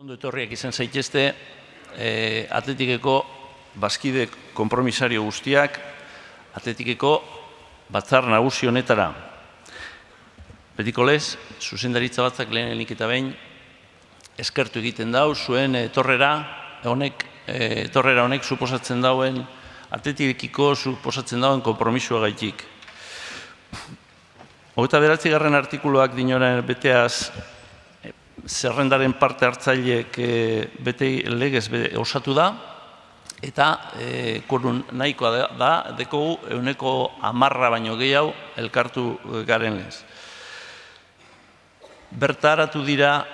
Ondo etorriak izan zaitezte Atletikeko bazkide konpromisario guztiak Atletikeko batzar nagusi honetara. Betiko lez, zuzendaritza batzak lehenik eta behin eskertu egiten dau, zuen etorrera honek suposatzen dauen, Atletikeko suposatzen dauen konpromisua gaitik. 29. artikuluak dinoren beteaz zerrendaren parte hartzaileek legez osatu da, eta korun nahikoa da, dekogu 10% baino gehiago elkartu garen lez. Bertaratu dira,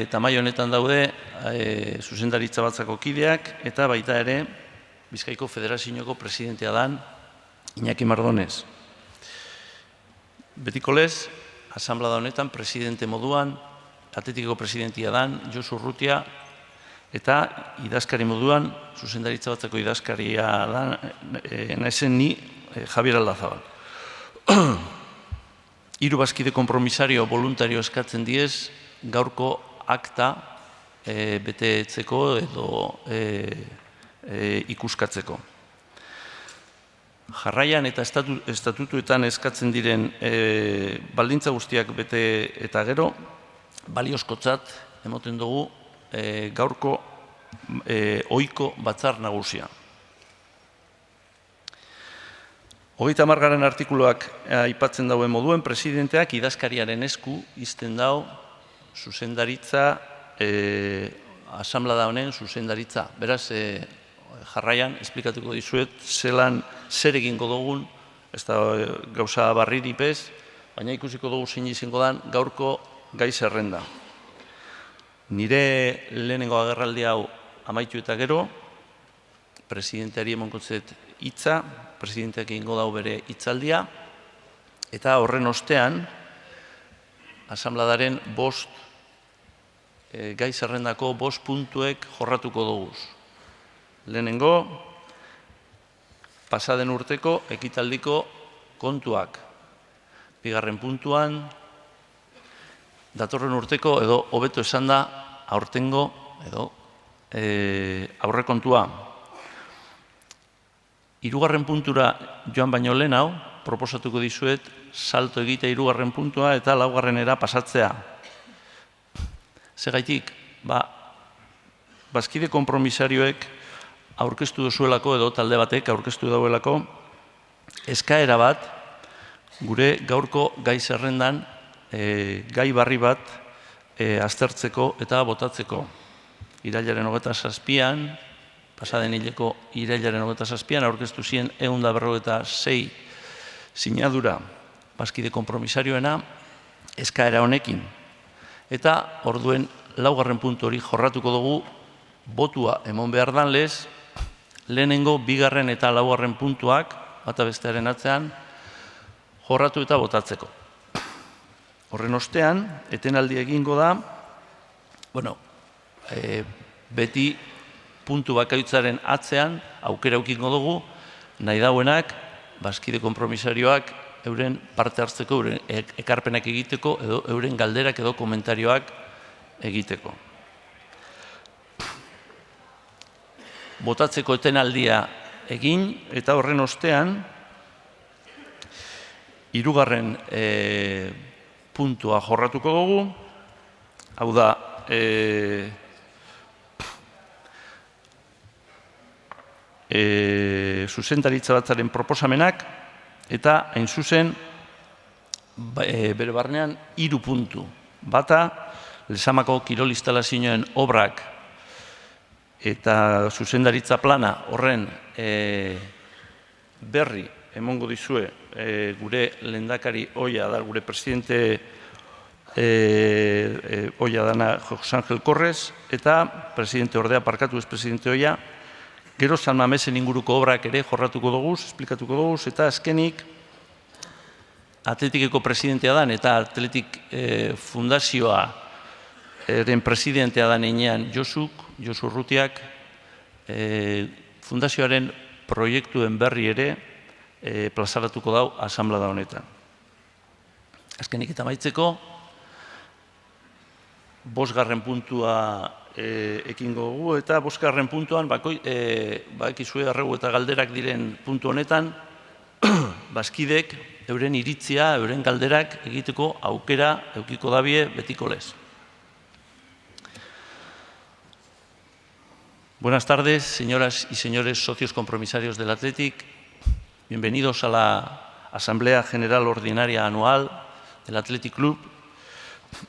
tamaio honetan daude, zuzendaritza batzako kideak, eta baita ere, Bizkaiko Federazioko presidentea dan, Iñaki Mardonez. Betiko lez, asamblada honetan, presidente moduan, Atletikeko presidentia dan, Josu Urrutia, eta idazkari moduan, zuzendaritza batzako idazkaria dan, naizen ni, Javier Aldazabal. Hiru bazkide konpromisario voluntario eskatzen diez, gaurko akta betetzeko edo ikuskatzeko. Jarraian eta estatutuetan eskatzen diren baldintza guztiak bete eta gero, baliozkotzat emoten dugu gaurko ohiko batzar nagusia. 30. artikuluak aipatzen dauen moduen, presidenteak idazkariaren esku izten dau zuzendaritza, asamblada honen zuzendaritza. Beraz, jarraian, esplikatuko dizuet, zer egingo dugun, ez da gauza barriripez, baina ikusiko dugu zein izango dan gaurko gai zerrenda. Nire lehenengo agerraldi hau amaitu eta gero, presidenteari emonkotzet hitza, presidenteak egingo dau bere hitzaldia, eta horren ostean, asambladaren gai zerrendako 5 puntuek jorratuko dugu. Lehenengo, pasaden urteko ekitaldiko kontuak. Bigarren puntuan, datorren urteko edo hobeto esan da aurtengo edo aurrekontua. Hirugarren puntura joan baino lehen hau, proposatuko dizuet salto egitea hirugarren puntua eta laugarrenera pasatzea. Segaitik, bazkide konpromisarioek aurkeztu dozuelako edo talde batek aurkeztu dauelako eskaera bat gure gaurko gai zerrendan gai barri bat aztertzeko eta botatzeko. Irailaren 27an, pasaden hileko irailaren 27an, aurkeztu ziren 156 sinadura bazkide konpromisarioena eskaera honekin. Eta orduen laugarren puntu hori jorratuko dugu botua emon behar dan lez, lehenengo, bigarren eta laugarren puntuak, bata bestearen atzean, jorratu eta botatzeko. Horren ostean, etenaldi egingo da, beti puntu bakaitzaren atzean, aukera eukingo dugu, nahi dauenak, bazkide konpromisarioak, euren parte hartzeko, euren ekarpenak egiteko, edo euren galderak edo komentarioak egiteko. Botatzeko etenaldia egin, eta horren ostean, hirugarren puntua jorratuko dugu, hau da, zuzendaritza batzaren proposamenak, eta hain zuzen, bere barnean, 3 puntu. Bata, Lezamako kirol instalazioen obrak eta zuzendaritza plana horren berri emongo dizue gure lehendakari oia da, gure presidente oia dana Jose Angel Correz, eta presidente ordea parkatu ez presidente oia, gero San Mamesen inguruko obrak ere jorratuko dugu, esplikatuko dugu, eta azkenik Atletikeko presidentea dan eta Atletik Fundazioa eren presidentea dan enean Josu Urrutiak fundazioaren proiektuen berri ere plazaratuko dau asamblada honetan. Azkenik eta maitzeko, 5. puntua ekingo dugu eta bosgarren puntuan, bakizue arregu eta galderak diren puntu honetan, bazkidek euren iritzia, euren galderak egiteko aukera eukiko dabie betiko lez. Buenas tardes, señoras y señores socios compromisarios del Athletic. Bienvenidos a la Asamblea General Ordinaria Anual del Athletic Club.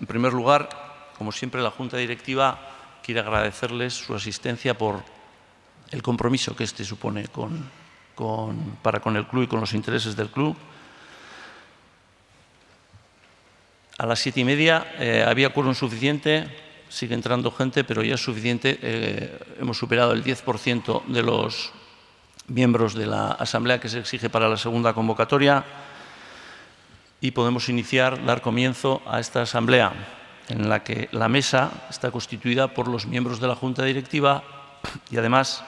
En primer lugar, como siempre, la Junta Directiva quiere agradecerles su asistencia por el compromiso que este supone para con el club y con los intereses del club. A las 7:30 había quórum suficiente. Sigue entrando gente, pero ya es suficiente. Hemos superado el 10% de los miembros de la Asamblea que se exige para la segunda convocatoria y podemos dar comienzo a esta Asamblea en la que la mesa está constituida por los miembros de la Junta Directiva y además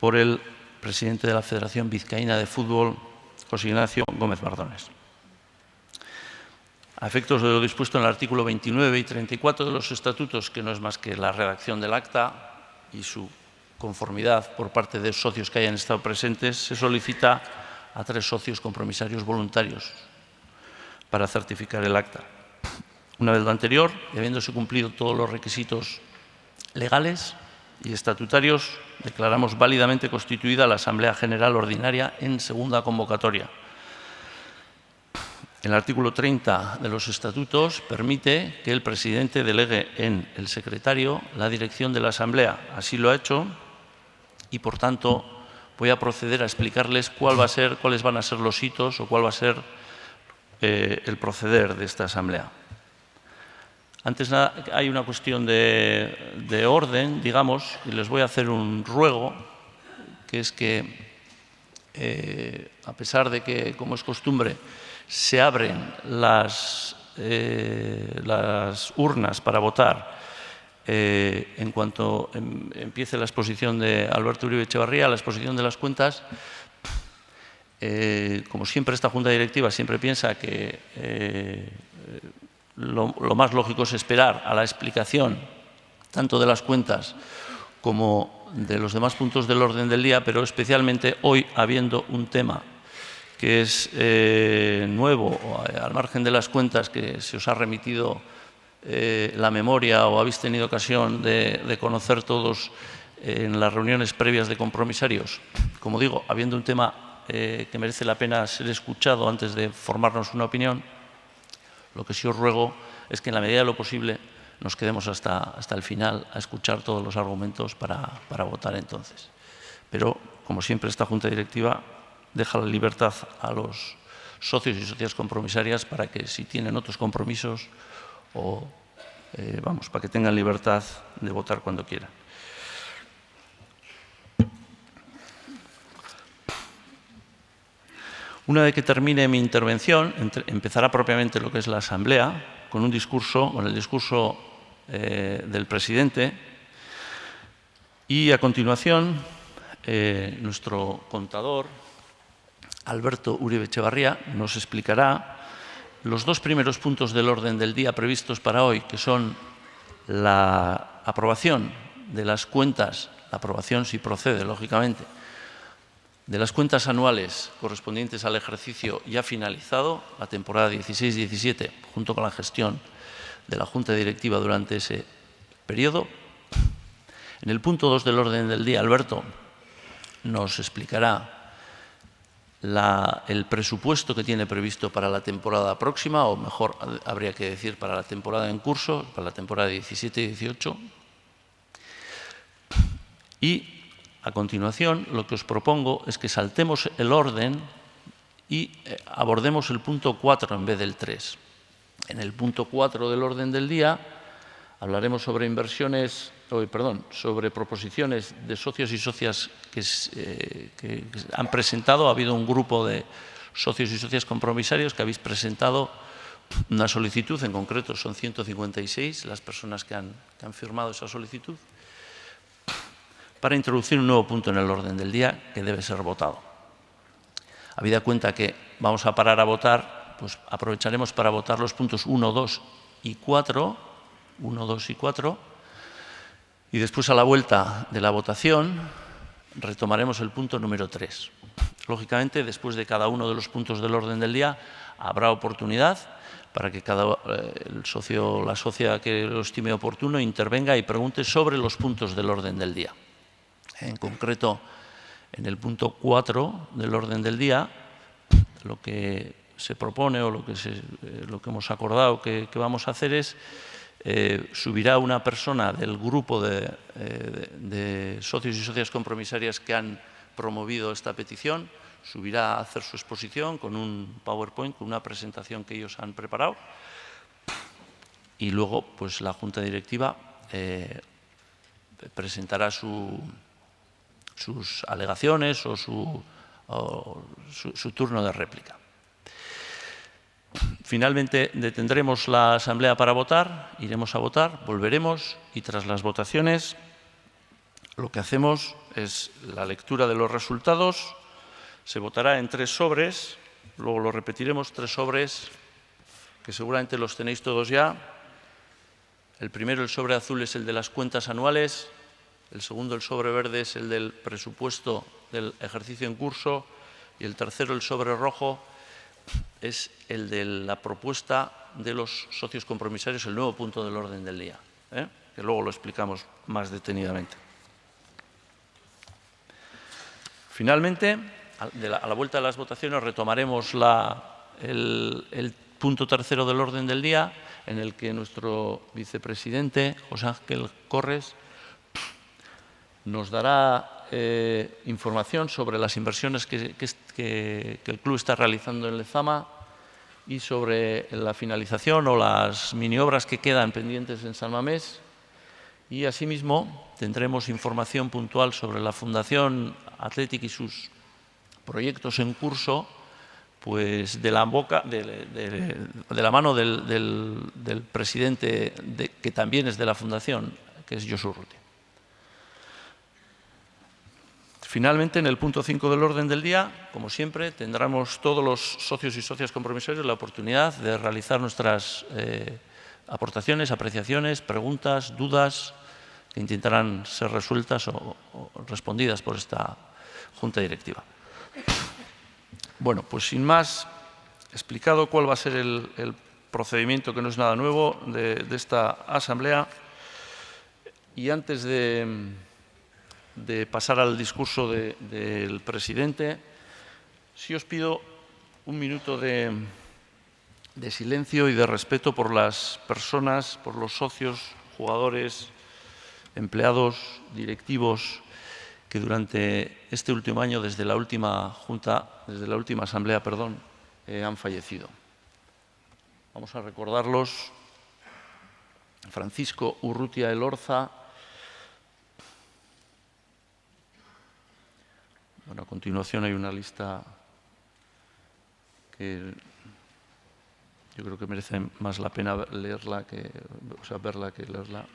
por el presidente de la Federación Vizcaína de Fútbol, José Ignacio Gómez Mardones. A efectos de lo dispuesto en el artículo 29 y 34 de los estatutos, que no es más que la redacción del acta y su conformidad por parte de socios que hayan estado presentes, se solicita a 3 socios compromisarios voluntarios para certificar el acta. Una vez lo anterior, y habiéndose cumplido todos los requisitos legales y estatutarios, declaramos válidamente constituida la Asamblea General Ordinaria en segunda convocatoria. El artículo 30 de los estatutos permite que el presidente delegue en el secretario la dirección de la Asamblea. Así lo ha hecho y, por tanto, voy a proceder a explicarles cuáles van a ser los hitos o cuál va a ser el proceder de esta Asamblea. Antes nada, hay una cuestión de orden, digamos, y les voy a hacer un ruego, que es que, a pesar de que, como es costumbre, se abren las urnas para votar en cuanto empiece la exposición de Alberto Uribe Etxebarria, la exposición de las cuentas. Como siempre, esta Junta Directiva siempre piensa que lo más lógico es esperar a la explicación tanto de las cuentas como de los demás puntos del orden del día, pero especialmente hoy, habiendo un tema que es nuevo, al margen de las cuentas que se os ha remitido la memoria o habéis tenido ocasión de conocer todos en las reuniones previas de compromisarios. Como digo, habiendo un tema que merece la pena ser escuchado antes de formarnos una opinión, lo que sí os ruego es que en la medida de lo posible nos quedemos hasta el final a escuchar todos los argumentos para votar entonces. Pero, como siempre, esta Junta Directiva deja la libertad a los socios y socias compromisarias para que, si tienen otros compromisos, para que tengan libertad de votar cuando quieran. Una vez que termine mi intervención, empezará propiamente lo que es la Asamblea, con el discurso del presidente, y a continuación nuestro contador, Alberto Uribe Etxebarria, nos explicará los 2 primeros puntos del orden del día previstos para hoy, que son la aprobación de las cuentas, la aprobación si procede, lógicamente, de las cuentas anuales correspondientes al ejercicio ya finalizado, la temporada 16-17, junto con la gestión de la Junta Directiva durante ese periodo. En el punto 2 del orden del día, Alberto nos explicará el presupuesto que tiene previsto para la temporada próxima, o mejor habría que decir para la temporada en curso, para la temporada 17-18. Y a continuación lo que os propongo es que saltemos el orden y abordemos el punto 4 en vez del 3. En el punto 4 del orden del día hablaremos sobre sobre proposiciones de socios y socias que han presentado. Ha habido un grupo de socios y socias compromisarios que habéis presentado una solicitud, en concreto son 156 las personas que han firmado esa solicitud, para introducir un nuevo punto en el orden del día que debe ser votado. Habida cuenta que vamos a parar a votar, pues aprovecharemos para votar los puntos 1, 2 y 4, Y después, a la vuelta de la votación, retomaremos el punto número 3. Lógicamente, después de cada uno de los puntos del orden del día, habrá oportunidad para que el socio o la socia que lo estime oportuno intervenga y pregunte sobre los puntos del orden del día. En concreto, en el punto 4 del orden del día, lo que se propone o lo que hemos acordado que vamos a hacer es subirá una persona del grupo de socios y socias compromisarias que han promovido esta petición, subirá a hacer su exposición con un PowerPoint, con una presentación que ellos han preparado, y luego pues la Junta Directiva presentará sus alegaciones o su turno de réplica. Finalmente detendremos la asamblea para votar, iremos a votar, volveremos y tras las votaciones lo que hacemos es la lectura de los resultados, se votará en 3 sobres, luego lo repetiremos, 3 sobres que seguramente los tenéis todos ya. El primero, el sobre azul, es el de las cuentas anuales, el segundo, el sobre verde, es el del presupuesto del ejercicio en curso y el tercero, el sobre rojo, es el de la propuesta de los socios compromisarios, el nuevo punto del orden del día, que luego lo explicamos más detenidamente. Finalmente, a la vuelta de las votaciones, retomaremos el punto tercero del orden del día, en el que nuestro vicepresidente, José Ángel Corres, nos dará información sobre las inversiones que el club está realizando en Lezama y sobre la finalización o las miniobras que quedan pendientes en San Mamés. Y asimismo tendremos información puntual sobre la Fundación Athletic y sus proyectos en curso, pues de la mano del presidente, que también es de la Fundación, que es Josu Urrutia. Finalmente, en el punto 5 del orden del día, como siempre, tendremos todos los socios y socias compromisarios la oportunidad de realizar nuestras aportaciones, apreciaciones, preguntas, dudas, que intentarán ser resueltas o respondidas por esta Junta Directiva. Bueno, pues sin más, explicado cuál va a ser el procedimiento, que no es nada nuevo, de esta asamblea, y antes de pasar al discurso del presidente, sí os pido un minuto de silencio y de respeto por las personas, por los socios, jugadores, empleados, directivos, que durante este último año, desde la última asamblea, han fallecido. Vamos a recordarlos: Francisco Urrutia Elorza. Bueno, a continuación hay una lista que yo creo que merece más la pena verla que leerla.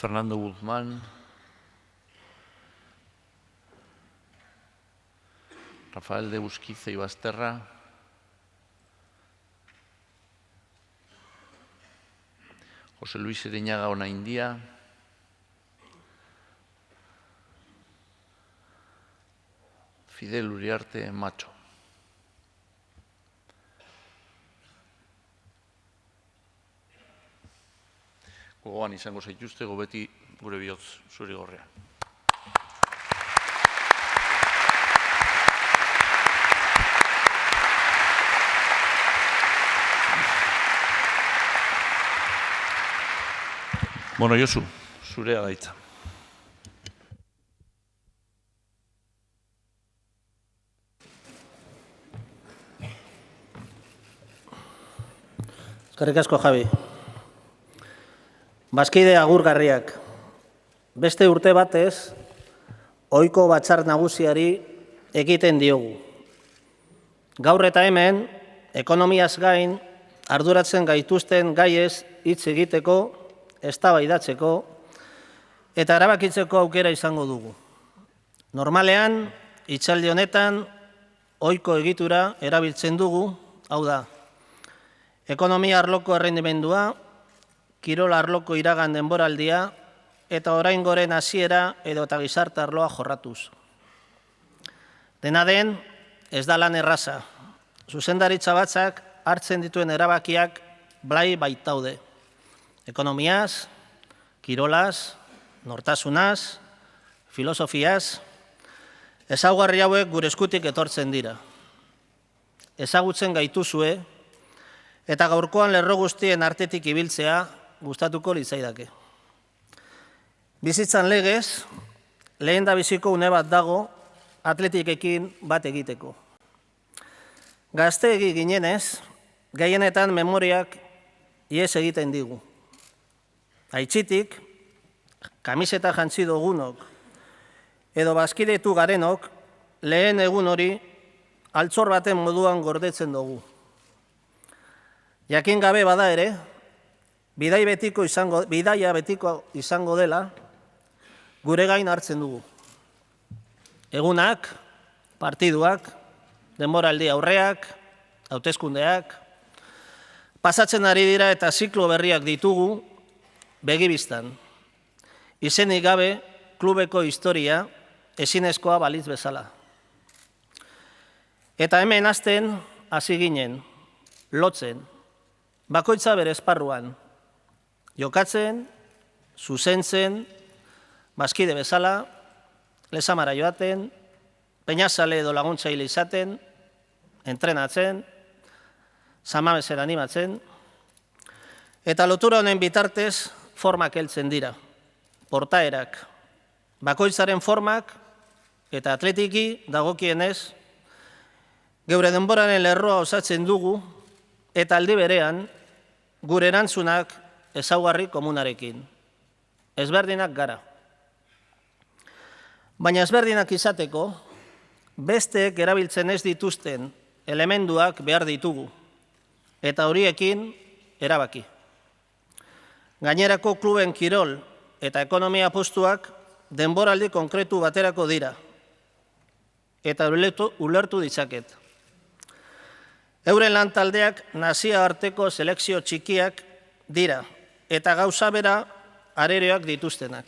Fernando Guzmán, Rafael de Busquiza y Basterra, José Luis Ereñaga Onaindia, Fidel Uriarte Macho. Gogoan izango zaituztego beti gure bihotz zuri-gorria. Bueno, Josu, zurea gaitza. Eskerrik asko, Javi. Bazkide agurgarriak. Beste urte batez, ohiko batzar nagusiari egiten diogu. Gaur eta hemen, ekonomiaz gain, arduratzen gaituzten gaiez hitz egiteko, eztabaidatzeko eta erabakitzeko aukera izango dugu. Normalean, hitzaldi honetan, ohiko egitura erabiltzen dugu, hau da, ekonomia arloko errendimendua, kirol arloko iragan denboraldia eta oraingoren hasiera edo eta gizarte arloa jorratuz. Dena den, ez da lan erraza. Zuzendaritza batzak hartzen dituen erabakiak blai baitaude. Ekonomiaz, kirolaz, nortasunaz, filosofiaz, ezaugarri hauek gure eskutik etortzen dira. Ezagutzen gaituzue eta gaurkoan lerro guztien artetik ibiltzea gustatuko litzaidake. Bizitzan legez, lehen da biziko une bat dago atletikekin bat egiteko. Gazteegi ginenez, gehienetan memoriak ihes egiten digu. Aitzitik, kamiseta jantzi dugunok edo bazkidetu garenok lehen egun hori altzor baten moduan gordetzen dugu. Jakin gabe bada ere, bidaia betiko izango dela, gure gain hartzen dugu. Egunak, partiduak, denboraldi aurreak, hauteskundeak, pasatzen ari dira eta ziklo berriak ditugu begibistan. Izenik gabe, klubeko historia ezinezkoa balitz bezala. Eta hemen hasten hasi ginen, lotzen, bakoitza bere esparruan, jokatzen, zuzentzen, bazkide bezala, lezamara joaten, peñazale edo laguntzaile izaten, entrenatzen, samabezera animatzen, eta lotura honen bitartez formak heltzen dira, portaerak, bakoitzaren formak eta atletiki dagokienez, geure denboraren lerroa osatzen dugu eta aldi berean gure erantzunak ezaugarri komunarekin. Ezberdinak gara. Baina ezberdinak izateko, besteek erabiltzen ez dituzten elementuak behar ditugu, eta horiekin erabaki. Gainerako kluben kirol eta ekonomia postuak denboraldi konkretu baterako dira, eta ulertu ditzaket. Euren lantaldeak nazioarteko selekzio txikiak dira, eta gauza bera arereoak dituztenak.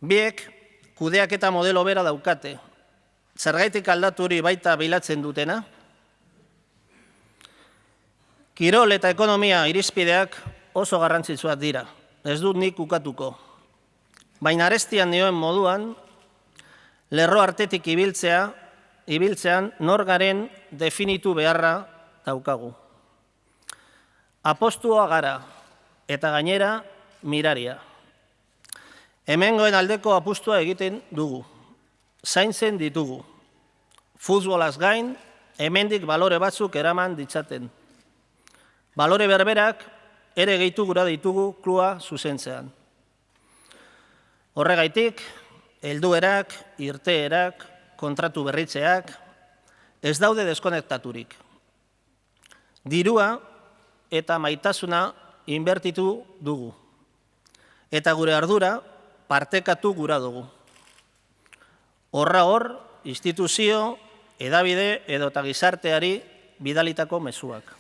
Biek kudeak eta modelo bera daukate, zergaitik aldatu hori baita bilatzen dutena. Kirol eta ekonomia irizpideak oso garrantzitsuak dira, ez dut nik ukatuko. Baina arestian nioen moduan, lerro artetik ibiltzean nor garen definitu beharra daukagu. Apostua gara eta gainera miraria. Hemengoen aldeko apustua egiten dugu, zaintzen ditugu. Futbolaz gain, hemendik balore batzuk eraman ditzaten. Balore berberak ere gehitu gura ditugu klua zuzentzean. Horregaitik, helduerak, irteerak, kontratu berritzeak, ez daude deskonektaturik. Dirua eta maitasuna inbertitu dugu. eta gure ardura partekatu gura dugu. Horra hor, instituzio, hedabide edota gizarteari bidalitako mezuak.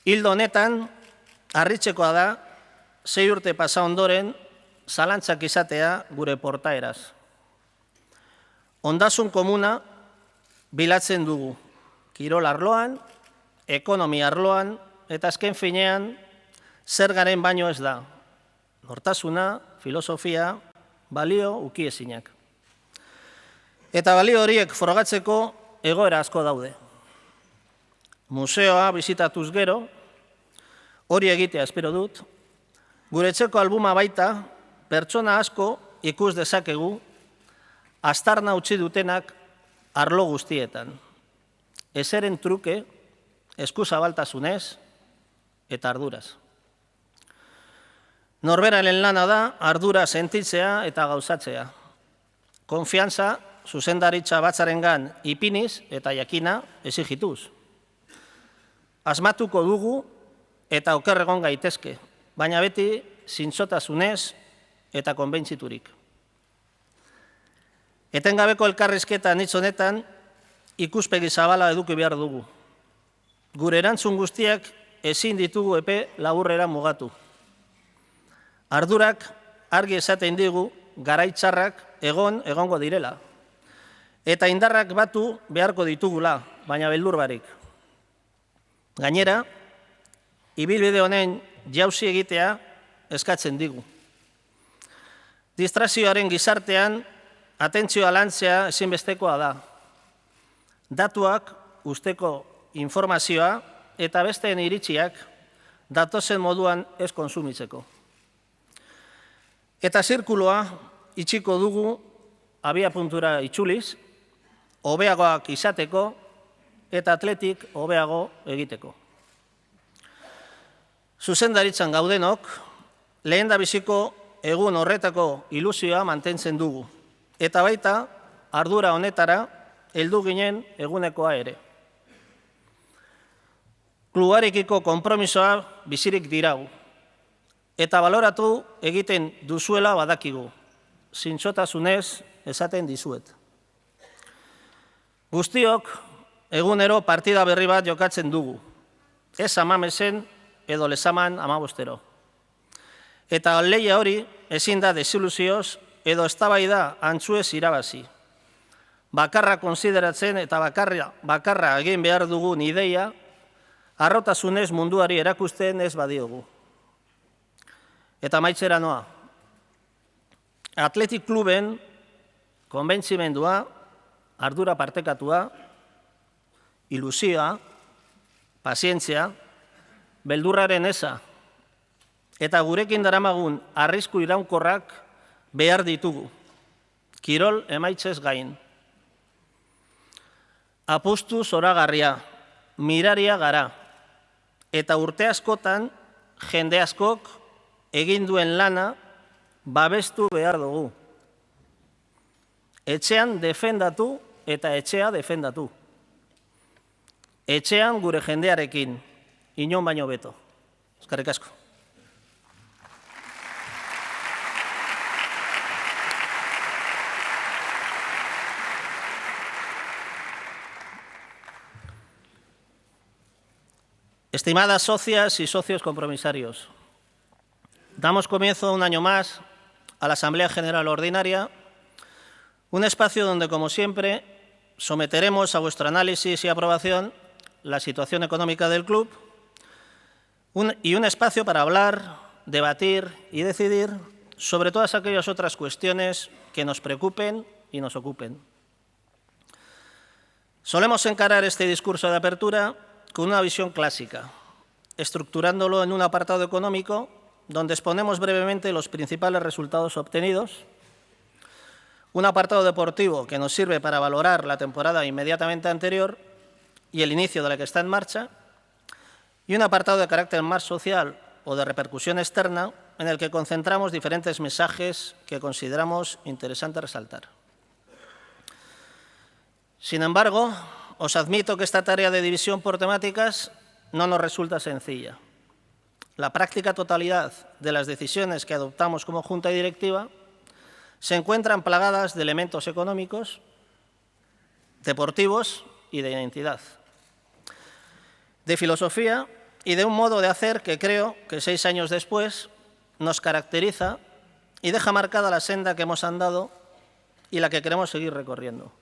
Hildo honetan, harritzekoa da, 6 urte pasa ondoren, zalantzak izatea gure portaeraz. Ondasun komuna bilatzen dugu, kirol arloan, ekonomia arloan, eta azken finean, zer garen baino ez da. Nortasuna, filosofia, balio ukiezinak. Eta balio horiek frogatzeko egoera asko daude. Museoa bizitatuz gero, hori egitea espero dut, gure etxeko albuma baita, pertsona asko ikus dezakegu, aztarna utzi dutenak arlo guztietan. Ezeren truke, eskuzabaltasunez eta arduraz. Norberaren lana da ardura sentitzea eta gauzatzea. Konfiantza, zuzendaritza batzarengan ipiniz eta jakina exigituz. Asmatuko dugu eta oker egon gaitezke, baina beti zintzotasunez eta konbentziturik. Etengabeko elkarrizketa hitz honetan ikuspegi zabala eduki behar dugu. Gure erantzun guztiak ezin ditugu epe laburrera mugatu. Ardurak argi esaten digu garaitzarrak egongo direla. Eta indarrak batu beharko ditugula, baina beldur barik. Gainera, ibilbide honen jauzi egitea eskatzen digu. Distrazioaren gizartean, atentzioa lantzea ezinbestekoa da. Datuak, usteko informazioa eta besteen iritziak datozen moduan ez konsumitzeko. Eta zirkuloa itxiko dugu abiapuntura itxuliz, hobeagoak izateko eta atletik hobeago egiteko. Zuzendaritzan gaudenok, lehendabiziko egun horretako ilusioa mantentzen dugu, eta baita ardura honetara heldu ginen egunekoa ere. Klubarekiko konpromisoa bizirik dirau, eta baloratu egiten duzuela badakigu, zintzotasunez esaten dizuet. Guztiok egunero partida berri bat jokatzen dugu, ez amamesen edo lezaman amabostero. Eta lehia hori ezin da desiluzioz edo eztabaida antzuez irabazi. Bakarra konsideratzen eta bakarra egin behar dugun ideia, harrotasunez munduari erakusten ez badiogu. Eta maitzera noa. Atletik kluben konbentzimendua, ardura partekatua, ilusioa, pazientzia, beldurraren eza, eta gurekin daramagun arrisku iraunkorrak behar ditugu, kirol emaitzez gain. Apustu zoragarria, miraria gara, eta urte askotan jende askok egin duen lana babestu behar dugu. Etxean defendatu eta etxea defendatu. Etxean gure jendearekin, inon baino beto. Eskerrik asko. Estimadas socias y socios compromisarios, damos comienzo un año más a la Asamblea General Ordinaria, un espacio donde, como siempre, someteremos a vuestro análisis y aprobación la situación económica del club y un espacio para hablar, debatir y decidir sobre todas aquellas otras cuestiones que nos preocupen y nos ocupen. Solemos encarar este discurso de apertura con una visión clásica, estructurándolo en un apartado económico donde exponemos brevemente los principales resultados obtenidos, un apartado deportivo que nos sirve para valorar la temporada inmediatamente anterior y el inicio de la que está en marcha, y un apartado de carácter más social o de repercusión externa en el que concentramos diferentes mensajes que consideramos interesante resaltar. Sin embargo, os admito que esta tarea de división por temáticas no nos resulta sencilla. la práctica totalidad de las decisiones que adoptamos como Junta Directiva se encuentran plagadas de elementos económicos, deportivos y de identidad, de filosofía y de un modo de hacer que creo que 6 años después nos caracteriza y deja marcada la senda que hemos andado y la que queremos seguir recorriendo.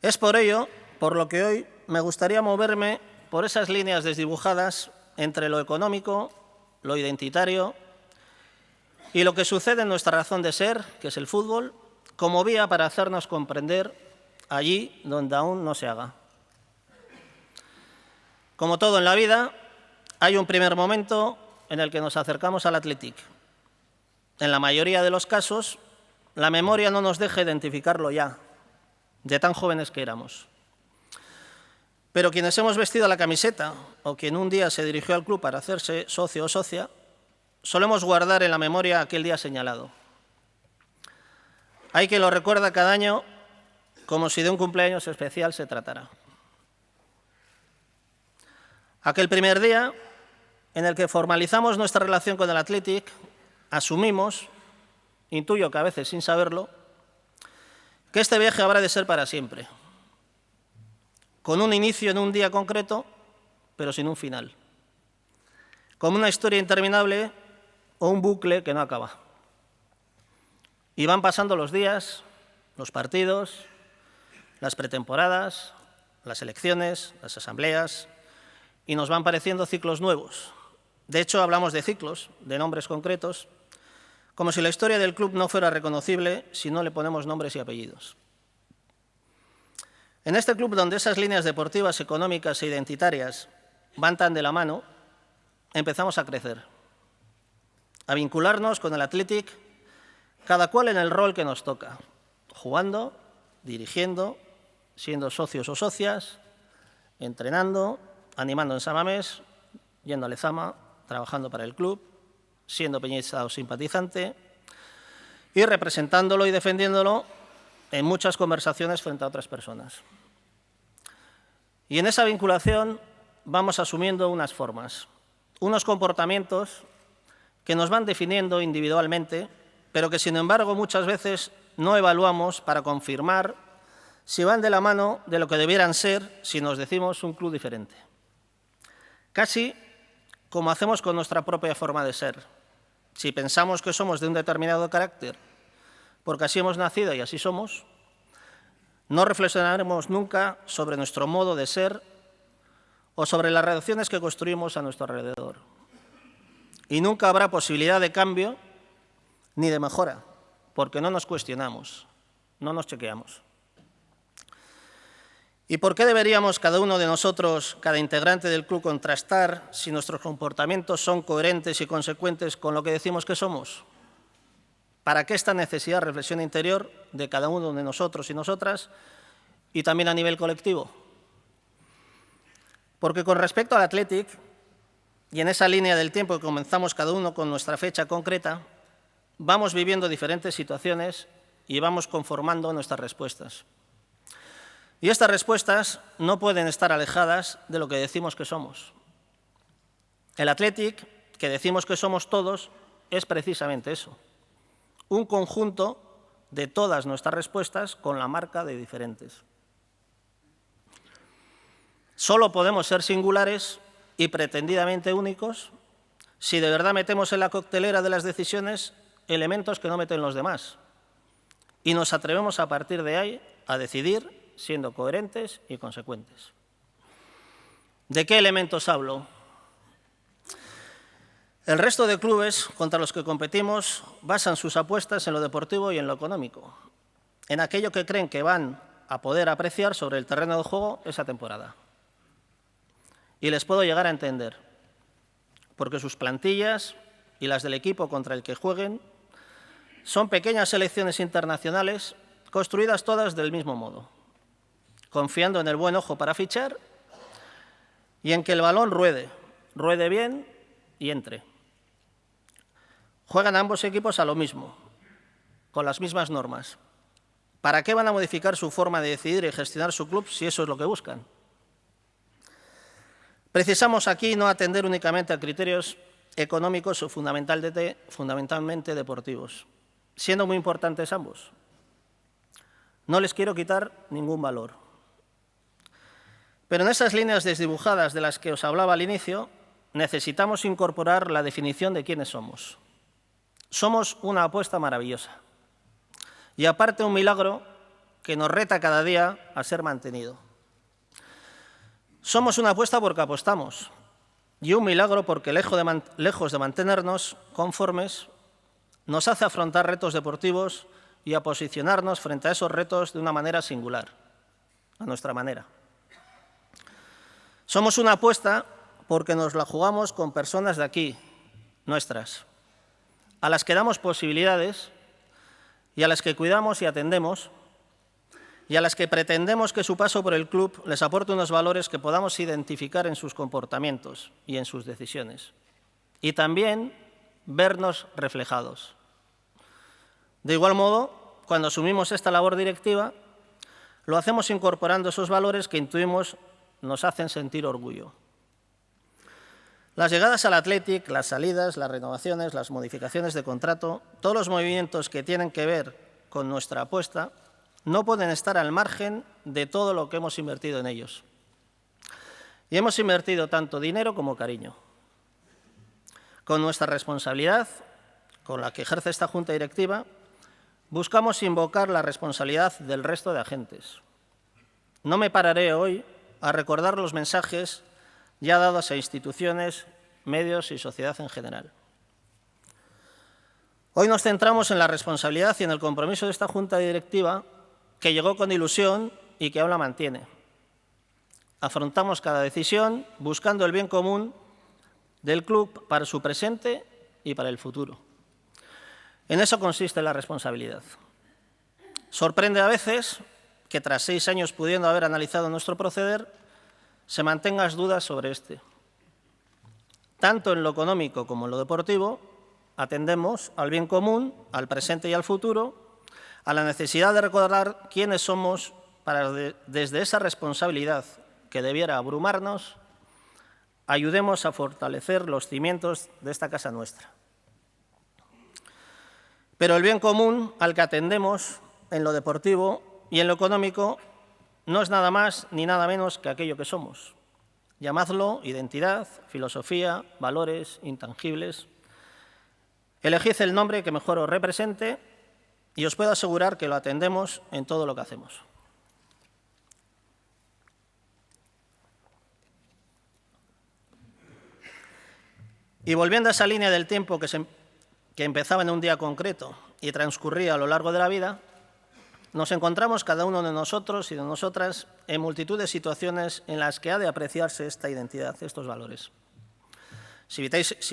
Es por ello por lo que hoy me gustaría moverme por esas líneas desdibujadas entre lo económico, lo identitario y lo que sucede en nuestra razón de ser, que es el fútbol, como vía para hacernos comprender allí donde aún no se haga. Como todo en la vida, hay un primer momento en el que nos acercamos al Athletic. En la mayoría de los casos, la memoria no nos deja identificarlo ya, de tan jóvenes que éramos. Pero quienes hemos vestido la camiseta o quien un día se dirigió al club para hacerse socio o socia, solemos guardar en la memoria aquel día señalado. Hay quien lo recuerda cada año como si de un cumpleaños especial se tratara. Aquel primer día en el que formalizamos nuestra relación con el Athletic, asumimos, intuyo que a veces sin saberlo, que este viaje habrá de ser para siempre, con un inicio en un día concreto, pero sin un final, como una historia interminable o un bucle que no acaba. Y van pasando los días, los partidos, las pretemporadas, las elecciones, las asambleas, y nos van pareciendo ciclos nuevos. De hecho, hablamos de ciclos, de nombres concretos, como si la historia del club no fuera reconocible si no le ponemos nombres y apellidos. En este club, donde esas líneas deportivas, económicas e identitarias van tan de la mano, empezamos a crecer, a vincularnos con el Athletic, cada cual en el rol que nos toca, jugando, dirigiendo, siendo socios o socias, entrenando, animando en San Mamés, yendo a Lezama, trabajando para el club, siendo peñista o simpatizante y representándolo y defendiéndolo en muchas conversaciones frente a otras personas. Y en esa vinculación vamos asumiendo unas formas, unos comportamientos que nos van definiendo individualmente, pero que sin embargo muchas veces no evaluamos para confirmar si van de la mano de lo que debieran ser si nos decimos un club diferente. Casi como hacemos con nuestra propia forma de ser. Si pensamos que somos de un determinado carácter, porque así hemos nacido y así somos, no reflexionaremos nunca sobre nuestro modo de ser o sobre las relaciones que construimos a nuestro alrededor. Y nunca habrá posibilidad de cambio ni de mejora, porque no nos cuestionamos, no nos chequeamos. ¿Y por qué deberíamos cada uno de nosotros, cada integrante del club, contrastar si nuestros comportamientos son coherentes y consecuentes con lo que decimos que somos? ¿Para qué esta necesidad de reflexión interior de cada uno de nosotros y nosotras y también a nivel colectivo? Porque con respecto al Athletic, y en esa línea del tiempo que comenzamos cada uno con nuestra fecha concreta, vamos viviendo diferentes situaciones y vamos conformando nuestras respuestas. Y estas respuestas no pueden estar alejadas de lo que decimos que somos. El Athletic, que decimos que somos todos, es precisamente eso. Un conjunto de todas nuestras respuestas con la marca de diferentes. Solo podemos ser singulares y pretendidamente únicos si de verdad metemos en la coctelera de las decisiones elementos que no meten los demás y nos atrevemos a partir de ahí a decidir siendo coherentes y consecuentes. ¿De qué elementos hablo? El resto de clubes contra los que competimos basan sus apuestas en lo deportivo y en lo económico, en aquello que creen que van a poder apreciar sobre el terreno de juego esa temporada. Y les puedo llegar a entender, porque sus plantillas y las del equipo contra el que jueguen son pequeñas selecciones internacionales construidas todas del mismo modo, confiando en el buen ojo para fichar y en que el balón ruede bien y entre. Juegan ambos equipos a lo mismo, con las mismas normas. ¿Para qué van a modificar su forma de decidir y gestionar su club si eso es lo que buscan? Precisamos aquí no atender únicamente a criterios económicos o fundamentalmente deportivos, siendo muy importantes ambos. No les quiero quitar ningún valor. Pero en esas líneas desdibujadas de las que os hablaba al inicio, necesitamos incorporar la definición de quiénes somos. Somos una apuesta maravillosa y aparte un milagro que nos reta cada día a ser mantenido. Somos una apuesta porque apostamos y un milagro porque lejos de mantenernos conformes, nos hace afrontar retos deportivos y a posicionarnos frente a esos retos de una manera singular, a nuestra manera. Somos una apuesta porque nos la jugamos con personas de aquí, nuestras, a las que damos posibilidades y a las que cuidamos y atendemos y a las que pretendemos que su paso por el club les aporte unos valores que podamos identificar en sus comportamientos y en sus decisiones. Y también vernos reflejados. De igual modo, cuando asumimos esta labor directiva, lo hacemos incorporando esos valores que intuimos nos hacen sentir orgullo. Las llegadas al Athletic, las salidas, las renovaciones, las modificaciones de contrato, todos los movimientos que tienen que ver con nuestra apuesta, no pueden estar al margen de todo lo que hemos invertido en ellos. Y hemos invertido tanto dinero como cariño. Con nuestra responsabilidad, con la que ejerce esta Junta Directiva, buscamos invocar la responsabilidad del resto de agentes. No me pararé hoy a recordar los mensajes ya dados a instituciones, medios y sociedad en general. Hoy nos centramos en la responsabilidad y en el compromiso de esta Junta Directiva que llegó con ilusión y que aún la mantiene. Afrontamos cada decisión buscando el bien común del club para su presente y para el futuro. En eso consiste la responsabilidad. Sorprende a veces que tras 6 años pudiendo haber analizado nuestro proceder, se mantengan dudas sobre este. Tanto en lo económico como en lo deportivo, atendemos al bien común, al presente y al futuro, a la necesidad de recordar quiénes somos para, desde esa responsabilidad que debiera abrumarnos, ayudemos a fortalecer los cimientos de esta casa nuestra. Pero el bien común al que atendemos en lo deportivo y en lo económico no es nada más ni nada menos que aquello que somos. Llamadlo identidad, filosofía, valores, intangibles. Elegid el nombre que mejor os represente y os puedo asegurar que lo atendemos en todo lo que hacemos. Y volviendo a esa línea del tiempo que empezaba en un día concreto y transcurría a lo largo de la vida, nos encontramos cada uno de nosotros y de nosotras en multitud de situaciones en las que ha de apreciarse esta identidad, estos valores. Si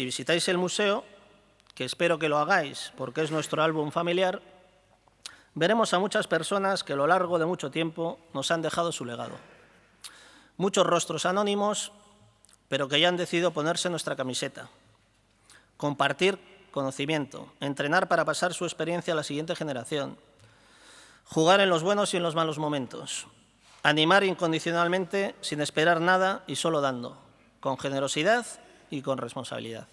visitáis el museo, que espero que lo hagáis porque es nuestro álbum familiar, veremos a muchas personas que a lo largo de mucho tiempo nos han dejado su legado. Muchos rostros anónimos, pero que ya han decidido ponerse nuestra camiseta, compartir conocimiento, entrenar para pasar su experiencia a la siguiente generación, jugar en los buenos y en los malos momentos, animar incondicionalmente sin esperar nada y solo dando, con generosidad y con responsabilidad.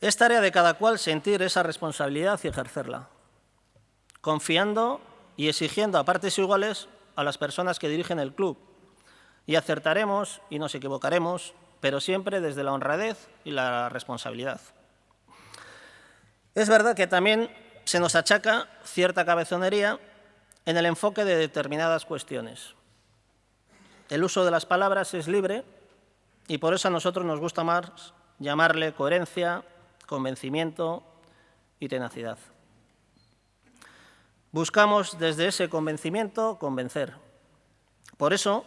Es tarea de cada cual sentir esa responsabilidad y ejercerla, confiando y exigiendo a partes iguales a las personas que dirigen el club. Y acertaremos y nos equivocaremos, pero siempre desde la honradez y la responsabilidad. Es verdad que también se nos achaca cierta cabezonería en el enfoque de determinadas cuestiones. El uso de las palabras es libre y por eso a nosotros nos gusta más llamarle coherencia, convencimiento y tenacidad. Buscamos desde ese convencimiento convencer. Por eso,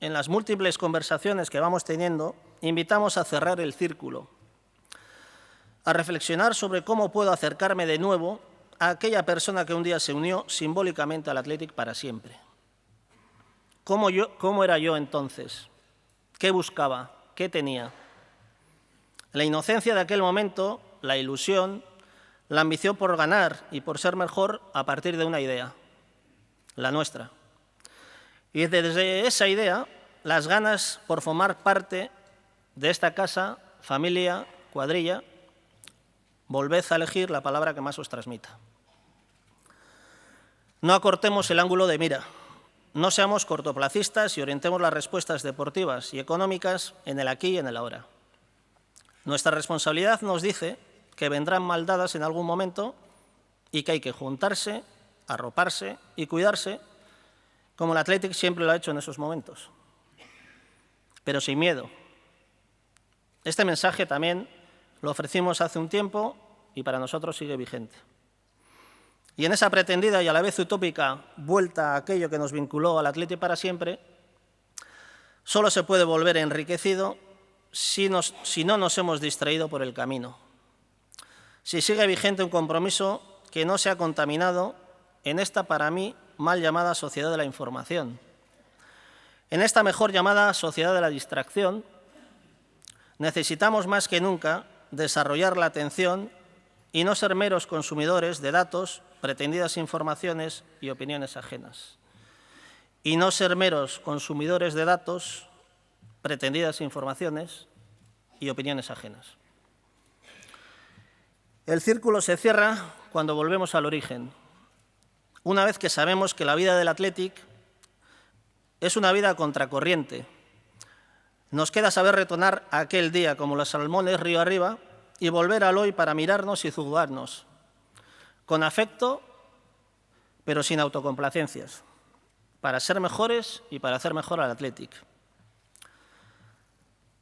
en las múltiples conversaciones que vamos teniendo, invitamos a cerrar el círculo, a reflexionar sobre cómo puedo acercarme de nuevo a aquella persona que un día se unió simbólicamente al Athletic para siempre. ¿Cómo era yo entonces? ¿Qué buscaba? ¿Qué tenía? La inocencia de aquel momento, la ilusión, la ambición por ganar y por ser mejor a partir de una idea, la nuestra. Y desde esa idea las ganas por formar parte de esta casa, familia, cuadrilla. Volved a elegir la palabra que más os transmita. No acortemos el ángulo de mira, no seamos cortoplacistas y orientemos las respuestas deportivas y económicas en el aquí y en el ahora. Nuestra responsabilidad nos dice que vendrán mal dadas en algún momento y que hay que juntarse, arroparse y cuidarse, como el Athletic siempre lo ha hecho en esos momentos, pero sin miedo. Este mensaje también lo ofrecimos hace un tiempo y para nosotros sigue vigente. Y en esa pretendida y a la vez utópica vuelta a aquello que nos vinculó al Athletic para siempre, solo se puede volver enriquecido si no nos hemos distraído por el camino. Si sigue vigente un compromiso que no se ha contaminado en esta, para mí, mal llamada sociedad de la información. En esta mejor llamada sociedad de la distracción, necesitamos más que nunca desarrollar la atención y no ser meros consumidores de datos, pretendidas informaciones y opiniones ajenas. Y no ser meros consumidores de datos, pretendidas informaciones y opiniones ajenas. El círculo se cierra cuando volvemos al origen, una vez que sabemos que la vida del Athletic es una vida contracorriente. Nos queda saber retornar a aquel día como los salmones río arriba y volver al hoy para mirarnos y juzgarnos, con afecto, pero sin autocomplacencias, para ser mejores y para hacer mejor al Athletic.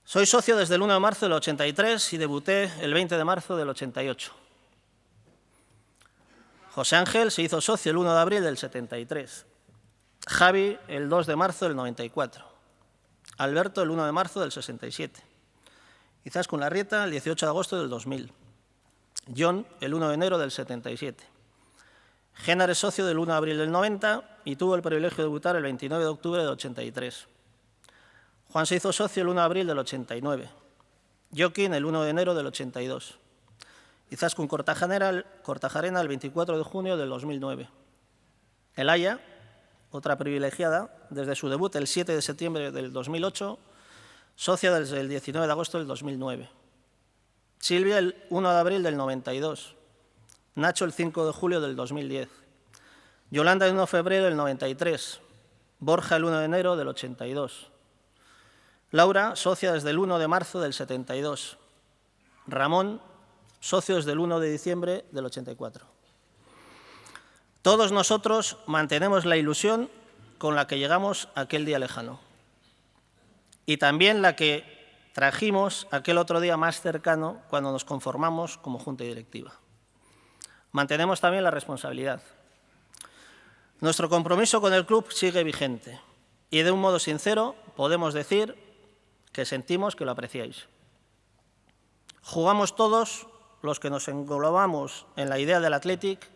Soy socio desde el 1 de marzo del 83 y debuté el 20 de marzo del 88. José Ángel se hizo socio el 1 de abril del 73. Javi el 2 de marzo del 94. Alberto el 1 de marzo del 67. Izaskun Larrieta el 18 de agosto del 2000. John el 1 de enero del 77. Génar es socio del 1 de abril del 90 y tuvo el privilegio de debutar el 29 de octubre del 83. Juan se hizo socio el 1 de abril del 89. Joaquín el 1 de enero del 82. Izaskun Kortajarena el 24 de junio del 2009. Elaya, otra privilegiada, desde su debut el 7 de septiembre del 2008, socia desde el 19 de agosto del 2009. Silvia el 1 de abril del 92. Nacho el 5 de julio del 2010. Yolanda el 1 de febrero del 93. Borja el 1 de enero del 82. Laura, socia desde el 1 de marzo del 72. Ramón, socio desde el 1 de diciembre del 84. Todos nosotros mantenemos la ilusión con la que llegamos a aquel día lejano y también la que trajimos aquel otro día más cercano cuando nos conformamos como junta directiva. Mantenemos también la responsabilidad. Nuestro compromiso con el club sigue vigente y de un modo sincero podemos decir que sentimos que lo apreciáis. Jugamos todos los que nos englobamos en la idea del Athletic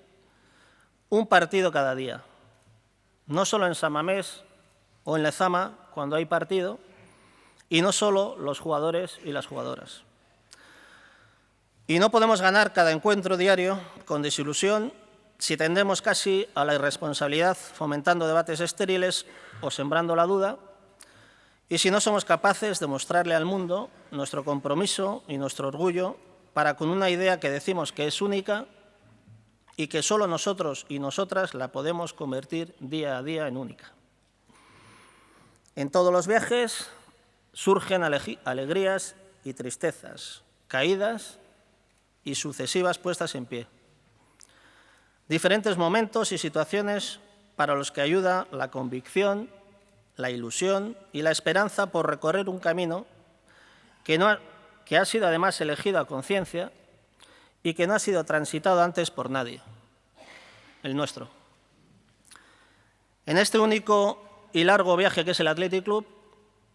un partido cada día, no solo en San Mamés o en Lezama cuando hay partido, y no solo los jugadores y las jugadoras. Y no podemos ganar cada encuentro diario con desilusión si tendemos casi a la irresponsabilidad fomentando debates estériles o sembrando la duda, y si no somos capaces de mostrarle al mundo nuestro compromiso y nuestro orgullo para con una idea que decimos que es única y que solo nosotros y nosotras la podemos convertir día a día en única. En todos los viajes surgen alegrías y tristezas, caídas y sucesivas puestas en pie. Diferentes momentos y situaciones para los que ayuda la convicción, la ilusión y la esperanza por recorrer un camino que ha sido además elegido a conciencia y que no ha sido transitado antes por nadie, el nuestro. En este único y largo viaje que es el Athletic Club,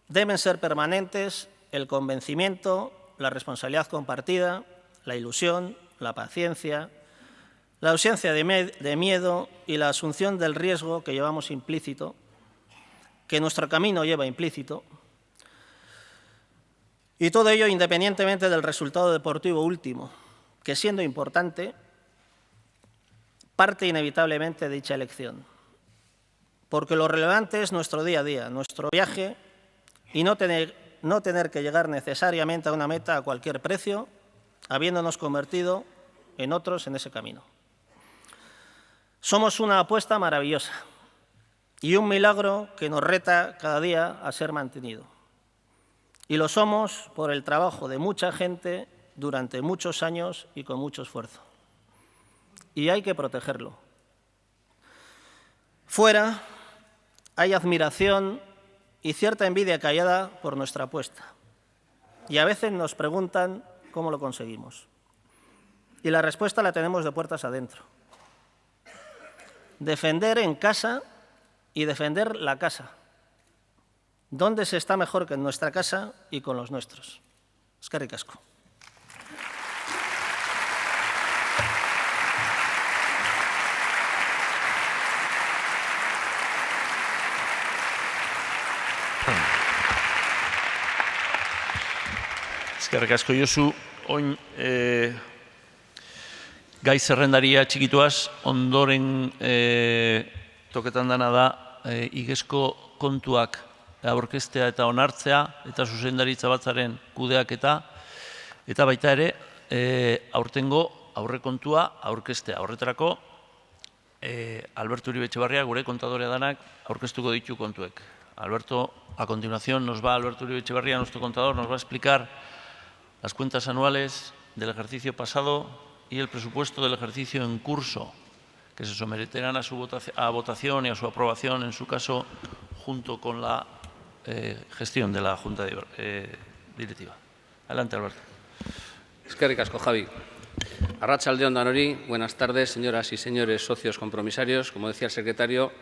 deben ser permanentes el convencimiento, la responsabilidad compartida, la ilusión, la paciencia, la ausencia de miedo y la asunción del riesgo que llevamos implícito, que nuestro camino lleva implícito, y todo ello independientemente del resultado deportivo último, que siendo importante, parte inevitablemente de dicha elección. Porque lo relevante es nuestro día a día, nuestro viaje y no tener que llegar necesariamente a una meta a cualquier precio, habiéndonos convertido en otros en ese camino. Somos una apuesta maravillosa y un milagro que nos reta cada día a ser mantenido. Y lo somos por el trabajo de mucha gente durante muchos años y con mucho esfuerzo. Y hay que protegerlo. Fuera hay admiración y cierta envidia callada por nuestra apuesta. Y a veces nos preguntan cómo lo conseguimos. Y la respuesta la tenemos de puertas adentro. Defender en casa y defender la casa. ¿Dónde se está mejor que en nuestra casa y con los nuestros? Eskerrik asko. Eskerrik asko, Josu. Oin gai zerrendaria txikituaz, ondoren toketan dana da igezko kontuak aurkeztea eta onartzea eta zuzendaritza batzaren kudeaketa eta baita ere aurtengo aurrekontua aurkeztea. Horretarako Alberto Uribe Etxebarria, gure kontadorea danak, aurkeztuko ditu kontuek. Alberto, a continuación nos va Alberto Uribe Etxebarria, nuestro contador, nos va a explicar las cuentas anuales del ejercicio pasado y el presupuesto del ejercicio en curso, que se someterán a su votación y a su aprobación, en su caso, junto con la gestión de la Junta Directiva. Adelante, Alberto. Eskerrik asko, Javi. Arratsalde-on danori, buenas tardes, señoras y señores socios compromisarios. Como decía el secretario,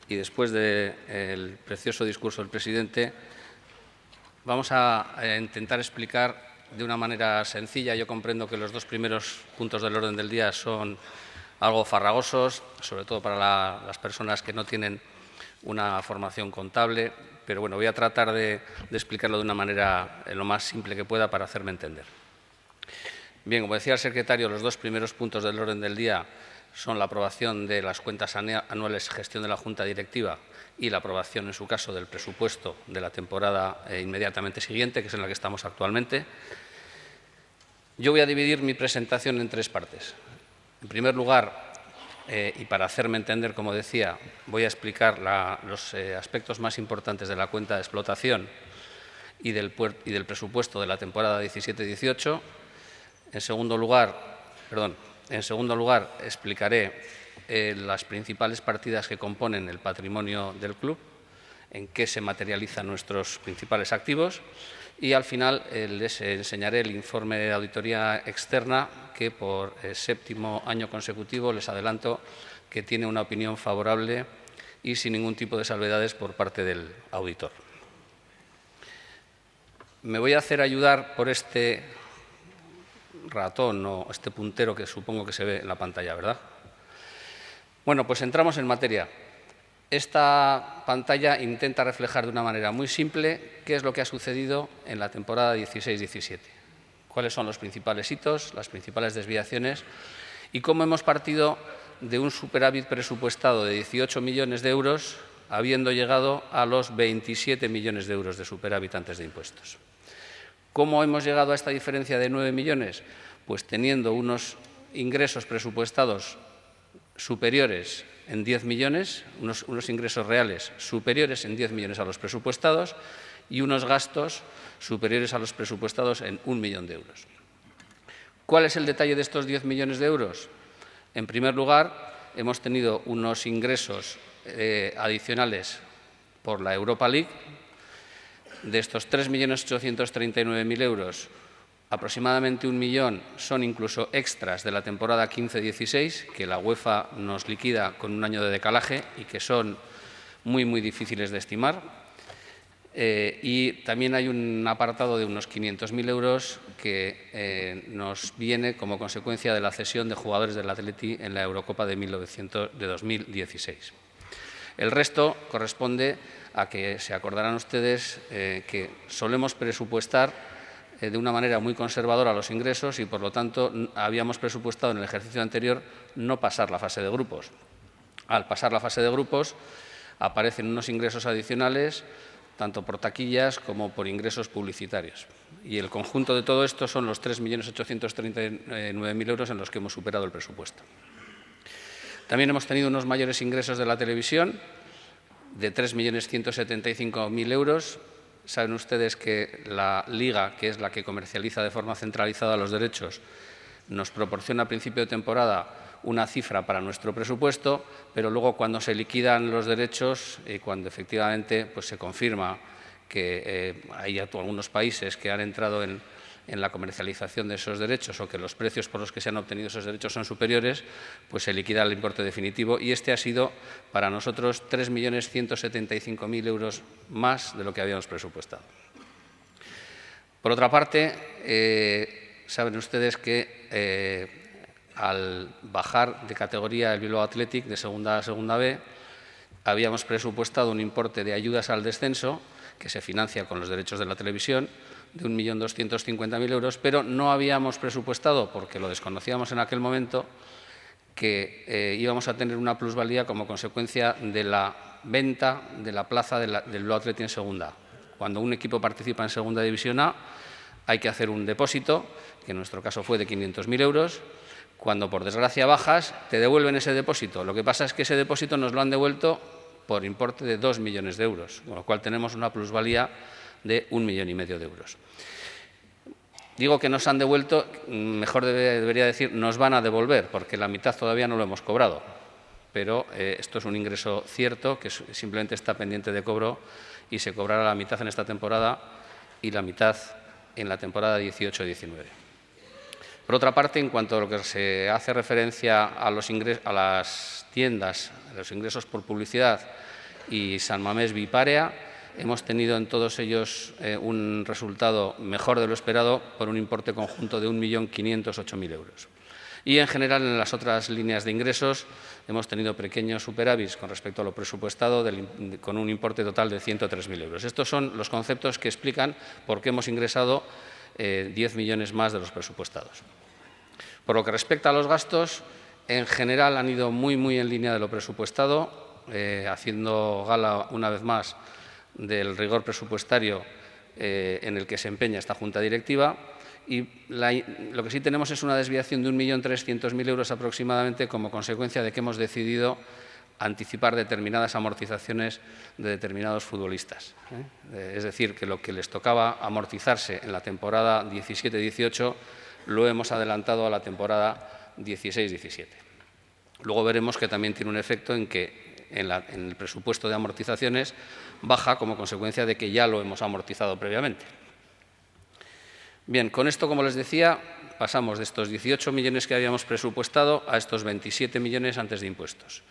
y después del precioso discurso del presidente, vamos a intentar explicar de una manera sencilla. Yo comprendo que los dos primeros puntos del orden del día son algo farragosos, sobre todo para las personas que no tienen una formación contable, pero bueno, voy a tratar de explicarlo de una manera lo más simple que pueda para hacerme entender. Bien, como decía el secretario, los dos primeros puntos del orden del día son la aprobación de las cuentas anuales gestión de la Junta Directiva y la aprobación, en su caso, del presupuesto de la temporada inmediatamente siguiente, que es en la que estamos actualmente. Yo voy a dividir mi presentación en tres partes. En primer lugar, y para hacerme entender, como decía, voy a explicar los aspectos más importantes de la cuenta de explotación y del presupuesto de la temporada 17-18. En segundo lugar, explicaré las principales partidas que componen el patrimonio del club, en qué se materializan nuestros principales activos, y al final les enseñaré el informe de auditoría externa que por séptimo año consecutivo les adelanto que tiene una opinión favorable y sin ningún tipo de salvedades por parte del auditor. Me voy a hacer ayudar por este ratón o este puntero que supongo que se ve en la pantalla, ¿verdad? Bueno, pues entramos en materia. Esta pantalla intenta reflejar de una manera muy simple qué es lo que ha sucedido en la temporada 16-17, cuáles son los principales hitos, las principales desviaciones y cómo hemos partido de un superávit presupuestado de 18 millones de euros, habiendo llegado a los 27 millones de euros de superávit antes de impuestos. ¿Cómo hemos llegado a esta diferencia de 9 millones? Pues teniendo unos ingresos presupuestados superiores en 10 millones, unos ingresos reales superiores en 10 millones a los presupuestados y unos gastos superiores a los presupuestados en 1 millón de euros. ¿Cuál es el detalle de estos 10 millones de euros? En primer lugar, hemos tenido unos ingresos adicionales por la Europa League. De estos 3.839.000 euros, aproximadamente 1 millón son incluso extras de la temporada 15-16, que la UEFA nos liquida con un año de decalaje y que son muy, muy difíciles de estimar. Y también hay un apartado de unos 500.000 euros que nos viene como consecuencia de la cesión de jugadores del Atleti en la Eurocopa de 2016. El resto corresponde a que se acordarán ustedes que solemos presupuestar de una manera muy conservadora los ingresos y, por lo tanto, habíamos presupuestado en el ejercicio anterior no pasar la fase de grupos. Al pasar la fase de grupos aparecen unos ingresos adicionales tanto por taquillas como por ingresos publicitarios. Y el conjunto de todo esto son los 3.839.000 euros en los que hemos superado el presupuesto. También hemos tenido unos mayores ingresos de la televisión, de 3.175.000 euros. Saben ustedes que la Liga, que es la que comercializa de forma centralizada los derechos, nos proporciona a principio de temporada una cifra para nuestro presupuesto, pero luego cuando se liquidan los derechos y cuando efectivamente pues, se confirma que hay algunos países que han entrado en la comercialización de esos derechos o que los precios por los que se han obtenido esos derechos son superiores, pues se liquida el importe definitivo y este ha sido para nosotros 3.175.000 euros más de lo que habíamos presupuestado. Por otra parte, saben ustedes que al bajar de categoría el Bilbao Athletic de segunda a segunda B, habíamos presupuestado un importe de ayudas al descenso que se financia con los derechos de la televisión de 1.250.000 euros, pero no habíamos presupuestado, porque lo desconocíamos en aquel momento, que íbamos a tener una plusvalía como consecuencia de la venta de la plaza del Bilbao Athletic en segunda. Cuando un equipo participa en segunda división A, hay que hacer un depósito, que en nuestro caso fue de 500.000 euros. Cuando, por desgracia, bajas, te devuelven ese depósito. Lo que pasa es que ese depósito nos lo han devuelto por importe de 2 millones de euros, con lo cual tenemos una plusvalía de 1,5 millones de euros. Digo que nos han devuelto, mejor debería decir nos van a devolver, porque la mitad todavía no lo hemos cobrado. Pero esto es un ingreso cierto, que simplemente está pendiente de cobro y se cobrará la mitad en esta temporada y la mitad en la temporada 18-19. Por otra parte, en cuanto a lo que se hace referencia a las tiendas, a los ingresos por publicidad y San Mamés Biparea, hemos tenido en todos ellos un resultado mejor de lo esperado por un importe conjunto de 1.508.000 euros. Y en general en las otras líneas de ingresos hemos tenido pequeños superávits con respecto a lo presupuestado con un importe total de 103.000 euros. Estos son los conceptos que explican por qué hemos ingresado 10 millones más de los presupuestados. Por lo que respecta a los gastos, en general han ido muy en línea de lo presupuestado, haciendo gala una vez más del rigor presupuestario en el que se empeña esta Junta Directiva y lo que sí tenemos es una desviación de 1.300.000 euros aproximadamente como consecuencia de que hemos decidido anticipar determinadas amortizaciones de determinados futbolistas. Es decir, que lo que les tocaba amortizarse en la temporada 17-18 lo hemos adelantado a la temporada 16-17. Luego veremos que también tiene un efecto en que en el presupuesto de amortizaciones baja como consecuencia de que ya lo hemos amortizado previamente. Bien, con esto, como les decía, pasamos de estos 18 millones que habíamos presupuestado a estos 27 millones antes de impuestos,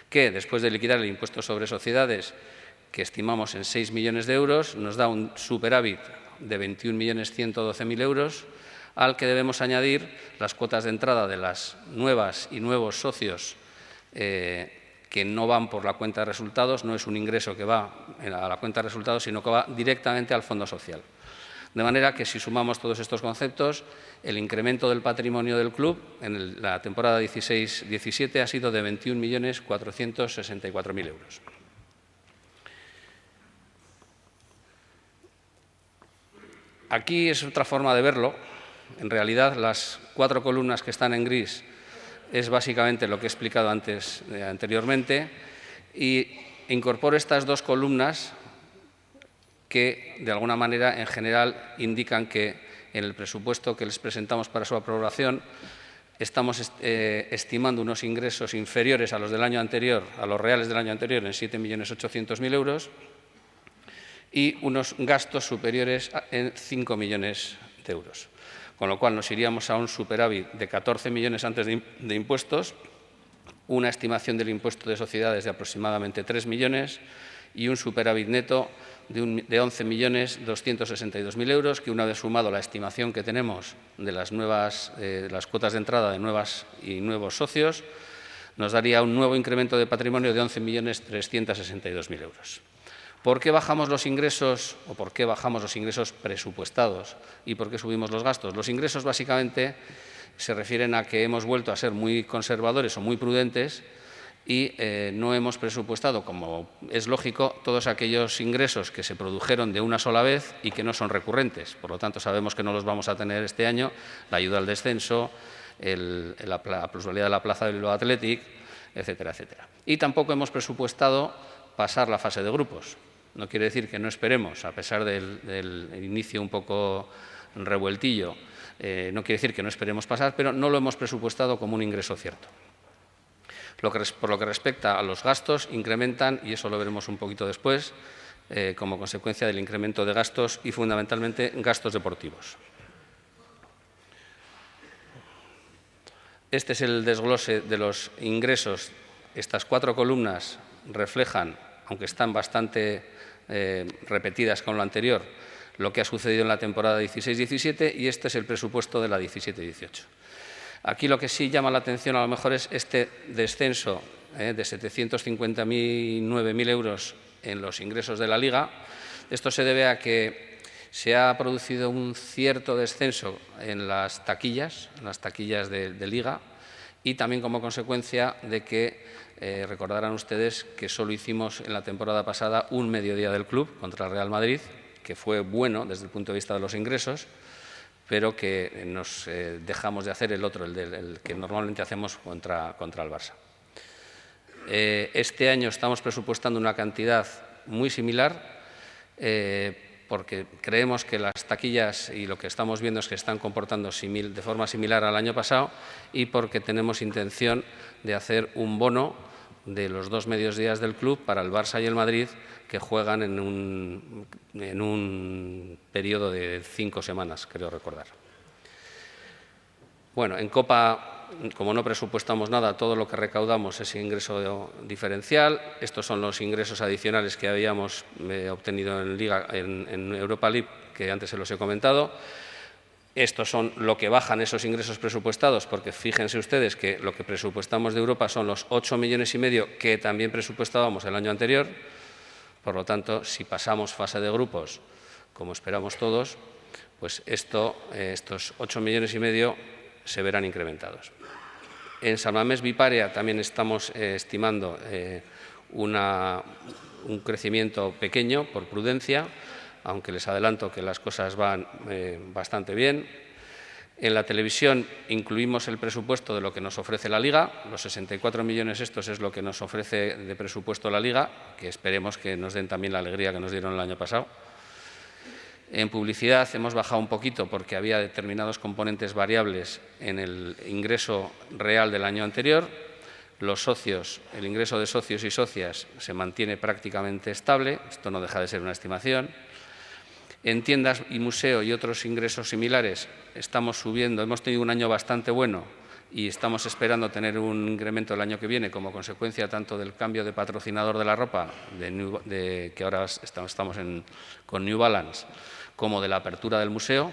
que después de liquidar el impuesto sobre sociedades, que estimamos en 6 millones de euros, nos da un superávit de 21.112.000 euros, al que debemos añadir las cuotas de entrada de las nuevas y nuevos socios que no van por la cuenta de resultados, no es un ingreso que va a la cuenta de resultados, sino que va directamente al Fondo Social. De manera que si sumamos todos estos conceptos, el incremento del patrimonio del club en la temporada 16-17 ha sido de 21.464.000 euros. Aquí es otra forma de verlo. En realidad, las 4 columnas que están en gris es básicamente lo que he explicado anteriormente y incorporo estas 2 columnas que, de alguna manera, en general, indican que en el presupuesto que les presentamos para su aprobación estamos estimando unos ingresos inferiores a los del año anterior, a los reales del año anterior, en 7.800.000 euros y unos gastos superiores en 5 millones de euros. Con lo cual nos iríamos a un superávit de 14 millones antes de impuestos, una estimación del impuesto de sociedades de aproximadamente 3 millones y un superávit neto de 11.262.000 euros, que una vez sumado la estimación que tenemos de las cuotas de entrada de nuevas y nuevos socios, nos daría un nuevo incremento de patrimonio de 11.362.000 euros. ¿Por qué bajamos los ingresos o por qué bajamos los ingresos presupuestados y por qué subimos los gastos? Los ingresos básicamente se refieren a que hemos vuelto a ser muy conservadores o muy prudentes y no hemos presupuestado, como es lógico, todos aquellos ingresos que se produjeron de una sola vez y que no son recurrentes. Por lo tanto, sabemos que no los vamos a tener este año, la ayuda al descenso, la plusvalía de la plaza del Bilbao Athletic, etcétera, etcétera. Y tampoco hemos presupuestado pasar la fase de grupos. No quiere decir que no esperemos, a pesar del inicio un poco revueltillo, no quiere decir que no esperemos pasar, pero no lo hemos presupuestado como un ingreso cierto. Por lo que respecta a los gastos, incrementan, y eso lo veremos un poquito después, como consecuencia del incremento de gastos y fundamentalmente gastos deportivos. Este es el desglose de los ingresos. Estas 4 columnas reflejan, aunque están bastante repetidas con lo anterior, lo que ha sucedido en la temporada 16-17 y este es el presupuesto de la 17-18. Aquí lo que sí llama la atención a lo mejor es este descenso de 759.000 euros en los ingresos de la Liga. Esto se debe a que se ha producido un cierto descenso en las taquillas de Liga y también como consecuencia de que recordarán ustedes que solo hicimos en la temporada pasada un mediodía del club contra el Real Madrid, que fue bueno desde el punto de vista de los ingresos, pero que nos dejamos de hacer el otro, el que normalmente hacemos contra el Barça. Este año estamos presupuestando una cantidad muy similar, porque creemos que las taquillas y lo que estamos viendo es que están comportando de forma similar al año pasado y porque tenemos intención de hacer un bono de los 2 mediodías del club para el Barça y el Madrid, que juegan en un periodo de 5 semanas, creo recordar. Bueno, en Copa, como no presupuestamos nada, todo lo que recaudamos es ingreso diferencial. Estos son los ingresos adicionales que habíamos obtenido en Liga, en Europa League, que antes se los he comentado. Estos son lo que bajan esos ingresos presupuestados, porque fíjense ustedes que lo que presupuestamos de Europa son los 8,5 millones que también presupuestábamos el año anterior. Por lo tanto, si pasamos fase de grupos, como esperamos todos, pues estos 8,5 millones se verán incrementados. En San Mamés Biparea también estamos estimando un crecimiento pequeño por prudencia, aunque les adelanto que las cosas van bastante bien. En la televisión incluimos el presupuesto de lo que nos ofrece la Liga. Los 64 millones estos es lo que nos ofrece de presupuesto la Liga, que esperemos que nos den también la alegría que nos dieron el año pasado. En publicidad hemos bajado un poquito porque había determinados componentes variables en el ingreso real del año anterior. Los socios, el ingreso de socios y socias se mantiene prácticamente estable. Esto no deja de ser una estimación. En tiendas y museo y otros ingresos similares estamos subiendo, hemos tenido un año bastante bueno y estamos esperando tener un incremento el año que viene como consecuencia tanto del cambio de patrocinador de la ropa, que ahora estamos con New Balance, como de la apertura del museo,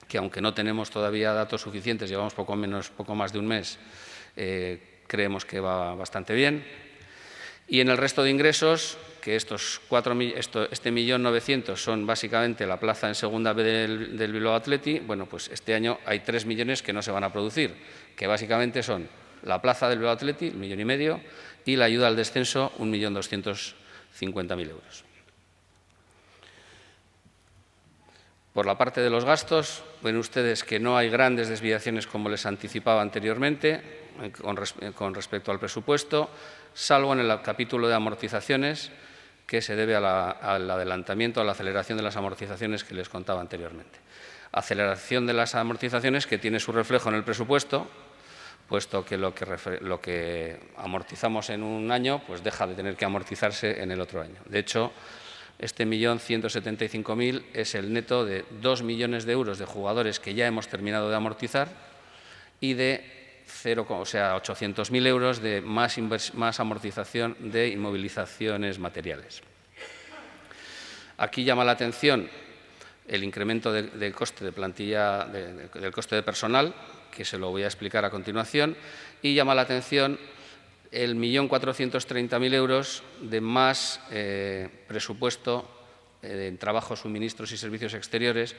que aunque no tenemos todavía datos suficientes, llevamos poco más de un mes, creemos que va bastante bien. Y en el resto de ingresos, que este 1.900.000 son básicamente la plaza en segunda B del Bilbao Athletic, bueno, pues este año hay 3 millones que no se van a producir, que básicamente son la plaza del Bilbao Athletic, 1,5 millones, y la ayuda al descenso, 1.250.000 euros. Por la parte de los gastos, ven ustedes que no hay grandes desviaciones como les anticipaba anteriormente con respecto al presupuesto, salvo en el capítulo de amortizaciones, que se debe al adelantamiento, a la aceleración de las amortizaciones que les contaba anteriormente. Aceleración de las amortizaciones que tiene su reflejo en el presupuesto, puesto que lo que amortizamos en un año pues deja de tener que amortizarse en el otro año. De hecho, este 1.175.000 es el neto de 2 millones de euros de jugadores que ya hemos terminado de amortizar y de 800.000 euros de más amortización de inmovilizaciones materiales. Aquí llama la atención el incremento del coste de plantilla, del coste de personal, que se lo voy a explicar a continuación, y llama la atención el 1.430.000 euros de más presupuesto en trabajo, suministros y servicios exteriores,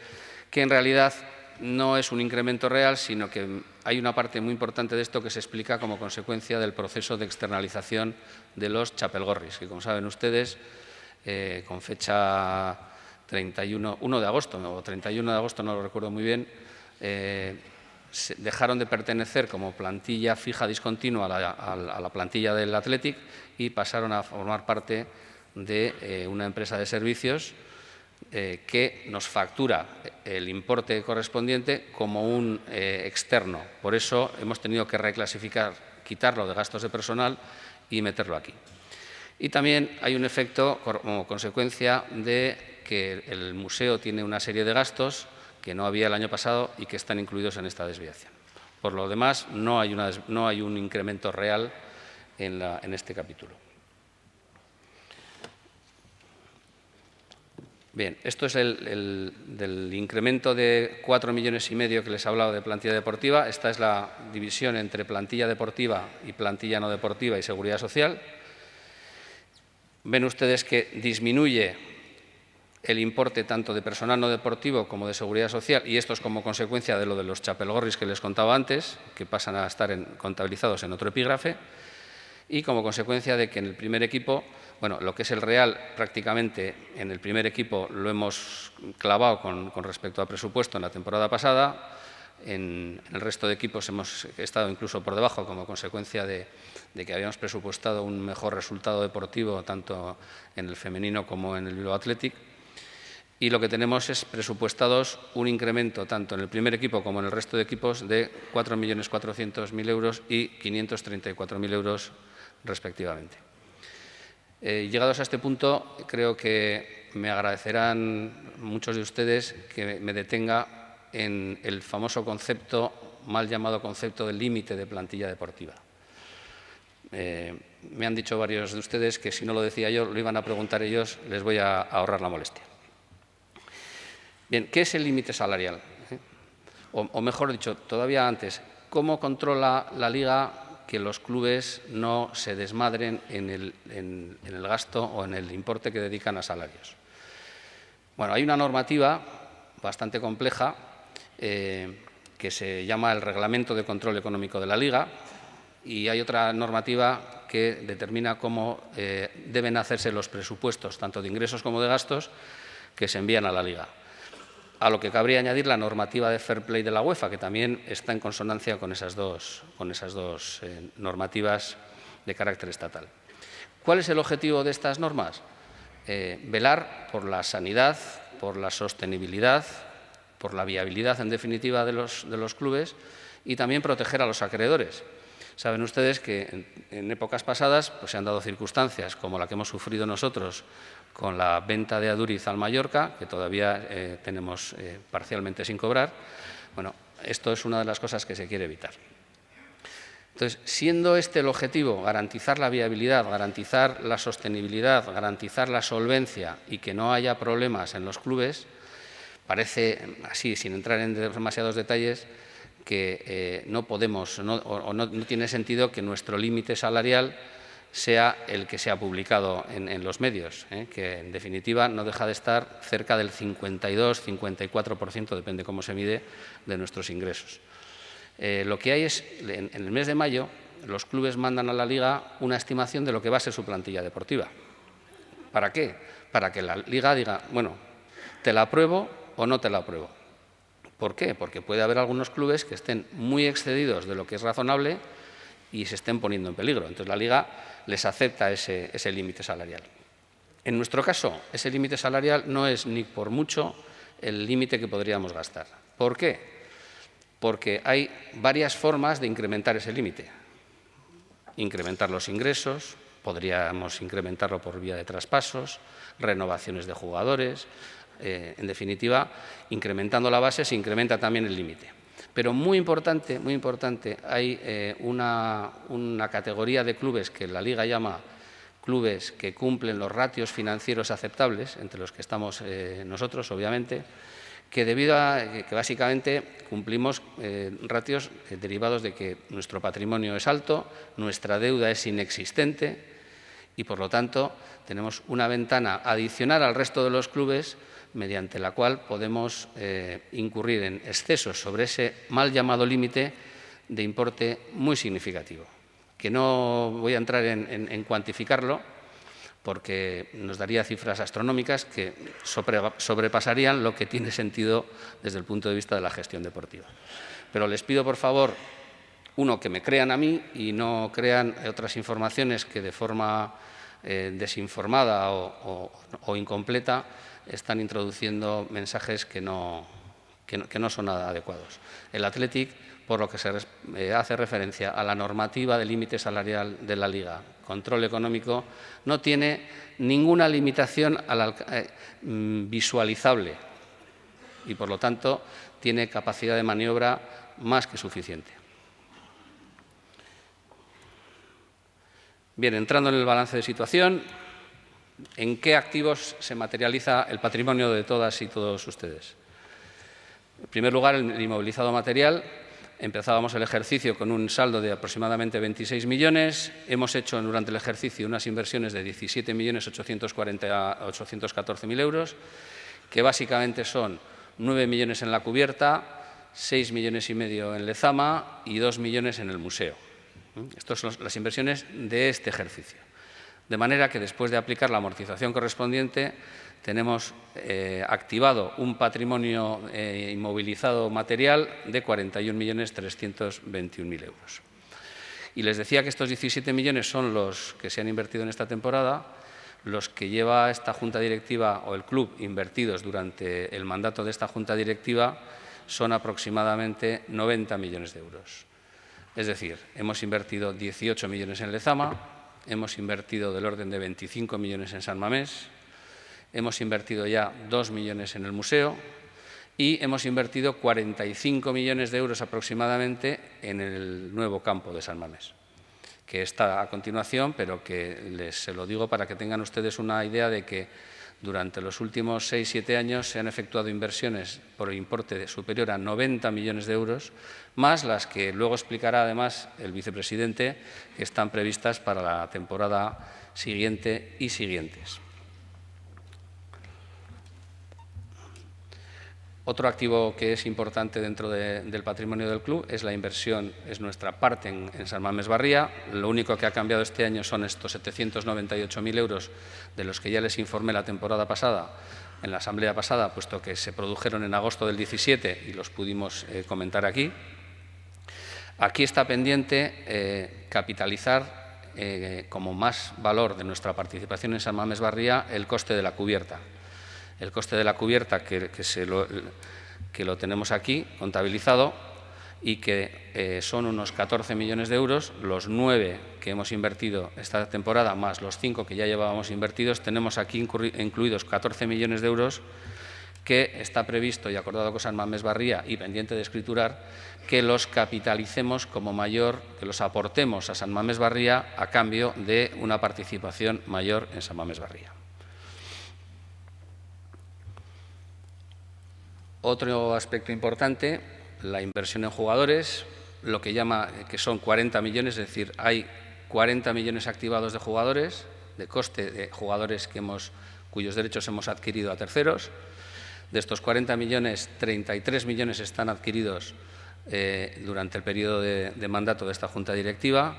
que en realidad no es un incremento real, sino que hay una parte muy importante de esto que se explica como consecuencia del proceso de externalización de los chapelgorris, que, como saben ustedes, con fecha 1 de agosto o 31 de agosto, no lo recuerdo muy bien, dejaron de pertenecer como plantilla fija discontinua a la plantilla del Athletic y pasaron a formar parte de una empresa de servicios que nos factura el importe correspondiente como un externo. Por eso hemos tenido que reclasificar, quitarlo de gastos de personal y meterlo aquí. Y también hay un efecto como consecuencia de que el museo tiene una serie de gastos que no había el año pasado y que están incluidos en esta desviación. Por lo demás, no hay un incremento real en este capítulo. Bien, esto es del incremento de 4,5 millones que les he hablado de plantilla deportiva. Esta es la división entre plantilla deportiva y plantilla no deportiva y seguridad social. Ven ustedes que disminuye el importe tanto de personal no deportivo como de seguridad social, y esto es como consecuencia de lo de los chapelgorris que les contaba antes, que pasan a estar contabilizados en otro epígrafe, y como consecuencia de que en el primer equipo, bueno, lo que es el real prácticamente en el primer equipo lo hemos clavado con respecto al presupuesto en la temporada pasada. En el resto de equipos hemos estado incluso por debajo como consecuencia de que habíamos presupuestado un mejor resultado deportivo tanto en el femenino como en el Bilbao Athletic. Y lo que tenemos es presupuestados un incremento tanto en el primer equipo como en el resto de equipos de 4.400.000 euros y 534.000 euros respectivamente. Llegados a este punto, creo que me agradecerán muchos de ustedes que me detenga en el famoso concepto, mal llamado concepto del límite de plantilla deportiva. Me han dicho varios de ustedes que si no lo decía yo, lo iban a preguntar ellos, les voy a ahorrar la molestia. Bien, ¿qué es el límite salarial? O mejor dicho, todavía antes, ¿cómo controla la Liga que los clubes no se desmadren en el gasto o en el importe que dedican a salarios? Bueno, hay una normativa bastante compleja que se llama el Reglamento de Control Económico de la Liga, y hay otra normativa que determina cómo deben hacerse los presupuestos, tanto de ingresos como de gastos, que se envían a la Liga. A lo que cabría añadir la normativa de fair play de la UEFA, que también está en consonancia con esas dos normativas de carácter estatal. ¿Cuál es el objetivo de estas normas? Velar por la sanidad, por la sostenibilidad, por la viabilidad, en definitiva, de los clubes, y también proteger a los acreedores. Saben ustedes que en épocas pasadas pues, se han dado circunstancias como la que hemos sufrido nosotros con la venta de Aduriz al Mallorca, que todavía tenemos parcialmente sin cobrar. Bueno, esto es una de las cosas que se quiere evitar. Entonces, siendo este el objetivo, garantizar la viabilidad, garantizar la sostenibilidad, garantizar la solvencia y que no haya problemas en los clubes, parece, así, sin entrar en demasiados detalles, que no podemos o no tiene sentido que nuestro límite salarial sea el que se ha publicado en los medios, que en definitiva no deja de estar cerca del 52-54%, depende cómo se mide, de nuestros ingresos. Lo que hay es, en el mes de mayo, los clubes mandan a la Liga una estimación de lo que va a ser su plantilla deportiva. ¿Para qué? Para que la Liga diga, bueno, ¿te la apruebo o no te la apruebo? ¿Por qué? Porque puede haber algunos clubes que estén muy excedidos de lo que es razonable y se estén poniendo en peligro. Entonces, la Liga les acepta ese límite salarial. En nuestro caso, ese límite salarial no es ni por mucho el límite que podríamos gastar. ¿Por qué? Porque hay varias formas de incrementar ese límite. Incrementar los ingresos, podríamos incrementarlo por vía de traspasos, renovaciones de jugadores. En definitiva, incrementando la base se incrementa también el límite. Pero muy importante, hay una categoría de clubes que la Liga llama clubes que cumplen los ratios financieros aceptables, entre los que estamos nosotros, obviamente, que debido a que básicamente cumplimos ratios derivados de que nuestro patrimonio es alto, nuestra deuda es inexistente y, por lo tanto, tenemos una ventana adicional al resto de los clubes mediante la cual podemos incurrir en excesos sobre ese mal llamado límite de importe muy significativo, que no voy a entrar en cuantificarlo porque nos daría cifras astronómicas que sobrepasarían lo que tiene sentido desde el punto de vista de la gestión deportiva. Pero les pido, por favor, uno, que me crean a mí y no crean otras informaciones que de forma desinformada o incompleta están introduciendo mensajes que no son nada adecuados. El Athletic, por lo que se hace referencia a la normativa de límite salarial de la Liga, control económico, no tiene ninguna limitación visualizable y, por lo tanto, tiene capacidad de maniobra más que suficiente. Bien, entrando en el balance de situación, ¿en qué activos se materializa el patrimonio de todas y todos ustedes? En primer lugar, el inmovilizado material. Empezábamos el ejercicio con un saldo de aproximadamente 26 millones. Hemos hecho durante el ejercicio unas inversiones de 17.814.000 euros, que básicamente son 9 millones en la cubierta, 6,5 millones en Lezama y 2 millones en el museo. Estas son las inversiones de este ejercicio. De manera que después de aplicar la amortización correspondiente, tenemos activado un patrimonio inmovilizado material de 41.321.000 euros. Y les decía que estos 17 millones son los que se han invertido en esta temporada, los que lleva esta Junta Directiva o el club invertidos durante el mandato de esta Junta Directiva son aproximadamente 90 millones de euros. Es decir, hemos invertido 18 millones en Lezama, hemos invertido del orden de 25 millones en San Mamés, hemos invertido ya 2 millones en el museo y hemos invertido 45 millones de euros aproximadamente en el nuevo campo de San Mamés, que está a continuación, pero que se lo digo para que tengan ustedes una idea de que durante los últimos 6-7 años se han efectuado inversiones por importe superior a 90 millones de euros, más las que luego explicará además el vicepresidente, que están previstas para la temporada siguiente y siguientes. Otro activo que es importante dentro del patrimonio del club es la inversión, es nuestra parte en San Mamés Barría. Lo único que ha cambiado este año son estos 798.000 euros de los que ya les informé la temporada pasada, en la asamblea pasada, puesto que se produjeron en agosto del 17 y los pudimos comentar aquí. Aquí está pendiente capitalizar como más valor de nuestra participación en San Mamés Barría el coste de la cubierta. El coste de la cubierta que lo tenemos aquí contabilizado y que son unos 14 millones de euros, los 9 que hemos invertido esta temporada más los 5 que ya llevábamos invertidos, tenemos aquí incluidos 14 millones de euros que está previsto y acordado con San Mamés Barría y pendiente de escriturar que los capitalicemos como mayor, que los aportemos a San Mamés Barría a cambio de una participación mayor en San Mamés Barría. Otro aspecto importante, la inversión en jugadores, lo que son 40 millones, es decir, hay 40 millones activados de jugadores, de coste de jugadores cuyos derechos hemos adquirido a terceros. De estos 40 millones, 33 millones están adquiridos durante el periodo de mandato de esta Junta Directiva.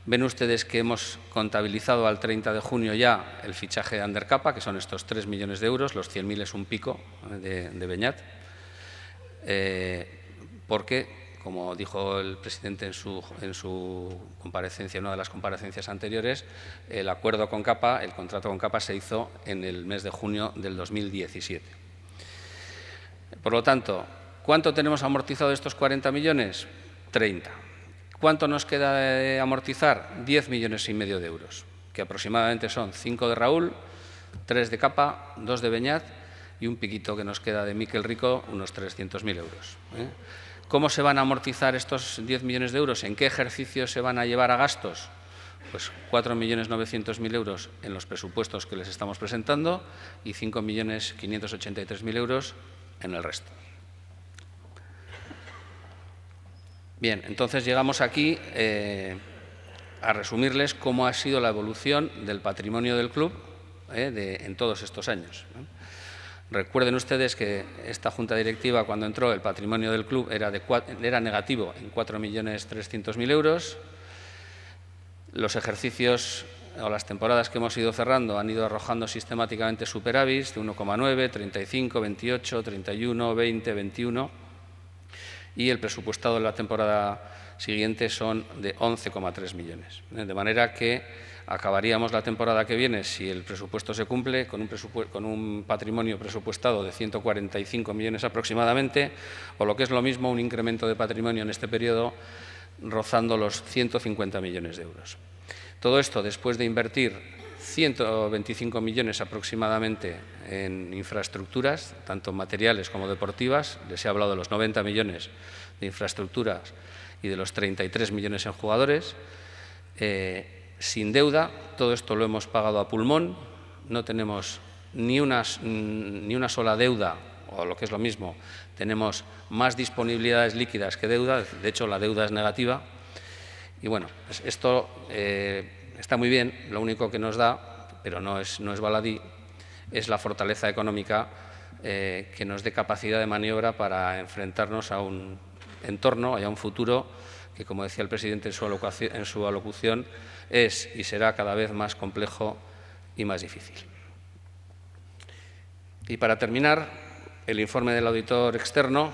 Ven ustedes que hemos contabilizado al 30 de junio ya el fichaje de Andercapa, que son estos 3 millones de euros, los 100.000 es un pico de Beñat, porque, como dijo el presidente en su comparecencia, en una de las comparecencias anteriores, el acuerdo con Capa, el contrato con Capa se hizo en el mes de junio del 2017. Por lo tanto, ¿cuánto tenemos amortizado de estos 40 millones? 30. ¿Cuánto nos queda de amortizar? 10,5 millones de euros, que aproximadamente son 5 de Raúl, 3 de Capa, 2 de Beñat y un piquito que nos queda de Miquel Rico, unos 300.000 euros. ¿Cómo se van a amortizar estos 10 millones de euros? ¿En qué ejercicio se van a llevar a gastos? Pues 4.900.000 euros en los presupuestos que les estamos presentando y 5.583.000 euros en el resto. Bien, entonces llegamos aquí a resumirles cómo ha sido la evolución del patrimonio del club en todos estos años. Recuerden ustedes que esta Junta Directiva, cuando entró, el patrimonio del club era negativo en 4.300.000 euros. Los ejercicios o las temporadas que hemos ido cerrando han ido arrojando sistemáticamente superávits de 1,9, 35, 28, 31, 20, 21 y el presupuestado de la temporada siguiente son de 11,3 millones. De manera que acabaríamos la temporada que viene, si el presupuesto se cumple, con un patrimonio presupuestado de 145 millones aproximadamente, o lo que es lo mismo, un incremento de patrimonio en este periodo rozando los 150 millones de euros. Todo esto después de invertir 125 millones aproximadamente en infraestructuras, tanto materiales como deportivas. Les he hablado de los 90 millones de infraestructuras y de los 33 millones en jugadores. Sin deuda, todo esto lo hemos pagado a pulmón, no tenemos ni una sola deuda, o lo que es lo mismo, tenemos más disponibilidades líquidas que deuda, de hecho la deuda es negativa. Y bueno, pues esto está muy bien, lo único que nos da, pero no es baladí, es la fortaleza económica que nos dé capacidad de maniobra para enfrentarnos a un entorno y a un futuro que, como decía el presidente en su alocución, es y será cada vez más complejo y más difícil. Y para terminar, el informe del auditor externo,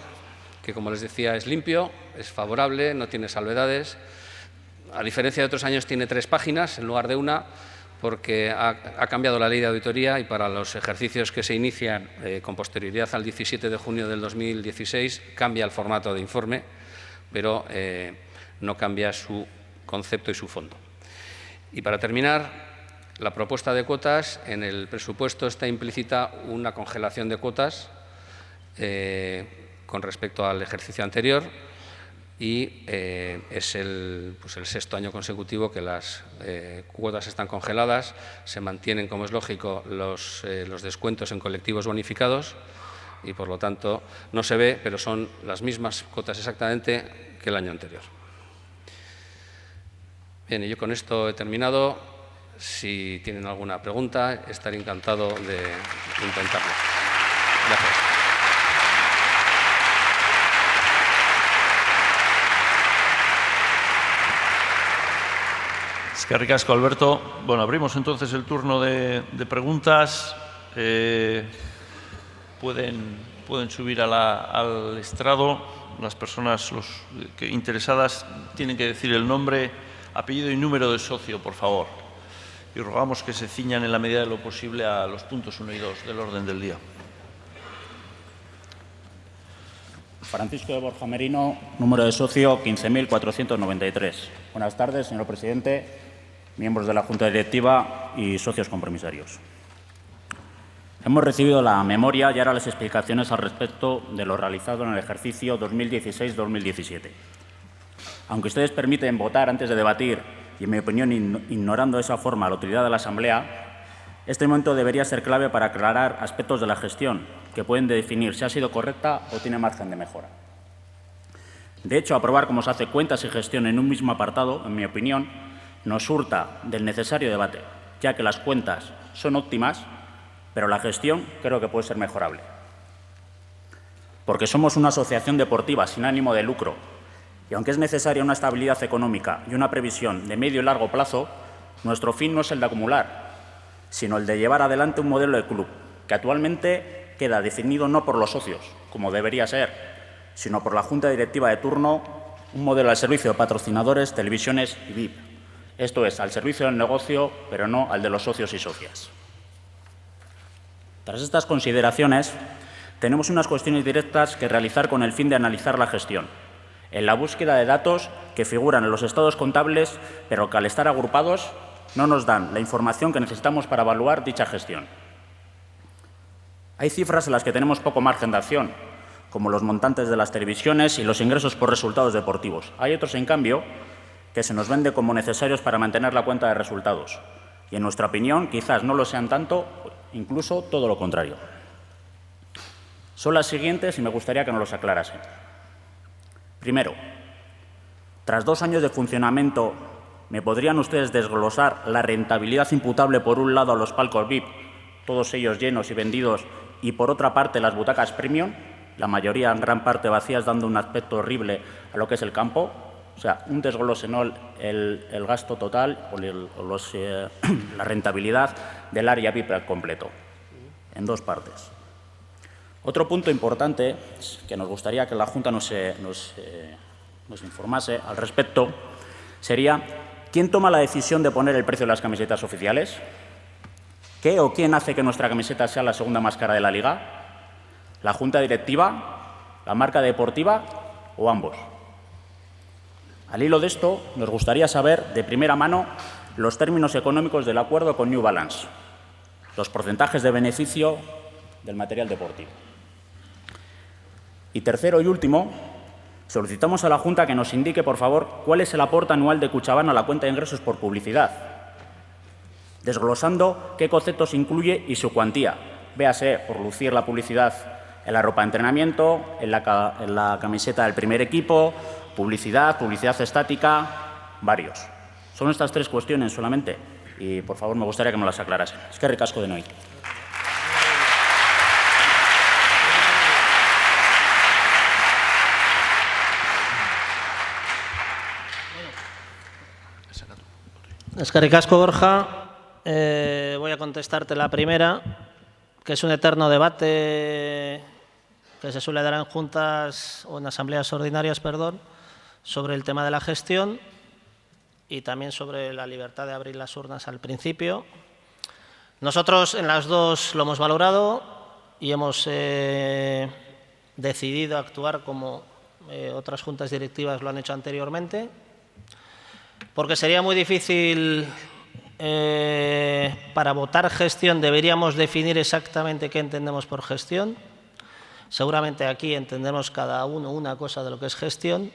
que como les decía es limpio, es favorable, no tiene salvedades. A diferencia de otros años tiene 3 páginas en lugar de una, porque ha cambiado la ley de auditoría y para los ejercicios que se inician con posterioridad al 17 de junio del 2016 cambia el formato de informe, pero no cambia su concepto y su fondo. Y para terminar, la propuesta de cuotas, en el presupuesto está implícita una congelación de cuotas con respecto al ejercicio anterior y es el 6º año consecutivo que las cuotas están congeladas, se mantienen, como es lógico, los descuentos en colectivos bonificados y, por lo tanto, no se ve, pero son las mismas cuotas exactamente que el año anterior. Bien, y yo con esto he terminado. Si tienen alguna pregunta, estaré encantado de intentarlo. Gracias. Eskerrik asko, Alberto. Bueno, abrimos entonces el turno de preguntas. Pueden subir al estrado. Las personas interesadas tienen que decir el nombre, apellido y número de socio, por favor. Y rogamos que se ciñan en la medida de lo posible a los puntos 1 y 2 del orden del día. Francisco de Borja Merino, número de socio 15.493. Buenas tardes, señor presidente, miembros de la Junta Directiva y socios compromisarios. Hemos recibido la memoria y ahora las explicaciones al respecto de lo realizado en el ejercicio 2016-2017. Aunque ustedes permiten votar antes de debatir y, en mi opinión, ignorando de esa forma la utilidad de la Asamblea, este momento debería ser clave para aclarar aspectos de la gestión que pueden definir si ha sido correcta o tiene margen de mejora. De hecho, aprobar cómo se hace cuentas y gestión en un mismo apartado, en mi opinión, nos hurta del necesario debate, ya que las cuentas son óptimas, pero la gestión creo que puede ser mejorable. Porque somos una asociación deportiva sin ánimo de lucro y aunque es necesaria una estabilidad económica y una previsión de medio y largo plazo, nuestro fin no es el de acumular, sino el de llevar adelante un modelo de club que actualmente queda definido no por los socios, como debería ser, sino por la Junta Directiva de turno, un modelo al servicio de patrocinadores, televisiones y VIP. Esto es, al servicio del negocio, pero no al de los socios y socias. Tras estas consideraciones, tenemos unas cuestiones directas que realizar con el fin de analizar la gestión, en la búsqueda de datos que figuran en los estados contables, pero que al estar agrupados no nos dan la información que necesitamos para evaluar dicha gestión. Hay cifras en las que tenemos poco margen de acción, como los montantes de las televisiones y los ingresos por resultados deportivos. Hay otros, en cambio, que se nos vende como necesarios para mantener la cuenta de resultados. Y, en nuestra opinión, quizás no lo sean tanto, incluso todo lo contrario. Son las siguientes y me gustaría que nos los aclarasen. Primero, tras 2 años de funcionamiento ¿Me podrían ustedes desglosar la rentabilidad imputable, por un lado, a los palcos VIP, todos ellos llenos y vendidos, y por otra parte, las butacas premium, la mayoría en gran parte vacías, dando un aspecto horrible a lo que es el campo? O sea, un desglose, ¿no? El gasto total o la rentabilidad del área VIP al completo, en dos partes. Otro punto importante que nos gustaría que la Junta nos informase al respecto sería: ¿quién toma la decisión de poner el precio de las camisetas oficiales? ¿Qué o quién hace que nuestra camiseta sea la segunda más cara de la Liga? ¿La Junta Directiva, la marca deportiva o ambos? Al hilo de esto, nos gustaría saber de primera mano los términos económicos del acuerdo con New Balance, los porcentajes de beneficio del material deportivo. Y tercero y último, solicitamos a la Junta que nos indique, por favor, cuál es el aporte anual de Kutxabank a la cuenta de ingresos por publicidad, desglosando qué conceptos incluye y su cuantía. Véase, por lucir la publicidad en la ropa de entrenamiento, en la camiseta del primer equipo, publicidad estática, varios. Son estas tres cuestiones solamente y, por favor, me gustaría que me las aclarasen. Eskerrik asko denoi. Eskerrik asko, Borja. Voy a contestarte la primera, que es un eterno debate que se suele dar en juntas o en asambleas ordinarias, perdón, sobre el tema de la gestión y también sobre la libertad de abrir las urnas al principio. Nosotros en las dos lo hemos valorado y hemos decidido actuar como otras juntas directivas lo han hecho anteriormente, porque sería muy difícil. Para votar gestión deberíamos definir exactamente qué entendemos por gestión. Seguramente aquí entendemos cada uno una cosa de lo que es gestión.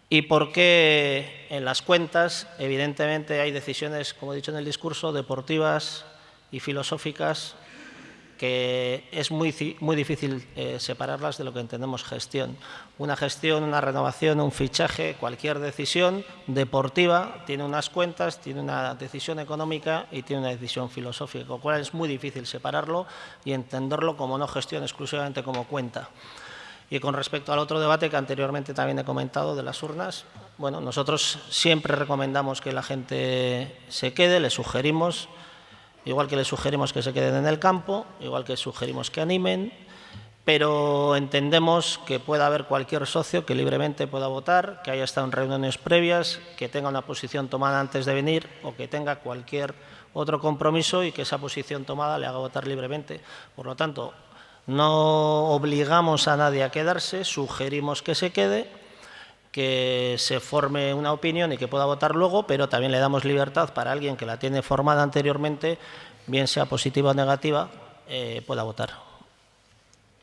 Y porque en las cuentas, evidentemente, hay decisiones, como he dicho en el discurso, deportivas y filosóficas que es muy difícil separarlas de lo que entendemos gestión. Una gestión, una renovación, un fichaje, cualquier decisión deportiva tiene unas cuentas, tiene una decisión económica y tiene una decisión filosófica, con lo cual es muy difícil separarlo y entenderlo como no gestión, exclusivamente como cuenta. Y con respecto al otro debate que anteriormente también he comentado de las urnas, bueno, nosotros siempre recomendamos que la gente se quede, le sugerimos, igual que les sugerimos que se queden en el campo, igual que sugerimos que animen, pero entendemos que pueda haber cualquier socio que libremente pueda votar, que haya estado en reuniones previas, que tenga una posición tomada antes de venir o que tenga cualquier otro compromiso y que esa posición tomada le haga votar libremente. Por lo tanto, no obligamos a nadie a quedarse, sugerimos que se quede, que se forme una opinión y que pueda votar luego, pero también le damos libertad para alguien que la tiene formada anteriormente, bien sea positiva o negativa, pueda votar.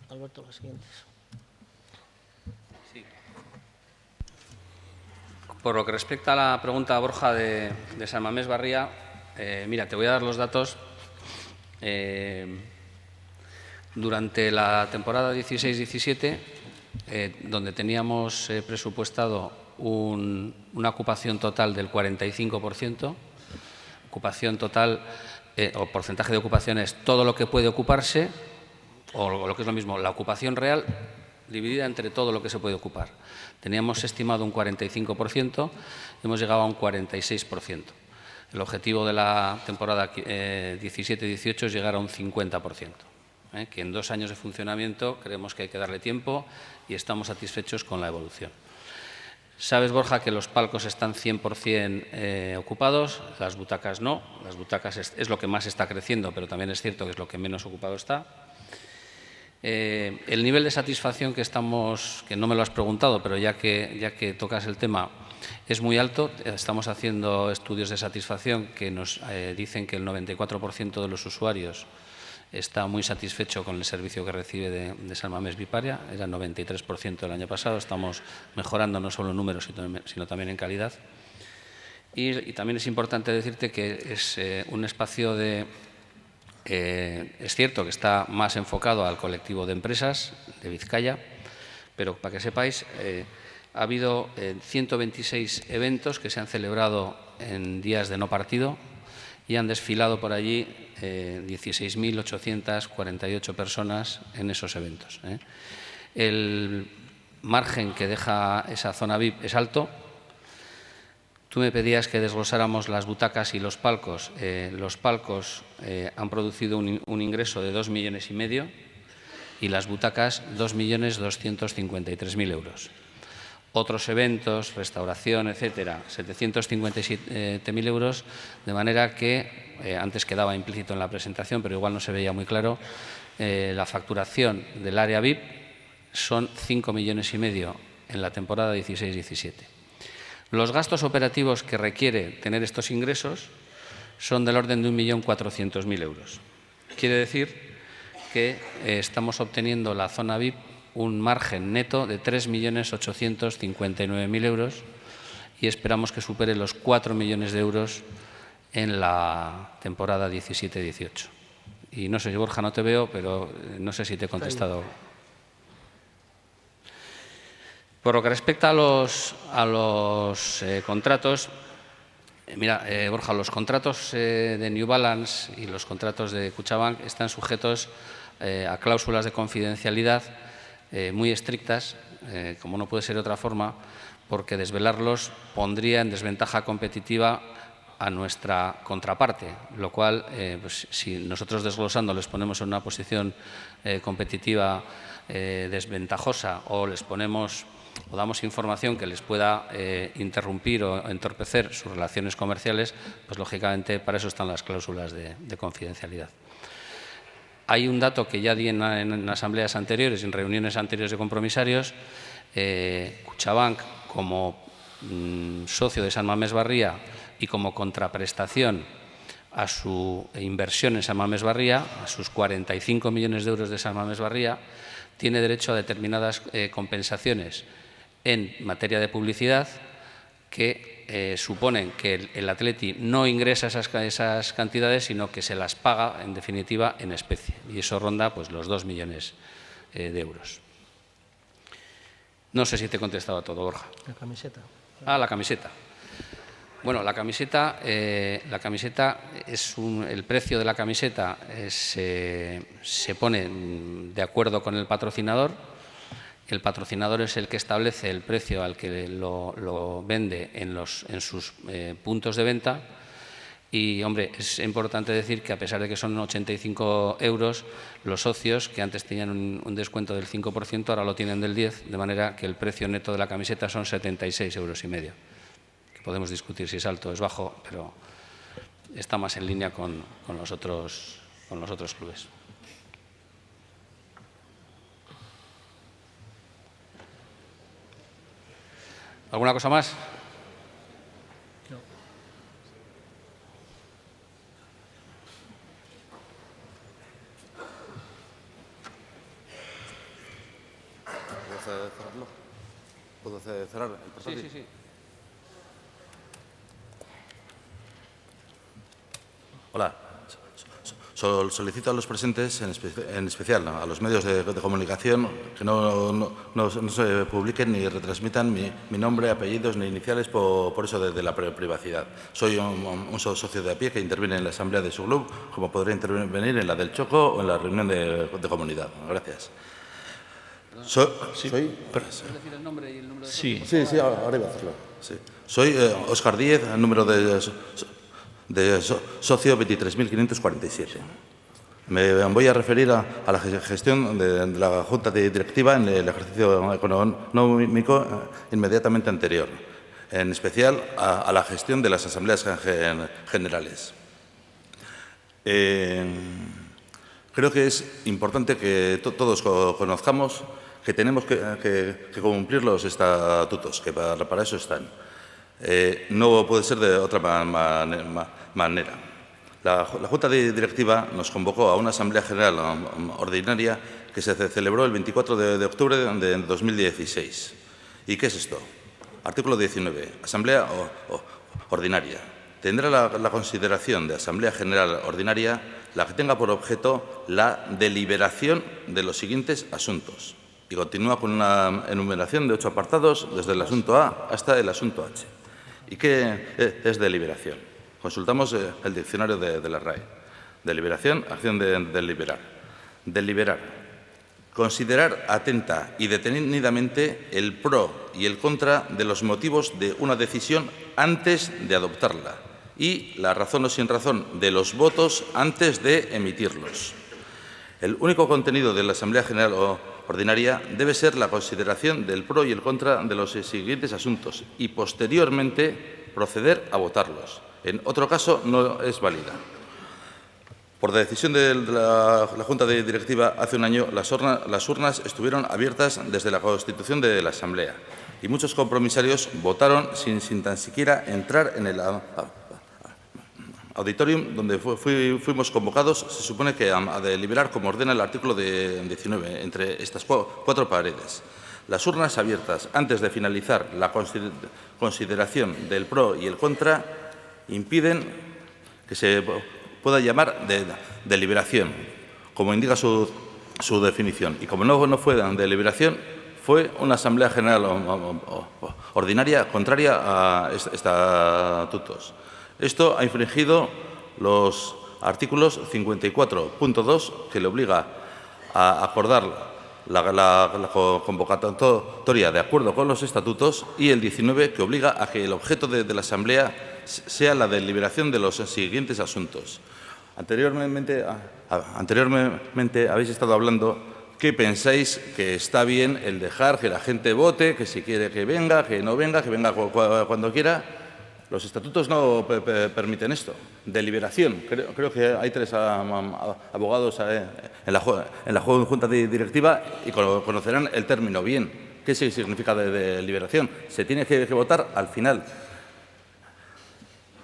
Alberto, las siguientes. Sí. Por lo que respecta a la pregunta, Borja, de San Mamés Barría, mira, te voy a dar los datos. Durante la temporada 16-17, donde teníamos presupuestado una ocupación total del 45%, ocupación total o porcentaje de ocupación es todo lo que puede ocuparse, o lo que es lo mismo, la ocupación real dividida entre todo lo que se puede ocupar. Teníamos estimado un 45%, hemos llegado a un 46%. El objetivo de la temporada 17-18 es llegar a un 50%. Que en 2 años de funcionamiento creemos que hay que darle tiempo y estamos satisfechos con la evolución. Sabes, Borja, que los palcos están 100% ocupados, las butacas no. Las butacas es lo que más está creciendo, pero también es cierto que es lo que menos ocupado está. El nivel de satisfacción que no me lo has preguntado, pero ya que tocas el tema, es muy alto. Estamos haciendo estudios de satisfacción que nos dicen que el 94% de los usuarios está muy satisfecho con el servicio que recibe de San Mamés Viparia. Era 93% el año pasado. Estamos mejorando no solo en números, sino también en calidad. Y también es importante decirte que es un espacio es cierto que está más enfocado al colectivo de empresas de Vizcaya, pero para que sepáis, ha habido 126 eventos que se han celebrado en días de no partido y han desfilado por allí 16.848 personas en esos eventos. El margen que deja esa zona VIP es alto. Tú me pedías que desglosáramos las butacas y los palcos. Los palcos han producido un ingreso de 2,5 millones y las butacas 2.253.000 euros. Otros eventos, restauración, etcétera, 757.000 euros, de manera que, antes quedaba implícito en la presentación, pero igual no se veía muy claro, la facturación del área VIP son 5,5 millones en la temporada 16-17. Los gastos operativos que requiere tener estos ingresos son del orden de 1.400.000 euros. Quiere decir que estamos obteniendo la zona VIP un margen neto de 3.859.000 euros y esperamos que supere los 4 millones de euros en la temporada 17-18. Y no sé, Borja, no te veo, pero no sé si te he contestado. Por lo que respecta a los contratos, mira, Borja, los contratos de New Balance y los contratos de Kutxabank están sujetos a cláusulas de confidencialidad muy estrictas, como no puede ser de otra forma, porque desvelarlos pondría en desventaja competitiva a nuestra contraparte, lo cual, pues, si nosotros desglosando les ponemos en una posición competitiva desventajosa o les ponemos o damos información que les pueda interrumpir o entorpecer sus relaciones comerciales, pues lógicamente para eso están las cláusulas de confidencialidad. Hay un dato que ya di en asambleas anteriores, en reuniones anteriores de compromisarios. Kutxabank, como socio de San Mamés Barria y como contraprestación a su inversión en San Mamés Barria, a sus 45 millones de euros de San Mamés Barria, tiene derecho a determinadas compensaciones en materia de publicidad que suponen que el Atleti no ingresa esas cantidades, sino que se las paga, en definitiva, en especie. Y eso ronda pues, los 2 millones de euros. No sé si te he contestado a todo, Borja. La camiseta. Ah, la camiseta. Bueno, la camiseta es el precio de la camiseta se pone de acuerdo con el patrocinador. El patrocinador es el que establece el precio al que lo vende en sus puntos de venta. Y, hombre, es importante decir que a pesar de que son 85 euros, los socios, que antes tenían un descuento del 5%, ahora lo tienen del 10%, de manera que el precio neto de la camiseta son 76,5 euros. Que podemos discutir si es alto o es bajo, pero está más en línea con los otros clubes. ¿Alguna cosa más? No. ¿Puedo cerrarlo? ¿Puedo cerrar el portátil? Sí, sí, sí. Hola. Solicito a los presentes, en especial a los medios de comunicación, que no se publiquen ni retransmitan mi nombre, apellidos ni iniciales por eso de la privacidad. Soy un socio de a pie que interviene en la asamblea de su club, como podría intervenir en la del Choco o en la reunión de comunidad. Gracias. ¿Puedes decir el nombre y el número de Sí. Sí, ahora iba a hacerlo. Sí. Soy Óscar Díez, número de socio 23.547. Me voy a referir a la gestión de la Junta Directiva en el ejercicio económico inmediatamente anterior, en especial a la gestión de las asambleas generales. Creo que es importante que todos conozcamos que tenemos que cumplir los estatutos, que para eso están. No puede ser de otra manera. La Junta Directiva nos convocó a una Asamblea General Ordinaria que se celebró el 24 de octubre de 2016. ¿Y qué es esto? Artículo 19. Asamblea Ordinaria. Tendrá la consideración de Asamblea General Ordinaria la que tenga por objeto la deliberación de los siguientes asuntos. Y continúa con una enumeración de 8 apartados desde el asunto A hasta el asunto H. ¿Y qué es deliberación? Consultamos el diccionario de la RAE. Deliberación, acción de deliberar. Deliberar. Considerar atenta y detenidamente el pro y el contra de los motivos de una decisión antes de adoptarla y la razón o sin razón de los votos antes de emitirlos. El único contenido de la Asamblea General Ordinaria debe ser la consideración del pro y el contra de los siguientes asuntos y, posteriormente, proceder a votarlos. En otro caso, no es válida. Por decisión de la Junta Directiva hace un año, las urnas estuvieron abiertas desde la constitución de la Asamblea y muchos compromisarios votaron sin tan siquiera entrar en el auditorium donde fuimos convocados. Se supone que a deliberar como ordena el artículo 19, entre estas 4 paredes. Las urnas abiertas antes de finalizar la consideración del pro y el contra impiden que se pueda llamar de deliberación, como indica su definición. Y como no fue de deliberación, fue una Asamblea General Ordinaria contraria a estatutos. Esto ha infringido los artículos 54.2, que le obliga a acordar la convocatoria de acuerdo con los estatutos, y el 19, que obliga a que el objeto de la Asamblea sea la deliberación de los siguientes asuntos. Anteriormente habéis estado hablando que pensáis que está bien el dejar que la gente vote, que si quiere que venga, que no venga, que venga cuando quiera. Los estatutos no permiten esto. Deliberación. Creo que hay 3 abogados en la Junta Directiva y conocerán el término bien. ¿Qué significa deliberación? Se tiene que votar al final.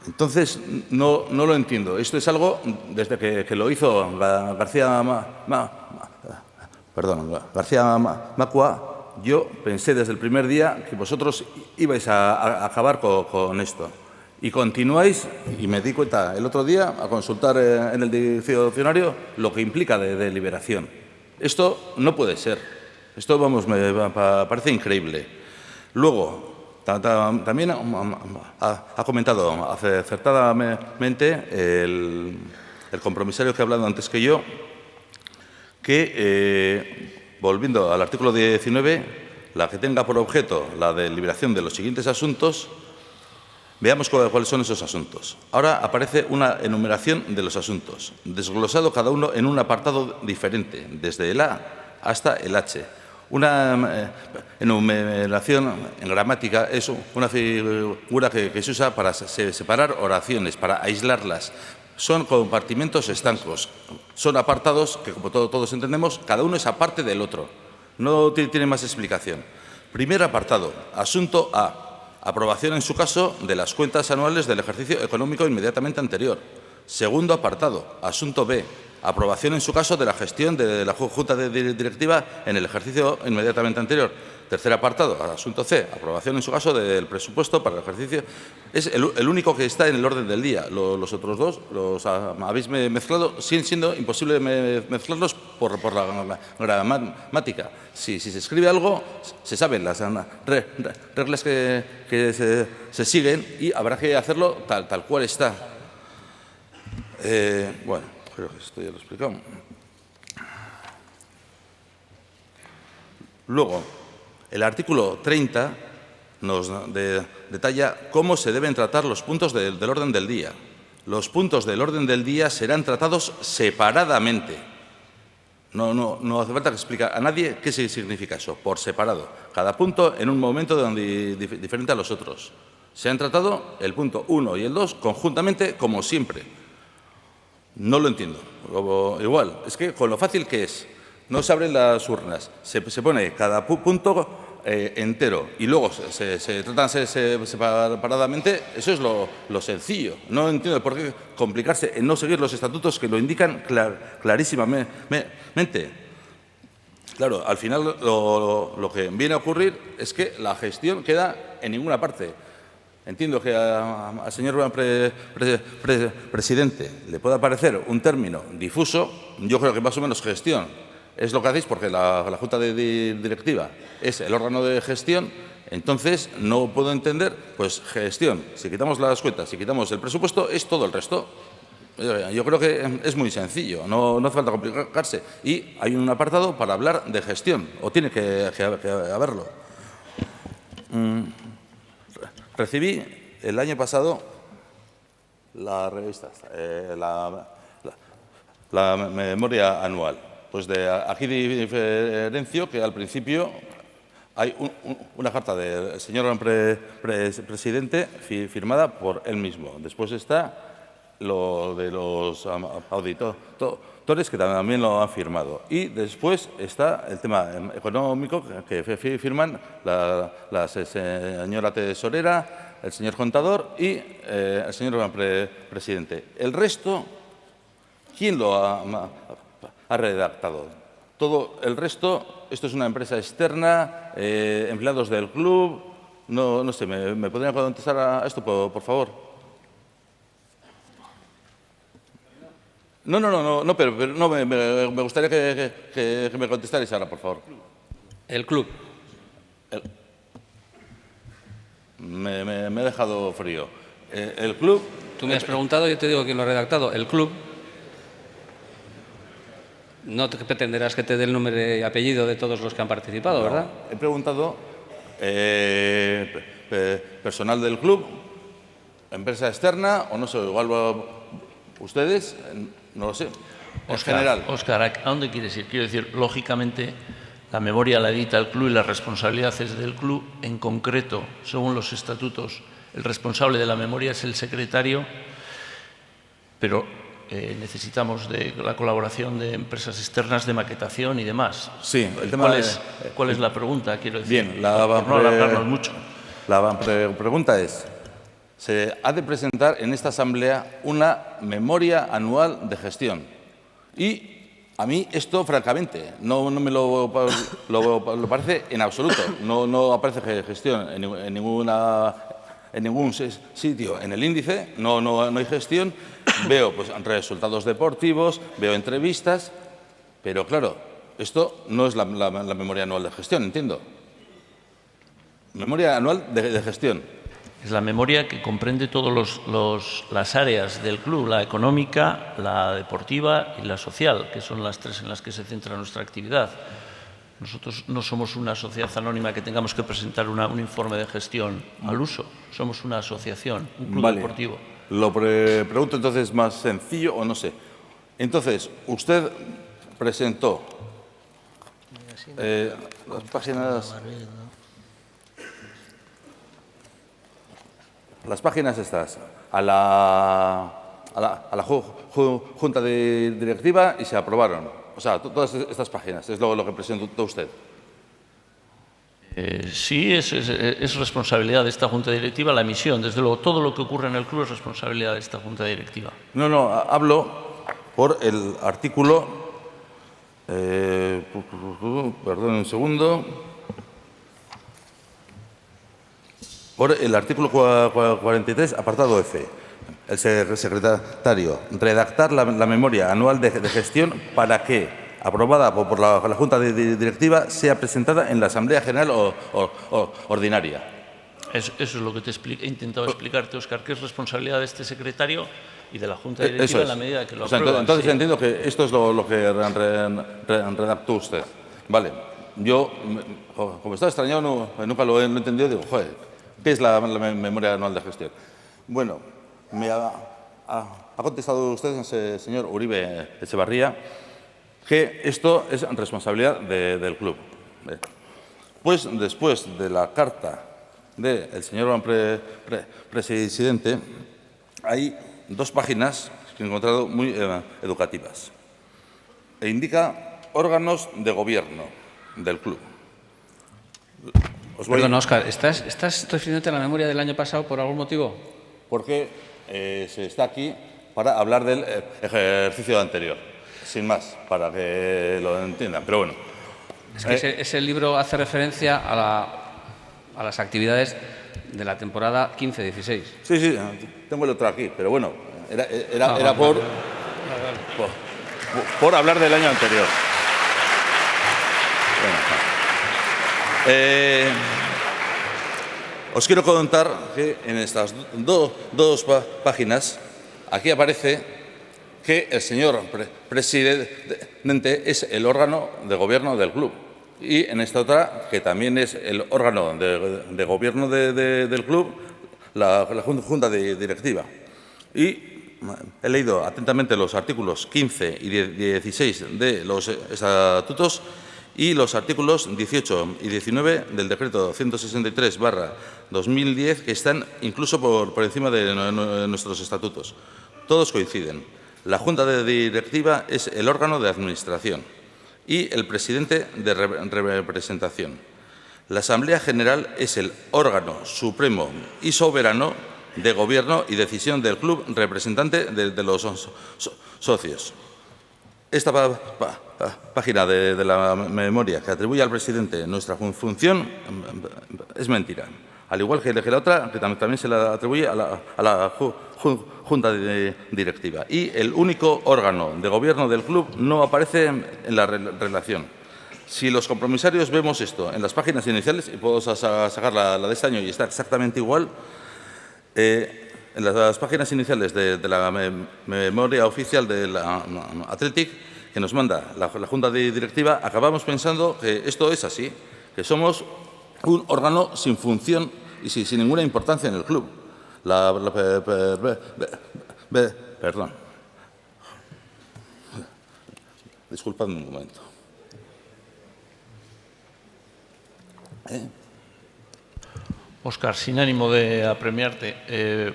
Entonces, no lo entiendo. Esto es algo, desde que lo hizo García Macua, yo pensé desde el primer día que vosotros ibais a acabar con esto. Y continuáis, y me di cuenta el otro día, a consultar en el diccionario lo que implica de deliberación. Esto no puede ser. Esto, vamos, me parece increíble. Luego, también ha comentado acertadamente el compromisario que ha hablado antes que yo, que, volviendo al artículo 19, la que tenga por objeto la deliberación de los siguientes asuntos, veamos cuáles son esos asuntos. Ahora aparece una enumeración de los asuntos, desglosado cada uno en un apartado diferente, desde el A hasta el H. Una enumeración en gramática es una figura que se usa para separar oraciones, para aislarlas. Son compartimentos estancos, son apartados que, como todos entendemos, cada uno es aparte del otro. No tiene más explicación. Primer apartado, asunto A, aprobación en su caso de las cuentas anuales del ejercicio económico inmediatamente anterior. Segundo apartado, asunto B, aprobación en su caso de la gestión de la Junta Directiva en el ejercicio inmediatamente anterior. Tercer apartado, asunto C, aprobación en su caso del presupuesto para el ejercicio. Es el único que está en el orden del día. Los otros dos los habéis mezclado, siendo imposible mezclarlos por la gramática. Si se escribe algo, se saben las reglas que se siguen y habrá que hacerlo tal cual está. Bueno, creo que esto ya lo he explicado. Luego, el artículo 30 nos detalla cómo se deben tratar los puntos del orden del día. Los puntos del orden del día serán tratados separadamente. No hace falta que explique a nadie qué significa eso, por separado. Cada punto en un momento diferente a los otros. Se han tratado el punto 1 y el 2 conjuntamente, como siempre. No lo entiendo. Igual, es que con lo fácil que es, no se abren las urnas, se pone cada punto entero y luego se tratan separadamente. Eso es lo sencillo. No entiendo por qué complicarse en no seguir los estatutos que lo indican clarísimamente. Claro, al final lo que viene a ocurrir es que la gestión queda en ninguna parte. Entiendo que al señor presidente le pueda parecer un término difuso. Yo creo que más o menos gestión es lo que hacéis porque la Junta Directiva es el órgano de gestión. Entonces, no puedo entender, pues gestión, si quitamos las cuentas, si quitamos el presupuesto, es todo el resto. Yo creo que es muy sencillo, no hace falta complicarse. Y hay un apartado para hablar de gestión, o tiene que haberlo. Recibí el año pasado la revista, la memoria anual. Pues de aquí diferencio que al principio hay una carta del señor presidente firmada por él mismo. Después está lo de los auditores que también lo han firmado. Y después está el tema económico que firman la señora tesorera, el señor contador y el señor presidente. El resto, ¿quién lo ha redactado? Todo el resto, esto es una empresa externa, empleados del club. No sé, ¿me podrían contestar a esto, por favor? No, pero no, me gustaría que me contestarais ahora, por favor. El club. Me he dejado frío. El club... Tú me has preguntado y yo te digo quién lo ha redactado. El club. No te pretenderás que te dé el nombre y apellido de todos los que han participado, No, ¿verdad? he preguntado personal del club, empresa externa, o no sé, igual ustedes, no lo sé, en general. Óscar, ¿a dónde quieres ir? Quiero decir, lógicamente, la memoria la edita el club y la responsabilidad es del club. En concreto, según los estatutos, el responsable de la memoria es el secretario, pero necesitamos de la colaboración de empresas externas de maquetación y demás. Sí, el tema ¿Cuál es la pregunta? Quiero decir, bien, por no alargarnos mucho. La pregunta es, se ha de presentar en esta asamblea una memoria anual de gestión. Y a mí esto, francamente, no me lo parece en absoluto. No aparece gestión en ningún sitio en el índice, no hay gestión. Veo pues, resultados deportivos, veo entrevistas, pero claro, esto no es la memoria anual de gestión, entiendo. Memoria anual de gestión. Es la memoria que comprende todas las áreas del club, la económica, la deportiva y la social, que son las tres en las que se centra nuestra actividad. Nosotros no somos una sociedad anónima que tengamos que presentar un informe de gestión al uso. Somos una asociación, un club deportivo. Lo pregunto entonces más sencillo o no sé. Entonces, usted presentó las páginas estas a la Junta Directiva y se aprobaron. O sea, todas estas páginas es lo que presentó usted. Sí, es responsabilidad de esta Junta Directiva la emisión. Desde luego, todo lo que ocurre en el club es responsabilidad de esta Junta Directiva. No, hablo por el artículo... perdón un segundo. Por el artículo 43, apartado F. El secretario, redactar la memoria anual de gestión para que, aprobada por la Junta Directiva, sea presentada en la Asamblea General Ordinaria. Eso es lo que he intentado explicarte, Óscar, que es responsabilidad de este secretario y de la Junta Directiva en la medida que lo aprueban. Entonces entiendo que esto es lo que redactó usted. Vale. Yo, como estaba extrañado, nunca lo he entendido, digo, joder, ¿qué es la memoria anual de gestión? Bueno, me ha contestado usted, señor Uribe Echevarría, que esto es responsabilidad del club. Pues después de la carta del señor presidente, hay dos páginas que he encontrado muy educativas. E indica órganos de gobierno del club. Perdón, Óscar, ¿estás refiriéndote a la memoria del año pasado por algún motivo? Porque se está aquí para hablar del ejercicio anterior. Sin más, para que lo entiendan. Pero bueno. Es que ese libro hace referencia a las actividades de la temporada 15-16. Sí, tengo el otro aquí, pero bueno, era por hablar del año anterior. Os quiero contar que en estas dos páginas, aquí aparece que el señor presidente es el órgano de gobierno del club. Y en esta otra, que también es el órgano de gobierno del club, la junta directiva. Y he leído atentamente los artículos 15 y 16 de los estatutos y los artículos 18 y 19 del decreto 163/2010, que están incluso por encima de nuestros estatutos. Todos coinciden. La Junta Directiva es el órgano de administración y el presidente de representación. La Asamblea General es el órgano supremo y soberano de gobierno y decisión del club, representante de los socios. Esta página de la memoria que atribuye al presidente nuestra función es mentira. Al igual que la otra, que también se la atribuye a la Junta Directiva. Y el único órgano de gobierno del club no aparece en la relación. Si los compromisarios vemos esto en las páginas iniciales, y puedo sacar la de este año y está exactamente igual, en las páginas iniciales de la memoria oficial de la Athletic, que nos manda la Junta Directiva, acabamos pensando que esto es así, que somos un órgano sin función y sin ninguna importancia en el club. Perdón. Disculpadme un momento. Óscar, sin ánimo de apremiarte,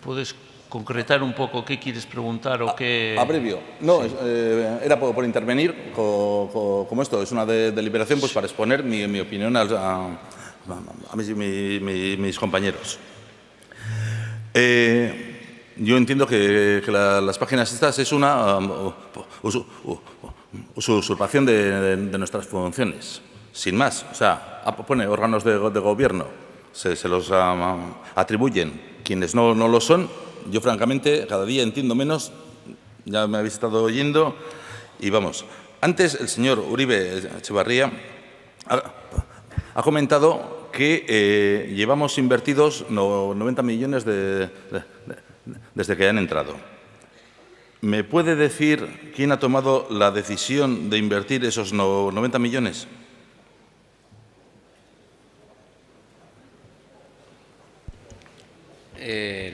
¿puedes concretar un poco qué quieres preguntar o qué...? Abrevio. No, sí. Era por intervenir, como esto es una deliberación, pues para exponer mi opinión a mis compañeros. Yo entiendo que las páginas estas es una usurpación de nuestras funciones, sin más. O sea, pone órganos de gobierno, se los atribuyen quienes no lo son. Yo, francamente, cada día entiendo menos, ya me habéis estado oyendo, y vamos. Antes, el señor Uribe Etxebarria ha comentado que llevamos invertidos 90 millones desde que han entrado. ¿Me puede decir quién ha tomado la decisión de invertir esos 90 millones?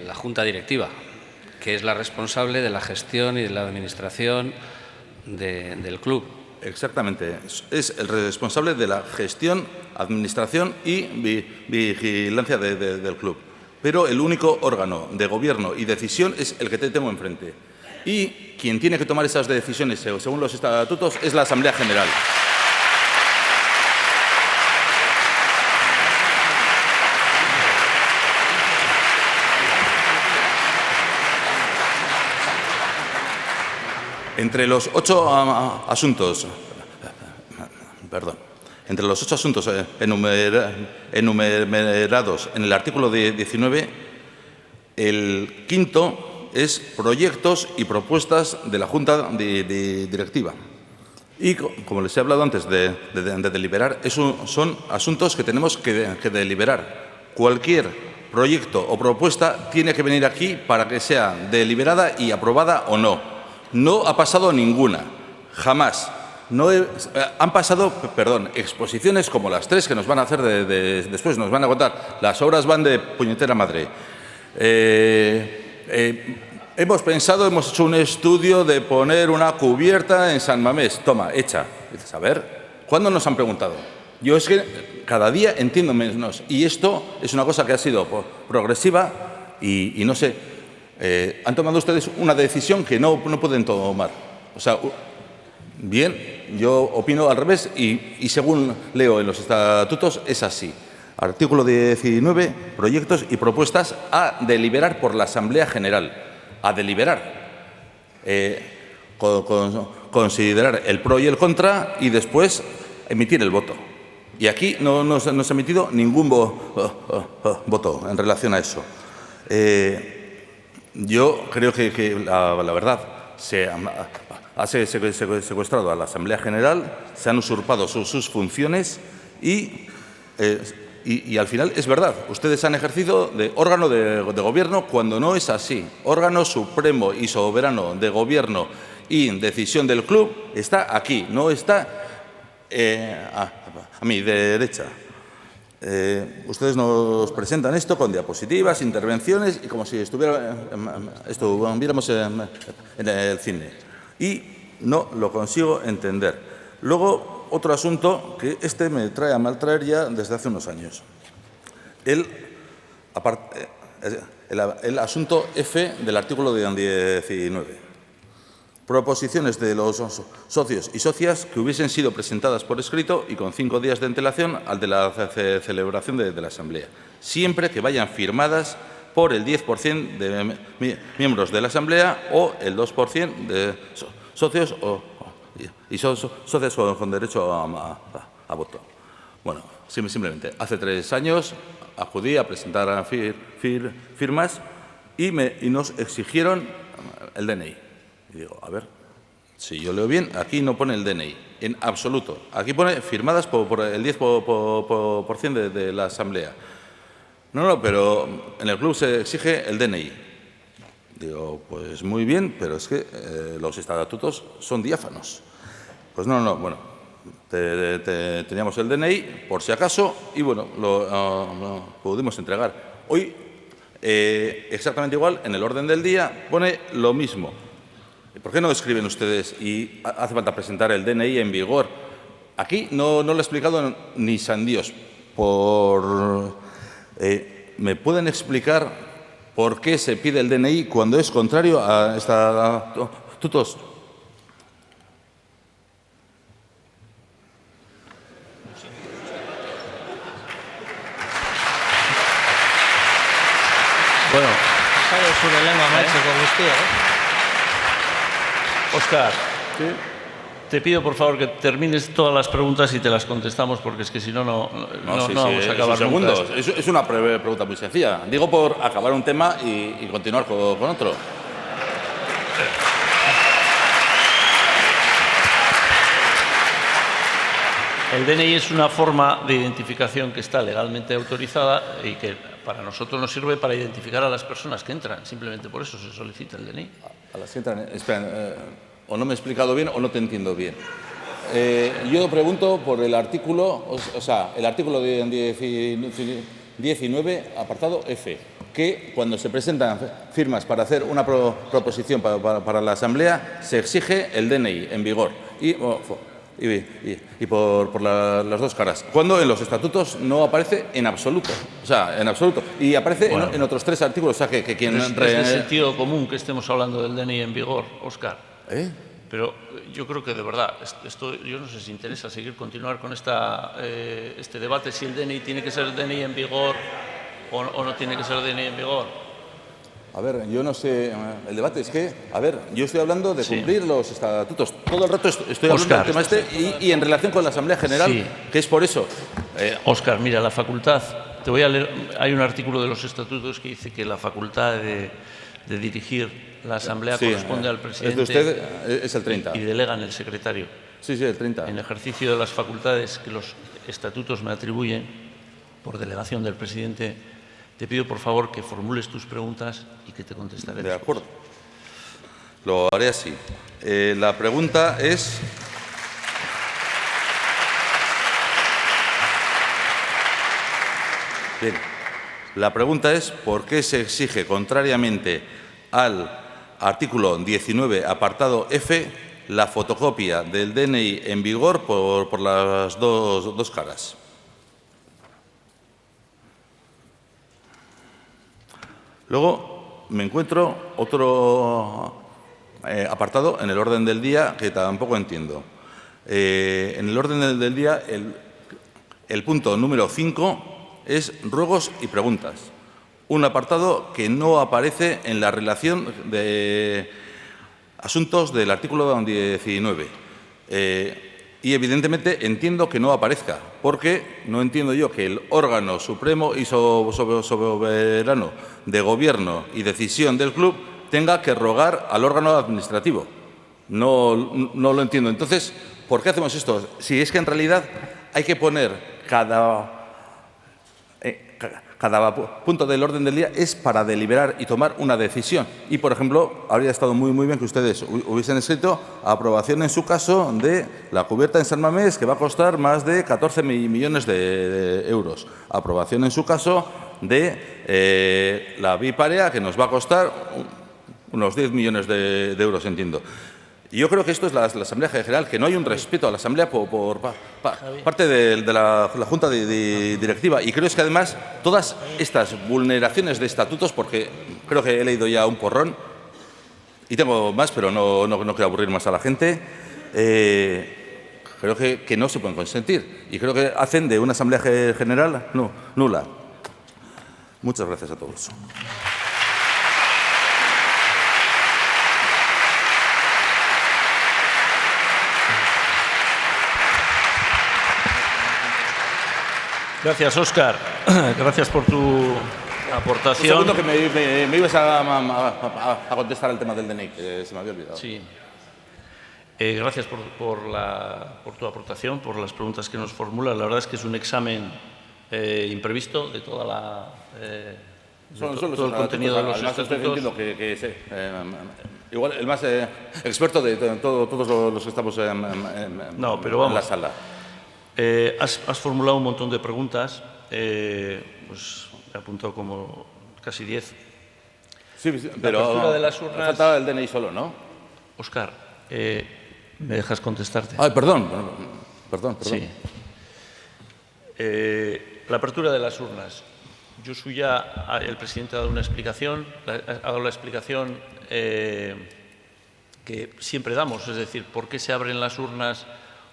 La Junta Directiva, que es la responsable de la gestión y de la administración del club. Exactamente. Es el responsable de la gestión, administración y vigilancia del club. Pero el único órgano de gobierno y decisión es el que tengo enfrente. Y quien tiene que tomar esas decisiones, según los estatutos, es la Asamblea General. Entre los 8 asuntos, enumerados en el artículo 19, el quinto es proyectos y propuestas de la Junta Directiva. Y, como les he hablado antes de deliberar, son asuntos que tenemos que deliberar. Cualquier proyecto o propuesta tiene que venir aquí para que sea deliberada y aprobada o no. No ha pasado ninguna, jamás. Han pasado, exposiciones como las 3 que nos van a hacer después, nos van a contar. Las obras van de puñetera madre. Hemos hecho un estudio de poner una cubierta en San Mamés. Toma, hecha. Dices, a ver, ¿cuándo nos han preguntado? Yo es que cada día entiendo menos. Y esto es una cosa que ha sido progresiva y no sé. Han tomado ustedes una decisión que no pueden tomar. O sea, bien, yo opino al revés y según leo en los estatutos es así. Artículo 19, proyectos y propuestas a deliberar por la Asamblea General. A deliberar. Considerar el pro y el contra y después emitir el voto. Y aquí no se ha emitido ningún voto en relación a eso. Yo creo que la verdad ha secuestrado a la Asamblea General, se han usurpado sus funciones y al final es verdad, ustedes han ejercido de órgano de gobierno cuando no es así. Órgano supremo y soberano de gobierno y decisión del club está aquí, no está a mi derecha. Ustedes nos presentan esto con diapositivas, intervenciones y como si estuviéramos en el cine. Y no lo consigo entender. Luego, otro asunto que me trae a mal traer ya desde hace unos años. El asunto F del artículo 19. Proposiciones de los socios y socias que hubiesen sido presentadas por escrito y con 5 días de antelación al de la celebración de la Asamblea, siempre que vayan firmadas por el 10% de miembros de la Asamblea o el 2% de socios y socias con derecho a voto. Bueno, simplemente, hace 3 años acudí a presentar firmas y nos exigieron el DNI. Y digo, a ver, si yo leo bien, aquí no pone el DNI, en absoluto. Aquí pone firmadas por el 10% de la Asamblea. No, pero en el club se exige el DNI. Digo, pues muy bien, pero es que los estatutos son diáfanos. Pues no, bueno, teníamos el DNI, por si acaso, y bueno, lo pudimos entregar. Hoy, exactamente igual, en el orden del día pone lo mismo. ¿Por qué no escriben ustedes y hace falta presentar el DNI en vigor? Aquí no lo he explicado ni san Dios. ¿Me pueden explicar por qué se pide el DNI cuando es contrario a estatutos? Bueno, Sale zure lengua amaitzeko guztia, Óscar, te pido por favor que termines todas las preguntas y te las contestamos porque es que si no, no vamos a acabar nunca. Segundos. Es una pregunta muy sencilla. Digo por acabar un tema y continuar con otro. El DNI es una forma de identificación que está legalmente autorizada y que para nosotros nos sirve para identificar a las personas que entran. Simplemente por eso se solicita el DNI. A las que entran, espera, o no me he explicado bien o no te entiendo bien. Yo pregunto por el artículo, el artículo 19, apartado F, que cuando se presentan firmas para hacer una proposición para la Asamblea, se exige el DNI en vigor. Y por las dos caras. Cuando en los estatutos no aparece en absoluto. En absoluto. Y aparece en otros 3 artículos. Que quien es de sentido común que estemos hablando del DNI en vigor, Óscar. Pero yo creo que de verdad, yo no sé si interesa continuar con este debate, si el DNI tiene que ser DNI en vigor o no tiene que ser DNI en vigor. A ver, yo no sé, el debate es que, yo estoy hablando de cumplir los estatutos. Todo el rato estoy hablando del tema y en relación con la Asamblea General, que es por eso. Óscar, mira, la facultad, te voy a leer, hay un artículo de los estatutos que dice que la facultad de dirigir la Asamblea corresponde al presidente. De usted es el 30. Y delega en el secretario. Sí, el 30. En ejercicio de las facultades que los estatutos me atribuyen por delegación del presidente, te pido, por favor, que formules tus preguntas y que te contestaré. De acuerdo. Lo haré así. La pregunta es... Bien. La pregunta es ¿por qué se exige, contrariamente al artículo 19, apartado F, la fotocopia del DNI en vigor por las dos caras? Luego me encuentro otro apartado en el orden del día que tampoco entiendo. En el orden del día, el punto número 5 es ruegos y preguntas. Un apartado que no aparece en la relación de asuntos del artículo 19. Y evidentemente entiendo que no aparezca, porque no entiendo yo que el órgano supremo y soberano de gobierno y decisión del club tenga que rogar al órgano administrativo. No lo entiendo. Entonces, ¿por qué hacemos esto? Si es que en realidad hay que poner cada punto del orden del día es para deliberar y tomar una decisión. Y, por ejemplo, habría estado muy bien que ustedes hubiesen escrito aprobación en su caso de la cubierta en San Mamés, que va a costar más de 14 millones de euros. Aprobación en su caso de la biparea, que nos va a costar unos 10 millones de euros, entiendo. Y yo creo que esto es la Asamblea General, que no hay un respeto a la Asamblea por parte de la Junta Directiva. Y creo que además todas estas vulneraciones de estatutos, porque creo que he leído ya un porrón, y tengo más, pero no quiero aburrir más a la gente, creo que no se pueden consentir. Y creo que hacen de una Asamblea General nula. Muchas gracias a todos. Gracias, Óscar. Gracias por tu aportación. Un segundo, que me ibas a contestar el tema del DNI, que se me había olvidado. Sí. Gracias por tu aportación, por las preguntas que nos formulas. La verdad es que es un examen imprevisto de toda todo el contenido de los estatutos. Entiendo que igual el más experto de todos los que estamos en la sala. Has formulado un montón de preguntas, pues he apuntado como casi 10. Sí, pero de las urnas... faltaba el DNI solo, ¿no? Óscar, ¿me dejas contestarte? Ay, perdón. Sí. La apertura de las urnas. El presidente ha dado una explicación, ha dado la explicación que siempre damos, es decir, ¿por qué se abren las urnas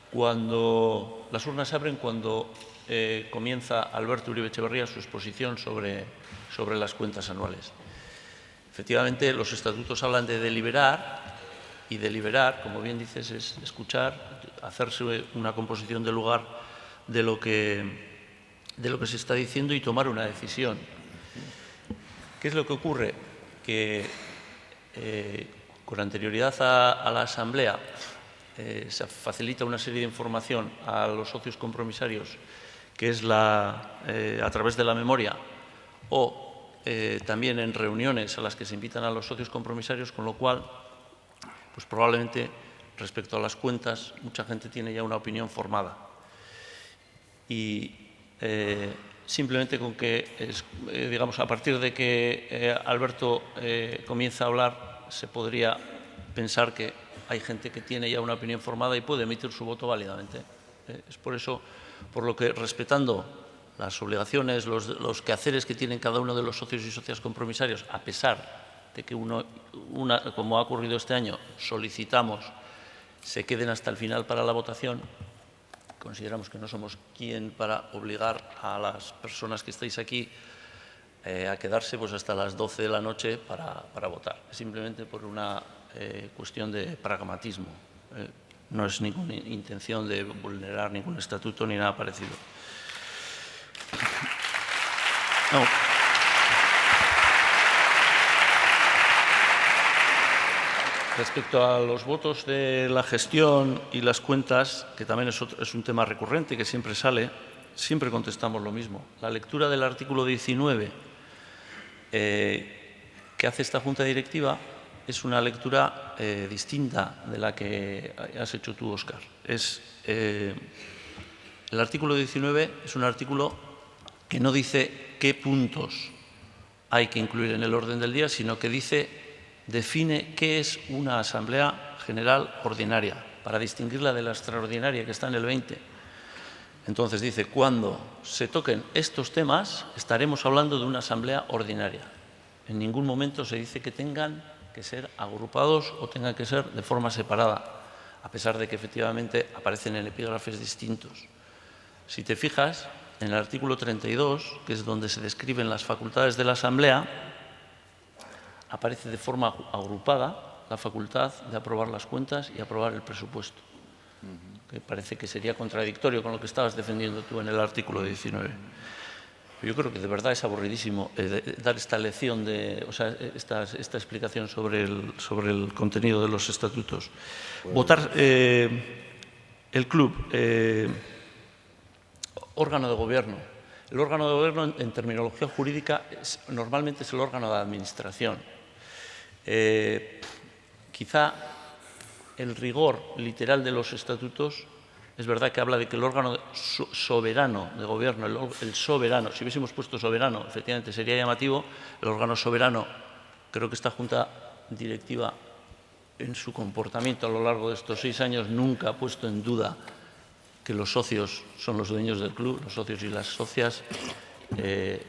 cuando las urnas se abren cuando comienza Alberto Uribe Etxebarria su exposición sobre las cuentas anuales? Efectivamente, los estatutos hablan de deliberar, y deliberar, como bien dices, es escuchar, hacerse una composición del lugar de lo que se está diciendo y tomar una decisión. ¿Qué es lo que ocurre? Que con anterioridad a la Asamblea se facilita una serie de información a los socios compromisarios, que es a través de la memoria, o también en reuniones a las que se invitan a los socios compromisarios, con lo cual, pues probablemente respecto a las cuentas, mucha gente tiene ya una opinión formada. Y simplemente con que, digamos, a partir de que Alberto comienza a hablar, se podría pensar que hay gente que tiene ya una opinión formada y puede emitir su voto válidamente. Es por eso, por lo que, respetando las obligaciones, los quehaceres que tienen cada uno de los socios y socias compromisarios, a pesar de que como ha ocurrido este año, solicitamos se queden hasta el final para la votación, consideramos que no somos quien para obligar a las personas que estáis aquí a quedarse pues hasta las 12 de la noche para votar. Simplemente por una cuestión de pragmatismo. No es ninguna intención de vulnerar ningún estatuto ni nada parecido. No. Respecto a los votos de la gestión y las cuentas, que también es un tema recurrente que siempre sale, siempre contestamos lo mismo. La lectura del artículo 19 que hace esta Junta Directiva es una lectura distinta de la que has hecho tú, Óscar. El artículo 19 es un artículo que no dice qué puntos hay que incluir en el orden del día, sino que define qué es una Asamblea General Ordinaria, para distinguirla de la extraordinaria que está en el 20. Entonces dice, cuando se toquen estos temas, estaremos hablando de una Asamblea Ordinaria. En ningún momento se dice que tengan que ser agrupados o tengan que ser de forma separada, a pesar de que efectivamente aparecen en epígrafes distintos. Si te fijas, en el artículo 32, que es donde se describen las facultades de la Asamblea, aparece de forma agrupada la facultad de aprobar las cuentas y aprobar el presupuesto, que parece que sería contradictorio con lo que estabas defendiendo tú en el artículo 19. Yo creo que de verdad es aburridísimo dar esta lección, esta explicación sobre el contenido de los estatutos. Votar el club, órgano de gobierno. El órgano de gobierno, en terminología jurídica, normalmente es el órgano de administración. Quizá el rigor literal de los estatutos es verdad que habla de que el órgano soberano de gobierno, el soberano, si hubiésemos puesto soberano, efectivamente sería llamativo, el órgano soberano, creo que esta Junta Directiva en su comportamiento a lo largo de estos 6 años nunca ha puesto en duda que los socios son los dueños del club, los socios y las socias. El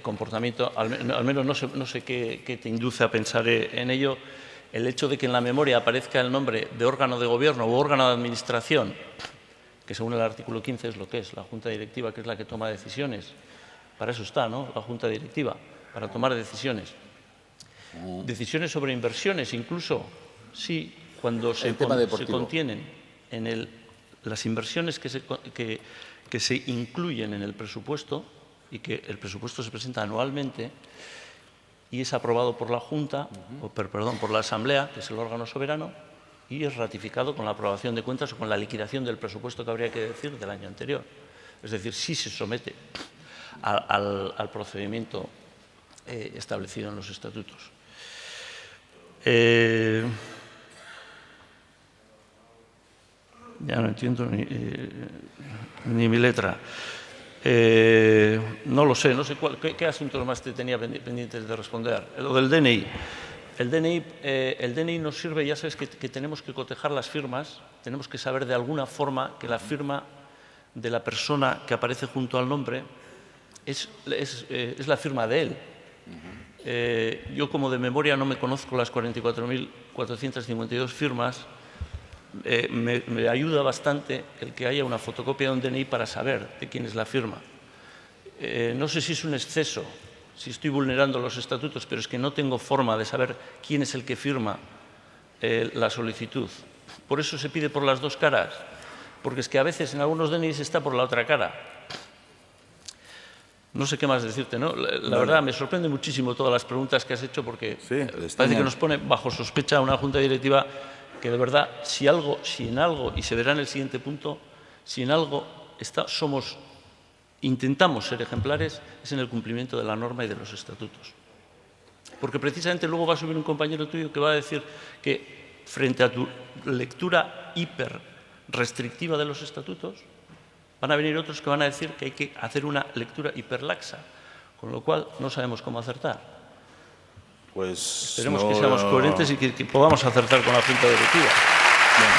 comportamiento, al menos no sé qué te induce a pensar en ello. El hecho de que en la memoria aparezca el nombre de órgano de gobierno o órgano de administración, que según el artículo 15 es lo que es, la Junta Directiva, que es la que toma decisiones. Para eso está, ¿no?, la Junta Directiva, para tomar decisiones. Decisiones sobre inversiones, incluso, sí, cuando se contienen en las inversiones que se incluyen en el presupuesto y que el presupuesto se presenta anualmente y es aprobado por la Junta, por la Asamblea, que es el órgano soberano, y es ratificado con la aprobación de cuentas o con la liquidación del presupuesto, que habría que decir, del año anterior. Es decir, sí se somete al procedimiento establecido en los estatutos. Ya no entiendo ni mi letra. No lo sé, no sé qué asuntos más te tenía pendientes de responder. Lo del DNI. El DNI nos sirve, ya sabes que tenemos que cotejar las firmas, tenemos que saber de alguna forma que la firma de la persona que aparece junto al nombre es la firma de él. Yo, como de memoria no me conozco las 44.452 firmas, me ayuda bastante el que haya una fotocopia de un DNI para saber de quién es la firma. No sé si es un exceso, si estoy vulnerando los estatutos, pero es que no tengo forma de saber quién es el que firma la solicitud. Por eso se pide por las dos caras, porque es que a veces en algunos DNIs está por la otra cara. No sé qué más decirte, ¿no? La verdad, me sorprende muchísimo todas las preguntas que has hecho, porque parece que nos pone bajo sospecha una Junta Directiva que, de verdad, si en algo, y se verá en el siguiente punto, si en algo intentamos ser ejemplares, es en el cumplimiento de la norma y de los estatutos. Porque precisamente luego va a subir un compañero tuyo que va a decir que, frente a tu lectura hiper restrictiva de los estatutos, van a venir otros que van a decir que hay que hacer una lectura hiperlaxa, con lo cual no sabemos cómo acertar. Pues esperemos que seamos coherentes y que podamos acertar con la Junta Directiva. Bien.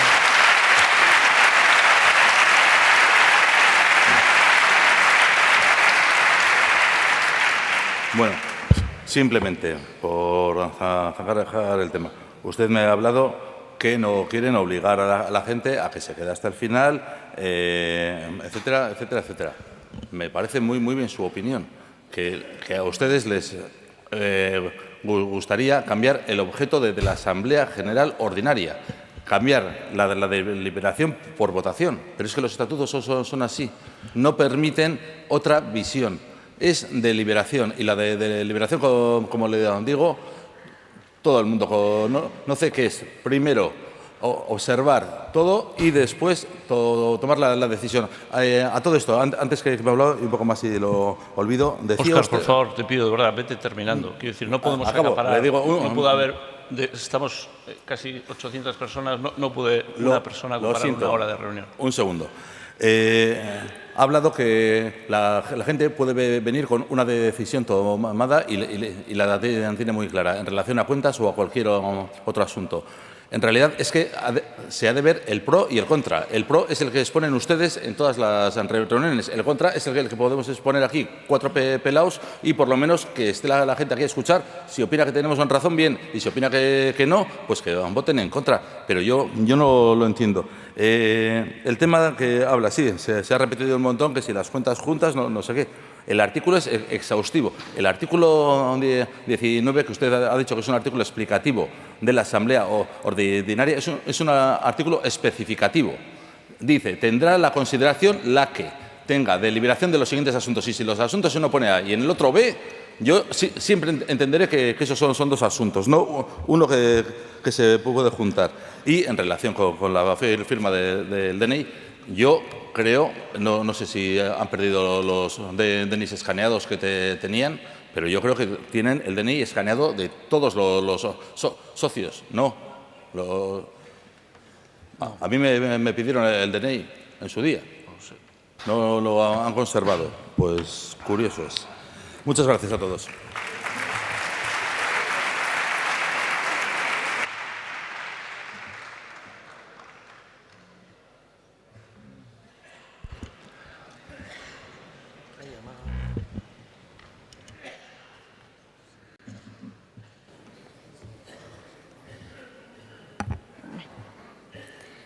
Bueno, simplemente por zanjar el tema. Usted me ha hablado que no quieren obligar a la gente a que se quede hasta el final, etcétera, etcétera, etcétera. Me parece muy bien su opinión, que a ustedes les gustaría cambiar el objeto de la Asamblea General Ordinaria, cambiar la deliberación por votación. Pero es que los estatutos son así, no permiten otra visión. Es deliberación, y la de deliberación, como le digo, todo el mundo conoce que es primero observar todo y después tomar la decisión. A todo esto, antes que me he hablado, y un poco más si lo olvido, decía Óscar, usted, por favor, te pido, de verdad, vete terminando. Quiero decir, no podemos acaparar. Le digo, no puede haber, estamos casi 800 personas, no puede una persona ocupar una hora de reunión. Un segundo. Ha hablado que la gente puede venir con una decisión tomada y la tiene muy clara en relación a cuentas o a cualquier otro asunto. En realidad es que se ha de ver el pro y el contra. El pro es el que exponen ustedes en todas las reuniones. El contra es el que podemos exponer aquí, 4 pelaos, y por lo menos que esté la gente aquí a escuchar. Si opina que tenemos razón, bien, y si opina que no, pues que voten en contra. Pero yo no lo entiendo. El tema que habla, sí, se ha repetido un montón, que si las cuentas juntas, no sé qué. El artículo es exhaustivo. El artículo 19, que usted ha dicho que es un artículo explicativo de la Asamblea Ordinaria, es un artículo especificativo. Dice, tendrá la consideración la que tenga deliberación de los siguientes asuntos y si los asuntos uno pone A y en el otro B, yo siempre entenderé que esos son dos asuntos, no uno que se puede juntar. Y en relación con la firma del DNI, yo creo, no sé si han perdido los DNIs escaneados que tenían, pero yo creo que tienen el DNI escaneado de todos los socios, ¿no? A mí me pidieron el DNI en su día. No lo han conservado. Pues curioso es. Muchas gracias a todos.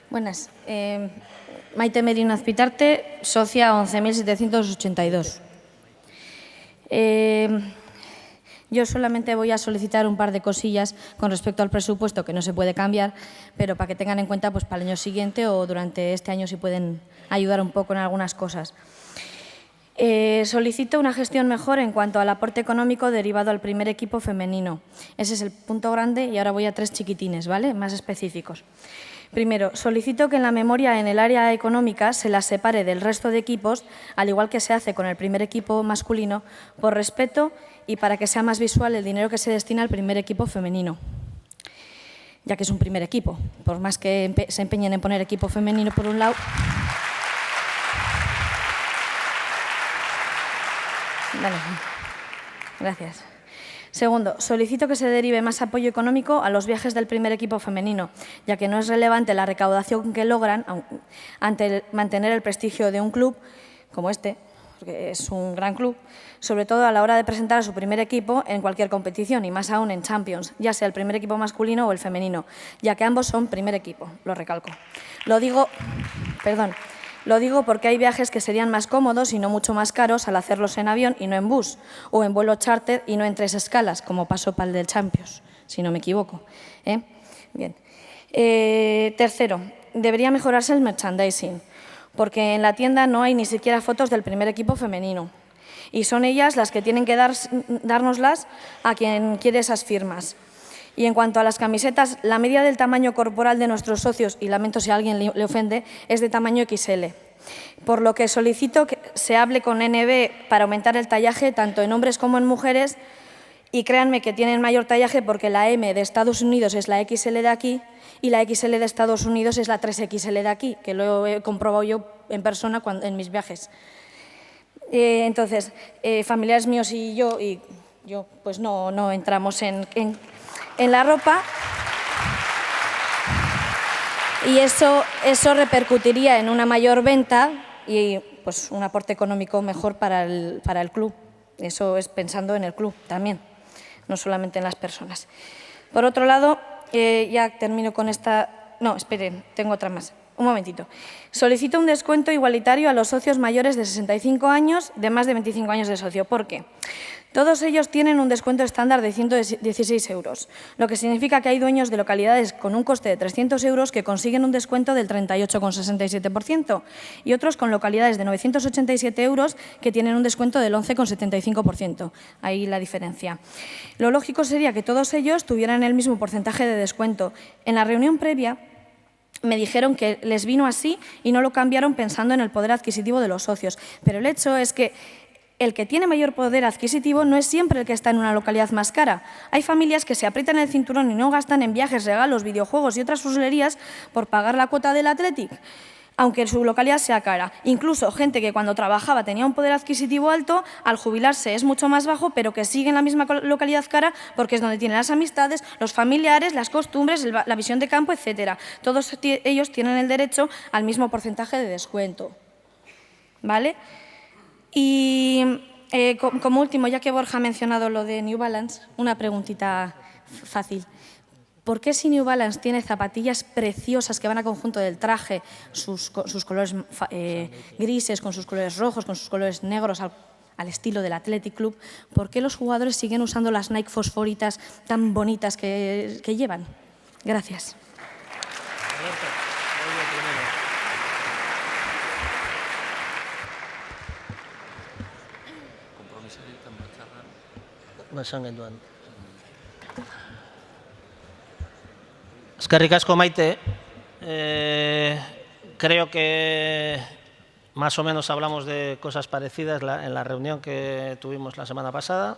Buenas. Maite Merino Azpitarte, socia 11.782. Yo solamente voy a solicitar un par de cosillas con respecto al presupuesto que no se puede cambiar, pero para que tengan en cuenta pues, para el año siguiente o durante este año si pueden ayudar un poco en algunas cosas. Solicito una gestión mejor en cuanto al aporte económico derivado al primer equipo femenino. Ese es el punto grande y ahora voy a 3 chiquitines, ¿vale? Más específicos. Primero, solicito que en la memoria en el área económica se la separe del resto de equipos, al igual que se hace con el primer equipo masculino, por respeto y para que sea más visual el dinero que se destina al primer equipo femenino, ya que es un primer equipo. Por más que se empeñen en poner equipo femenino por un lado. Vale, gracias. Segundo, solicito que se derive más apoyo económico a los viajes del primer equipo femenino, ya que no es relevante la recaudación que logran ante mantener el prestigio de un club como este, porque es un gran club, sobre todo a la hora de presentar a su primer equipo en cualquier competición y más aún en Champions, ya sea el primer equipo masculino o el femenino, ya que ambos son primer equipo, lo recalco. Lo digo porque hay viajes que serían más cómodos y no mucho más caros al hacerlos en avión y no en bus, o en vuelo charter y no en 3 escalas, como pasó para el del Champions, si no me equivoco. Bien. Tercero, debería mejorarse el merchandising, porque en la tienda no hay ni siquiera fotos del primer equipo femenino, y son ellas las que tienen que dárnoslas a quien quiere esas firmas. Y en cuanto a las camisetas, la media del tamaño corporal de nuestros socios, y lamento si a alguien le ofende, es de tamaño XL. Por lo que solicito que se hable con NB para aumentar el tallaje tanto en hombres como en mujeres, y créanme que tienen mayor tallaje porque la M de Estados Unidos es la XL de aquí y la XL de Estados Unidos es la 3XL de aquí, que lo he comprobado yo en persona en mis viajes. Entonces, familiares míos y yo pues no entramos en la ropa y eso repercutiría en una mayor venta y pues un aporte económico mejor para el club. Eso es pensando en el club también, no solamente en las personas. Por otro lado, ya termino con esta... No, esperen, tengo otra más. Un momentito. Solicito un descuento igualitario a los socios mayores de 65 años, de más de 25 años de socio. ¿Por qué? Todos ellos tienen un descuento estándar de 116 euros, lo que significa que hay dueños de localidades con un coste de 300 euros que consiguen un descuento del 38,67% y otros con localidades de 987 euros que tienen un descuento del 11,75%. Ahí la diferencia. Lo lógico sería que todos ellos tuvieran el mismo porcentaje de descuento. En la reunión previa me dijeron que les vino así y no lo cambiaron pensando en el poder adquisitivo de los socios. Pero el hecho es que el que tiene mayor poder adquisitivo no es siempre el que está en una localidad más cara. Hay familias que se aprietan el cinturón y no gastan en viajes, regalos, videojuegos y otras fusilerías por pagar la cuota del Athletic, aunque su localidad sea cara. Incluso gente que cuando trabajaba tenía un poder adquisitivo alto, al jubilarse es mucho más bajo, pero que sigue en la misma localidad cara porque es donde tienen las amistades, los familiares, las costumbres, la visión de campo, etcétera. Todos ellos tienen el derecho al mismo porcentaje de descuento. ¿Vale? Y como último, ya que Borja ha mencionado lo de New Balance, una preguntita fácil. ¿Por qué si New Balance tiene zapatillas preciosas que van a conjunto del traje, con sus colores grises, con sus colores rojos, con sus colores negros, al estilo del Athletic Club, por qué los jugadores siguen usando las Nike fosforitas tan bonitas que llevan? Gracias. esan genduan. Eskerrik asko, Maite. Creo que más o menos hablamos de cosas parecidas en la reunión que tuvimos la semana pasada.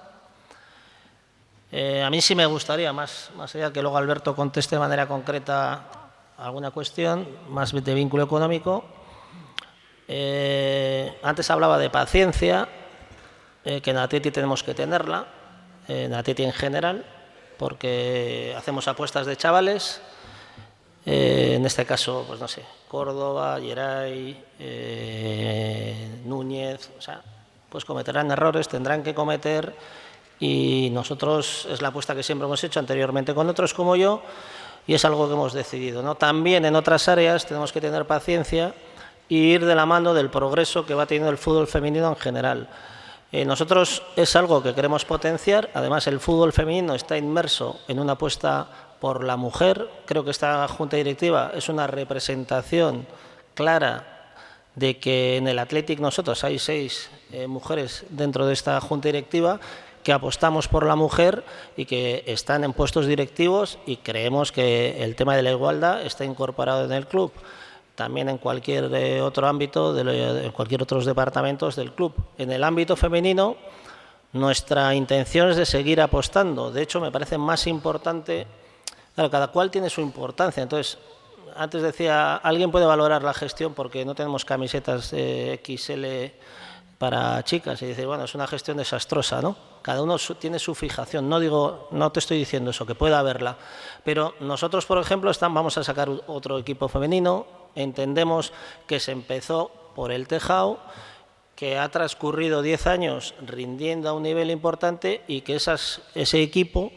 A mí sí me gustaría, más allá que luego Alberto conteste de manera concreta alguna cuestión, más de vínculo económico. Antes hablaba de paciencia, que en Athletic tenemos que tenerla, en Athletic en general, porque hacemos apuestas de chavales. En este caso, pues no sé, Córdoba, Geray, Núñez, o sea, pues cometerán errores, tendrán que cometer, y nosotros es la apuesta que siempre hemos hecho anteriormente con otros como yo, y es algo que hemos decidido, ¿no? También en otras áreas tenemos que tener paciencia y ir de la mano del progreso que va teniendo el fútbol femenino en general. Nosotros es algo que queremos potenciar, además el fútbol femenino está inmerso en una apuesta por la mujer. Creo que esta Junta Directiva es una representación clara de que en el Athletic nosotros hay 6 mujeres dentro de esta Junta Directiva que apostamos por la mujer y que están en puestos directivos, y creemos que el tema de la igualdad está incorporado en el club. También en cualquier otro ámbito, en cualquier otros departamentos del club. En el ámbito femenino, nuestra intención es de seguir apostando. De hecho, me parece más importante. Claro, cada cual tiene su importancia. Entonces, antes decía, alguien puede valorar la gestión porque no tenemos camisetas XL para chicas, y dice, bueno, es una gestión desastrosa, ¿no? Cada uno tiene su fijación. No te estoy diciendo eso, que pueda haberla. Pero nosotros, por ejemplo, vamos a sacar otro equipo femenino. Entendemos que se empezó por el tejado, que ha transcurrido 10 años rindiendo a un nivel importante, y que ese equipo,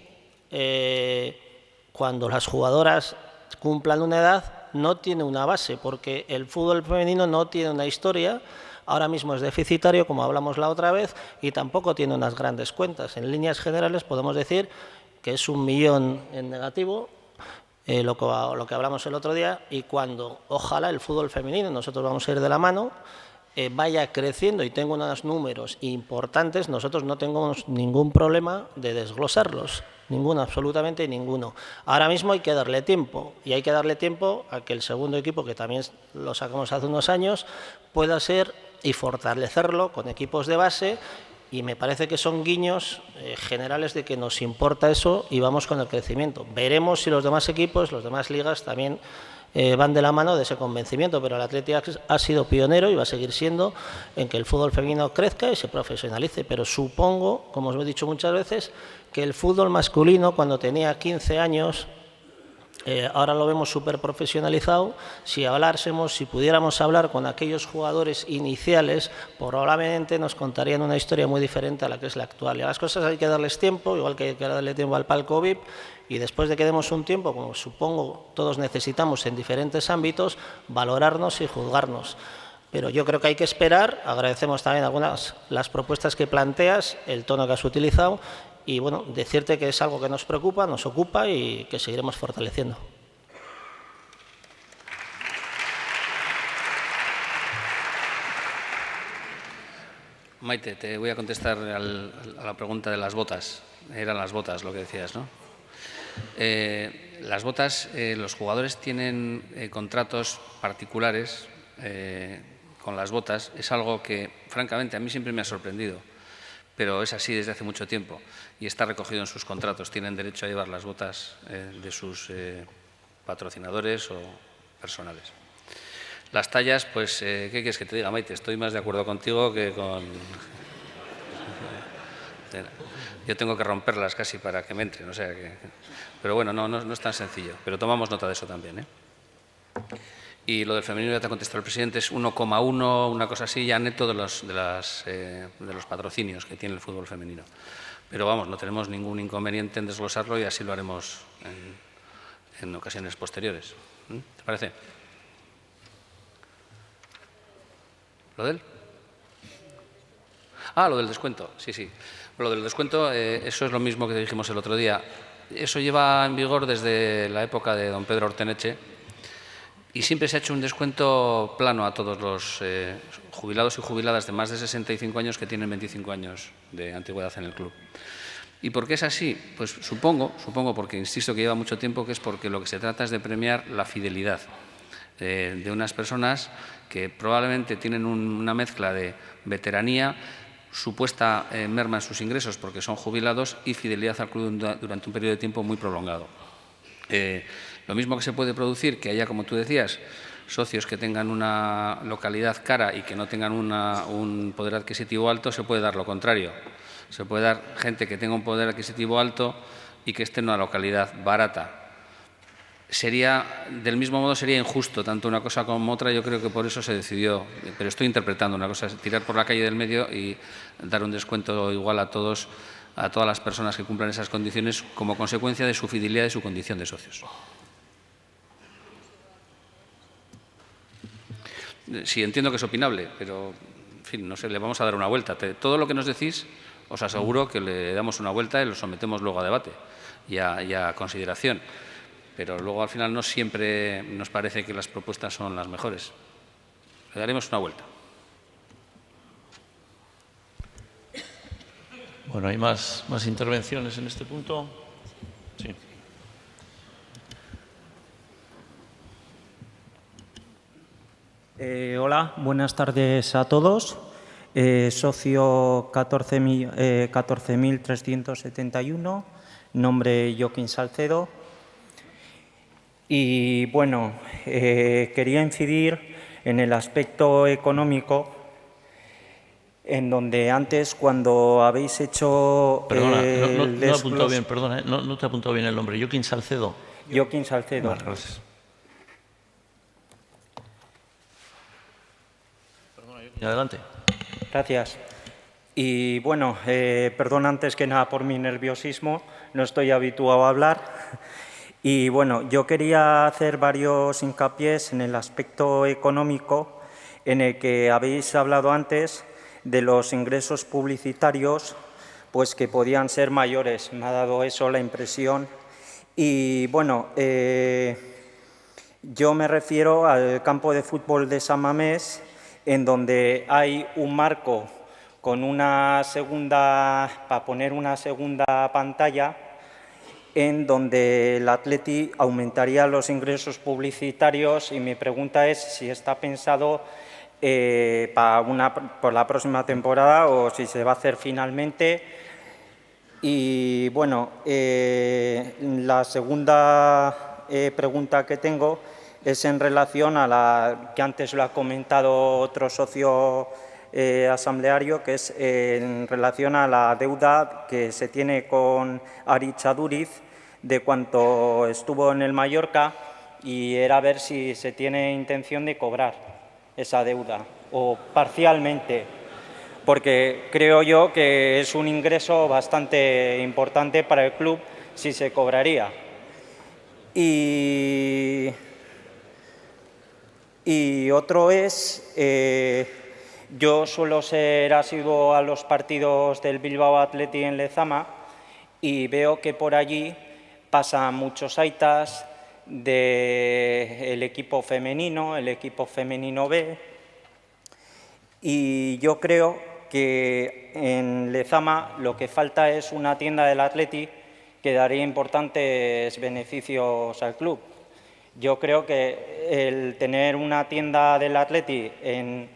cuando las jugadoras cumplan una edad, no tiene una base, porque el fútbol femenino no tiene una historia. Ahora mismo es deficitario, como hablamos la otra vez, y tampoco tiene unas grandes cuentas. En líneas generales podemos decir que es 1 millón en negativo, lo que hablamos el otro día, y cuando ojalá el fútbol femenino, nosotros vamos a ir de la mano, vaya creciendo y tenga unos números importantes, nosotros no tenemos ningún problema de desglosarlos, ninguno, absolutamente ninguno. Ahora mismo hay que darle tiempo, y hay que darle tiempo a que el segundo equipo, que también lo sacamos hace unos años, pueda ser y fortalecerlo con equipos de base, y me parece que son guiños generales de que nos importa eso y vamos con el crecimiento. Veremos si los demás equipos, las demás ligas también van de la mano de ese convencimiento, pero el Athletic ha sido pionero y va a seguir siendo en que el fútbol femenino crezca y se profesionalice. Pero supongo, como os he dicho muchas veces, que el fútbol masculino, cuando tenía 15 años, ahora lo vemos súper profesionalizado. Si pudiéramos hablar con aquellos jugadores iniciales, probablemente nos contarían una historia muy diferente a la que es la actual. Y a las cosas hay que darles tiempo, igual que hay que darle tiempo al palco VIP, y después de que demos un tiempo, como supongo todos necesitamos en diferentes ámbitos, valorarnos y juzgarnos. Pero yo creo que hay que esperar. Agradecemos también las propuestas que planteas, el tono que has utilizado, y bueno, decirte que es algo que nos preocupa, nos ocupa y que seguiremos fortaleciendo. Maite, te voy a contestar a la pregunta de las botas. Eran las botas lo que decías, ¿no? Las botas, los jugadores tienen contratos particulares con las botas. Es algo que, francamente, a mí siempre me ha sorprendido, pero es así desde hace mucho tiempo y está recogido en sus contratos. Tienen derecho a llevar las botas de sus patrocinadores o personales. Las tallas, pues, ¿qué quieres que te diga, Maite? Estoy más de acuerdo contigo que con... Yo tengo que romperlas casi para que me entren, o sea que... Pero bueno, no es tan sencillo, pero tomamos nota de eso también, ¿eh? Y lo del femenino ya te ha contestado el presidente, es 1,1, una cosa así, ya neto de los patrocinios que tiene el fútbol femenino. Pero vamos, no tenemos ningún inconveniente en desglosarlo y así lo haremos en ocasiones posteriores. ¿Te parece? ¿Lo del? Ah, lo del descuento, sí. Lo del descuento, eso es lo mismo que dijimos el otro día. Eso lleva en vigor desde la época de don Pedro Orteneche y siempre se ha hecho un descuento plano a todos los jubilados y jubiladas de más de 65 años que tienen 25 años de antigüedad en el club. ¿Y por qué es así? Pues supongo, porque insisto que lleva mucho tiempo, que es porque lo que se trata es de premiar la fidelidad de unas personas que probablemente tienen una mezcla de veteranía, supuesta merma en sus ingresos porque son jubilados y fidelidad al club durante un periodo de tiempo muy prolongado. Lo mismo que se puede producir, que haya, como tú decías, socios que tengan una localidad cara y que no tengan un poder adquisitivo alto, se puede dar lo contrario. Se puede dar gente que tenga un poder adquisitivo alto y que esté en una localidad barata. Del mismo modo sería injusto tanto una cosa como otra, yo creo que por eso se decidió, pero estoy interpretando, una cosa es tirar por la calle del medio y dar un descuento igual a todas las personas que cumplan esas condiciones como consecuencia de su fidelidad y su condición de socios. Sí, entiendo que es opinable, pero, en fin, no sé, le vamos a dar una vuelta. Todo lo que nos decís, os aseguro que le damos una vuelta y lo sometemos luego a debate y a consideración. Pero luego, al final, no siempre nos parece que las propuestas son las mejores. Le daremos una vuelta. Bueno, ¿hay más intervenciones en este punto? Sí. Hola, buenas tardes a todos. Socio 14.371, nombre Joaquín Salcedo. Y bueno, quería incidir en el aspecto económico, en donde antes, cuando habéis hecho... Perdona, no he apuntado bien, perdona, no te he apuntado bien el nombre. Joaquín Salcedo. Joaquín Salcedo. Vale, gracias. Perdona, Joaquín, adelante. Gracias. Y bueno, perdón antes que nada por mi nerviosismo, no estoy habituado a hablar. Y bueno, yo quería hacer varios hincapiés en el aspecto económico en el que habéis hablado antes de los ingresos publicitarios, pues que podían ser mayores. Me ha dado eso la impresión. Y bueno, yo me refiero al campo de fútbol de San Mamés, en donde hay un marco con para poner una segunda pantalla, en donde el Atleti aumentaría los ingresos publicitarios, y mi pregunta es si está pensado por la próxima temporada o si se va a hacer finalmente. Y bueno, la segunda pregunta que tengo es en relación a la que antes lo ha comentado otro socio asambleario, que es en relación a la deuda que se tiene con Aritz Aduriz de cuanto estuvo en el Mallorca, y era ver si se tiene intención de cobrar esa deuda o parcialmente, porque creo yo que es un ingreso bastante importante para el club si se cobraría. Y otro es, yo suelo ser asiduo a los partidos del Bilbao Athletic en Lezama y veo que por allí pasan muchos aitas del equipo femenino, el equipo femenino B, y yo creo que en Lezama lo que falta es una tienda del Athletic que daría importantes beneficios al club. Yo creo que el tener una tienda del Athletic en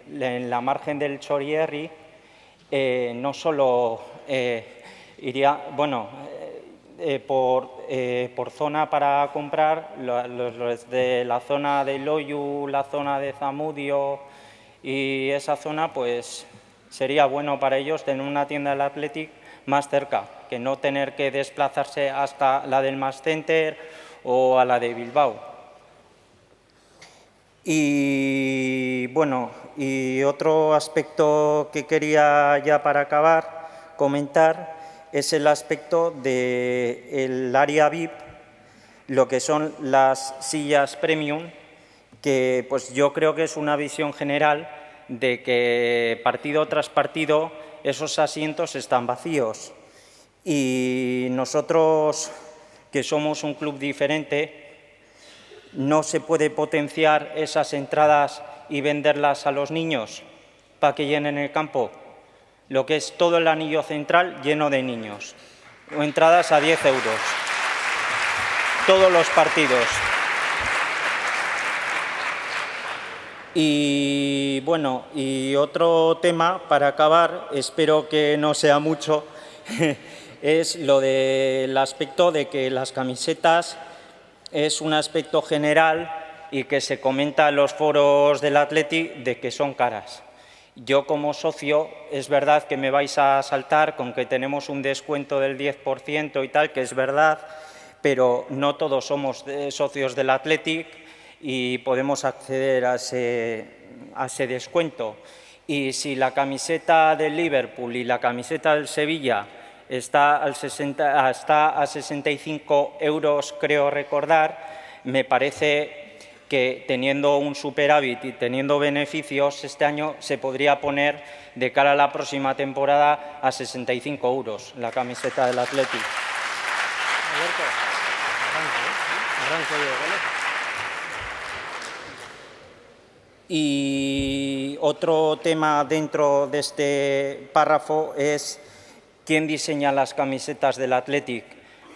la margen del Chorierri no solo iría, bueno, por zona para comprar, los de la zona de Loiu, la zona de Zamudio y esa zona, pues sería bueno para ellos tener una tienda del Athletic más cerca, que no tener que desplazarse hasta la del Mas Center o a la de Bilbao. Y bueno, y otro aspecto que quería ya para acabar comentar es el aspecto del área VIP, lo que son las sillas premium, que pues yo creo que es una visión general de que partido tras partido esos asientos están vacíos. Y nosotros, que somos un club diferente, ¿no se puede potenciar esas entradas y venderlas a los niños para que llenen el campo? Lo que es todo el anillo central lleno de niños. entradas a 10 euros. Todos los partidos. Y bueno, y otro tema para acabar, espero que no sea mucho, es lo del aspecto de que las camisetas es un aspecto general y que se comenta en los foros del Athletic de que son caras. Yo como socio, es verdad que me vais a saltar con que tenemos un descuento del 10% y tal, que es verdad, pero no todos somos socios del Athletic y podemos acceder a ese descuento. Y si la camiseta del Liverpool y la camiseta del Sevilla está a 65 euros, creo recordar, me parece que teniendo un superávit y teniendo beneficios, este año se podría poner de cara a la próxima temporada a 65 euros la camiseta del Athletic. Alberto, arranco yo, ¿vale? Y otro tema dentro de este párrafo es quién diseña las camisetas del Athletic,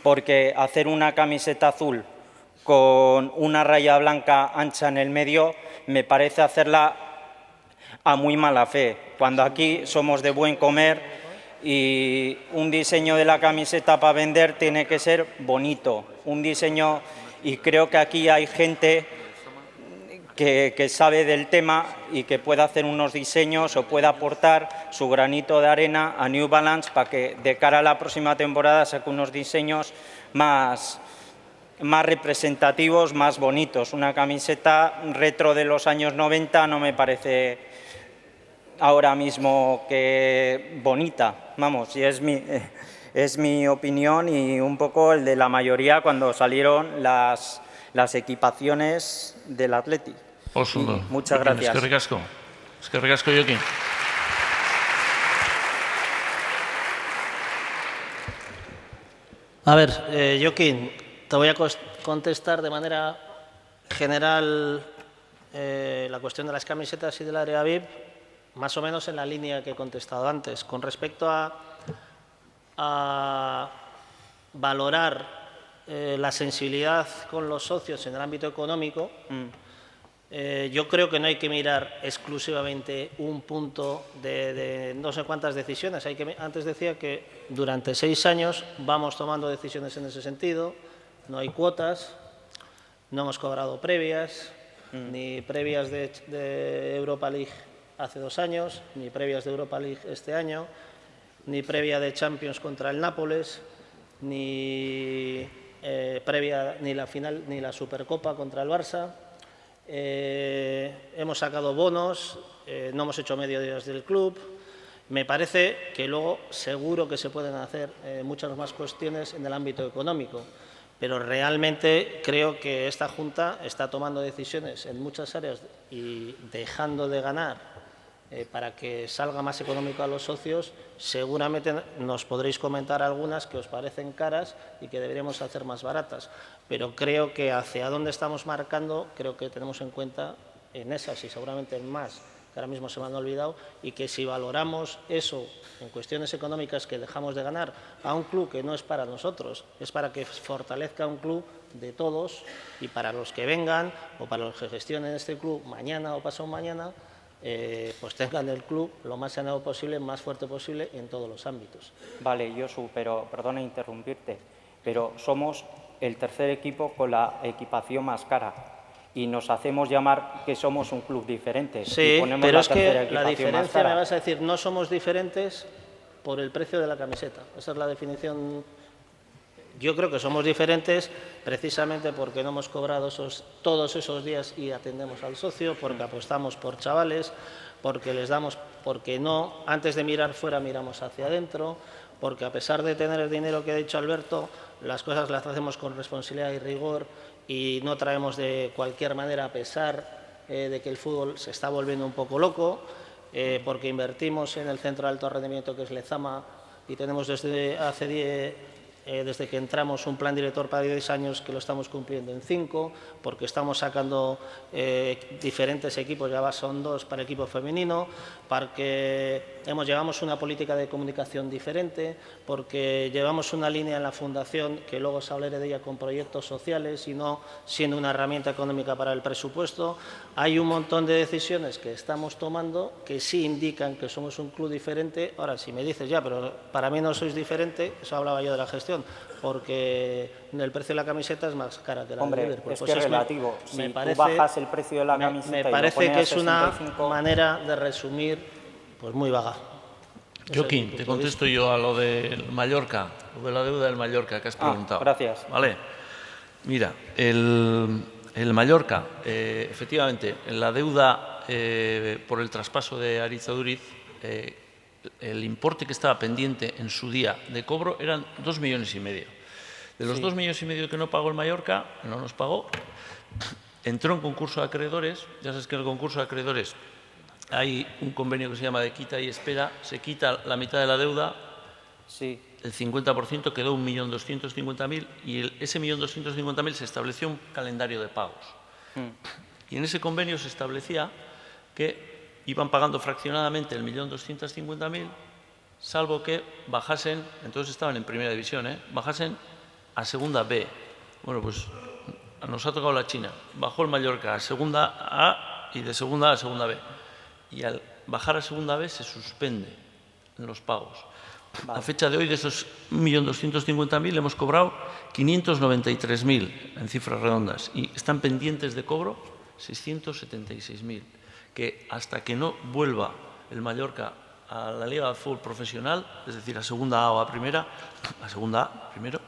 porque hacer una camiseta azul con una raya blanca ancha en el medio me parece hacerla a muy mala fe, cuando aquí somos de buen comer y un diseño de la camiseta para vender tiene que ser bonito, un diseño, y creo que aquí hay gente que sabe del tema y que pueda hacer unos diseños o pueda aportar su granito de arena a New Balance para que de cara a la próxima temporada saque unos diseños más representativos, más bonitos. Una camiseta retro de los años 90 no me parece ahora mismo que bonita, vamos, y es mi opinión y un poco el de la mayoría cuando salieron las equipaciones del Athletic. Muchas gracias. Eskerrik asko, Jokin. A ver, Joaquín, te voy a contestar de manera general la cuestión de las camisetas y del área VIP, más o menos en la línea que he contestado antes. Con respecto a valorar la sensibilidad con los socios en el ámbito económico, yo creo que no hay que mirar exclusivamente un punto de no sé cuántas decisiones. Antes decía que durante 6 años vamos tomando decisiones en ese sentido. No hay cuotas, no hemos cobrado previas, ni previas de Europa League hace 2 años, ni previas de Europa League este año, ni previa de Champions contra el Nápoles, ni previa ni la final ni la Supercopa contra el Barça. Hemos sacado bonos, no hemos hecho mediodías del club. Me parece que luego seguro que se pueden hacer muchas más cuestiones en el ámbito económico, pero realmente creo que esta Junta está tomando decisiones en muchas áreas y dejando de ganar para que salga más económico a los socios. Seguramente nos podréis comentar algunas que os parecen caras y que deberíamos hacer más baratas, pero creo que hacia dónde estamos marcando, creo que tenemos en cuenta en esas y seguramente en más, que ahora mismo se me han olvidado, y que si valoramos eso en cuestiones económicas que dejamos de ganar a un club que no es para nosotros, es para que fortalezca un club de todos y para los que vengan o para los que gestionen este club mañana o pasado mañana, pues tengan el club lo más sanado posible, más fuerte posible en todos los ámbitos. Vale, Josu, pero perdona interrumpirte, pero somos el tercer equipo con la equipación más cara y nos hacemos llamar que somos un club diferente. Sí, y ponemos pero es que la más diferencia, cara. me vas a decir, no somos diferentes por el precio de la camiseta. Esa es la definición. Yo creo que somos diferentes precisamente porque no hemos cobrado todos esos días y atendemos al socio, porque apostamos por chavales, porque les damos, porque no, antes de mirar fuera miramos hacia adentro, porque a pesar de tener el dinero que ha dicho Alberto, las cosas las hacemos con responsabilidad y rigor y no traemos de cualquier manera, a pesar de que el fútbol se está volviendo un poco loco, porque invertimos en el centro de alto rendimiento que es Lezama y tenemos desde hace desde que entramos un plan director para 10 años que lo estamos cumpliendo en 5, porque estamos sacando diferentes equipos, ya son 2 para el equipo femenino, porque llevamos una política de comunicación diferente, porque llevamos una línea en la Fundación que luego os hablaré de ella con proyectos sociales y no siendo una herramienta económica para el presupuesto. Hay un montón de decisiones que estamos tomando que sí indican que somos un club diferente. Ahora, si me dices, ya, pero para mí no sois diferente, eso hablaba yo de la gestión, porque el precio de la camiseta es más cara que la Hombre, de Liverpool. es Pues que es relativo. Si me tú parece, bajas el precio de la camiseta me y lo parece pones que a es una 65... manera de resumir pues muy vaga. Joaquín, te contesto yo a lo del Mallorca, lo de la deuda del Mallorca que has preguntado. Gracias. Vale. Mira, el Mallorca, efectivamente, la deuda por el traspaso de Arizaduriz, el importe que estaba pendiente en su día de cobro eran 2,5 millones. De los 2,5 millones que no pagó el Mallorca, no nos pagó, entró en concurso de acreedores. Ya sabes que en el concurso de acreedores hay un convenio que se llama de quita y espera, se quita la mitad de la deuda, Sí. el 50% quedó 1.250.000 y ese 1.250.000 se estableció un calendario de pagos. Y en ese convenio se establecía que iban pagando fraccionadamente el 1.250.000, salvo que bajasen, entonces estaban en primera división, bajasen a segunda B. Bueno, pues nos ha tocado la China. Bajó el Mallorca a segunda A y de segunda A a segunda B. Y al bajar a segunda B se suspende en los pagos. A fecha de hoy, de esos 1.250.000 hemos cobrado 593.000 en cifras redondas y están pendientes de cobro 676.000, que hasta que no vuelva el Mallorca a la Liga de Fútbol Profesional, es decir, a segunda A o a primera, a segunda A primero,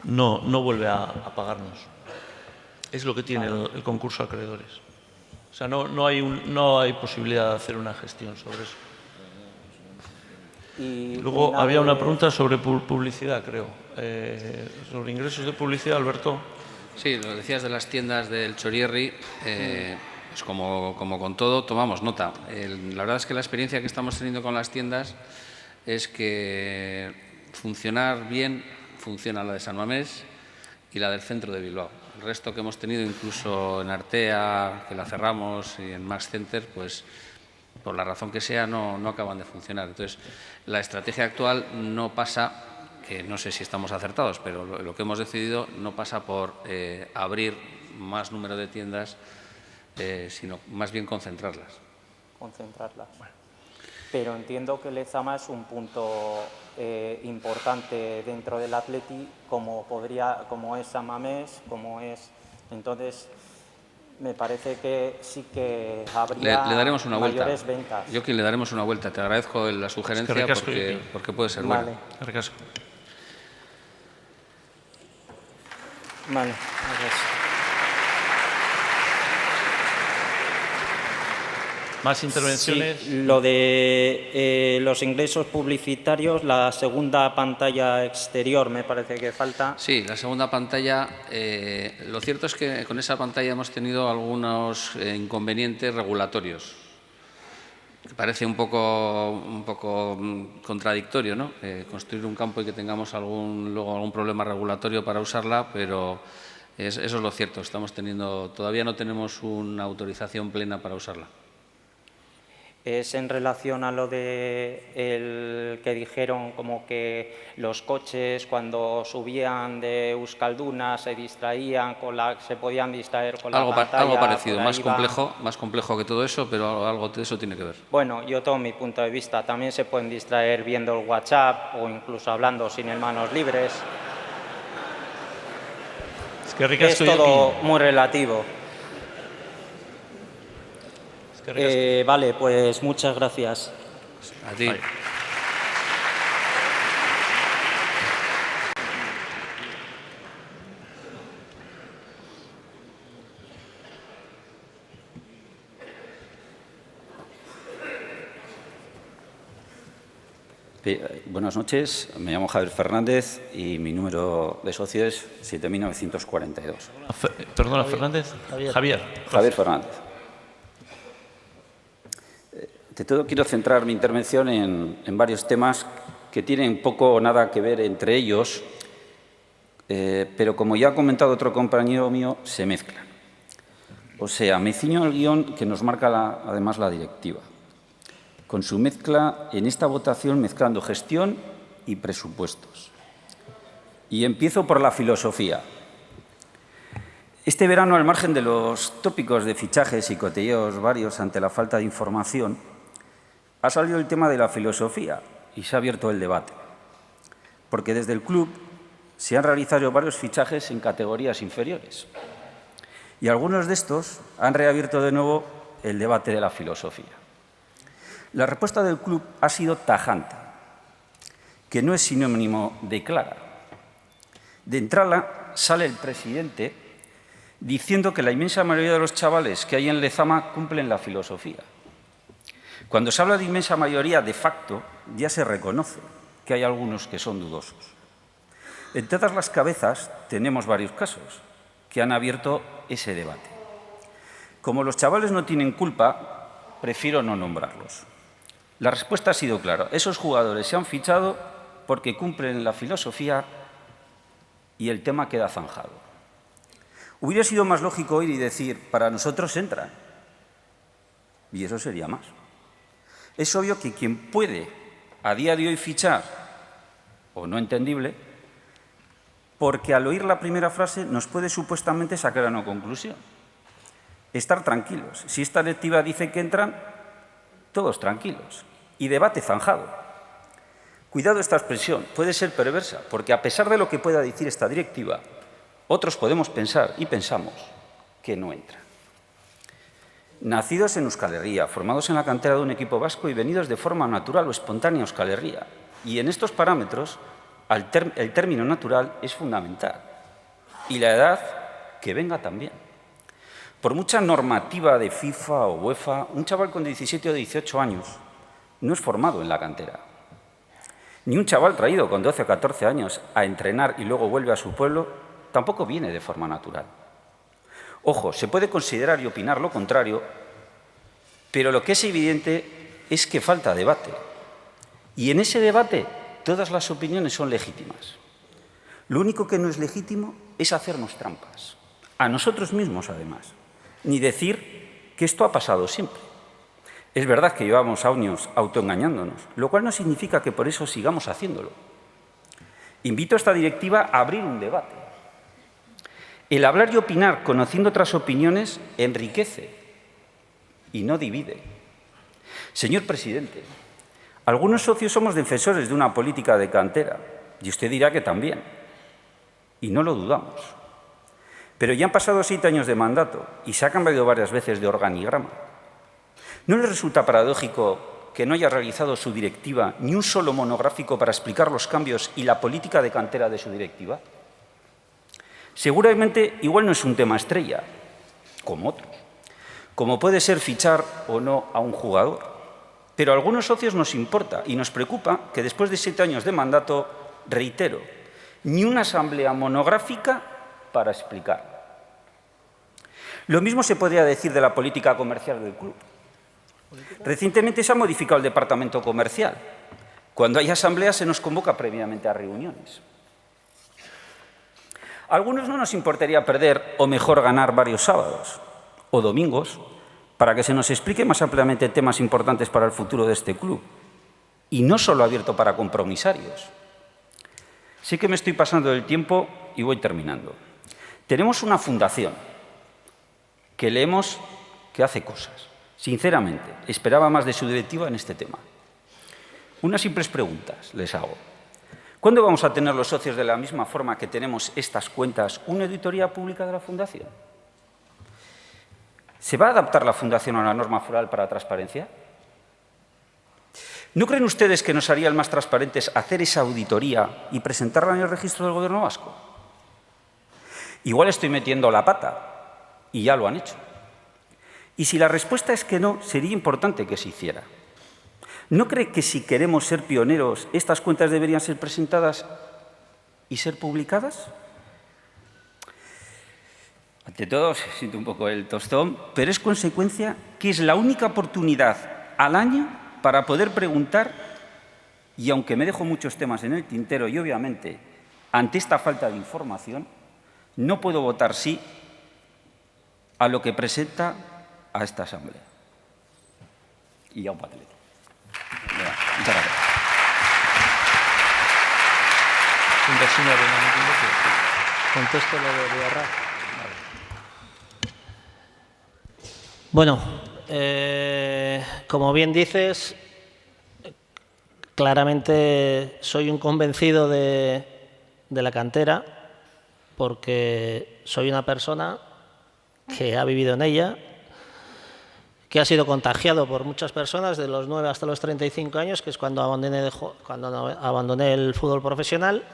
no vuelve a pagarnos. Es lo que tiene el concurso de acreedores. O sea, no hay posibilidad de hacer una gestión sobre eso. Y luego había una pregunta sobre publicidad, creo. Sobre ingresos de publicidad, Alberto. Sí, lo decías de las tiendas del Chorierri. Pues como con todo, tomamos nota. La verdad es que la experiencia que estamos teniendo con las tiendas es que funcionar bien funciona la de San Mamés y la del centro de Bilbao. El resto que hemos tenido, incluso en Artea, que la cerramos, y en Max Center, pues por la razón que sea, no acaban de funcionar. Entonces, la estrategia actual no pasa, que no sé si estamos acertados, pero lo que hemos decidido no pasa por abrir más número de tiendas, sino más bien concentrarlas. Concentrarlas. Pero entiendo que Lezama es un punto importante dentro del Atleti, como es San Mamés, como es... Entonces, me parece que sí que habría le daremos una mayores vuelta. ventas. Yo que le daremos una vuelta. Te agradezco la sugerencia porque puede ser buena. Recasco. Vale, gracias. ¿Más intervenciones? Sí, lo de los ingresos publicitarios, la segunda pantalla exterior me parece que falta. Sí, la segunda pantalla. Lo cierto es que con esa pantalla hemos tenido algunos inconvenientes regulatorios. Parece un poco contradictorio, ¿no? Construir un campo y que tengamos luego algún problema regulatorio para usarla, pero eso es lo cierto. Todavía no tenemos una autorización plena para usarla. Es en relación a lo de el que dijeron como que los coches cuando subían de Euskalduna se distraían se podían distraer con la pantalla. Algo parecido, más complejo que todo eso, pero algo de eso tiene que ver. Bueno, yo tengo mi punto de vista. También se pueden distraer viendo el WhatsApp o incluso hablando sin el manos libres. Es todo muy relativo. Vale, pues muchas gracias. A ti. Bye. Buenas noches, me llamo Javier Fernández y mi número de socio es 7942. Perdona, Fernández. Javier. Javier Fernández. De todo quiero centrar mi intervención en varios temas que tienen poco o nada que ver entre ellos, pero como ya ha comentado otro compañero mío, se mezclan. O sea, me ciño al guión que nos marca además la directiva, con su mezcla en esta votación mezclando gestión y presupuestos. Y empiezo por la filosofía. Este verano, al margen de los tópicos de fichajes y coteilleos varios ante la falta de información, ha salido el tema de la filosofía y se ha abierto el debate, porque desde el club se han realizado varios fichajes en categorías inferiores y algunos de estos han reabierto de nuevo el debate de la filosofía. La respuesta del club ha sido tajante, que no es sinónimo de clara. De entrada sale el presidente diciendo que la inmensa mayoría de los chavales que hay en Lezama cumplen la filosofía. Cuando se habla de inmensa mayoría, de facto, ya se reconoce que hay algunos que son dudosos. En todas las cabezas tenemos varios casos que han abierto ese debate. Como los chavales no tienen culpa, prefiero no nombrarlos. La respuesta ha sido clara. Esos jugadores se han fichado porque cumplen la filosofía y el tema queda zanjado. Hubiera sido más lógico ir y decir, para nosotros entran. Y eso sería más. Es obvio que quien puede a día de hoy fichar, o no entendible, porque al oír la primera frase nos puede supuestamente sacar a una conclusión. Estar tranquilos. Si esta directiva dice que entran, todos tranquilos. Y debate zanjado. Cuidado esta expresión, puede ser perversa, porque a pesar de lo que pueda decir esta directiva, otros podemos pensar y pensamos que no entra. Nacidos en Euskal Herria, formados en la cantera de un equipo vasco y venidos de forma natural o espontánea a Euskal Herria. Y en estos parámetros, el término natural es fundamental. Y la edad, que venga también. Por mucha normativa de FIFA o UEFA, un chaval con 17 o 18 años no es formado en la cantera. Ni un chaval traído con 12 o 14 años a entrenar y luego vuelve a su pueblo, tampoco viene de forma natural. Ojo, se puede considerar y opinar lo contrario, pero lo que es evidente es que falta debate. Y en ese debate todas las opiniones son legítimas. Lo único que no es legítimo es hacernos trampas, a nosotros mismos además, ni decir que esto ha pasado siempre. Es verdad que llevamos años autoengañándonos, lo cual no significa que por eso sigamos haciéndolo. Invito a esta directiva a abrir un debate. El hablar y opinar conociendo otras opiniones enriquece y no divide. Señor presidente, algunos socios somos defensores de una política de cantera y usted dirá que también, y no lo dudamos. Pero ya han pasado 7 años de mandato y se ha cambiado varias veces de organigrama. ¿No le resulta paradójico que no haya realizado su directiva ni un solo monográfico para explicar los cambios y la política de cantera de su directiva? Seguramente igual no es un tema estrella, como otros, como puede ser fichar o no a un jugador. Pero a algunos socios nos importa y nos preocupa que después de 7 años de mandato, reitero, ni una asamblea monográfica para explicar. Lo mismo se podría decir de la política comercial del club. Recientemente se ha modificado el departamento comercial. Cuando hay asambleas se nos convoca previamente a reuniones. A algunos no nos importaría perder o mejor ganar varios sábados o domingos para que se nos explique más ampliamente temas importantes para el futuro de este club y no solo abierto para compromisarios. Sé que me estoy pasando del tiempo y voy terminando. Tenemos una fundación que leemos que hace cosas. Sinceramente, esperaba más de su directiva en este tema. Unas simples preguntas les hago. ¿Cuándo vamos a tener los socios de la misma forma que tenemos estas cuentas una auditoría pública de la Fundación? ¿Se va a adaptar la Fundación a la norma foral para transparencia? ¿No creen ustedes que nos haría el más transparentes hacer esa auditoría y presentarla en el registro del Gobierno vasco? Igual estoy metiendo la pata y ya lo han hecho. Y si la respuesta es que no, sería importante que se hiciera. ¿No cree que si queremos ser pioneros, estas cuentas deberían ser presentadas y ser publicadas? Ante todo, se siente un poco el tostón, pero es consecuencia que es la única oportunidad al año para poder preguntar Y aunque me dejo muchos temas en el tintero y, obviamente, ante esta falta de información, no puedo votar sí a lo que presenta a esta Asamblea. Y ya un papelito. Muchas gracias. Contesto lo de Diarra. Bueno, como bien dices, claramente soy un convencido de la cantera porque soy una persona que ha vivido en ella, que ha sido contagiado por muchas personas de los 9 hasta los 35 años, que es cuando abandoné el fútbol profesional,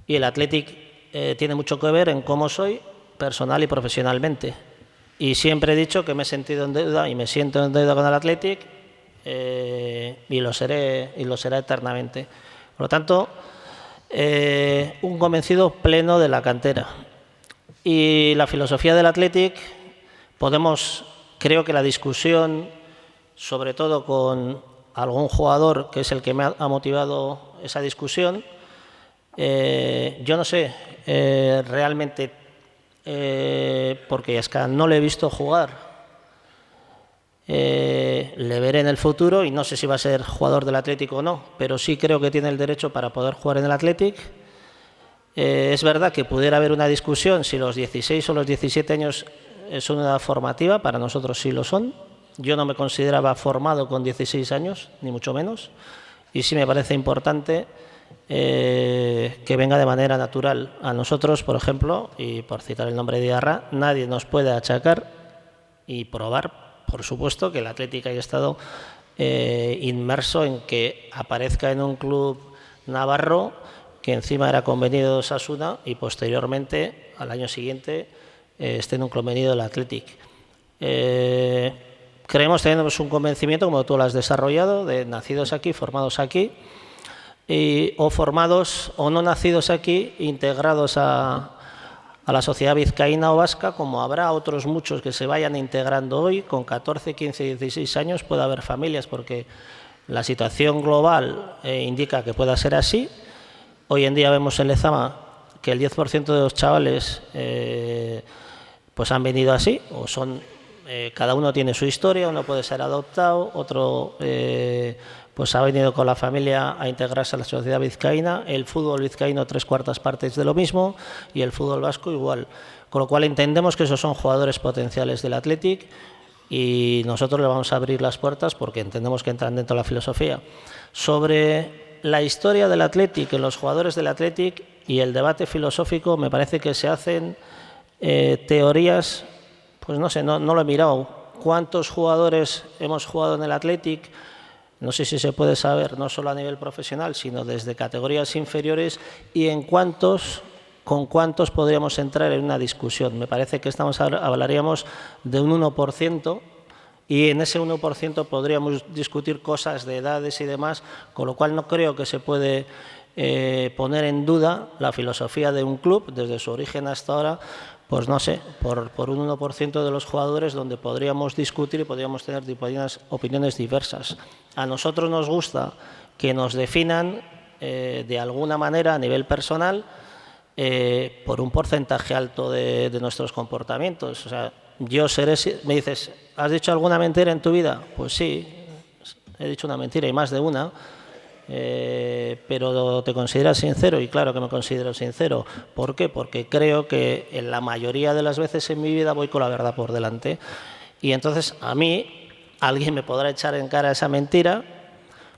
y el Athletic tiene mucho que ver en cómo soy personal y profesionalmente. Y siempre he dicho que me he sentido en deuda y me siento en deuda con el Athletic y lo será eternamente. Por lo tanto, un convencido pleno de la cantera. Y la filosofía del Athletic, creo que la discusión, sobre todo con algún jugador que es el que me ha motivado esa discusión, yo no sé realmente, porque es que no le he visto jugar, le veré en el futuro y no sé si va a ser jugador del Athletic o no, pero sí creo que tiene el derecho para poder jugar en el Athletic. Es verdad que pudiera haber una discusión si los 16 o los 17 años son una edad formativa, para nosotros sí lo son. Yo no me consideraba formado con 16 años, ni mucho menos, y sí me parece importante que venga de manera natural. A nosotros, por ejemplo, y por citar el nombre de Diarra, nadie nos puede achacar y probar, por supuesto, que el Athletic haya estado inmerso en que aparezca en un club navarro que encima era convenido de Osasuna y posteriormente, al año siguiente, esté en un convenido del Athletic. Tenemos un convencimiento, como tú lo has desarrollado, de nacidos aquí, formados aquí, o formados o no nacidos aquí, integrados a la sociedad vizcaína o vasca, como habrá otros muchos que se vayan integrando hoy, con 14, 15, 16 años puede haber familias, porque la situación global indica que pueda ser así. Hoy en día vemos en Lezama que el 10% de los chavales pues han venido así, o son, cada uno tiene su historia, uno puede ser adoptado, otro pues ha venido con la familia a integrarse a la sociedad vizcaína, el fútbol vizcaíno 3/4 partes de lo mismo y el fútbol vasco igual, con lo cual entendemos que esos son jugadores potenciales del Athletic y nosotros le vamos a abrir las puertas porque entendemos que entran dentro de la filosofía. Sobre la historia del Athletic, en los jugadores del Athletic y el debate filosófico, me parece que se hacen teorías, pues no sé, no lo he mirado. ¿Cuántos jugadores hemos jugado en el Athletic? No sé si se puede saber, no solo a nivel profesional, sino desde categorías inferiores, y con cuántos podríamos entrar en una discusión. Me parece que hablaríamos de un 1%, y en ese 1% podríamos discutir cosas de edades y demás, con lo cual no creo que se puede poner en duda la filosofía de un club desde su origen hasta ahora, pues no sé, por un 1% de los jugadores donde podríamos discutir y podríamos tener opiniones diversas. A nosotros nos gusta que nos definan de alguna manera a nivel personal por un porcentaje alto de nuestros comportamientos. O sea, me dices, ¿has dicho alguna mentira en tu vida? Pues sí, he dicho una mentira y más de una, pero ¿te consideras sincero? Y claro que me considero sincero. ¿Por qué? Porque creo que en la mayoría de las veces en mi vida voy con la verdad por delante. Y entonces a mí alguien me podrá echar en cara esa mentira,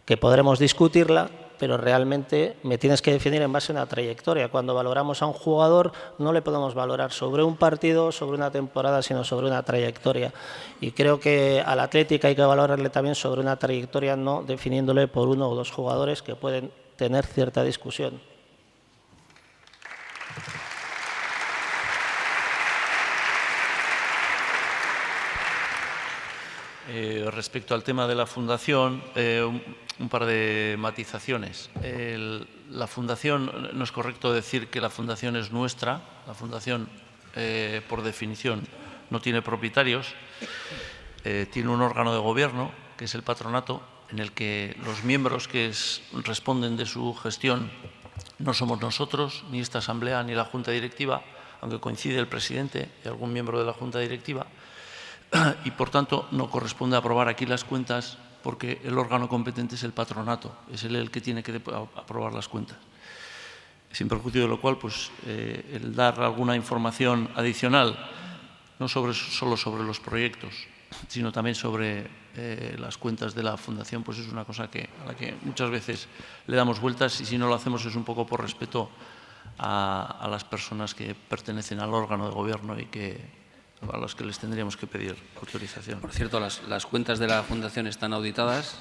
que podremos discutirla, pero realmente me tienes que definir en base a una trayectoria. Cuando valoramos a un jugador no le podemos valorar sobre un partido, sobre una temporada, sino sobre una trayectoria. Y creo que al Athletic hay que valorarle también sobre una trayectoria, no definiéndole por uno o dos jugadores que pueden tener cierta discusión. Respecto al tema de la fundación, un par de matizaciones. La fundación, no es correcto decir que la fundación es nuestra. La fundación, por definición, no tiene propietarios. Tiene un órgano de gobierno, que es el patronato, en el que los miembros que responden de su gestión no somos nosotros, ni esta Asamblea, ni la Junta Directiva, aunque coincide el presidente y algún miembro de la Junta Directiva, y por tanto no corresponde aprobar aquí las cuentas porque el órgano competente es el patronato, es él el que tiene que aprobar las cuentas. Sin perjuicio de lo cual, pues, el dar alguna información adicional, no solo sobre los proyectos, sino también sobre las cuentas de la Fundación, pues es una cosa a la que muchas veces le damos vueltas, y si no lo hacemos es un poco por respeto a las personas que pertenecen al órgano de gobierno y a los que les tendríamos que pedir autorización. Por cierto, las cuentas de la Fundación están auditadas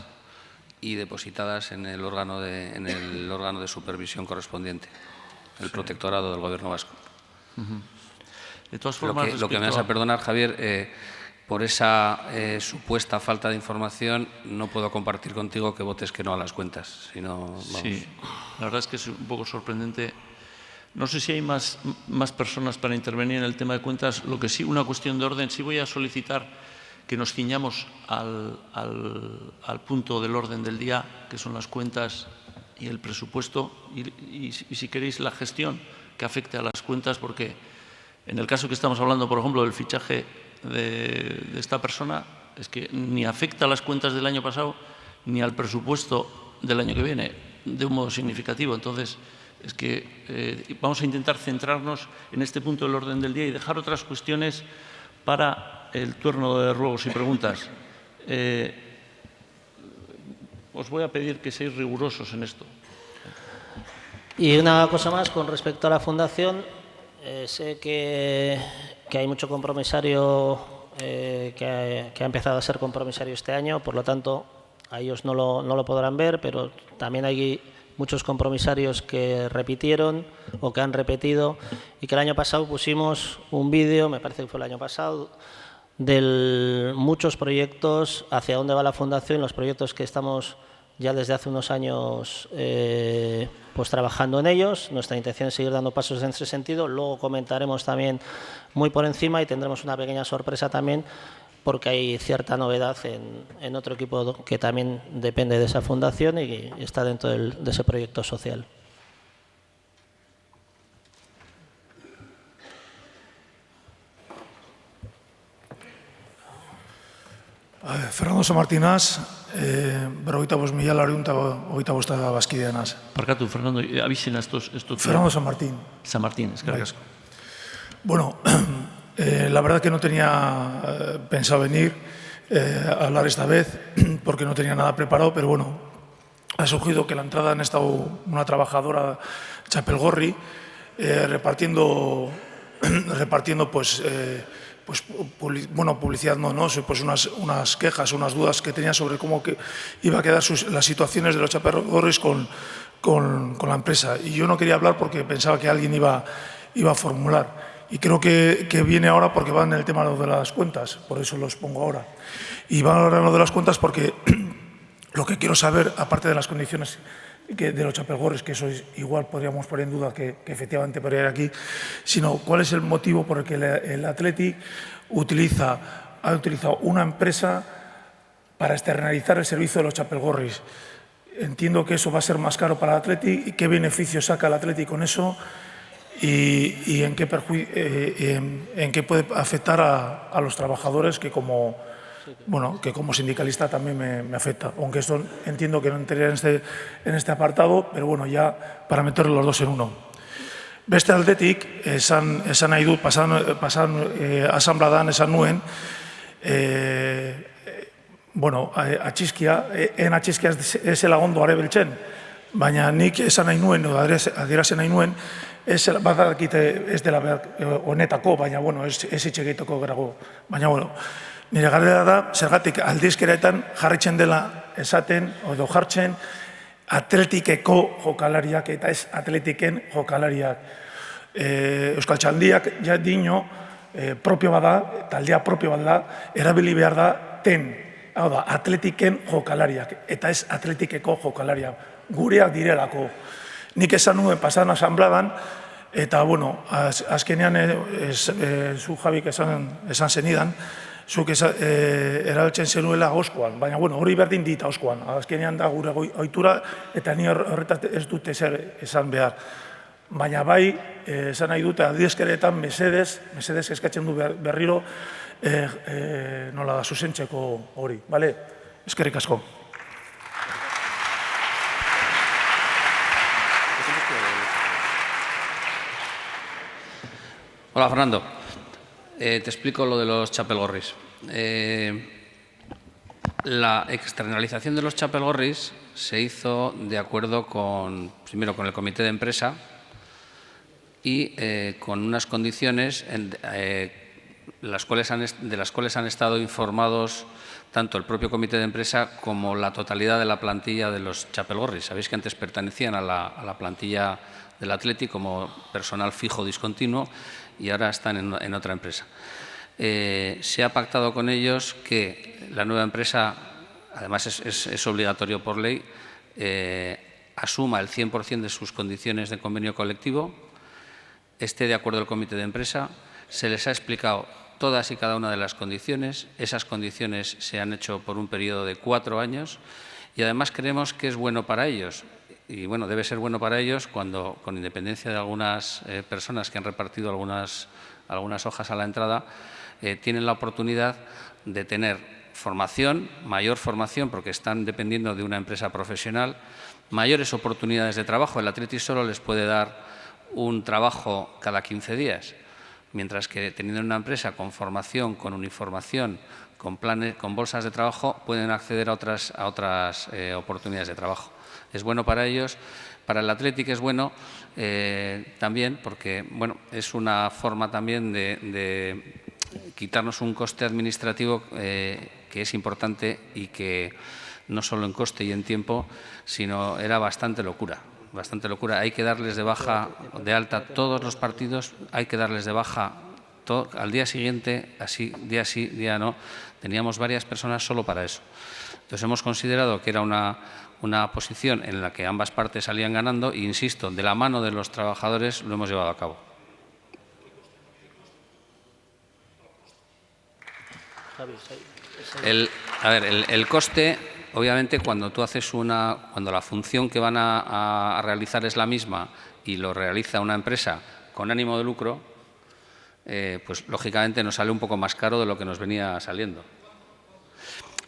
y depositadas en el órgano de supervisión correspondiente, el protectorado del Gobierno vasco. De todas formas, lo que me vas a perdonar, Javier, por esa supuesta falta de información, no puedo compartir contigo que votes que no a las cuentas. Sí, la verdad es que es un poco sorprendente. No sé si hay más personas para intervenir en el tema de cuentas. Lo que sí, una cuestión de orden, sí voy a solicitar que nos ciñamos al punto del orden del día, que son las cuentas y el presupuesto, y si queréis la gestión que afecte a las cuentas, porque en el caso que estamos hablando, por ejemplo, del fichaje de esta persona, es que ni afecta a las cuentas del año pasado ni al presupuesto del año que viene, de un modo significativo. Entonces, es que vamos a intentar centrarnos en este punto del orden del día y dejar otras cuestiones para el turno de ruegos y preguntas. Os voy a pedir que seáis rigurosos en esto. Y una cosa más con respecto a la Fundación. Sé que hay mucho compromisario que ha empezado a ser compromisario este año, por lo tanto, a ellos no lo podrán ver, pero también hay muchos compromisarios que repitieron o que han repetido, y que el año pasado pusimos un vídeo, me parece que fue el año pasado, de muchos proyectos, hacia dónde va la Fundación, los proyectos que estamos ya desde hace unos años pues trabajando en ellos. Nuestra intención es seguir dando pasos en ese sentido. Luego comentaremos también muy por encima y tendremos una pequeña sorpresa también, porque hay cierta novedad en otro equipo que también depende de esa fundación y está dentro de ese proyecto social. Fernando Samartinaz, 45.925 bazkidea naz. Barkatu, Fernando, abizena esto. Fernando Samartín. Samartín, eskerrik asko. Bueno, la verdad que no tenía pensado venir a hablar esta vez porque no tenía nada preparado, pero bueno, ha surgido que la entrada han estado una trabajadora Txapelgorri repartiendo pues publicidad no, pues unas quejas, unas dudas que tenía sobre cómo que iba a quedar las situaciones de los Txapelgorris con la empresa. Y yo no quería hablar porque pensaba que alguien iba a formular. Y creo que viene ahora porque va en el tema de las cuentas, por eso los pongo ahora. Y van ahora en lo de las cuentas porque lo que quiero saber, aparte de las condiciones de los Txapelgorris, que eso igual podríamos poner en duda que efectivamente podría ir aquí, sino cuál es el motivo por el que el Athletic ha utilizado una empresa para externalizar el servicio de los Txapelgorris. Entiendo que eso va a ser más caro para el Athletic. ¿Y qué beneficio saca el Athletic con eso? Y en qué puede afectar a los trabajadores, que como sindicalista también me afecta, aunque esto entiendo que no entraría en este apartado, pero bueno, ya para meter los dos en uno. Beste aldetik, esan nahi dut, pasan asanbladan esan nuen, atxizkia ez zela ondo arebeltzen, baina nik esan nahi nuen, adierazen nahi nuen, badakite ez dela honetako, baina ez etxegeiteko gerago, baina nire galdera da, zergatik aldizkeretan jarritzen dela esaten, edo jartzen, Athleticeko jokalariak eta ez Athleticen jokalariak. Euskal Txandiak ja dino propio bada, taldea propio bada, erabili behar da hau da, Athleticen jokalariak, eta ez Athleticeko jokalariak. Gureak direlako. Nik esan nuen pasan asanbladan, eta, azkenean, zu Jabik esan zenidan, zuk erabiltzen zenuela oskoan, baina hori berdin dit oskoan, azkenean da gure ohitura eta ni horretaz ez dut esan behar. Baina bai, esan nahi dute adierazkeretan mesedez eskatzen du berriro nola da zuzentzeko hori, bale? Eskerrik asko. Hola, Fernando. Te explico lo de los chapelgorris. La externalización de los chapelgorris se hizo de acuerdo primero con el comité de empresa y con unas condiciones de las cuales han estado informados tanto el propio comité de empresa como la totalidad de la plantilla de los chapelgorris. Sabéis que antes pertenecían a la plantilla del Athletic como personal fijo discontinuo y ahora están en otra empresa. Se ha pactado con ellos que la nueva empresa, además es obligatorio por ley, asuma el 100% de sus condiciones de convenio colectivo, esté de acuerdo el comité de empresa, se les ha explicado todas y cada una de las condiciones, esas condiciones se han hecho por un periodo de 4 años y además creemos que es bueno para ellos. Y bueno, debe ser bueno para ellos cuando, con independencia de algunas personas que han repartido algunas hojas a la entrada, tienen la oportunidad de tener formación, mayor formación, porque están dependiendo de una empresa profesional, mayores oportunidades de trabajo. El Athletic solo les puede dar un trabajo cada 15 días, mientras que teniendo una empresa con formación, con uniformación, con planes, con bolsas de trabajo, pueden acceder a otras oportunidades de trabajo. Es bueno para ellos, para el Athletic es bueno también porque bueno, es una forma también de quitarnos un coste administrativo que es importante y que no solo en coste y en tiempo, sino era bastante locura. Bastante locura. Hay que darles de baja, de alta todos los partidos, hay que darles de baja al día siguiente, así, día sí, día no. Teníamos varias personas solo para eso. Entonces hemos considerado que era una posición en la que ambas partes salían ganando e, insisto, de la mano de los trabajadores lo hemos llevado a cabo. El coste, obviamente, cuando tú haces cuando la función que van a realizar es la misma y lo realiza una empresa con ánimo de lucro, pues lógicamente nos sale un poco más caro de lo que nos venía saliendo.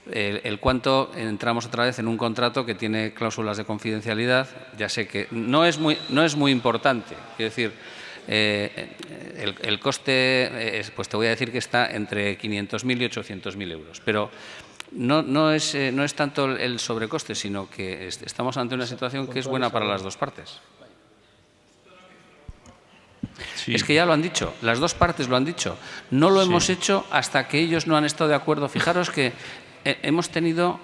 El cuánto, entramos otra vez en un contrato que tiene cláusulas de confidencialidad. Ya sé que no es muy importante. Quiero decir, el coste, pues te voy a decir que está entre 500.000 y 800.000 euros. Pero no es tanto el sobrecoste, sino que estamos ante una situación que es buena para las dos partes. Sí. Es que ya lo han dicho, las dos partes lo han dicho. No lo hemos hecho hasta que ellos no han estado de acuerdo. Fijaros que les hemos tenido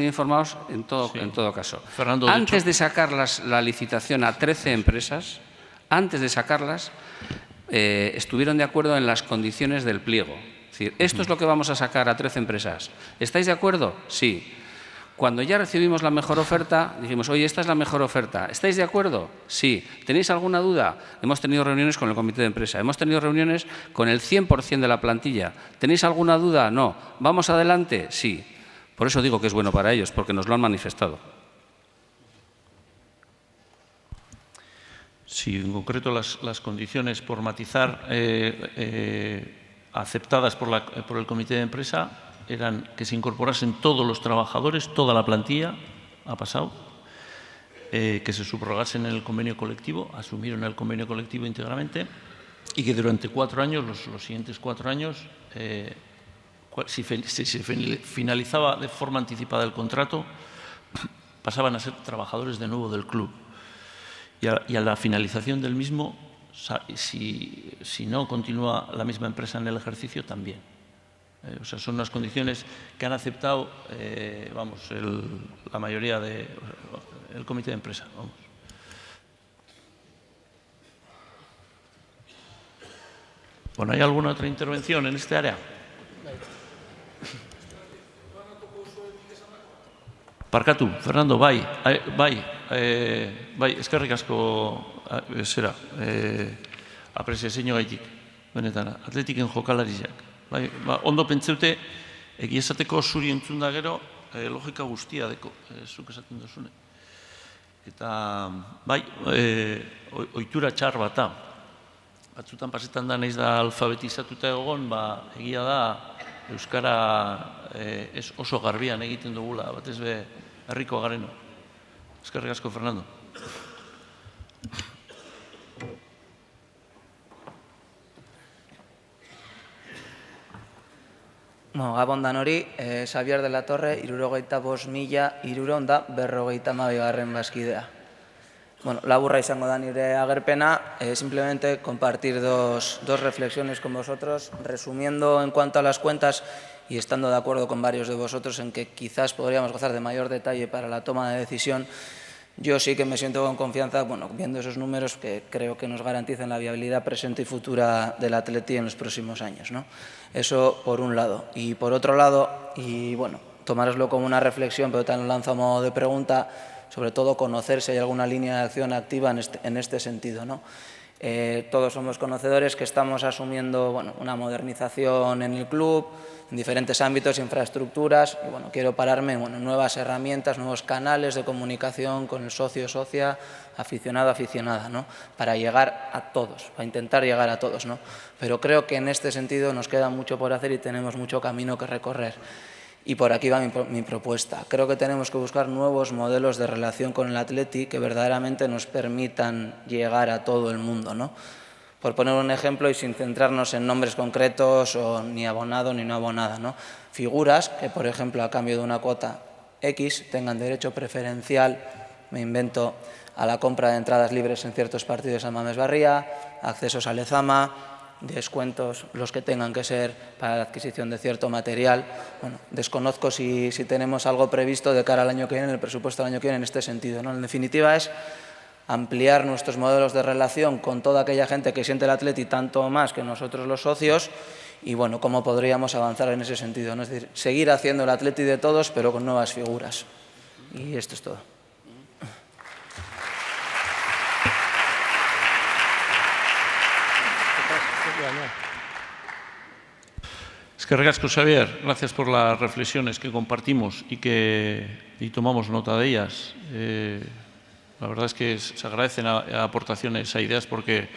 informados en todo caso. Fernando, antes de sacar la licitación a 13 empresas, antes de sacarlas, estuvieron de acuerdo en las condiciones del pliego. Es decir, esto es lo que vamos a sacar a 13 empresas. ¿Estáis de acuerdo? Sí. Cuando ya recibimos la mejor oferta, dijimos, oye, esta es la mejor oferta. ¿Estáis de acuerdo? Sí. ¿Tenéis alguna duda? Hemos tenido reuniones con el comité de empresa, hemos tenido reuniones con el 100% de la plantilla. ¿Tenéis alguna duda? No. ¿Vamos adelante? Sí. Por eso digo que es bueno para ellos, porque nos lo han manifestado. Sí, en concreto las condiciones por matizar aceptadas por el comité de empresa eran que se incorporasen todos los trabajadores, toda la plantilla, ha pasado, que se subrogasen en el convenio colectivo, asumieron el convenio colectivo íntegramente y que durante 4 años, los siguientes 4 años, si se finalizaba de forma anticipada el contrato, pasaban a ser trabajadores de nuevo del club. Y a la finalización del mismo, si no continúa la misma empresa en el ejercicio, también. O sea, son unas condiciones que han aceptado, la mayoría del comité de empresa. Vamos. Bueno, ¿hay alguna otra intervención en este área? Parkatu, Fernando, bai, eskerrik asko zera, apreziazio gaitik, benetan, Atletiken jokalariak. Ondo pentseute, egia esateko zuri entzun da gero, logika guztia deko, zuk esaten duzune. Eta, bai, ohitura txar bata. Batzutan pasetan da nahiz da alfabetizatuta egon, egia da Euskara oso garbian egiten dugula, batez be herriko gareno. Eskerrik asko, Fernando. Gabon dan hori, Xavier de la Torre, 75.352 bazkidea. Laburra izango da nire agerpena, simplemente compartir dos reflexiones con vosotros, resumiendo en cuanto a las cuentas y estando de acuerdo con varios de vosotros en que quizás podríamos gozar de mayor detalle para la toma de decisión. Yo sí que me siento con confianza, viendo esos números que creo que nos garantizan la viabilidad presente y futura del Athletic en los próximos años, ¿no? Eso por un lado. Y por otro lado, y tomároslo como una reflexión, pero también lo lanzo a modo de pregunta, sobre todo conocer si hay alguna línea de acción activa en este sentido, ¿no? Todos somos conocedores que estamos asumiendo una modernización en el club, en diferentes ámbitos, infraestructuras, y quiero pararme en nuevas herramientas, nuevos canales de comunicación con el socio, socia, aficionado, aficionada, ¿no? Para llegar a todos, para intentar llegar a todos, ¿no? Pero creo que en este sentido nos queda mucho por hacer y tenemos mucho camino que recorrer. Y por aquí va mi propuesta. Creo que tenemos que buscar nuevos modelos de relación con el Athletic que verdaderamente nos permitan llegar a todo el mundo, ¿no? Por poner un ejemplo y sin centrarnos en nombres concretos o ni abonado ni no abonada, ¿no? Figuras que, por ejemplo, a cambio de una cuota X tengan derecho preferencial, me invento, a la compra de entradas libres en ciertos partidos en Mames Barría, accesos a Lezama, descuentos los que tengan que ser para la adquisición de cierto material. Desconozco si tenemos algo previsto de cara al año que viene, en el presupuesto del año que viene, en este sentido, ¿no? En definitiva es ampliar nuestros modelos de relación con toda aquella gente que siente el Athletic tanto o más que nosotros los socios y, cómo podríamos avanzar en ese sentido, ¿no? Es decir, seguir haciendo el Athletic de todos, pero con nuevas figuras. Y esto es todo. Eskerrik asko, Xavier. Gracias por las reflexiones que compartimos y tomamos nota de ellas. La verdad es que se agradecen aportaciones a ideas porque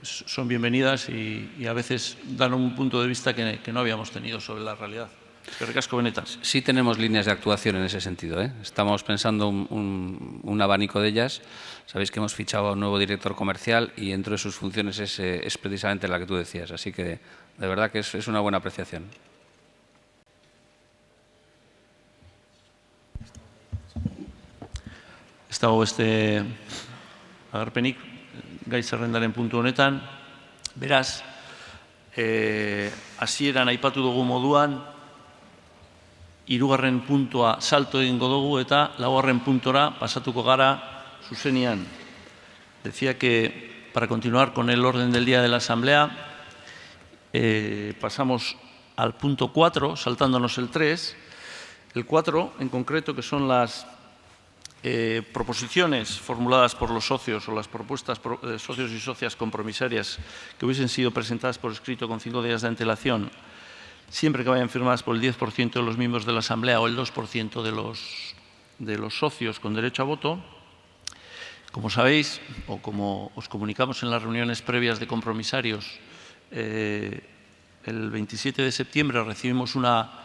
son bienvenidas y a veces dan un punto de vista que no habíamos tenido sobre la realidad. Eskerrik asko, benetan. Sí tenemos líneas de actuación en ese sentido, ¿eh? Estamos pensando un abanico de ellas. Sabéis que hemos fichado a un nuevo director comercial y dentro de sus funciones es precisamente la que tú decías. Así que de verdad que es una buena apreciación. Ez dago beste agerpenik gai zerrendaren puntu honetan. Beraz, hasieran aipatu dugu moduan, 3. puntua salto egingo dugu eta 4. puntora pasatuko gara zuzenian. Decía que para continuar con el orden del día de la Asamblea, pasamos al punto 4, saltándonos el 3. El 4, en concreto, que son las proposiciones formuladas por los socios o las propuestas de socios y socias compromisarias que hubiesen sido presentadas por escrito con 5 días de antelación, siempre que vayan firmadas por el 10% de los miembros de la Asamblea o el 2% de los socios con derecho a voto. Como sabéis, o como os comunicamos en las reuniones previas de compromisarios, el 27 de septiembre recibimos una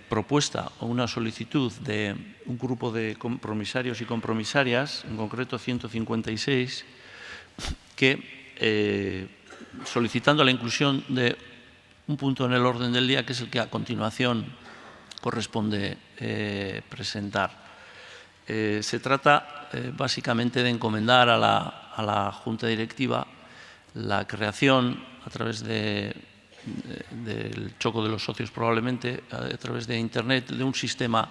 propuesta o una solicitud de un grupo de compromisarios y compromisarias, en concreto 156, que solicitando la inclusión de un punto en el orden del día, que es el que a continuación corresponde presentar. Se trata básicamente de encomendar a la Junta Directiva la creación, a través del choco de los socios probablemente, a través de Internet, de un sistema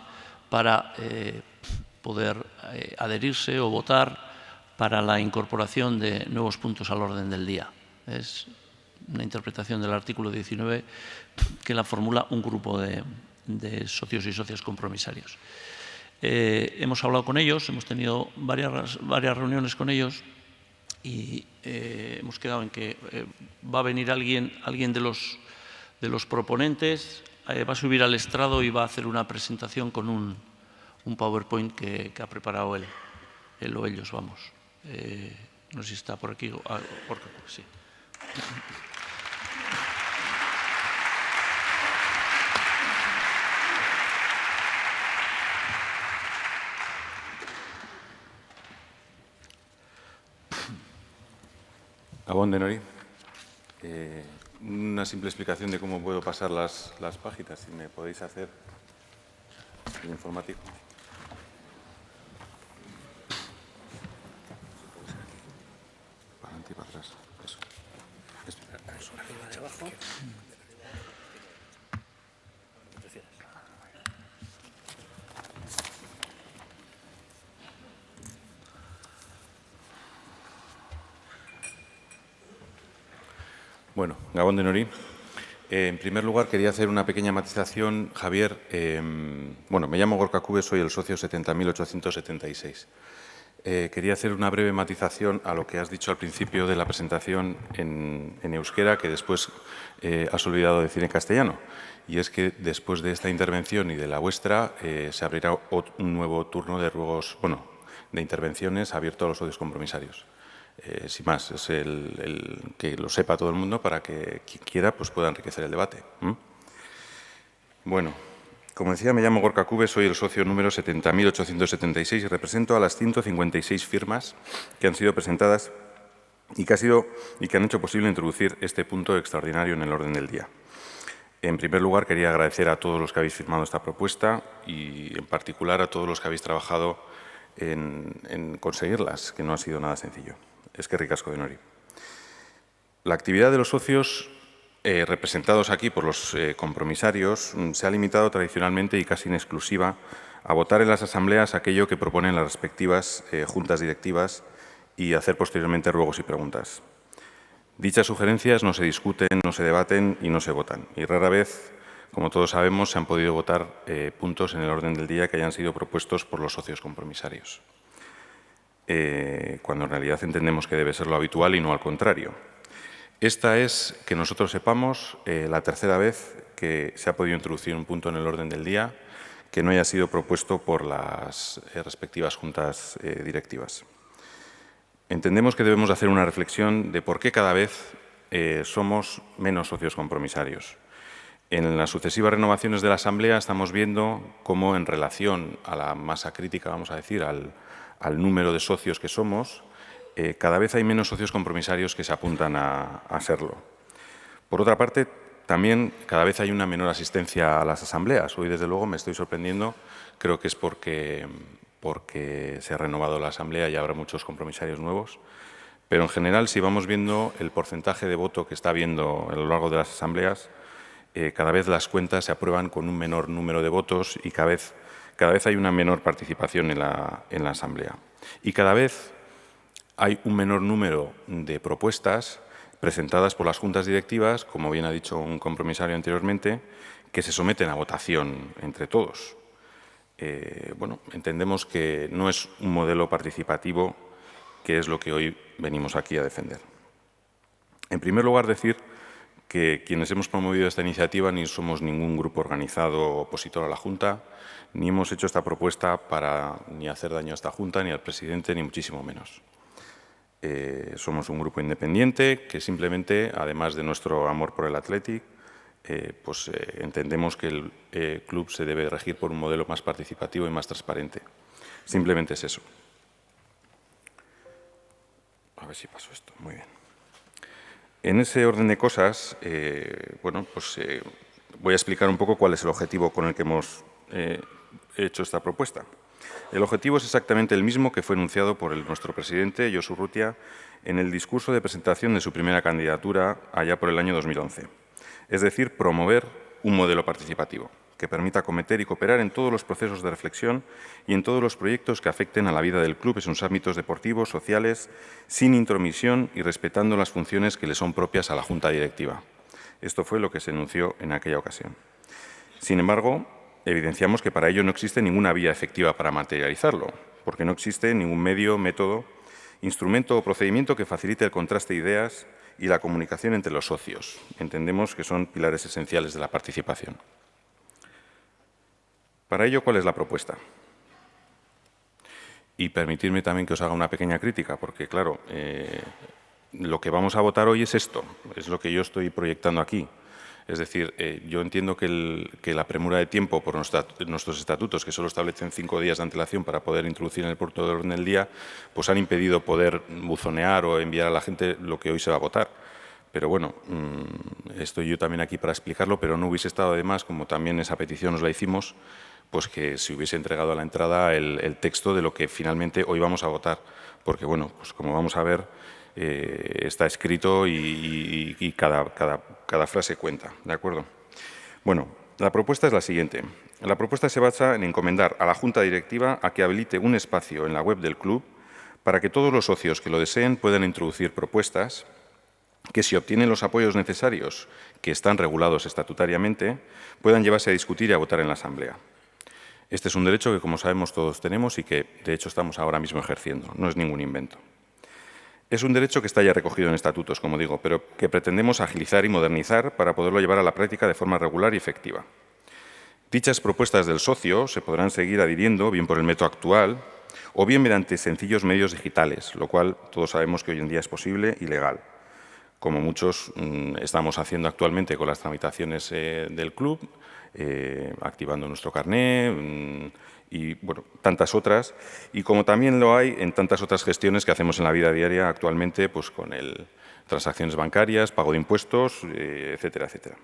para poder adherirse o votar para la incorporación de nuevos puntos al orden del día. Es una interpretación del artículo 19 que la formula un grupo de socios y socias compromisarios. Hemos hablado con ellos, hemos tenido varias reuniones con ellos y hemos quedado en que va a venir alguien de los proponentes, va a subir al estrado y va a hacer una presentación con un PowerPoint que ha preparado él o ellos, vamos. No sé si está por aquí. Sí. Gabón de Nori. Una simple explicación de cómo puedo pasar las páginas, si me podéis hacer el informático. Para adelante y para atrás. Eso. Arriba de abajo. Bueno, Gabón de Nori. En primer lugar, quería hacer una pequeña matización, Javier. Bueno, me llamo Gorka Cubes, soy el socio 70.876. Quería hacer una breve matización a lo que has dicho al principio de la presentación en euskera, que después has olvidado decir en castellano. Y es que después de esta intervención y de la vuestra, se abrirá un nuevo turno de ruegos, bueno, de intervenciones abierto a los socios compromisarios. Sin más, es el que lo sepa todo el mundo para que quien quiera pues pueda enriquecer el debate. Bueno, como decía, me llamo Gorka Cubes, soy el socio número 70.876 y represento a las 156 firmas que han sido presentadas y que han hecho posible introducir este punto extraordinario en el orden del día. En primer lugar, quería agradecer a todos los que habéis firmado esta propuesta y, en particular, a todos los que habéis trabajado en conseguirlas, que no ha sido nada sencillo. Eskerrik asko de Nori. La actividad de los socios representados aquí por los compromisarios se ha limitado tradicionalmente y casi en exclusiva a votar en las asambleas aquello que proponen las respectivas juntas directivas y hacer posteriormente ruegos y preguntas. Dichas sugerencias no se discuten, no se debaten y no se votan. Y rara vez, como todos sabemos, se han podido votar puntos en el orden del día que hayan sido propuestos por los socios compromisarios. Cuando en realidad entendemos que debe ser lo habitual y no al contrario. Esta es, que nosotros sepamos, la tercera vez que se ha podido introducir un punto en el orden del día que no haya sido propuesto por las respectivas juntas directivas. Entendemos que debemos hacer una reflexión de por qué cada vez somos menos socios compromisarios. En las sucesivas renovaciones de la Asamblea estamos viendo cómo, en relación a la masa crítica, vamos a decir, al número de socios que somos, cada vez hay menos socios compromisarios que se apuntan a serlo. Por otra parte, también cada vez hay una menor asistencia a las asambleas. Hoy, desde luego, me estoy sorprendiendo. Creo que es porque se ha renovado la asamblea y habrá muchos compromisarios nuevos. Pero, en general, si vamos viendo el porcentaje de voto que está habiendo a lo largo de las asambleas, cada vez las cuentas se aprueban con un menor número de votos y cada vez hay una menor participación en la asamblea. Y cada vez hay un menor número de propuestas presentadas por las juntas directivas, como bien ha dicho un compromisario anteriormente, que se someten a votación entre todos. Bueno, entendemos que no es un modelo participativo, que es lo que hoy venimos aquí a defender. En primer lugar, decir que quienes hemos promovido esta iniciativa ni somos ningún grupo organizado opositor a la Junta, ni hemos hecho esta propuesta para ni hacer daño a esta Junta, ni al presidente, ni muchísimo menos. Somos un grupo independiente que simplemente, además de nuestro amor por el Athletic, entendemos que el club se debe regir por un modelo más participativo y más transparente. Simplemente es eso. A ver si paso esto. Muy bien. En ese orden de cosas, voy a explicar un poco cuál es el objetivo con el que hemos hecho esta propuesta. El objetivo es exactamente el mismo que fue enunciado por nuestro presidente, Josu Urrutia, en el discurso de presentación de su primera candidatura allá por el año 2011. Es decir, promover un modelo participativo que permita acometer y cooperar en todos los procesos de reflexión y en todos los proyectos que afecten a la vida del club en sus ámbitos deportivos, sociales, sin intromisión y respetando las funciones que le son propias a la Junta Directiva. Esto fue lo que se enunció en aquella ocasión. Sin embargo, evidenciamos que para ello no existe ninguna vía efectiva para materializarlo, porque no existe ningún medio, método instrumento o procedimiento que facilite el contraste de ideas y la comunicación entre los socios. Entendemos que son pilares esenciales de la participación. Para ello, ¿cuál es la propuesta? Y permitidme también que os haga una pequeña crítica, porque, claro, lo que vamos a votar hoy es esto, es lo que yo estoy proyectando aquí. Es decir, yo entiendo que la premura de tiempo por nuestros estatutos, que solo establecen 5 días de antelación para poder introducir en el punto de orden del día, pues han impedido poder buzonear o enviar a la gente lo que hoy se va a votar. Pero bueno, estoy yo también aquí para explicarlo, pero no hubiese estado de más, como también esa petición nos la hicimos, pues que se hubiese entregado a la entrada el texto de lo que finalmente hoy vamos a votar. Porque bueno, pues como vamos a ver, está escrito y cada frase cuenta, ¿de acuerdo? Bueno, la propuesta es la siguiente. La propuesta se basa en encomendar a la Junta Directiva a que habilite un espacio en la web del club para que todos los socios que lo deseen puedan introducir propuestas que, si obtienen los apoyos necesarios, que están regulados estatutariamente, puedan llevarse a discutir y a votar en la Asamblea. Este es un derecho que, como sabemos, todos tenemos y que, de hecho, estamos ahora mismo ejerciendo. No es ningún invento. Es un derecho que está ya recogido en estatutos, como digo, pero que pretendemos agilizar y modernizar para poderlo llevar a la práctica de forma regular y efectiva. Dichas propuestas del socio se podrán seguir adhiriendo bien por el método actual o bien mediante sencillos medios digitales, lo cual todos sabemos que hoy en día es posible y legal, como muchos estamos haciendo actualmente con las tramitaciones del club, activando nuestro carné y bueno, tantas otras, y como también lo hay en tantas otras gestiones que hacemos en la vida diaria actualmente, pues con transacciones bancarias, pago de impuestos, etcétera, etcétera.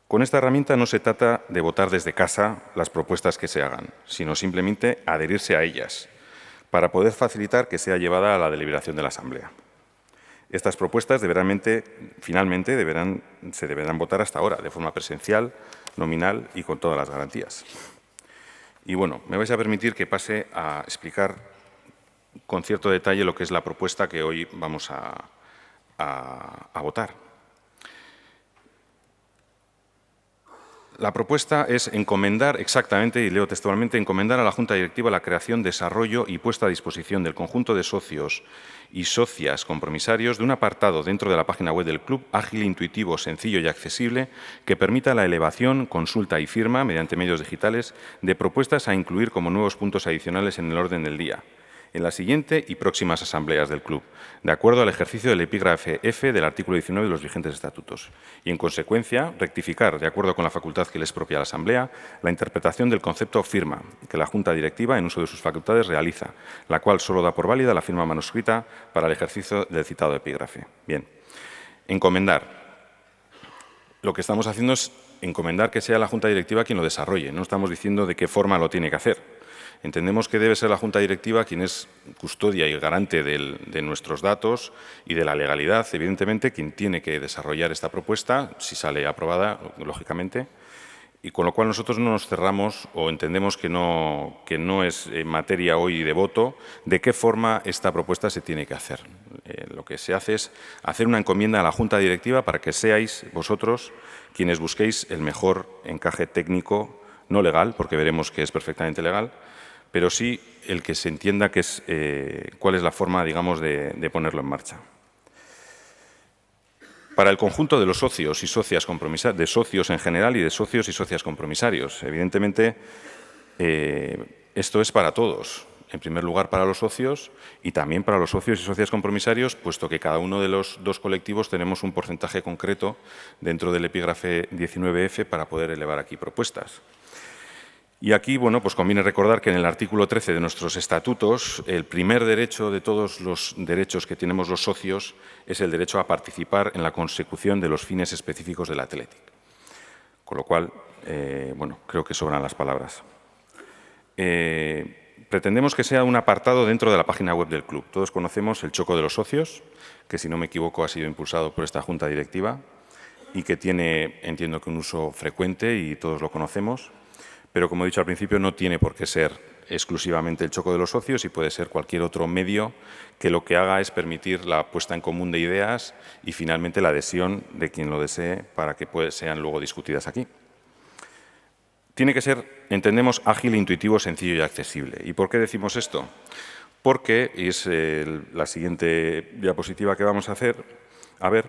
Con esta herramienta no se trata de votar desde casa las propuestas que se hagan, sino simplemente adherirse a ellas, para poder facilitar que sea llevada a la deliberación de la Asamblea. Estas propuestas finalmente se deberán votar hasta ahora, de forma presencial, nominal y con todas las garantías. Y bueno, me vais a permitir que pase a explicar con cierto detalle lo que es la propuesta que hoy vamos a votar. La propuesta es encomendar exactamente, y leo textualmente, encomendar a la Junta Directiva la creación, desarrollo y puesta a disposición del conjunto de socios y socias compromisarios de un apartado dentro de la página web del club ágil, intuitivo, sencillo y accesible que permita la elevación, consulta y firma, mediante medios digitales, de propuestas a incluir como nuevos puntos adicionales en el orden del día, en la siguiente y próximas asambleas del club, de acuerdo al ejercicio del epígrafe F del artículo 19 de los vigentes estatutos, y, en consecuencia, rectificar, de acuerdo con la facultad que le expropia a la Asamblea, la interpretación del concepto firma que la Junta Directiva, en uso de sus facultades, realiza, la cual solo da por válida la firma manuscrita para el ejercicio del citado epígrafe. Bien, encomendar. Lo que estamos haciendo es encomendar que sea la Junta Directiva quien lo desarrolle, no estamos diciendo de qué forma lo tiene que hacer. Entendemos que debe ser la Junta Directiva quien es custodia y garante de nuestros datos y de la legalidad, evidentemente, quien tiene que desarrollar esta propuesta, si sale aprobada, lógicamente, y con lo cual nosotros no nos cerramos o entendemos que no es materia hoy de voto de qué forma esta propuesta se tiene que hacer. Lo que se hace es hacer una encomienda a la Junta Directiva para que seáis vosotros quienes busquéis el mejor encaje técnico, no legal, porque veremos que es perfectamente legal, pero sí el que se entienda que es, cuál es la forma, digamos, de ponerlo en marcha. Para el conjunto de los socios y socias compromisarios, de socios en general y de socios y socias compromisarios. Evidentemente, esto es para todos. En primer lugar, para los socios y también para los socios y socias compromisarios, puesto que cada uno de los dos colectivos tenemos un porcentaje concreto dentro del epígrafe 19F para poder elevar aquí propuestas. Y aquí, bueno, pues conviene recordar que en el artículo 13 de nuestros estatutos, el primer derecho de todos los derechos que tenemos los socios es el derecho a participar en la consecución de los fines específicos del Athletic. Con lo cual, bueno, creo que sobran las palabras. Pretendemos que sea un apartado dentro de la página web del club. Todos conocemos el choco de los socios, que si no me equivoco ha sido impulsado por esta Junta Directiva y que tiene, entiendo que un uso frecuente y todos lo conocemos. Pero, como he dicho al principio, no tiene por qué ser exclusivamente el choco de los socios y puede ser cualquier otro medio que lo que haga es permitir la puesta en común de ideas y, finalmente, la adhesión de quien lo desee para que sean luego discutidas aquí. Tiene que ser, entendemos, ágil, intuitivo, sencillo y accesible. ¿Y por qué decimos esto? porque, y es la siguiente diapositiva que vamos a ver,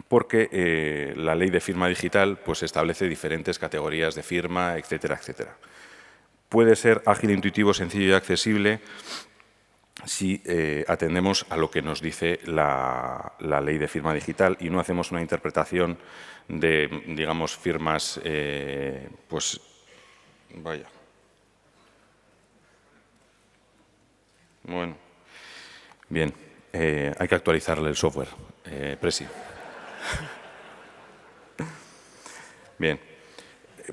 porque la ley de firma digital pues, establece diferentes categorías de firma, etcétera, etcétera. Puede ser ágil, intuitivo, sencillo y accesible si atendemos a lo que nos dice la ley de firma digital y no hacemos una interpretación de, digamos, firmas, pues, vaya. Bueno, bien, hay que actualizarle el software, Presi. Bien,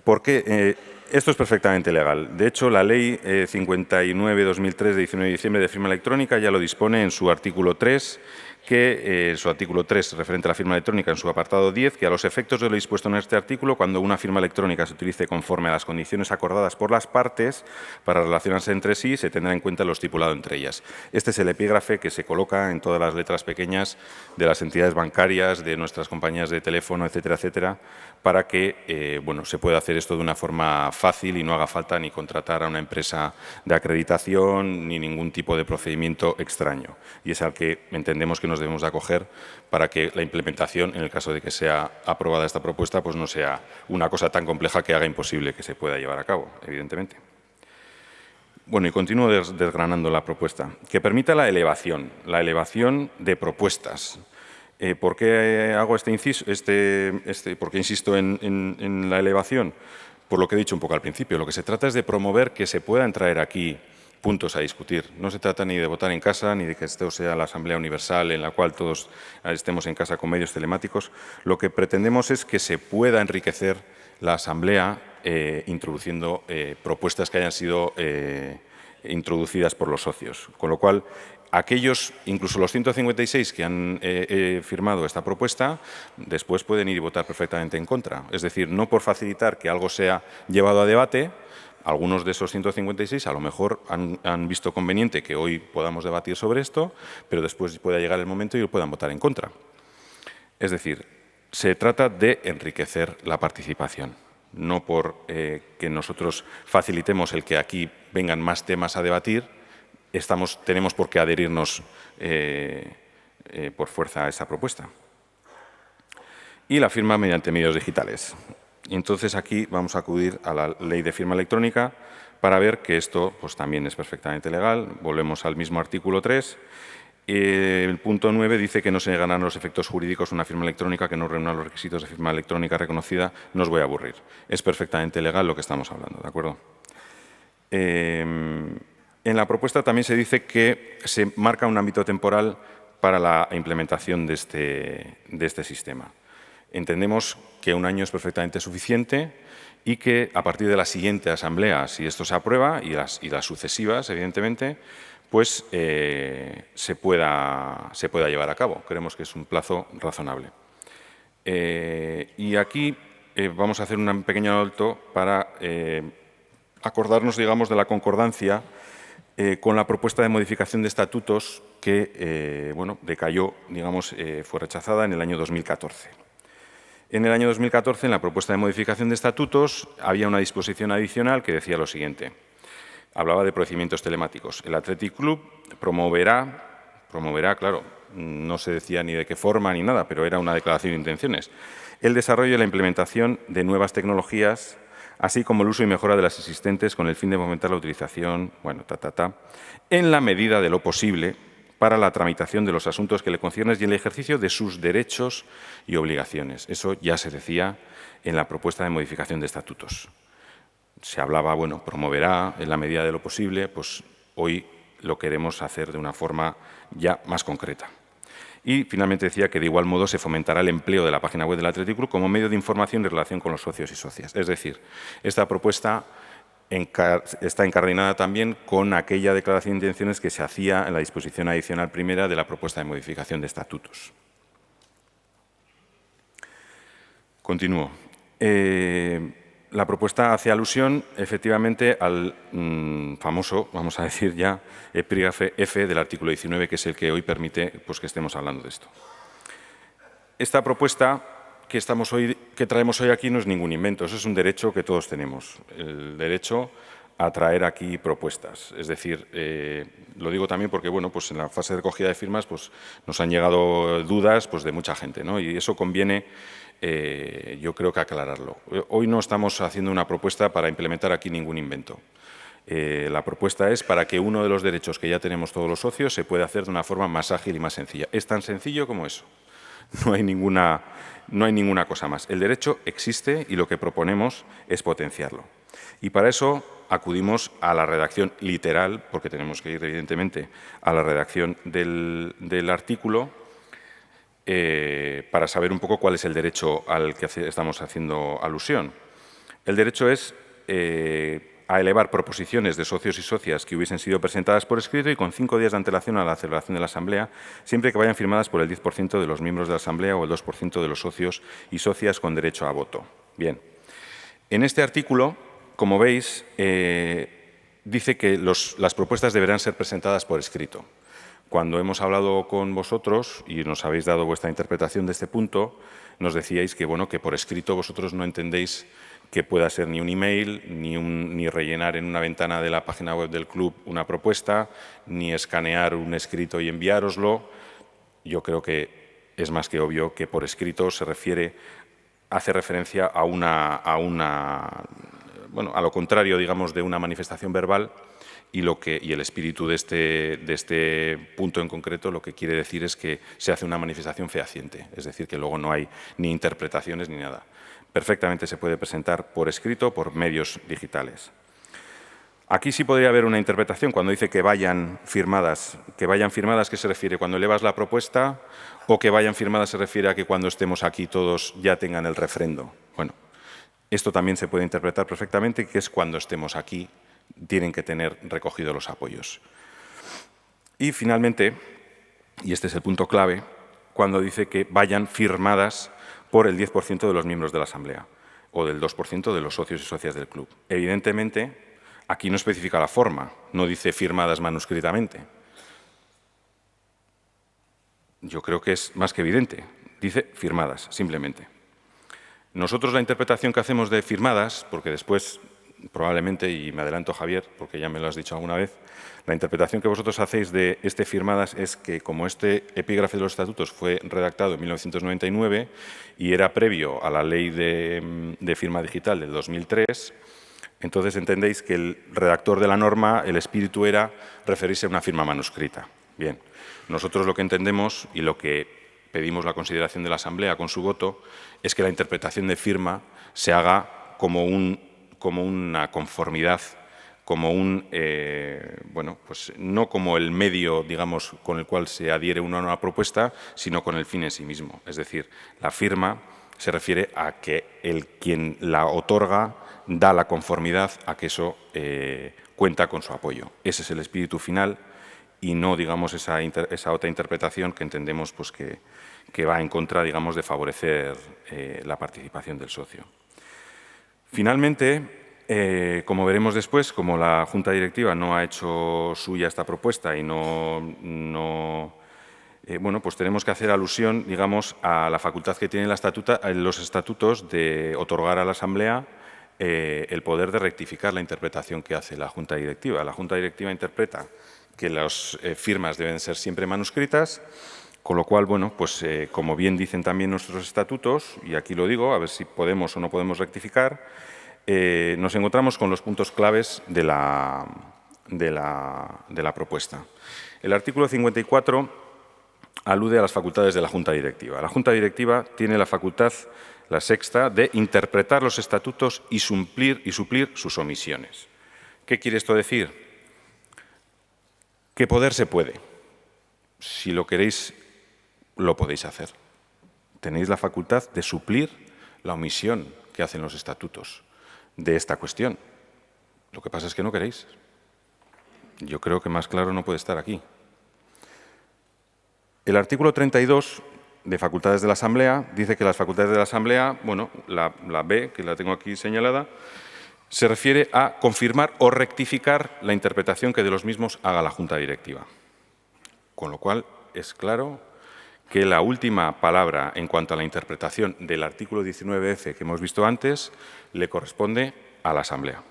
porque esto es perfectamente legal. De hecho, la Ley 59/2003 de 19 de diciembre de firma electrónica ya lo dispone en su artículo 3, su artículo 3 referente a la firma electrónica en su apartado 10, que a los efectos de lo dispuesto en este artículo, cuando una firma electrónica se utilice conforme a las condiciones acordadas por las partes para relacionarse entre sí, se tendrá en cuenta lo estipulado entre ellas. Este es el epígrafe que se coloca en todas las letras pequeñas de las entidades bancarias, de nuestras compañías de teléfono, etcétera, etcétera, para que bueno, se pueda hacer esto de una forma fácil y no haga falta ni contratar a una empresa de acreditación ni ningún tipo de procedimiento extraño. Y es al que entendemos que nos debemos de acoger para que la implementación, en el caso de que sea aprobada esta propuesta, pues no sea una cosa tan compleja que haga imposible que se pueda llevar a cabo, evidentemente. Bueno, y continúo desgranando la propuesta. Que permita la elevación de propuestas. ¿Por qué hago este inciso? ¿Por qué insisto en la elevación? Por lo que he dicho un poco al principio. Lo que se trata es de promover que se puedan traer aquí puntos a discutir. No se trata ni de votar en casa, ni de que esto sea la Asamblea Universal en la cual todos estemos en casa con medios telemáticos. Lo que pretendemos es que se pueda enriquecer la Asamblea introduciendo propuestas que hayan sido introducidas por los socios. Con lo cual, aquellos, incluso los 156 que han firmado esta propuesta, después pueden ir y votar perfectamente en contra. Es decir, no por facilitar que algo sea llevado a debate. Algunos de esos 156 a lo mejor han visto conveniente que hoy podamos debatir sobre esto, pero después pueda llegar el momento y puedan votar en contra. Es decir, se trata de enriquecer la participación, no por que nosotros facilitemos el que aquí vengan más temas a debatir, tenemos por qué adherirnos por fuerza a esa propuesta. Y la firma mediante medios digitales. Y entonces aquí vamos a acudir a la ley de firma electrónica para ver que esto pues, también es perfectamente legal. Volvemos al mismo artículo 3. El punto 9 dice que no se negarán los efectos jurídicos una firma electrónica que no reúna los requisitos de firma electrónica reconocida. No os voy a aburrir. Es perfectamente legal lo que estamos hablando, ¿de acuerdo? En la propuesta también se dice que se marca un ámbito temporal para la implementación de este sistema. Entendemos que un año es perfectamente suficiente y que a partir de la siguiente asamblea, si esto se aprueba, y las sucesivas, evidentemente, pues se pueda llevar a cabo. Creemos que es un plazo razonable. Y aquí vamos a hacer un pequeño alto para acordarnos, digamos, de la concordancia con la propuesta de modificación de estatutos que, bueno, decayó, digamos, fue rechazada en el año 2014. En el año 2014, en la propuesta de modificación de estatutos, había una disposición adicional que decía lo siguiente. Hablaba de procedimientos telemáticos. El Athletic Club promoverá, claro, no se decía ni de qué forma ni nada, pero era una declaración de intenciones, el desarrollo y la implementación de nuevas tecnologías, así como el uso y mejora de las existentes con el fin de fomentar la utilización, bueno, en la medida de lo posible, para la tramitación de los asuntos que le conciernen y el ejercicio de sus derechos y obligaciones. Eso ya se decía en la propuesta de modificación de estatutos. Se hablaba, bueno, promoverá en la medida de lo posible, pues hoy lo queremos hacer de una forma ya más concreta. Y finalmente decía que de igual modo se fomentará el empleo de la página web del Athletic Club como medio de información en relación con los socios y socias. Es decir, esta propuesta está encardinada también con aquella declaración de intenciones que se hacía en la disposición adicional primera de la propuesta de modificación de estatutos. Continúo. La propuesta hace alusión, efectivamente, al famoso, vamos a decir ya, epígrafe F del artículo 19, que es el que hoy permite pues, que estemos hablando de esto. Esta propuesta que traemos hoy aquí no es ningún invento, eso es un derecho que todos tenemos, el derecho a traer aquí propuestas. Es decir, lo digo también porque, bueno, pues en la fase de recogida de firmas pues, nos han llegado dudas pues, de mucha gente, ¿no? Y eso conviene, yo creo que aclararlo. Hoy no estamos haciendo una propuesta para implementar aquí ningún invento. La propuesta es para que uno de los derechos que ya tenemos todos los socios se pueda hacer de una forma más ágil y más sencilla. Es tan sencillo como eso. No hay ninguna cosa más. El derecho existe y lo que proponemos es potenciarlo. Y para eso acudimos a la redacción literal, porque tenemos que ir, evidentemente, a la redacción del artículo para saber un poco cuál es el derecho al que estamos haciendo alusión. El derecho es a elevar proposiciones de socios y socias que hubiesen sido presentadas por escrito y con 5 días de antelación a la celebración de la Asamblea, siempre que vayan firmadas por el 10% de los miembros de la Asamblea o el 2% de los socios y socias con derecho a voto. Bien, en este artículo, como veis, dice que las propuestas deberán ser presentadas por escrito. Cuando hemos hablado con vosotros y nos habéis dado vuestra interpretación de este punto, nos decíais que, bueno, que por escrito vosotros no entendéis que pueda ser ni un email, ni rellenar en una ventana de la página web del club una propuesta, ni escanear un escrito y enviároslo. Yo creo que es más que obvio que por escrito hace referencia a lo contrario, digamos, de una manifestación verbal y el espíritu de este punto en concreto lo que quiere decir es que se hace una manifestación fehaciente, es decir, que luego no hay ni interpretaciones ni nada. Perfectamente se puede presentar por escrito, por medios digitales. Aquí sí podría haber una interpretación cuando dice que vayan firmadas. ¿Que vayan firmadas qué se refiere? ¿Cuando elevas la propuesta? ¿O que vayan firmadas se refiere a que cuando estemos aquí todos ya tengan el refrendo? Bueno, esto también se puede interpretar perfectamente, que es cuando estemos aquí tienen que tener recogidos los apoyos. Y finalmente, y este es el punto clave, cuando dice que vayan firmadas por el 10% de los miembros de la Asamblea o del 2% de los socios y socias del club. Evidentemente, aquí no especifica la forma, no dice firmadas manuscritamente. Yo creo que es más que evidente, dice firmadas, simplemente. Nosotros la interpretación que hacemos de firmadas, porque después probablemente, y me adelanto Javier, porque ya me lo has dicho alguna vez, la interpretación que vosotros hacéis de firmadas es que como este epígrafe de los estatutos fue redactado en 1999 y era previo a la ley de firma digital del 2003, entonces entendéis que el redactor de la norma, el espíritu era referirse a una firma manuscrita. Bien, nosotros lo que entendemos y lo que pedimos la consideración de la Asamblea con su voto es que la interpretación de firma se haga como una conformidad, como pues no como el medio, digamos, con el cual se adhiere uno a una propuesta, sino con el fin en sí mismo. Es decir, la firma se refiere a que quien la otorga da la conformidad a que eso cuenta con su apoyo. Ese es el espíritu final y no, digamos, esa otra interpretación que entendemos pues, que va en contra, digamos, de favorecer la participación del socio. Finalmente, como veremos después, como la Junta Directiva no ha hecho suya esta propuesta y pues tenemos que hacer alusión, digamos, a la facultad que tienen los estatutos de otorgar a la Asamblea el poder de rectificar la interpretación que hace la Junta Directiva. La Junta Directiva interpreta que las firmas deben ser siempre manuscritas, con lo cual, bueno, pues como bien dicen también nuestros estatutos, y aquí lo digo, a ver si podemos o no podemos rectificar, nos encontramos con los puntos claves de la propuesta. El artículo 54 alude a las facultades de la Junta Directiva. La Junta Directiva tiene la facultad, la sexta, de interpretar los estatutos y suplir sus omisiones. ¿Qué quiere esto decir? Que poder se puede. Si lo queréis, lo podéis hacer. Tenéis la facultad de suplir la omisión que hacen los estatutos de esta cuestión. Lo que pasa es que no queréis. Yo creo que más claro no puede estar aquí. El artículo 32 de facultades de la Asamblea dice que las facultades de la Asamblea, bueno, la B, que la tengo aquí señalada, se refiere a confirmar o rectificar la interpretación que de los mismos haga la Junta Directiva. Con lo cual, es claro que la última palabra en cuanto a la interpretación del artículo 19F que hemos visto antes le corresponde a la Asamblea.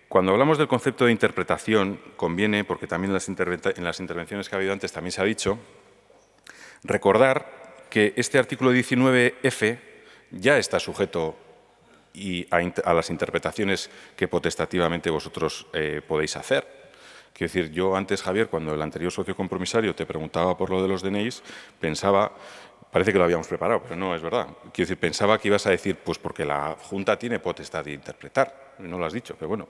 Cuando hablamos del concepto de interpretación, conviene, porque también en las intervenciones que ha habido antes también se ha dicho, recordar que este artículo 19F ya está sujeto a las interpretaciones que potestativamente vosotros podéis hacer. Quiero decir, yo antes, Javier, cuando el anterior socio compromisario te preguntaba por lo de los DNIs, pensaba, parece que lo habíamos preparado, pero no es verdad. Quiero decir, pensaba que ibas a decir, pues porque la Junta tiene potestad de interpretar. No lo has dicho, pero bueno.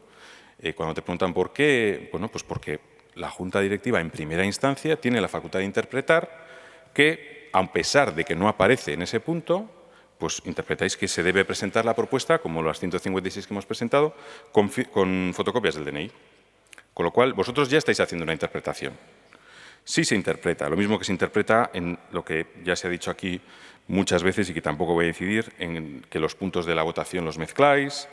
Cuando te preguntan por qué, bueno, pues porque la Junta Directiva en primera instancia tiene la facultad de interpretar que, a pesar de que no aparece en ese punto, pues interpretáis que se debe presentar la propuesta, como las 156 que hemos presentado, con fotocopias del DNI. Con lo cual, vosotros ya estáis haciendo una interpretación. Sí se interpreta, lo mismo que se interpreta en lo que ya se ha dicho aquí muchas veces y que tampoco voy a decidir, en que los puntos de la votación los mezcláis.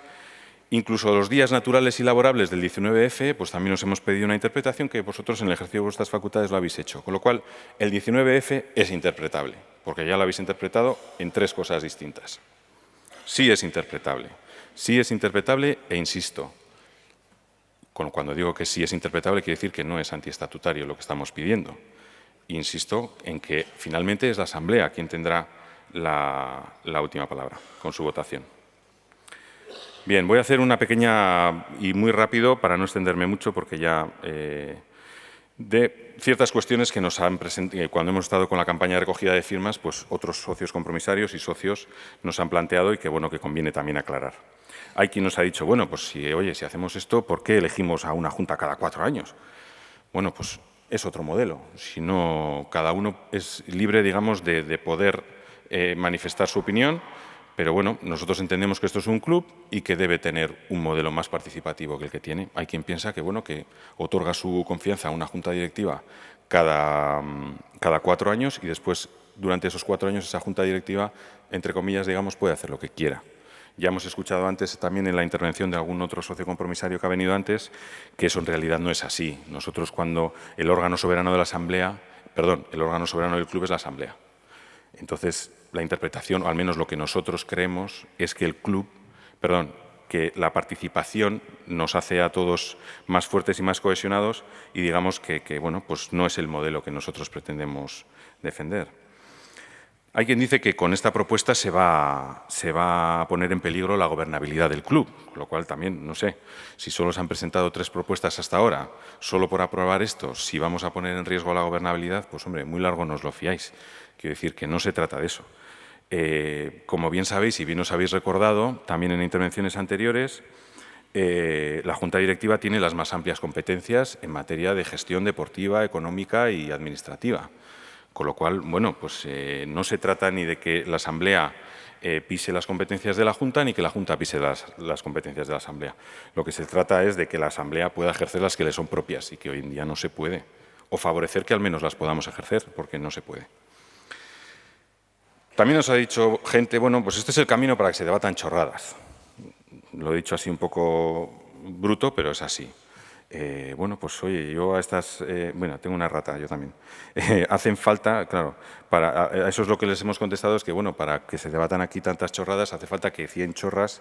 Incluso los días naturales y laborables del 19F, pues también os hemos pedido una interpretación que vosotros en el ejercicio de vuestras facultades lo habéis hecho. Con lo cual, el 19F es interpretable, porque ya lo habéis interpretado en 3 cosas distintas. Sí es interpretable. Sí es interpretable e insisto, cuando digo que sí es interpretable, quiere decir que no es antiestatutario lo que estamos pidiendo. Insisto en que finalmente es la Asamblea quien tendrá la última palabra con su votación. Bien, voy a hacer una pequeña y muy rápido, para no extenderme mucho, porque ya de ciertas cuestiones que nos han presentado, cuando hemos estado con la campaña de recogida de firmas, pues otros socios compromisarios y socios nos han planteado y que, bueno, que conviene también aclarar. Hay quien nos ha dicho, bueno, pues si hacemos esto, ¿por qué elegimos a una Junta cada 4 años? Bueno, pues es otro modelo. Si no, cada uno es libre, digamos, de poder manifestar su opinión, pero bueno, nosotros entendemos que esto es un club y que debe tener un modelo más participativo que el que tiene. Hay quien piensa que, bueno, que otorga su confianza a una Junta Directiva cada 4 años y después, durante esos 4 años, esa Junta Directiva, entre comillas, digamos, puede hacer lo que quiera. Ya hemos escuchado antes también en la intervención de algún otro socio compromisario que ha venido antes, que eso en realidad no es así. Nosotros, cuando el órgano soberano de la Asamblea, el órgano soberano del club es la Asamblea. Entonces, la interpretación, o al menos lo que nosotros creemos, es que que la participación nos hace a todos más fuertes y más cohesionados y digamos que bueno, pues no es el modelo que nosotros pretendemos defender. Hay quien dice que con esta propuesta se va a poner en peligro la gobernabilidad del club, con lo cual también, no sé, si solo se han presentado 3 propuestas hasta ahora, solo por aprobar esto, si vamos a poner en riesgo la gobernabilidad, pues hombre, muy largo no os lo fiáis. Quiero decir que no se trata de eso. Como bien sabéis y bien os habéis recordado, también en intervenciones anteriores, la Junta Directiva tiene las más amplias competencias en materia de gestión deportiva, económica y administrativa. Con lo cual, bueno, pues no se trata ni de que la Asamblea pise las competencias de la Junta ni que la Junta pise las competencias de la Asamblea. Lo que se trata es de que la Asamblea pueda ejercer las que le son propias y que hoy en día no se puede. O favorecer que al menos las podamos ejercer, porque no se puede. También nos ha dicho gente, bueno, pues este es el camino para que se debatan chorradas. Lo he dicho así un poco bruto, pero es así. Bueno, pues oye, yo a estas... bueno, tengo una rata, yo también. Hacen falta, claro, eso es lo que les hemos contestado, es que, bueno, para que se debatan aquí tantas chorradas, hace falta que 100 chorras,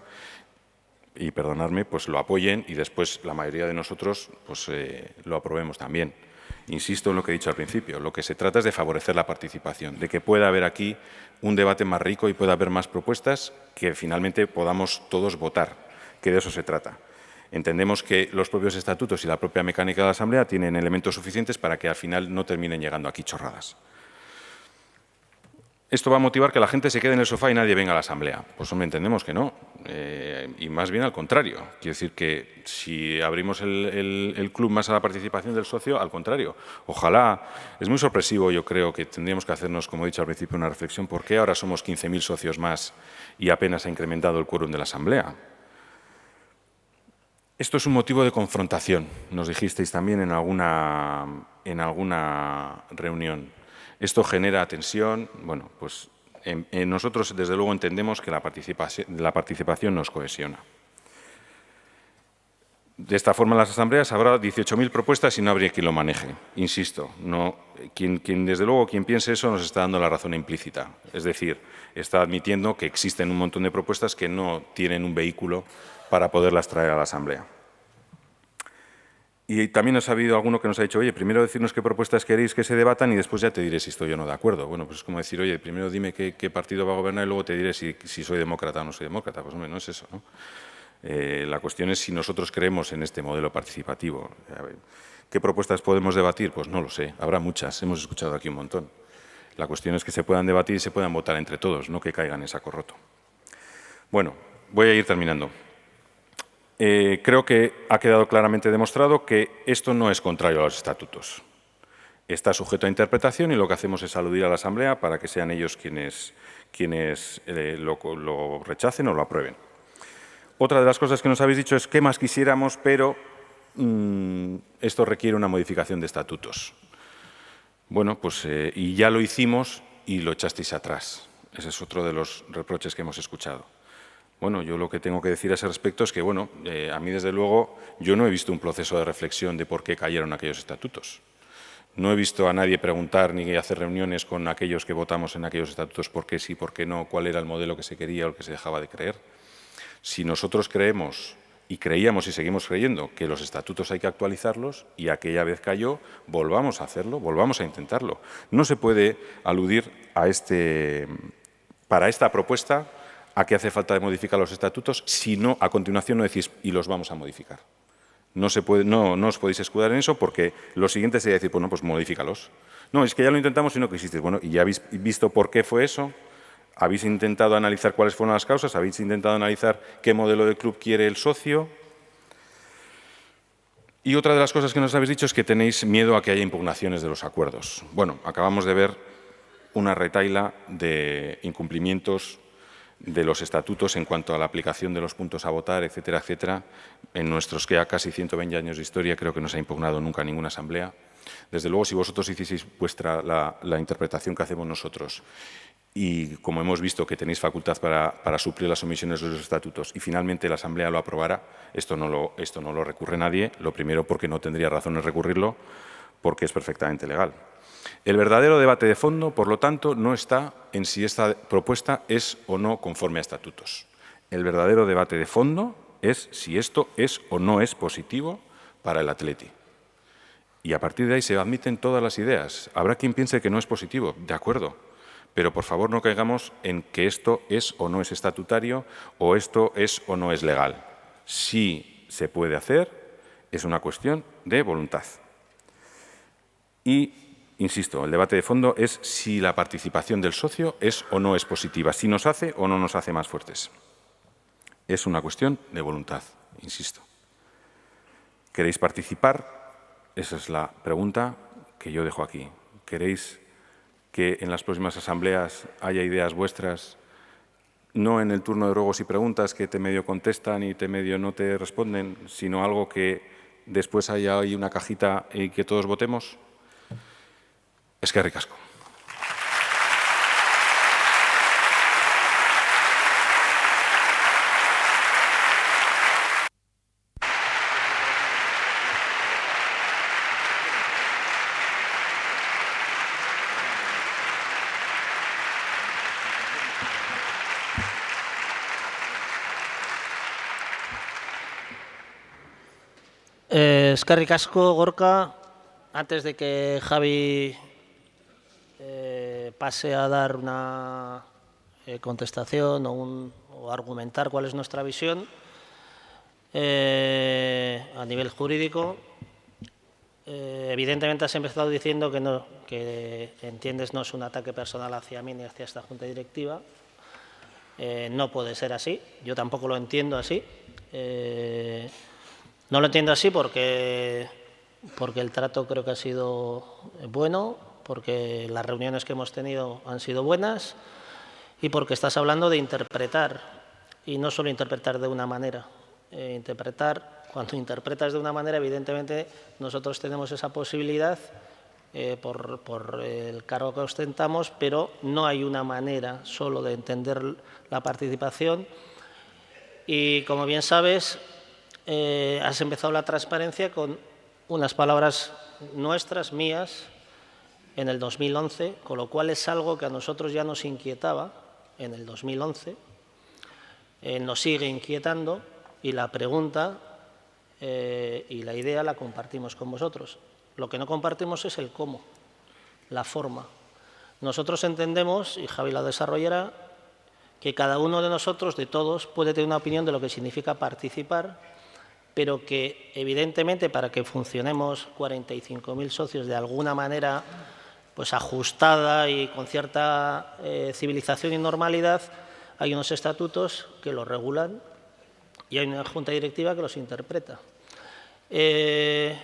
y perdonadme, pues lo apoyen y después la mayoría de nosotros pues lo aprobemos también. Insisto en lo que he dicho al principio, lo que se trata es de favorecer la participación, de que pueda haber aquí un debate más rico y pueda haber más propuestas que finalmente podamos todos votar, que de eso se trata. Entendemos que los propios estatutos y la propia mecánica de la Asamblea tienen elementos suficientes para que al final no terminen llegando aquí chorradas. Esto va a motivar que la gente se quede en el sofá y nadie venga a la Asamblea. Pues hombre, entendemos que no, y más bien al contrario. Quiero decir que si abrimos el club más a la participación del socio, al contrario. Ojalá, es muy sorpresivo, yo creo que tendríamos que hacernos, como he dicho al principio, una reflexión, ¿por qué ahora somos 15.000 socios más y apenas ha incrementado el quórum de la Asamblea? Esto es un motivo de confrontación, nos dijisteis también en alguna reunión. Esto genera tensión. Bueno, pues nosotros desde luego entendemos que la participación nos cohesiona. De esta forma, en las asambleas habrá 18.000 propuestas y no habría quien lo maneje. Insisto, desde luego, quien piense eso nos está dando la razón implícita. Es decir, está admitiendo que existen un montón de propuestas que no tienen un vehículo para poderlas traer a la asamblea. Y también ha habido alguno que nos ha dicho, oye, primero decirnos qué propuestas queréis que se debatan y después ya te diré si estoy o no de acuerdo. Bueno, pues es como decir, oye, primero dime qué partido va a gobernar y luego te diré si soy demócrata o no soy demócrata. Pues hombre, no es eso, ¿no? La cuestión es si nosotros creemos en este modelo participativo. ¿Qué propuestas podemos debatir? Pues no lo sé, habrá muchas, hemos escuchado aquí un montón. La cuestión es que se puedan debatir y se puedan votar entre todos, no que caigan en saco roto. Bueno, voy a ir terminando. Creo que ha quedado claramente demostrado que esto no es contrario a los estatutos. Está sujeto a interpretación y lo que hacemos es aludir a la Asamblea para que sean ellos quienes lo rechacen o lo aprueben. Otra de las cosas que nos habéis dicho es qué más quisiéramos, pero esto requiere una modificación de estatutos. Bueno, pues y ya lo hicimos y lo echasteis atrás. Ese es otro de los reproches que hemos escuchado. Bueno, yo lo que tengo que decir a ese respecto es que, bueno, a mí desde luego yo no he visto un proceso de reflexión de por qué cayeron aquellos estatutos. No he visto a nadie preguntar ni hacer reuniones con aquellos que votamos en aquellos estatutos por qué sí, por qué no, cuál era el modelo que se quería o el que se dejaba de creer. Si nosotros creemos y creíamos y seguimos creyendo que los estatutos hay que actualizarlos y aquella vez cayó, volvamos a hacerlo, volvamos a intentarlo. No se puede aludir para esta propuesta a que hace falta de modificar los estatutos si no, a continuación no decís y los vamos a modificar. No os podéis escudar en eso porque lo siguiente sería decir, bueno, pues modifícalos. No, es que ya lo intentamos y no quisisteis. Bueno, y ya habéis visto por qué fue eso. ¿Habéis intentado analizar cuáles fueron las causas? ¿Habéis intentado analizar qué modelo de club quiere el socio? Y otra de las cosas que nos habéis dicho es que tenéis miedo a que haya impugnaciones de los acuerdos. Bueno, acabamos de ver una retahíla de incumplimientos de los estatutos en cuanto a la aplicación de los puntos a votar, etcétera, etcétera. En nuestros casi 120 años de historia creo que no se ha impugnado nunca ninguna asamblea. Desde luego, si vosotros hicieseis la interpretación que hacemos nosotros y como hemos visto que tenéis facultad para suplir las omisiones de los estatutos y finalmente la Asamblea lo aprobara, esto no lo recurre nadie, lo primero porque no tendría razón en recurrirlo, porque es perfectamente legal. El verdadero debate de fondo, por lo tanto, no está en si esta propuesta es o no conforme a estatutos. El verdadero debate de fondo es si esto es o no es positivo para el Atleti. Y a partir de ahí se admiten todas las ideas. Habrá quien piense que no es positivo, de acuerdo, pero por favor no caigamos en que esto es o no es estatutario o esto es o no es legal. Si se puede hacer, es una cuestión de voluntad. Y, insisto, el debate de fondo es si la participación del socio es o no es positiva, si nos hace o no nos hace más fuertes. Es una cuestión de voluntad, insisto. ¿Queréis participar? Esa es la pregunta que yo dejo aquí. ¿Queréis que en las próximas asambleas haya ideas vuestras, no en el turno de ruegos y preguntas que te medio contestan y te medio no te responden, sino algo que después haya ahí una cajita y que todos votemos? Eskerrik asko. Eskerrik asko, Gorka. Antes de que Javi pase a dar una contestación o argumentar cuál es nuestra visión a nivel jurídico, evidentemente has empezado diciendo que entiendes no es un ataque personal hacia mí ni hacia esta Junta Directiva. No puede ser así, yo tampoco lo entiendo así. No lo entiendo así porque el trato creo que ha sido bueno, porque las reuniones que hemos tenido han sido buenas y porque estás hablando de interpretar, y no solo interpretar de una manera. Cuando interpretas de una manera, evidentemente nosotros tenemos esa posibilidad por el cargo que ostentamos, pero no hay una manera solo de entender la participación. Y como bien sabes, has empezado la transparencia con unas palabras nuestras, mías, en el 2011, con lo cual es algo que a nosotros ya nos inquietaba en el 2011, nos sigue inquietando y la pregunta y la idea la compartimos con vosotros. Lo que no compartimos es el cómo, la forma. Nosotros entendemos, y Javi la desarrollará, que cada uno de nosotros, de todos, puede tener una opinión de lo que significa participar, pero que evidentemente para que funcionemos 45.000 socios de alguna manera pues ajustada y con cierta civilización y normalidad, hay unos estatutos que los regulan y hay una junta directiva que los interpreta.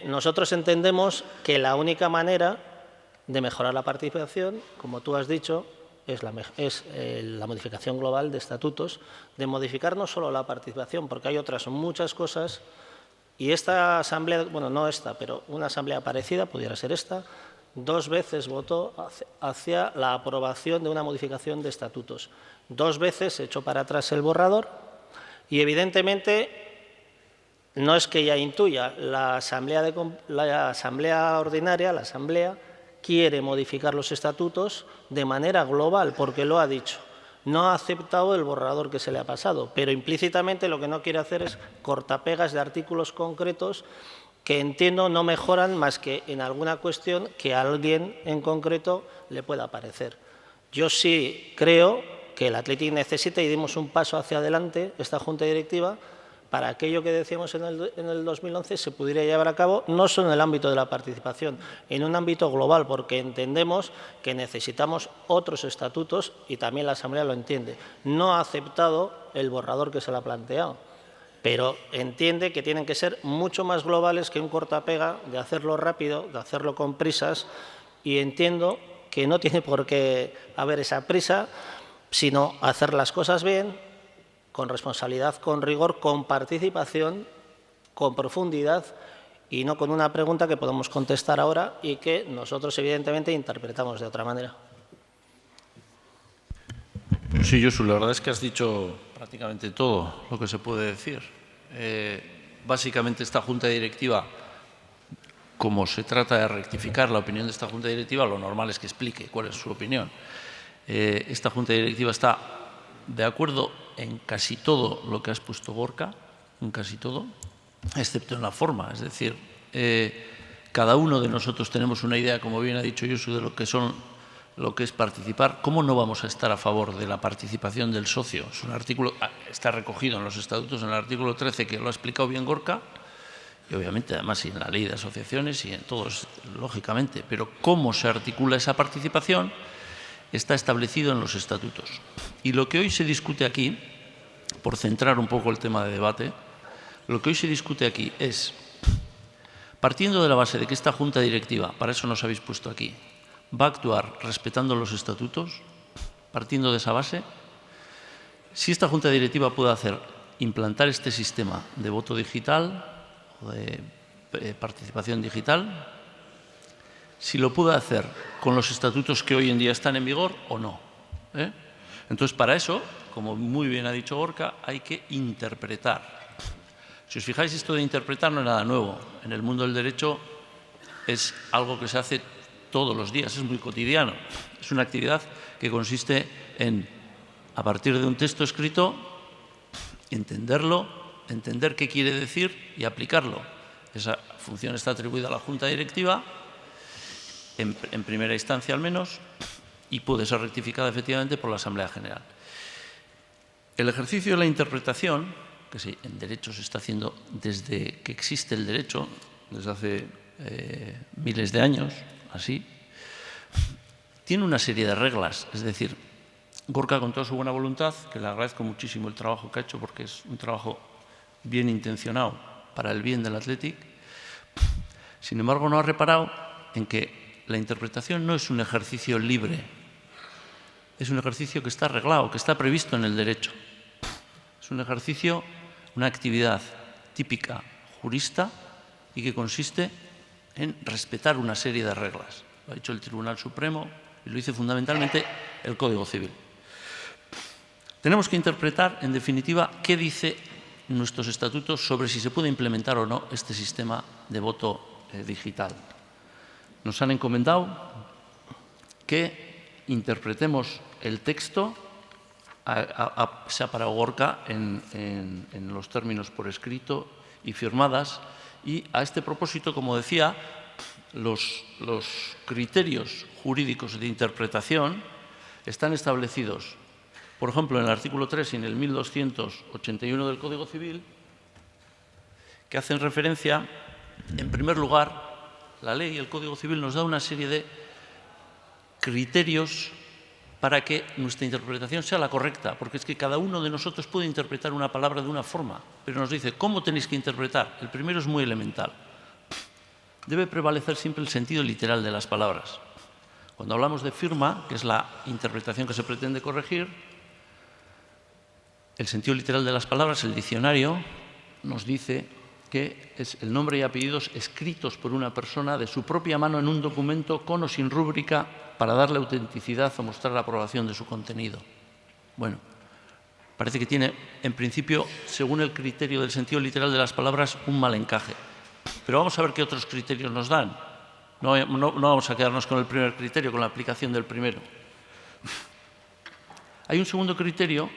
Nosotros entendemos que la única manera de mejorar la participación, como tú has dicho, es la modificación global de estatutos, de modificar no solo la participación, porque hay otras muchas cosas, y esta asamblea, bueno, no esta, pero una asamblea parecida, pudiera ser esta, 2 veces votó hacia la aprobación de una modificación de estatutos. 2 veces se echó para atrás el borrador y, evidentemente, no es que ya intuya, la asamblea ordinaria, la asamblea, quiere modificar los estatutos de manera global, porque lo ha dicho. No ha aceptado el borrador que se le ha pasado, pero implícitamente lo que no quiere hacer es cortapegas de artículos concretos que entiendo no mejoran más que en alguna cuestión que a alguien en concreto le pueda parecer. Yo sí creo que el Athletic necesita y dimos un paso hacia adelante, esta Junta Directiva, para aquello que decíamos en el 2011 se pudiera llevar a cabo no solo en el ámbito de la participación, en un ámbito global, porque entendemos que necesitamos otros estatutos y también la Asamblea lo entiende. No ha aceptado el borrador que se le ha planteado, pero entiende que tienen que ser mucho más globales que un cortapega de hacerlo rápido, de hacerlo con prisas, y entiendo que no tiene por qué haber esa prisa, sino hacer las cosas bien, con responsabilidad, con rigor, con participación, con profundidad y no con una pregunta que podemos contestar ahora y que nosotros evidentemente interpretamos de otra manera. Sí, Josu, la verdad es que has dicho prácticamente todo lo que se puede decir. Básicamente esta Junta Directiva, como se trata de rectificar la opinión de esta Junta Directiva, lo normal es que explique cuál es su opinión. Esta Junta Directiva está de acuerdo en casi todo lo que has puesto, Gorka, en casi todo, excepto en la forma. Es decir, cada uno de nosotros tenemos una idea, como bien ha dicho Josu, de lo que es participar. ¿Cómo no vamos a estar a favor de la participación del socio? Es un artículo, está recogido en los estatutos, en el artículo 13, que lo ha explicado bien Gorka, y obviamente además y en la ley de asociaciones y en todos, lógicamente. Pero ¿cómo se articula esa participación? Está establecido en los estatutos. Y lo que hoy se discute aquí, por centrar un poco el tema de debate, lo que hoy se discute aquí es, partiendo de la base de que esta Junta Directiva, para eso nos habéis puesto aquí, va a actuar respetando los estatutos, partiendo de esa base, si esta Junta Directiva puede implantar este sistema de voto digital o de participación digital, si lo puede hacer con los estatutos que hoy en día están en vigor o no. Entonces, para eso, como muy bien ha dicho Gorka, hay que interpretar. Si os fijáis, esto de interpretar no es nada nuevo. En el mundo del derecho es algo que se hace todos los días, es muy cotidiano. Es una actividad que consiste en, a partir de un texto escrito, entenderlo, entender qué quiere decir y aplicarlo. Esa función está atribuida a la Junta Directiva, en primera instancia al menos, y puede ser rectificada efectivamente por la Asamblea General. El ejercicio de la interpretación, que en derecho se está haciendo desde que existe el derecho, desde hace miles de años, así, tiene una serie de reglas. Es decir, Gorka, con toda su buena voluntad, que le agradezco muchísimo el trabajo que ha hecho, porque es un trabajo bien intencionado para el bien del Athletic, sin embargo no ha reparado en que la interpretación no es un ejercicio libre, es un ejercicio que está reglado, que está previsto en el derecho. Es un ejercicio, una actividad típica jurista y que consiste en respetar una serie de reglas. Lo ha dicho el Tribunal Supremo y lo dice fundamentalmente el Código Civil. Tenemos que interpretar, en definitiva, qué dice nuestros estatutos sobre si se puede implementar o no este sistema de voto digital. Nos han encomendado que interpretemos el texto, sea para Gorka, en los términos por escrito y firmadas. Y a este propósito, como decía, los criterios jurídicos de interpretación están establecidos, por ejemplo, en el artículo 3 y en el 1281 del Código Civil, que hacen referencia, en primer lugar, la ley, el Código Civil, nos da una serie de criterios para que nuestra interpretación sea la correcta, porque es que cada uno de nosotros puede interpretar una palabra de una forma, pero nos dice cómo tenéis que interpretar. El primero es muy elemental. Debe prevalecer siempre el sentido literal de las palabras. Cuando hablamos de firma, que es la interpretación que se pretende corregir, el sentido literal de las palabras, el diccionario, nos dice que es el nombre y apellidos escritos por una persona de su propia mano en un documento con o sin rúbrica para darle autenticidad o mostrar la aprobación de su contenido. Bueno, parece que tiene, en principio, según el criterio del sentido literal de las palabras, un mal encaje. Pero vamos a ver qué otros criterios nos dan. No vamos a quedarnos con el primer criterio, con la aplicación del primero. Hay un segundo criterio.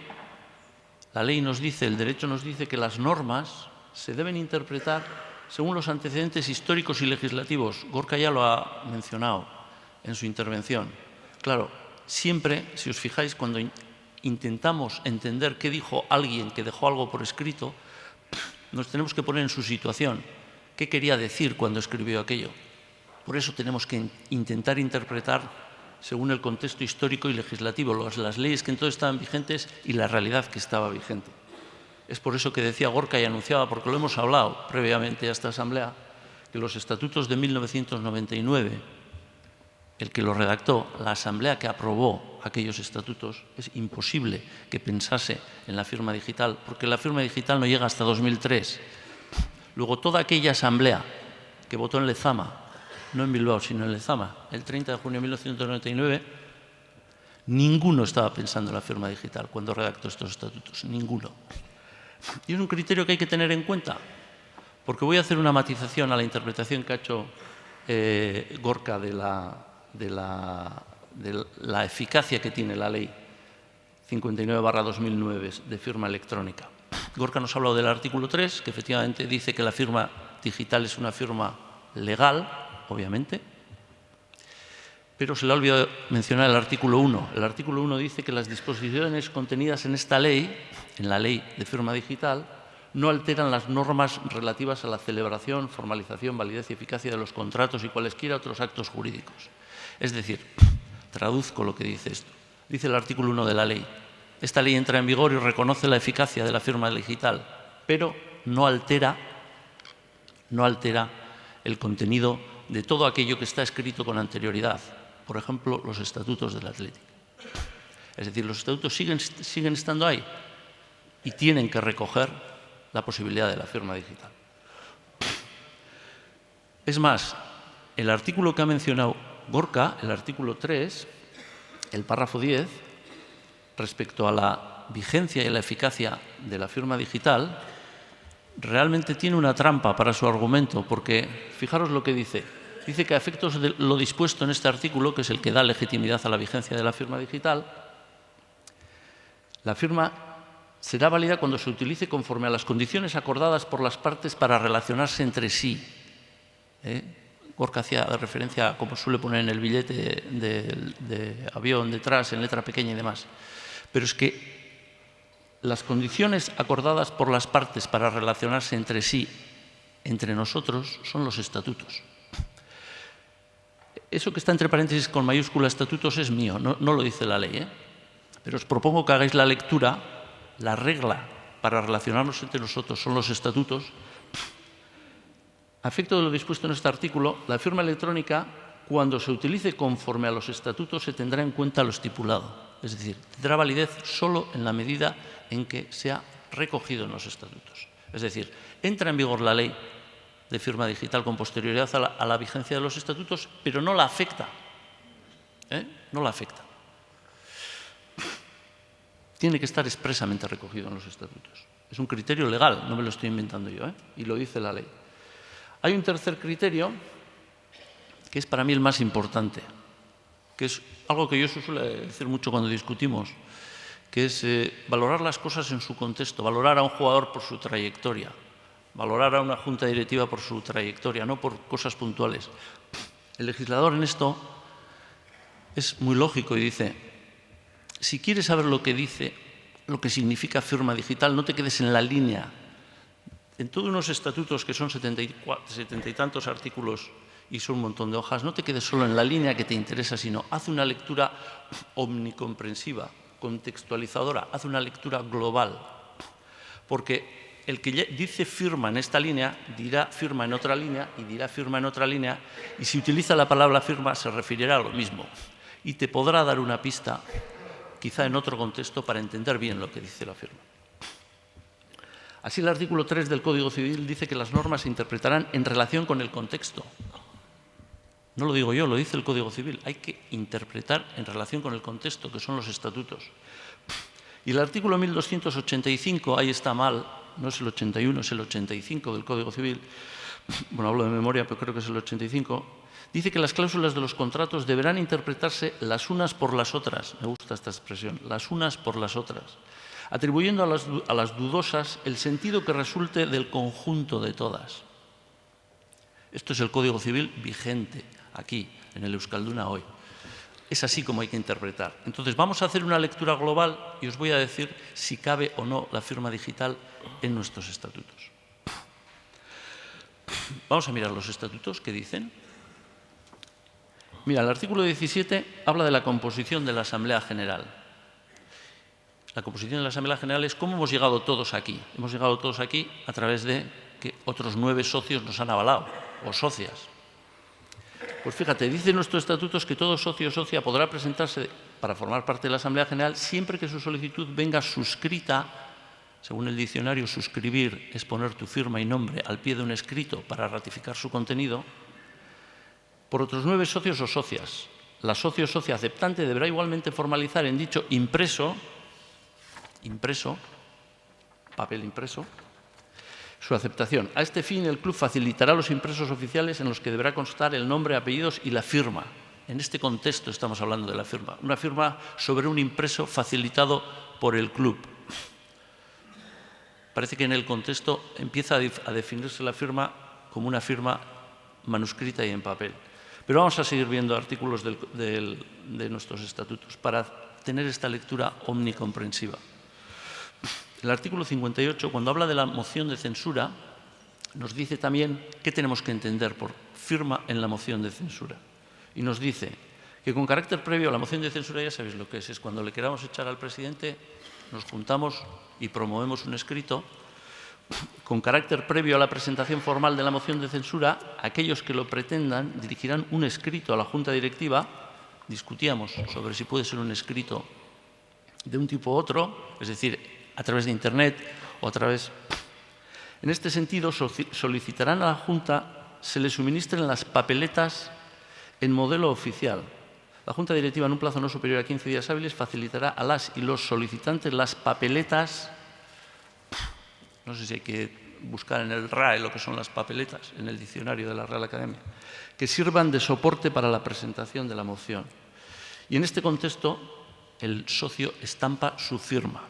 La ley nos dice, el derecho nos dice que las normas se deben interpretar según los antecedentes históricos y legislativos. Gorka ya lo ha mencionado en su intervención. Claro, siempre, si os fijáis, cuando intentamos entender qué dijo alguien que dejó algo por escrito, nos tenemos que poner en su situación. ¿Qué quería decir cuando escribió aquello? Por eso tenemos que intentar interpretar según el contexto histórico y legislativo, las leyes que entonces estaban vigentes y la realidad que estaba vigente. Es por eso que decía Gorka y anunciaba, porque lo hemos hablado previamente a esta Asamblea, que los estatutos de 1999, el que los redactó, la Asamblea que aprobó aquellos estatutos, es imposible que pensase en la firma digital, porque la firma digital no llega hasta 2003. Luego, toda aquella Asamblea que votó en Lezama, no en Bilbao, sino en Lezama, el 30 de junio de 1999, ninguno estaba pensando en la firma digital cuando redactó estos estatutos, ninguno. Y es un criterio que hay que tener en cuenta, porque voy a hacer una matización a la interpretación que ha hecho Gorka de la eficacia que tiene la ley 59/2009 de firma electrónica. Gorka nos ha hablado del artículo 3, que efectivamente dice que la firma digital es una firma legal, obviamente, pero se le ha olvidado mencionar el artículo 1. El artículo 1 dice que las disposiciones contenidas en esta ley, en la ley de firma digital, no alteran las normas relativas a la celebración, formalización, validez y eficacia de los contratos y cualesquiera otros actos jurídicos. Es decir, traduzco lo que dice esto. Dice el artículo 1 de la ley. Esta ley entra en vigor y reconoce la eficacia de la firma digital, pero no altera el contenido de todo aquello que está escrito con anterioridad. Por ejemplo, los estatutos del Athletic. Es decir, los estatutos siguen estando ahí y tienen que recoger la posibilidad de la firma digital. Es más, el artículo que ha mencionado Gorka, el artículo 3, el párrafo 10, respecto a la vigencia y la eficacia de la firma digital, realmente tiene una trampa para su argumento, porque fijaros lo que dice. Dice que a efectos de lo dispuesto en este artículo, que es el que da legitimidad a la vigencia de la firma digital, la firma será válida cuando se utilice conforme a las condiciones acordadas por las partes para relacionarse entre sí. Gorka hacía referencia, como suele poner en el billete de avión detrás, en letra pequeña y demás. Pero es que las condiciones acordadas por las partes para relacionarse entre sí, entre nosotros, son los estatutos. Eso que está entre paréntesis con mayúscula estatutos es mío, no lo dice la ley, pero os propongo que hagáis la lectura. La regla para relacionarnos entre nosotros son los estatutos. A efecto de lo dispuesto en este artículo, la firma electrónica, cuando se utilice conforme a los estatutos, se tendrá en cuenta lo estipulado. Es decir, tendrá validez solo en la medida en que sea recogido en los estatutos. Es decir, entra en vigor la ley de firma digital con posterioridad a la vigencia de los estatutos, pero no la afecta. No la afecta. tiene que estar expresamente recogido en los estatutos. Es un criterio legal, no me lo estoy inventando yo, y lo dice la ley. Hay un tercer criterio que es para mí el más importante, que es algo que yo suelo decir mucho cuando discutimos, que es valorar las cosas en su contexto, valorar a un jugador por su trayectoria, valorar a una junta directiva por su trayectoria, no por cosas puntuales. El legislador en esto es muy lógico y dice, si quieres saber lo que dice, lo que significa firma digital, no te quedes en la línea. En todos unos estatutos que son 70 y tantos artículos y son un montón de hojas, no te quedes solo en la línea que te interesa, sino haz una lectura omnicomprensiva, contextualizadora, haz una lectura global. Porque el que dice firma en esta línea dirá firma en otra línea y dirá firma en otra línea, y si utiliza la palabra firma se referirá a lo mismo y te podrá dar una pista, quizá en otro contexto, para entender bien lo que dice la firma. Así, el artículo 3 del Código Civil dice que las normas se interpretarán en relación con el contexto. No lo digo yo, lo dice el Código Civil. Hay que interpretar en relación con el contexto, que son los estatutos. Y el artículo 1285, ahí está mal, no es el 81, es el 85 del Código Civil. Bueno, hablo de memoria, pero creo que es el 85. Dice que las cláusulas de los contratos deberán interpretarse las unas por las otras. Me gusta esta expresión, las unas por las otras, atribuyendo a las dudosas el sentido que resulte del conjunto de todas. Esto es el Código Civil vigente aquí, en el Euskalduna hoy. Es así como hay que interpretar. Entonces, vamos a hacer una lectura global y os voy a decir si cabe o no la firma digital en nuestros estatutos. Vamos a mirar los estatutos, ¿qué dicen? Mira, el artículo 17 habla de la composición de la Asamblea General. La composición de la Asamblea General es cómo hemos llegado todos aquí. Hemos llegado todos aquí a través de que otros 9 socios nos han avalado, o socias. Pues fíjate, dice en nuestros estatutos que todo socio o socia podrá presentarse para formar parte de la Asamblea General siempre que su solicitud venga suscrita, según el diccionario, suscribir es poner tu firma y nombre al pie de un escrito para ratificar su contenido, por otros 9 socios o socias. La socio o socia aceptante deberá igualmente formalizar en dicho impreso, papel impreso, su aceptación. A este fin, el club facilitará los impresos oficiales en los que deberá constar el nombre, apellidos y la firma. En este contexto estamos hablando de la firma. Una firma sobre un impreso facilitado por el club. Parece que en el contexto empieza a definirse la firma como una firma manuscrita y en papel. Pero vamos a seguir viendo artículos de nuestros estatutos para tener esta lectura omnicomprensiva. El artículo 58, cuando habla de la moción de censura, nos dice también qué tenemos que entender por firma en la moción de censura. Y nos dice que con carácter previo a la moción de censura, ya sabéis lo que es cuando le queramos echar al presidente, nos juntamos y promovemos un escrito. Con carácter previo a la presentación formal de la moción de censura, aquellos que lo pretendan dirigirán un escrito a la Junta Directiva. Discutíamos sobre si puede ser un escrito de un tipo u otro, es decir, a través de Internet o a través... En este sentido, solicitarán a la Junta se le suministren las papeletas en modelo oficial. La Junta Directiva, en un plazo no superior a 15 días hábiles, facilitará a las y los solicitantes las papeletas. No sé si hay que buscar en el RAE lo que son las papeletas, en el diccionario de la Real Academia, que sirvan de soporte para la presentación de la moción. Y en este contexto, el socio estampa su firma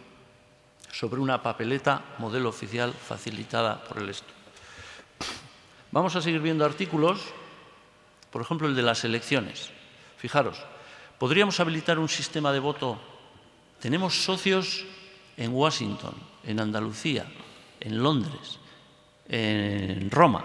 sobre una papeleta modelo oficial facilitada por el esto. Vamos a seguir viendo artículos, por ejemplo, el de las elecciones. Fijaros, podríamos habilitar un sistema de voto. Tenemos socios en Washington, en Andalucía, en Londres, en Roma.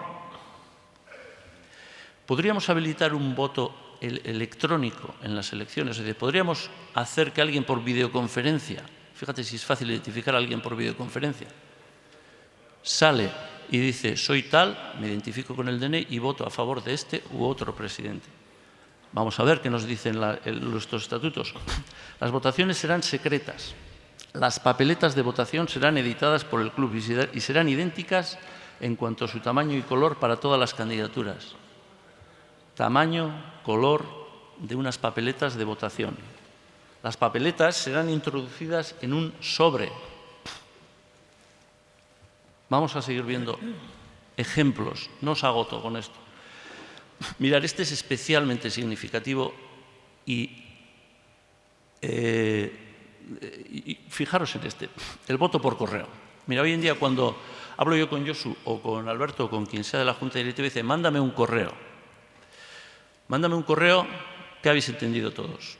Podríamos habilitar un voto electrónico en las elecciones, es decir, podríamos hacer que alguien por videoconferencia, fíjate si es fácil identificar a alguien por videoconferencia, sale y dice, soy tal, me identifico con el DNI y voto a favor de este u otro presidente. Vamos a ver qué nos dicen nuestros estatutos. Las votaciones serán secretas. Las papeletas de votación serán editadas por el club y serán idénticas en cuanto a su tamaño y color para todas las candidaturas. Tamaño, color de unas papeletas de votación. Las papeletas serán introducidas en un sobre. Vamos a seguir viendo ejemplos. No os agoto con esto. Mirad, este es especialmente significativo y fijaros en este, el voto por correo. Mira, hoy en día cuando hablo yo con Josu o con Alberto o con quien sea de la Junta Directiva, dice, mándame un correo. Mándame un correo que habéis entendido todos.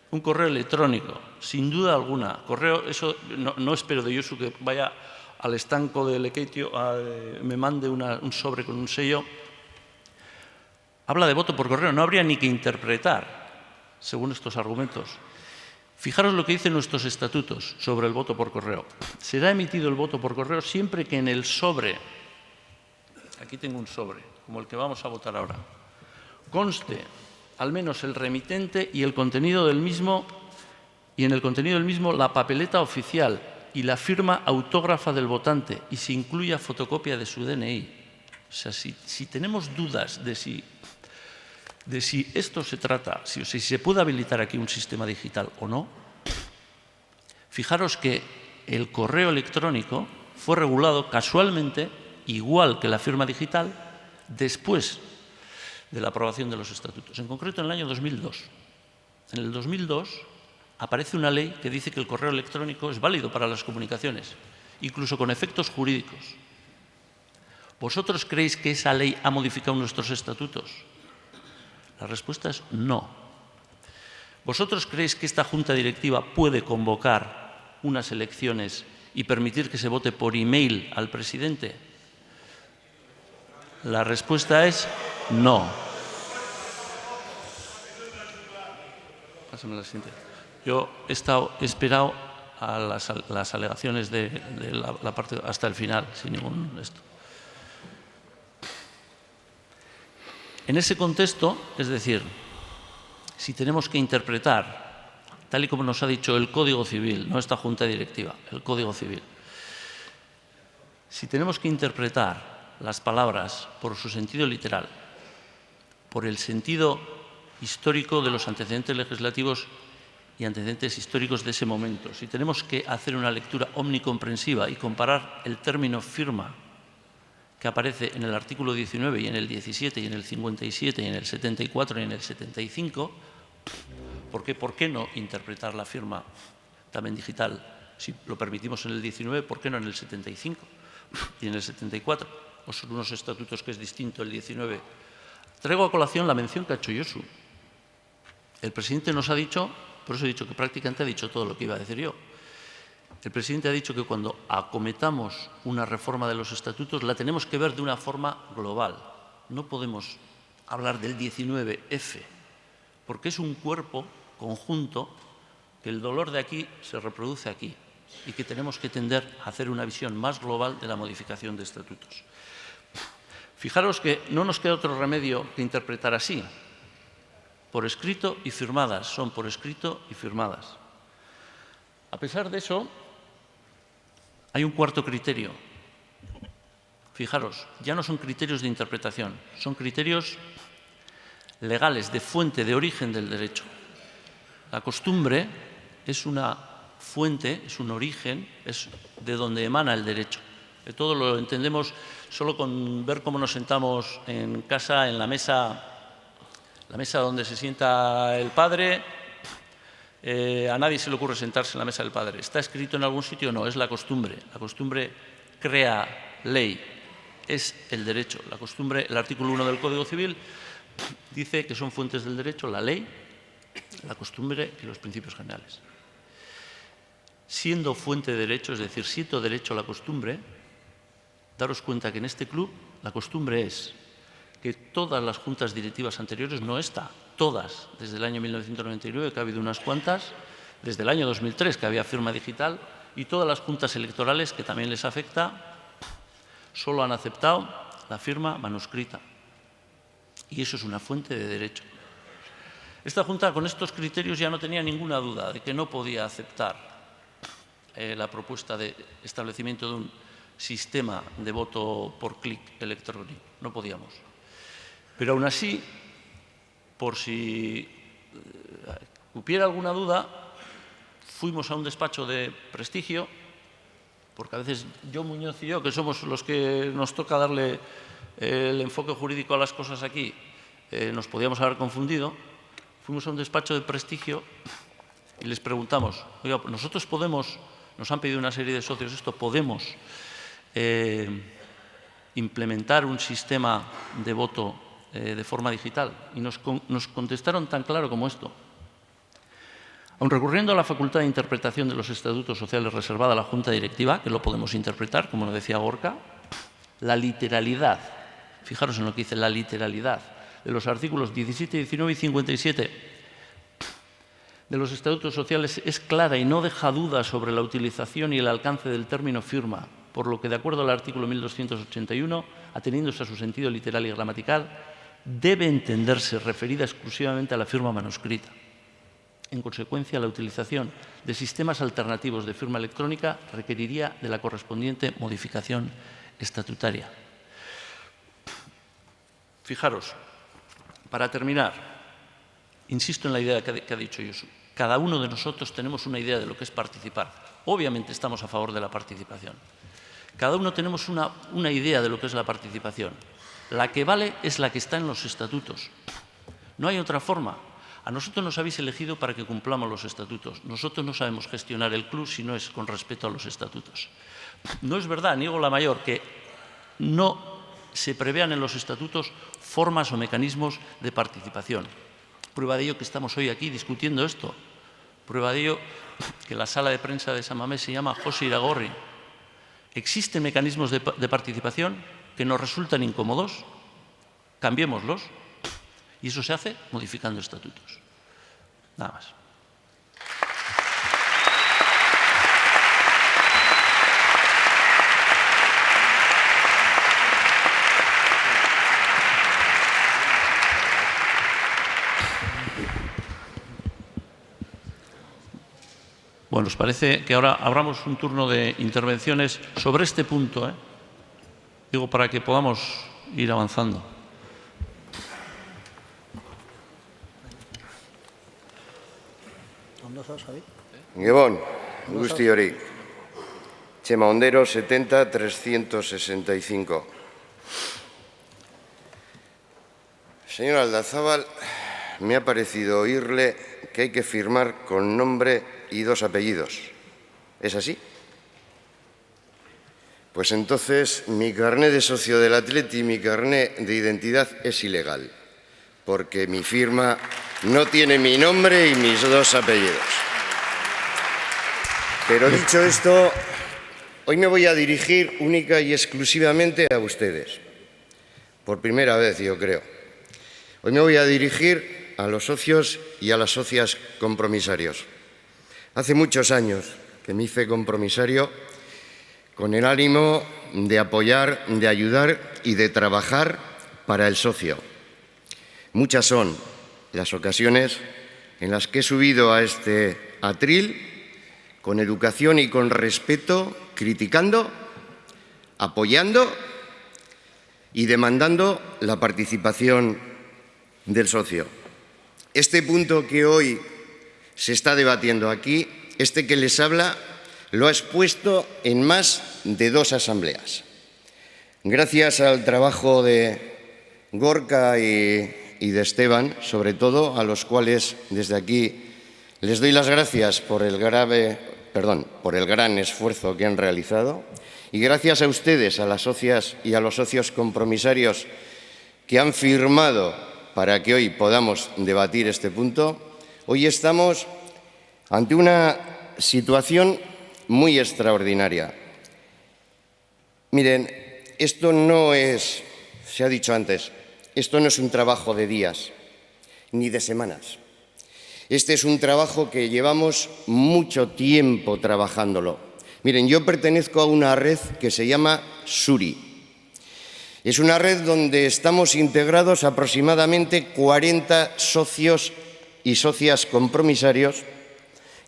Un correo electrónico, sin duda alguna. Correo, eso no espero de Josu que vaya al estanco de Lekeitio, me mande un sobre con un sello. Habla de voto por correo, no habría ni que interpretar, según estos argumentos. Fijaros lo que dicen nuestros estatutos sobre el voto por correo. Será emitido el voto por correo siempre que en el sobre, aquí tengo un sobre, como el que vamos a votar ahora, conste al menos el remitente y el contenido del mismo, y en el contenido del mismo la papeleta oficial y la firma autógrafa del votante, y se incluya fotocopia de su DNI. O sea, si tenemos dudas de si esto se trata, si se puede habilitar aquí un sistema digital o no, fijaros que el correo electrónico fue regulado casualmente, igual que la firma digital, después de la aprobación de los estatutos, en concreto en el año 2002. En el 2002 aparece una ley que dice que el correo electrónico es válido para las comunicaciones, incluso con efectos jurídicos. ¿Vosotros creéis que esa ley ha modificado nuestros estatutos? La respuesta es no. ¿Vosotros creéis que esta Junta Directiva puede convocar unas elecciones y permitir que se vote por email al presidente? La respuesta es no. Pásame la siguiente. Yo he esperado a las alegaciones de la parte hasta el final, sin ningún esto. En ese contexto, es decir, si tenemos que interpretar, tal y como nos ha dicho el Código Civil, no esta Junta Directiva, el Código Civil, si tenemos que interpretar las palabras por su sentido literal, por el sentido histórico de los antecedentes legislativos y antecedentes históricos de ese momento, si tenemos que hacer una lectura omnicomprensiva y comparar el término firma que aparece en el artículo 19 y en el 17 y en el 57 y en el 74 y en el 75, ¿por qué no interpretar la firma también digital? Si lo permitimos en el 19, ¿por qué no en el 75 y en el 74? ¿O son unos estatutos que es distinto el 19? Traigo a colación la mención que ha hecho Josu. El presidente nos ha dicho, por eso he dicho que prácticamente ha dicho todo lo que iba a decir yo. El presidente ha dicho que cuando acometamos una reforma de los estatutos la tenemos que ver de una forma global. No podemos hablar del 19F, porque es un cuerpo conjunto que el dolor de aquí se reproduce aquí y que tenemos que tender a hacer una visión más global de la modificación de estatutos. Fijaros que no nos queda otro remedio que interpretar así. Por escrito y firmadas, son por escrito y firmadas. A pesar de eso, hay un cuarto criterio. Fijaros, ya no son criterios de interpretación, son criterios legales, de fuente, de origen del derecho. La costumbre es una fuente, es un origen, es de donde emana el derecho. Todo lo entendemos solo con ver cómo nos sentamos en casa, en la mesa donde se sienta el padre. A nadie se le ocurre sentarse en la mesa del padre. ¿Está escrito en algún sitio? No, es la costumbre. La costumbre crea ley, es el derecho. La costumbre, el artículo 1 del Código Civil dice que son fuentes del derecho la ley, la costumbre y los principios generales. Siendo fuente de derecho, es decir, siendo derecho la costumbre, daros cuenta que en este club la costumbre es que todas las juntas directivas anteriores, no esta, todas, desde el año 1999, que ha habido unas cuantas, desde el año 2003, que había firma digital, y todas las juntas electorales, que también les afecta, solo han aceptado la firma manuscrita. Y eso es una fuente de derecho. Esta Junta, con estos criterios, ya no tenía ninguna duda de que no podía aceptar la propuesta de establecimiento de un sistema de voto por clic electrónico. No podíamos. Pero aún así, por si cupiera alguna duda, fuimos a un despacho de prestigio, porque a veces yo, Muñoz y yo, que somos los que nos toca darle el enfoque jurídico a las cosas aquí, nos podíamos haber confundido. Fuimos a un despacho de prestigio y les preguntamos, oiga, nosotros podemos, nos han pedido una serie de socios esto, podemos implementar un sistema de voto de forma digital. Y nos contestaron tan claro como esto. Aun recurriendo a la facultad de interpretación de los estatutos sociales reservada a la Junta Directiva, que lo podemos interpretar, como lo decía Gorka, la literalidad, fijaros en lo que dice, la literalidad de los artículos 17, 19 y 57 de los estatutos sociales es clara y no deja dudas sobre la utilización y el alcance del término firma, por lo que, de acuerdo al artículo 1281, ateniéndose a su sentido literal y gramatical, debe entenderse referida exclusivamente a la firma manuscrita. En consecuencia, la utilización de sistemas alternativos de firma electrónica requeriría de la correspondiente modificación estatutaria. Fijaros, para terminar, insisto en la idea que ha dicho Josu, cada uno de nosotros tenemos una idea de lo que es participar. Obviamente estamos a favor de la participación. Cada uno tenemos una idea de lo que es la participación. La que vale es la que está en los estatutos. No hay otra forma. A nosotros nos habéis elegido para que cumplamos los estatutos. Nosotros no sabemos gestionar el club si no es con respeto a los estatutos. No es verdad, niego la mayor, que no se prevean en los estatutos formas o mecanismos de participación. Prueba de ello que estamos hoy aquí discutiendo esto. Prueba de ello que la sala de prensa de San Mamés se llama José Iragorri. ¿Existen mecanismos de participación que nos resultan incómodos? Cambiémoslos. Y eso se hace modificando estatutos. Nada más. Bueno, ¿os parece que ahora abramos un turno de intervenciones sobre este punto? Digo, para que podamos ir avanzando. Gabón, guzti hori. Chema Ondero, 70-365. Señor Aldazábal, me ha parecido oírle que hay que firmar con nombre y 2 apellidos. ¿Es así? Pues entonces mi carné de socio del Atleti y mi carné de identidad es ilegal, porque mi firma no tiene mi nombre y mis 2 apellidos. Pero dicho esto, hoy me voy a dirigir única y exclusivamente a ustedes. Por primera vez, yo creo. Hoy me voy a dirigir a los socios y a las socias compromisarios. Hace muchos años que me hice compromisario con el ánimo de apoyar, de ayudar y de trabajar para el socio. Muchas son las ocasiones en las que he subido a este atril con educación y con respeto, criticando, apoyando y demandando la participación del socio. Este punto que hoy se está debatiendo aquí, este que les habla, lo ha expuesto en más de 2 asambleas. Gracias al trabajo de Gorka y de Esteban, sobre todo, a los cuales desde aquí les doy las gracias por el gran esfuerzo que han realizado, y gracias a ustedes, a las socias y a los socios compromisarios que han firmado para que hoy podamos debatir este punto. Hoy estamos ante una situación muy extraordinaria. Miren, esto no es, se ha dicho antes, esto no es un trabajo de días ni de semanas. Este es un trabajo que llevamos mucho tiempo trabajándolo. Miren, yo pertenezco a una red que se llama SURI. Es una red donde estamos integrados aproximadamente 40 socios y socias compromisarios,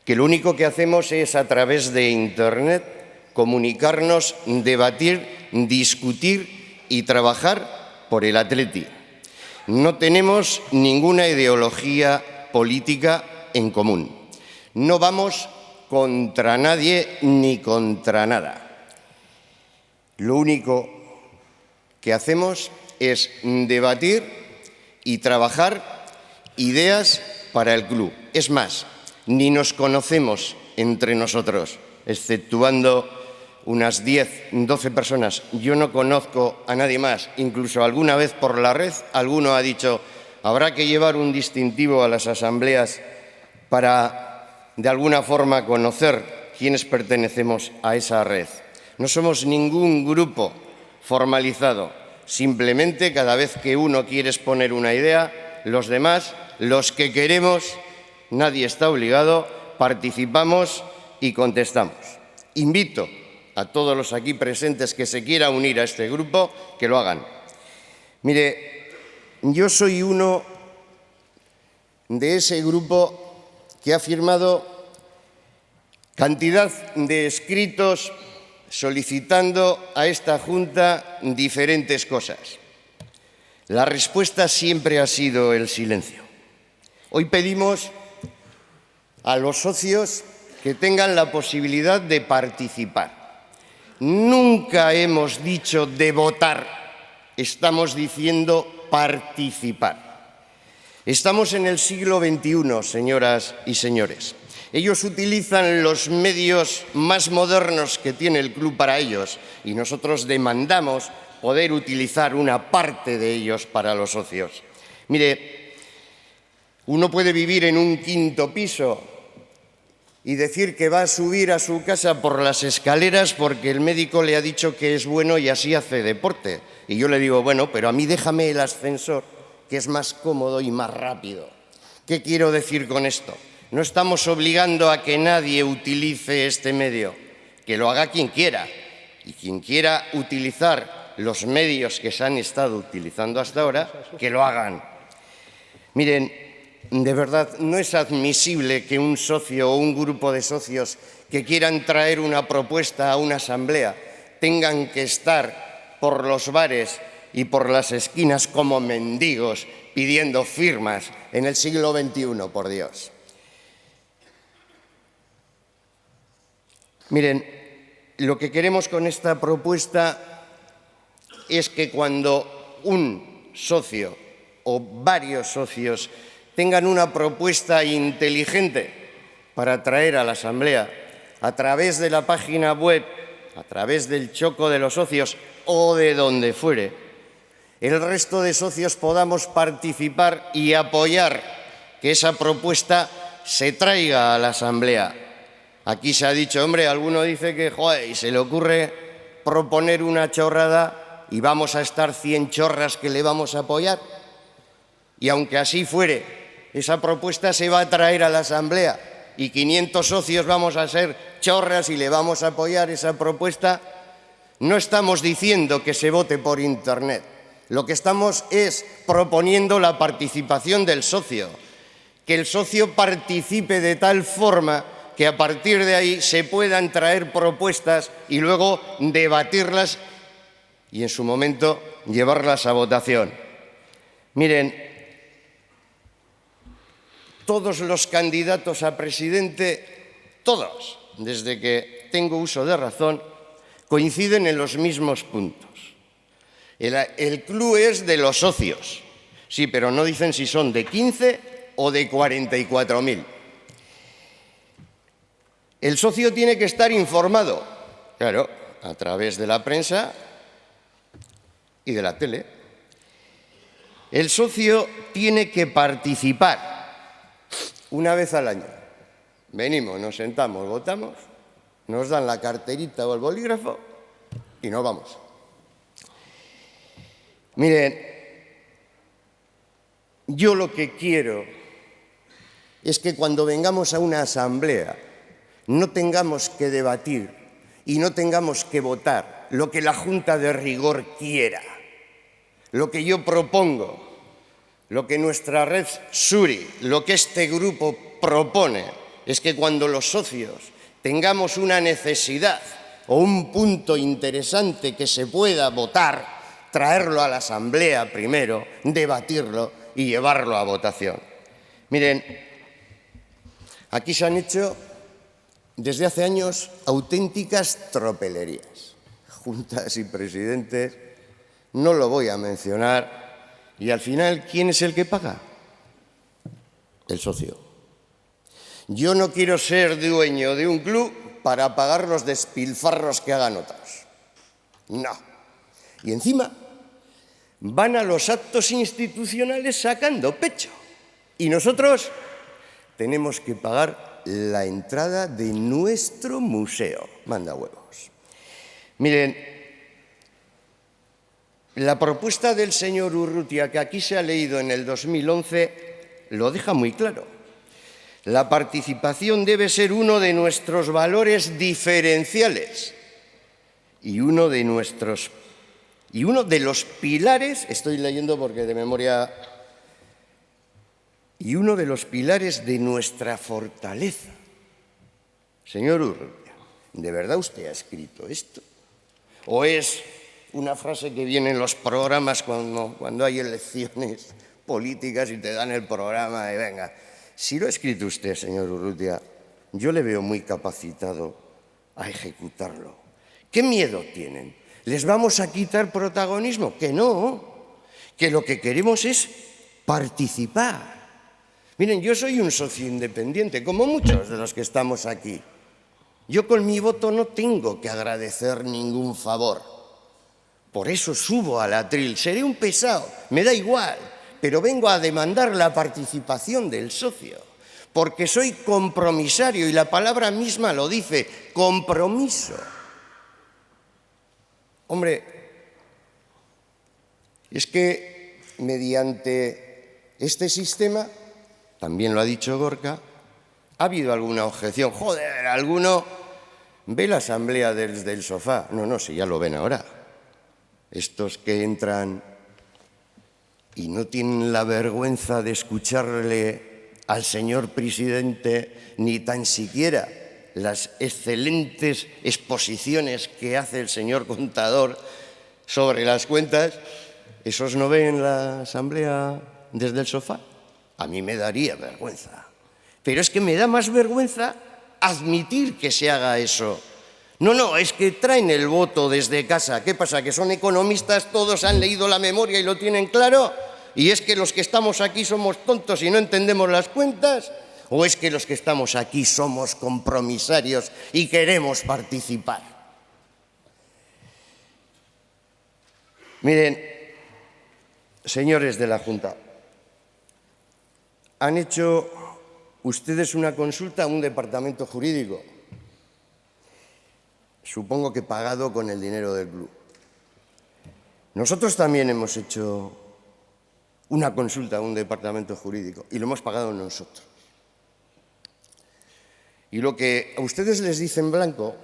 que lo único que hacemos es, a través de Internet, comunicarnos, debatir, discutir y trabajar por el Atleti. No tenemos ninguna ideología política en común. No vamos contra nadie ni contra nada. Lo único que hacemos es debatir y trabajar ideas para el club. Es más, ni nos conocemos entre nosotros, exceptuando unas 10, 12 personas. Yo no conozco a nadie más. Incluso alguna vez por la red alguno ha dicho habrá que llevar un distintivo a las asambleas para de alguna forma conocer quiénes pertenecemos a esa red. No somos ningún grupo formalizado. Simplemente cada vez que uno quiere exponer una idea, los demás, los que queremos, nadie está obligado, participamos y contestamos. Invito a todos los aquí presentes que se quieran unir a este grupo, que lo hagan. Mire, yo soy uno de ese grupo que ha firmado cantidad de escritos solicitando a esta Junta diferentes cosas. La respuesta siempre ha sido el silencio. Hoy pedimos a los socios que tengan la posibilidad de participar. Nunca hemos dicho de votar, estamos diciendo participar. Estamos en el siglo XXI, señoras y señores. Ellos utilizan los medios más modernos que tiene el club para ellos y nosotros demandamos poder utilizar una parte de ellos para los socios. Mire, uno puede vivir en un quinto piso y decir que va a subir a su casa por las escaleras porque el médico le ha dicho que es bueno y así hace deporte. Y yo le digo, bueno, pero a mí déjame el ascensor, que es más cómodo y más rápido. ¿Qué quiero decir con esto? No estamos obligando a que nadie utilice este medio, que lo haga quien quiera. Y quien quiera utilizar los medios que se han estado utilizando hasta ahora, que lo hagan. Miren, de verdad, no es admisible que un socio o un grupo de socios que quieran traer una propuesta a una asamblea tengan que estar por los bares y por las esquinas como mendigos pidiendo firmas en el siglo XXI, por Dios. Miren, lo que queremos con esta propuesta es que cuando un socio o varios socios tengan una propuesta inteligente para traer a la Asamblea a través de la página web, a través del choco de los socios o de donde fuere, el resto de socios podamos participar y apoyar que esa propuesta se traiga a la Asamblea. Aquí se ha dicho, hombre, alguno dice que, joder, y se le ocurre proponer una chorrada y vamos a estar 100 chorras que le vamos a apoyar. Y aunque así fuere, esa propuesta se va a traer a la Asamblea y 500 socios vamos a ser chorras y le vamos a apoyar esa propuesta. No estamos diciendo que se vote por Internet. Lo que estamos es proponiendo la participación del socio, que el socio participe de tal forma que a partir de ahí se puedan traer propuestas y luego debatirlas y en su momento llevarlas a votación. Miren, todos los candidatos a presidente, todos, desde que tengo uso de razón, coinciden en los mismos puntos. El club es de los socios, sí, pero no dicen si son de 15 o de 44.000. El socio tiene que estar informado, claro, a través de la prensa y de la tele. El socio tiene que participar una vez al año. Venimos, nos sentamos, votamos, nos dan la carterita o el bolígrafo y nos vamos. Miren, yo lo que quiero es que cuando vengamos a una asamblea no tengamos que debatir y no tengamos que votar lo que la Junta de Rigor quiera, lo que yo propongo, lo que nuestra red Suri, lo que este grupo propone, es que cuando los socios tengamos una necesidad o un punto interesante que se pueda votar, traerlo a la Asamblea primero, debatirlo y llevarlo a votación. Miren, Aquí se han hecho, desde hace años, auténticas tropelerías. Juntas y presidentes, no lo voy a mencionar. Y al final, ¿quién es el que paga? El socio. Yo no quiero ser dueño de un club para pagar los despilfarros que hagan otros. No. Y encima van a los actos institucionales sacando pecho. Y nosotros tenemos que pagar la entrada de nuestro museo. Manda huevos. Miren, la propuesta del señor Urrutia, que aquí se ha leído en el 2011, lo deja muy claro. La participación debe ser uno de nuestros valores diferenciales y uno de los pilares, estoy leyendo porque de memoria, y uno de los pilares de nuestra fortaleza. Señor Urrutia, ¿de verdad usted ha escrito esto? ¿O es una frase que viene en los programas cuando hay elecciones políticas y te dan el programa y venga? Si lo ha escrito usted, señor Urrutia, yo le veo muy capacitado a ejecutarlo. ¿Qué miedo tienen? ¿Les vamos a quitar protagonismo? Que no, que lo que queremos es participar. Miren, yo soy un socio independiente, como muchos de los que estamos aquí. Yo con mi voto no tengo que agradecer ningún favor. Por eso subo al atril. Seré un pesado, me da igual, pero vengo a demandar la participación del socio, porque soy compromisario y la palabra misma lo dice, compromiso. Hombre, es que mediante este sistema, también lo ha dicho Gorka, ha habido alguna objeción. Joder, alguno ve la asamblea desde el sofá. No, si ya lo ven ahora. Estos que entran y no tienen la vergüenza de escucharle al señor presidente ni tan siquiera las excelentes exposiciones que hace el señor contador sobre las cuentas, ¿esos no ven la asamblea desde el sofá? A mí me daría vergüenza. Pero es que me da más vergüenza admitir que se haga eso. No, es que traen el voto desde casa. ¿Qué pasa? ¿Que son economistas, todos han leído la memoria y lo tienen claro? ¿Y es que los que estamos aquí somos tontos y no entendemos las cuentas? ¿O es que los que estamos aquí somos compromisarios y queremos participar? Miren, señores de la Junta, han hecho ustedes una consulta a un departamento jurídico, supongo que pagado con el dinero del club. Nosotros también hemos hecho una consulta a un departamento jurídico y lo hemos pagado nosotros. Y lo que a ustedes les dicen blanco,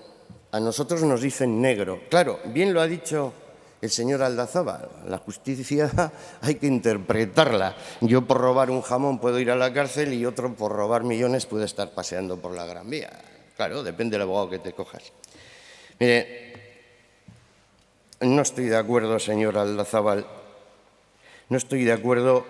a nosotros nos dicen negro. Claro, bien lo ha dicho el señor Aldazábal, la justicia hay que interpretarla. Yo por robar un jamón puedo ir a la cárcel y otro por robar millones puede estar paseando por la Gran Vía. Claro, depende del abogado que te cojas. Mire, no estoy de acuerdo, señor Aldazábal, no estoy de acuerdo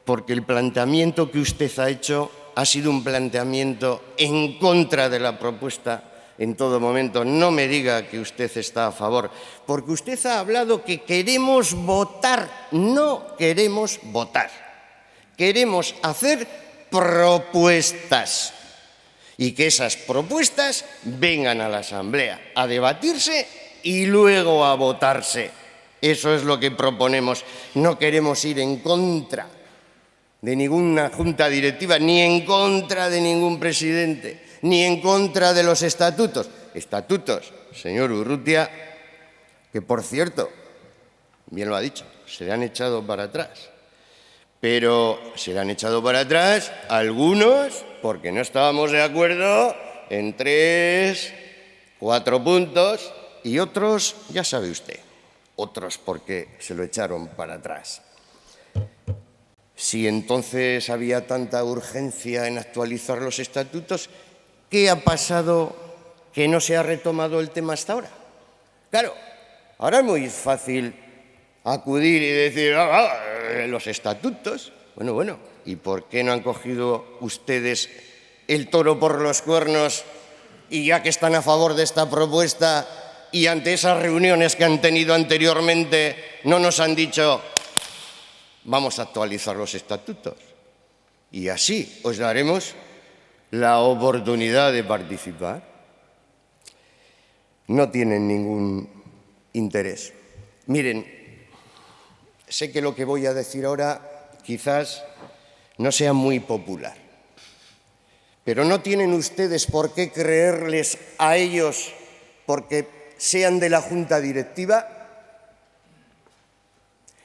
porque el planteamiento que usted ha hecho ha sido un planteamiento en contra de la propuesta en todo momento. No me diga que usted está a favor, porque usted ha hablado que queremos votar. No queremos votar. Queremos hacer propuestas y que esas propuestas vengan a la Asamblea a debatirse y luego a votarse. Eso es lo que proponemos. No queremos ir en contra de ninguna junta directiva, ni en contra de ningún presidente, ni en contra de los estatutos. Estatutos, señor Urrutia, que por cierto, bien lo ha dicho, se le han echado para atrás. Pero se le han echado para atrás algunos porque no estábamos de acuerdo en 3, 4 puntos y otros, ya sabe usted, otros porque se lo echaron para atrás. Si entonces había tanta urgencia en actualizar los estatutos, ¿qué ha pasado que no se ha retomado el tema hasta ahora? Claro, ahora es muy fácil acudir y decir, los estatutos. Bueno, ¿y por qué no han cogido ustedes el toro por los cuernos y ya que están a favor de esta propuesta y ante esas reuniones que han tenido anteriormente no nos han dicho vamos a actualizar los estatutos y así os daremos la oportunidad de participar? No tienen ningún interés. Miren, sé que lo que voy a decir ahora quizás no sea muy popular, pero no tienen ustedes por qué creerles a ellos porque sean de la Junta Directiva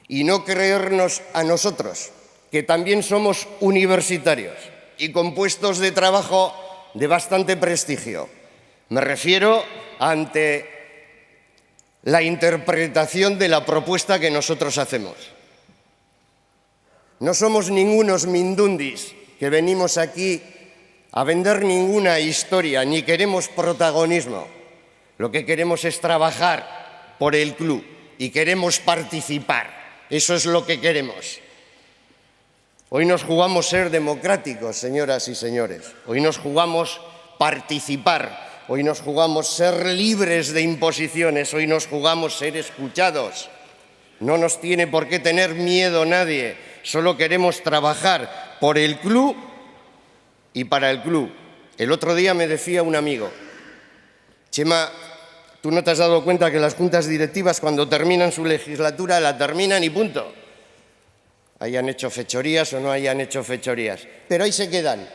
y no creernos a nosotros, que también somos universitarios y con puestos de trabajo de bastante prestigio. Me refiero ante la interpretación de la propuesta que nosotros hacemos. No somos ningunos mindundis que venimos aquí a vender ninguna historia, ni queremos protagonismo. Lo que queremos es trabajar por el club y queremos participar. Eso es lo que queremos. Hoy nos jugamos ser democráticos, señoras y señores. Hoy nos jugamos participar. Hoy nos jugamos ser libres de imposiciones. Hoy nos jugamos ser escuchados. No nos tiene por qué tener miedo nadie. Solo queremos trabajar por el club y para el club. El otro día me decía un amigo, Chema, ¿tú no te has dado cuenta que las juntas directivas cuando terminan su legislatura la terminan y punto? Hayan hecho fechorías o no hayan hecho fechorías. Pero ahí se quedan.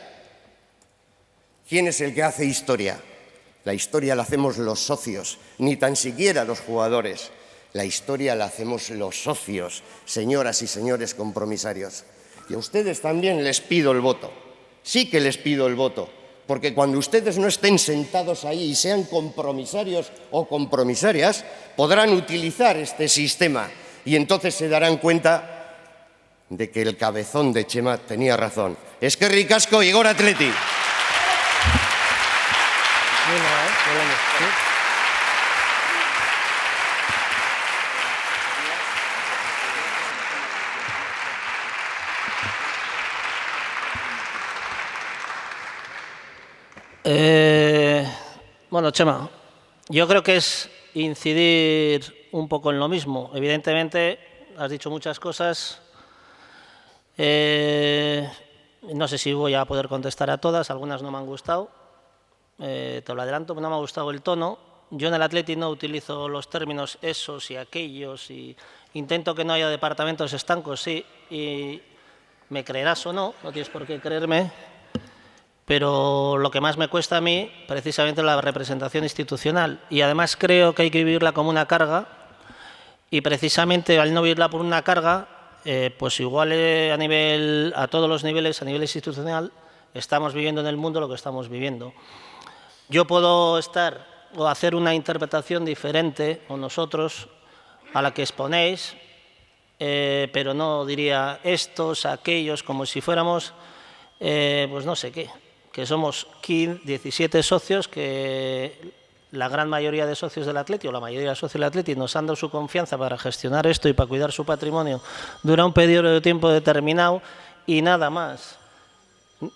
¿Quién es el que hace historia? La historia la hacemos los socios, ni tan siquiera los jugadores. La historia la hacemos los socios, señoras y señores compromisarios. Y a ustedes también les pido el voto. Sí que les pido el voto. Porque cuando ustedes no estén sentados ahí y sean compromisarios o compromisarias, podrán utilizar este sistema y entonces se darán cuenta de que el cabezón de Chema tenía razón. Eskerrik asko, Igor Athletic. Bueno, Chema, yo creo que es incidir un poco en lo mismo. Evidentemente, has dicho muchas cosas. No sé si voy a poder contestar a todas, algunas no me han gustado. Te lo adelanto, no me ha gustado el tono. Yo en el Athletic no utilizo los términos esos y aquellos y intento que no haya departamentos estancos, sí, y me creerás o no, no tienes por qué creerme, pero lo que más me cuesta a mí precisamente es la representación institucional y además creo que hay que vivirla como una carga y precisamente al no vivirla por una carga, pues igual a todos los niveles, a nivel institucional, estamos viviendo en el mundo lo que estamos viviendo. Yo puedo estar o hacer una interpretación diferente, o nosotros, a la que exponéis, pero no diría estos, aquellos, como si fuéramos, pues no sé qué, que somos 17 socios, que la gran mayoría de socios del Athletic, o la mayoría de socios del Athletic, nos han dado su confianza para gestionar esto y para cuidar su patrimonio durante un periodo de tiempo determinado y nada más.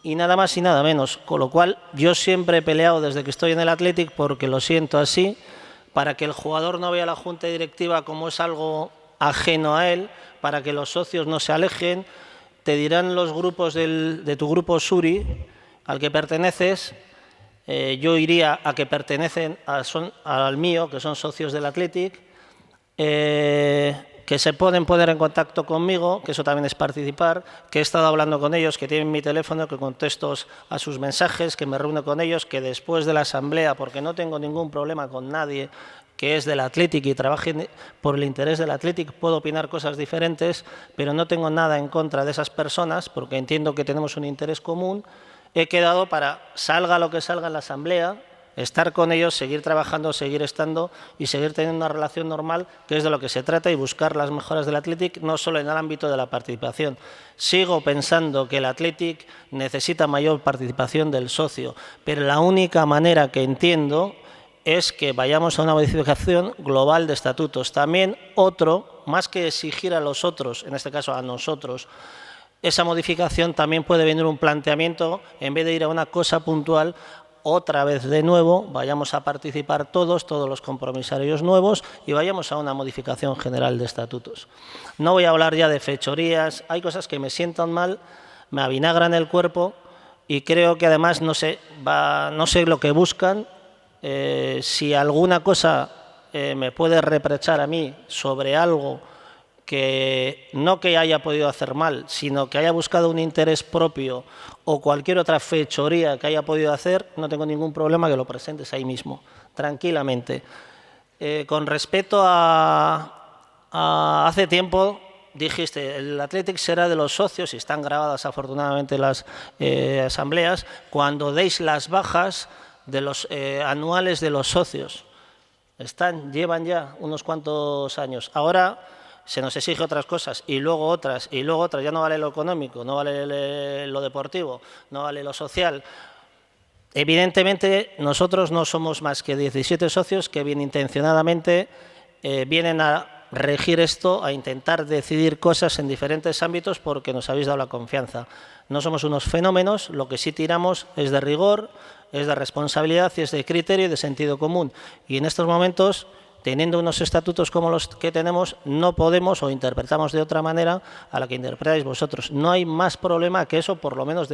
Y nada más y nada menos, con lo cual yo siempre he peleado desde que estoy en el Athletic porque lo siento así, para que el jugador no vea la junta directiva como es algo ajeno a él, para que los socios no se alejen. Te dirán los grupos de tu grupo Suri, al que perteneces, yo iría a que pertenecen al mío, que son socios del Athletic, que se pueden poner en contacto conmigo, que eso también es participar, que he estado hablando con ellos, que tienen mi teléfono, que contesto a sus mensajes, que me reúno con ellos, que después de la asamblea, porque no tengo ningún problema con nadie que es del Athletic y trabaje por el interés del Athletic, puedo opinar cosas diferentes, pero no tengo nada en contra de esas personas, porque entiendo que tenemos un interés común. He quedado para, salga lo que salga en la asamblea, estar con ellos, seguir trabajando, seguir estando y seguir teniendo una relación normal, que es de lo que se trata, y buscar las mejoras del Athletic, no solo en el ámbito de la participación. Sigo pensando que el Athletic necesita mayor participación del socio, pero la única manera que entiendo es que vayamos a una modificación global de estatutos. También otro, más que exigir a los otros, en este caso a nosotros, esa modificación también puede venir un planteamiento, en vez de ir a una cosa puntual, otra vez de nuevo, vayamos a participar todos los compromisarios nuevos y vayamos a una modificación general de estatutos. No voy a hablar ya de fechorías, hay cosas que me sientan mal, me avinagran el cuerpo y creo que además no sé lo que buscan. Si alguna cosa me puede reprochar a mí sobre algo que no que haya podido hacer mal, sino que haya buscado un interés propio o cualquier otra fechoría que haya podido hacer, no tengo ningún problema que lo presentes ahí mismo, tranquilamente. Con respecto a hace tiempo, dijiste, el Athletic será de los socios, y están grabadas afortunadamente las asambleas, cuando deis las bajas de los anuales de los socios. Llevan ya unos cuantos años. Ahora se nos exige otras cosas y luego otras, ya no vale lo económico, no vale lo deportivo, no vale lo social. Evidentemente, nosotros no somos más que 17 socios que bien intencionadamente vienen a regir esto, a intentar decidir cosas en diferentes ámbitos porque nos habéis dado la confianza. No somos unos fenómenos, lo que sí tiramos es de rigor, es de responsabilidad y es de criterio y de sentido común. Y en estos momentos, teniendo unos estatutos como los que tenemos, no podemos o interpretamos de otra manera a la que interpretáis vosotros. No hay más problema que eso, por lo menos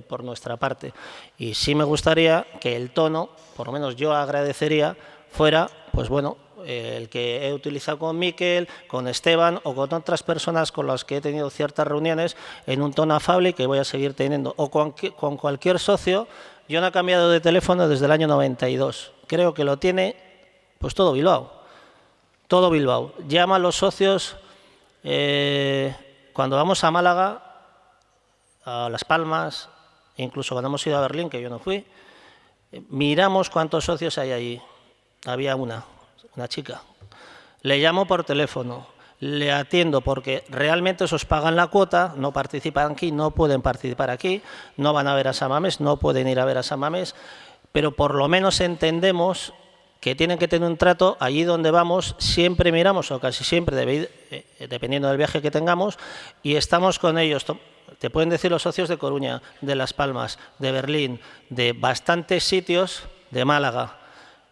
por nuestra parte. Y sí me gustaría que el tono, por lo menos yo agradecería, fuera, pues bueno, el que he utilizado con Miquel, con Esteban o con otras personas con las que he tenido ciertas reuniones en un tono afable y que voy a seguir teniendo. O con cualquier socio. Yo no he cambiado de teléfono desde el año 92. Creo que lo tiene pues todo Bilbao. Todo Bilbao. Llama a los socios cuando vamos a Málaga, a Las Palmas, incluso cuando hemos ido a Berlín, que yo no fui, miramos cuántos socios hay allí. Había una chica. Le llamo por teléfono, le atiendo porque realmente esos pagan la cuota, no participan aquí, no pueden participar aquí, no van a ver a San Mamés, no pueden ir a ver a San Mamés, pero por lo menos entendemos que tienen que tener un trato allí donde vamos, siempre miramos, o casi siempre, dependiendo del viaje que tengamos, y estamos con ellos. Te pueden decir los socios de Coruña, de Las Palmas, de Berlín, de bastantes sitios, de Málaga,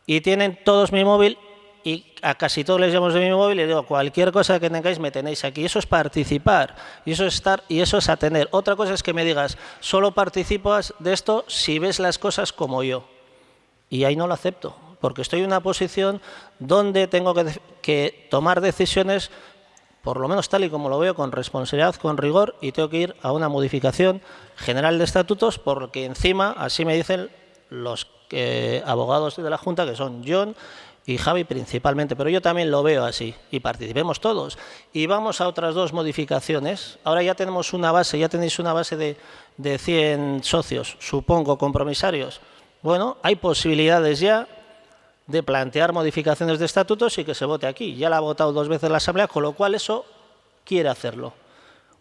y tienen todos mi móvil, y a casi todos les llamo de mi móvil y les digo, cualquier cosa que tengáis me tenéis aquí. Eso es participar, y eso es estar, y eso es atender. Otra cosa es que me digas, solo participas de esto si ves las cosas como yo. Y ahí no lo acepto, porque estoy en una posición donde tengo que tomar decisiones, por lo menos tal y como lo veo, con responsabilidad, con rigor, y tengo que ir a una modificación general de estatutos, porque encima, así me dicen los abogados de la Junta, que son John y Javi principalmente, pero yo también lo veo así, y participemos todos. Y vamos a otras dos modificaciones. Ahora ya tenemos una base, ya tenéis una base de 100 socios, supongo, compromisarios. Bueno, hay posibilidades ya de plantear modificaciones de estatutos y que se vote aquí. Ya la ha votado 2 veces la Asamblea, con lo cual eso quiere hacerlo.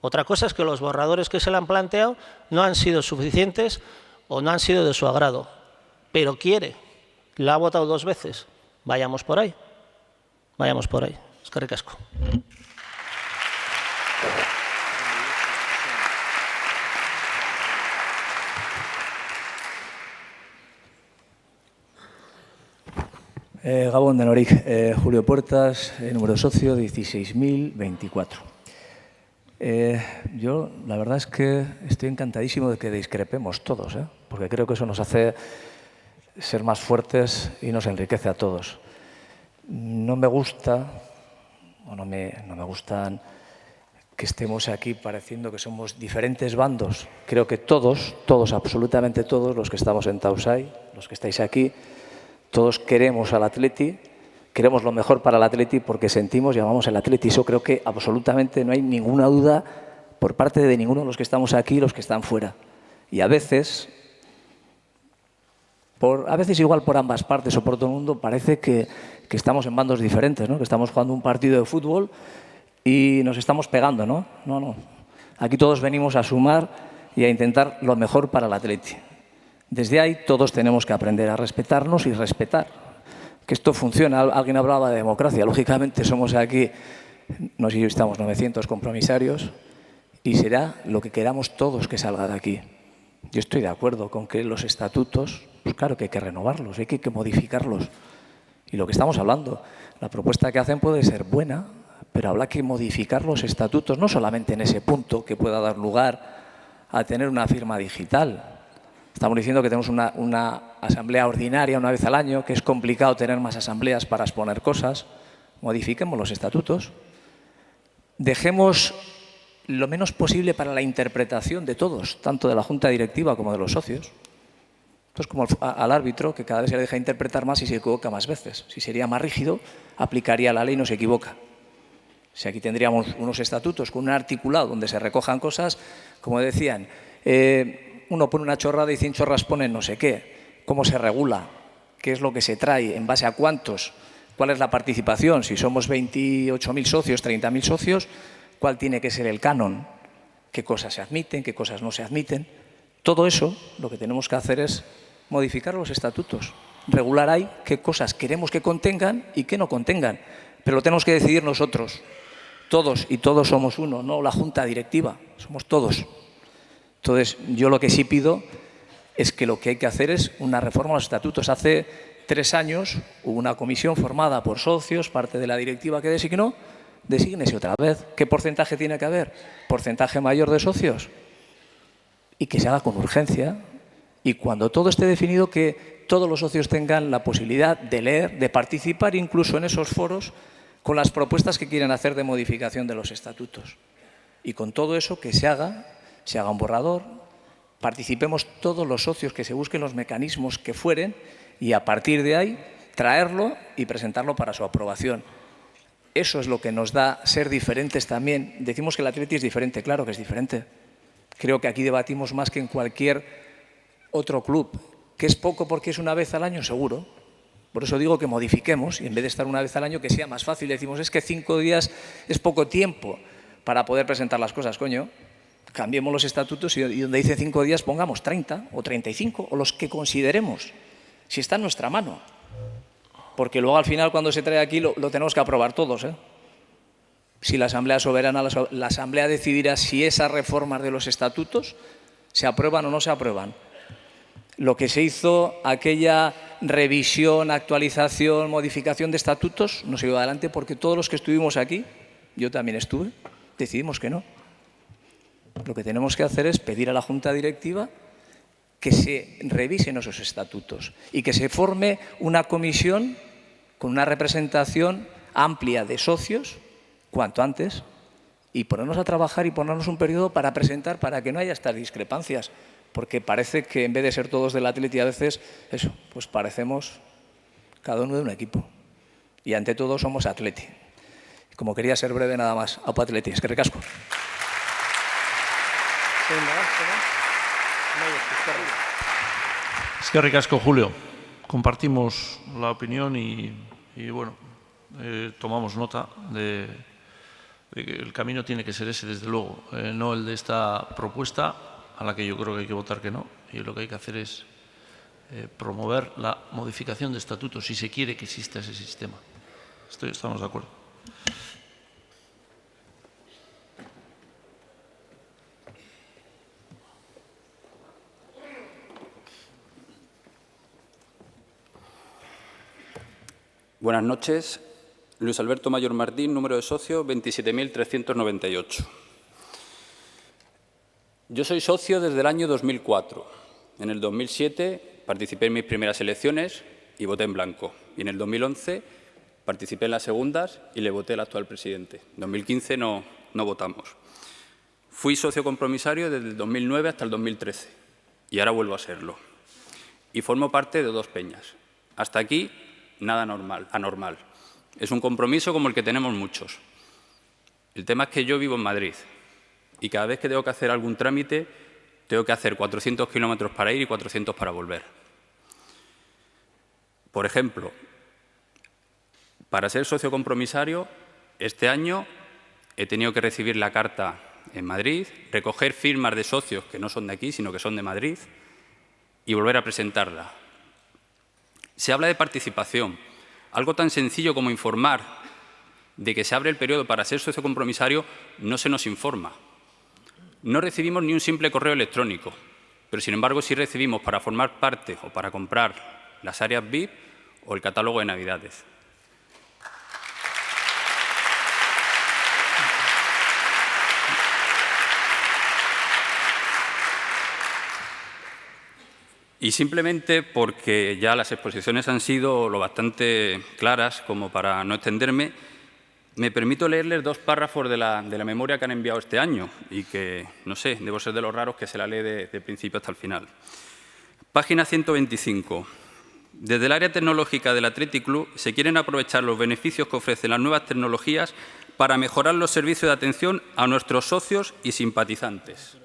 Otra cosa es que los borradores que se le han planteado no han sido suficientes o no han sido de su agrado, pero quiere. La ha votado 2 veces. Vayamos por ahí. Vayamos por ahí. Eskerrik asko. Gabón de Noric, Julio Puertas, número de socio 16.024. Yo la verdad es que estoy encantadísimo de que discrepemos todos, porque creo que eso nos hace ser más fuertes y nos enriquece a todos. No me gusta, o no me gustan que estemos aquí pareciendo que somos diferentes bandos. Creo que todos, absolutamente todos, los que estamos sentados ahí, los que estáis aquí, todos queremos al Atleti, queremos lo mejor para el Atleti porque sentimos y amamos el Atleti. Eso creo que absolutamente no hay ninguna duda por parte de ninguno de los que estamos aquí y los que están fuera. Y a veces igual por ambas partes o por todo el mundo, parece que estamos en bandos diferentes, ¿no? Que estamos jugando un partido de fútbol y nos estamos pegando, ¿no? No. Aquí todos venimos a sumar y a intentar lo mejor para el Atleti. Desde ahí todos tenemos que aprender a respetarnos y respetar. Que esto funciona. Alguien hablaba de democracia. Lógicamente somos aquí, no sé si estamos 900 compromisarios y será lo que queramos todos que salga de aquí. Yo estoy de acuerdo con que los estatutos, pues claro que hay que renovarlos, hay que modificarlos. Y lo que estamos hablando, la propuesta que hacen puede ser buena, pero habrá que modificar los estatutos, no solamente en ese punto que pueda dar lugar a tener una firma digital. Estamos diciendo que tenemos una asamblea ordinaria una vez al año, que es complicado tener más asambleas para exponer cosas. Modifiquemos los estatutos. Dejemos lo menos posible para la interpretación de todos, tanto de la Junta Directiva como de los socios. Esto es como al árbitro, que cada vez se le deja interpretar más y se equivoca más veces. Si sería más rígido, aplicaría la ley y no se equivoca. Si aquí tendríamos unos estatutos con un articulado donde se recojan cosas, como decían, uno pone una chorrada y 100 chorras ponen no sé qué. ¿Cómo se regula? ¿Qué es lo que se trae? ¿En base a cuántos? ¿Cuál es la participación? Si somos 28.000 socios, 30.000 socios, ¿cuál tiene que ser el canon? ¿Qué cosas se admiten? ¿Qué cosas no se admiten? Todo eso lo que tenemos que hacer es modificar los estatutos. Regular ahí qué cosas queremos que contengan y qué no contengan. Pero lo tenemos que decidir nosotros. Todos, y todos somos uno, no la Junta Directiva, somos todos. Entonces, yo lo que sí pido es que lo que hay que hacer es una reforma de los estatutos. Hace 3 años hubo una comisión formada por socios, parte de la directiva que designó, desígnese otra vez. ¿Qué porcentaje tiene que haber? ¿Porcentaje mayor de socios? Y que se haga con urgencia. Y cuando todo esté definido, que todos los socios tengan la posibilidad de leer, de participar incluso en esos foros con las propuestas que quieren hacer de modificación de los estatutos. Y con todo eso que se haga un borrador, participemos todos los socios, que se busquen los mecanismos que fueren y a partir de ahí traerlo y presentarlo para su aprobación. Eso es lo que nos da ser diferentes también. Decimos que el Athletic es diferente, claro que es diferente. Creo que aquí debatimos más que en cualquier otro club, que es poco porque es una vez al año, seguro. Por eso digo que modifiquemos y en vez de estar una vez al año que sea más fácil. Decimos, es que 5 días es poco tiempo para poder presentar las cosas, coño. Cambiemos los estatutos y donde dice 5 días pongamos 30 o 35 o los que consideremos, si está en nuestra mano. Porque luego al final cuando se trae aquí lo tenemos que aprobar todos. Si la Asamblea Soberana, la Asamblea decidirá si esas reformas de los estatutos se aprueban o no se aprueban. Lo que se hizo, aquella revisión, actualización, modificación de estatutos, no se iba adelante porque todos los que estuvimos aquí, yo también estuve, decidimos que no. Lo que tenemos que hacer es pedir a la Junta Directiva que se revisen esos estatutos y que se forme una comisión con una representación amplia de socios cuanto antes y ponernos a trabajar y ponernos un periodo para presentar, para que no haya estas discrepancias. Porque parece que en vez de ser todos del Atleti a veces, eso, pues parecemos cada uno de un equipo. Y ante todo somos Atleti. Como quería ser breve nada más, Aupa Atleti, eskerrik asko. Eskerrik asko, Julio. Compartimos la opinión y bueno, tomamos nota de que el camino tiene que ser ese, desde luego, no el de esta propuesta, a la que yo creo que hay que votar que no, y lo que hay que hacer es promover la modificación de estatutos si se quiere que exista ese sistema. Estamos de acuerdo. Buenas noches. Luis Alberto Mayor Martín, número de socio 27.398. Yo soy socio desde el año 2004. En el 2007 participé en mis primeras elecciones y voté en blanco. Y en el 2011 participé en las segundas y le voté al actual presidente. En 2015 no votamos. Fui socio compromisario desde el 2009 hasta el 2013 y ahora vuelvo a serlo. Y formo parte de 2 peñas. Hasta aquí, nada anormal. Es un compromiso como el que tenemos muchos. El tema es que yo vivo en Madrid. Y cada vez que tengo que hacer algún trámite, tengo que hacer 400 kilómetros para ir y 400 para volver. Por ejemplo, para ser socio compromisario, este año he tenido que recibir la carta en Madrid, recoger firmas de socios que no son de aquí, sino que son de Madrid, y volver a presentarla. Se habla de participación. Algo tan sencillo como informar de que se abre el periodo para ser socio compromisario no se nos informa. No recibimos ni un simple correo electrónico, pero sin embargo sí recibimos para formar parte o para comprar las áreas VIP o el catálogo de Navidades. Y simplemente porque ya las exposiciones han sido lo bastante claras como para no extenderme, me permito leerles 2 párrafos de la memoria que han enviado este año y que, no sé, debo ser de los raros que se la lee de principio hasta el final. Página 125. Desde el área tecnológica del Athletic Club se quieren aprovechar los beneficios que ofrecen las nuevas tecnologías para mejorar los servicios de atención a nuestros socios y simpatizantes.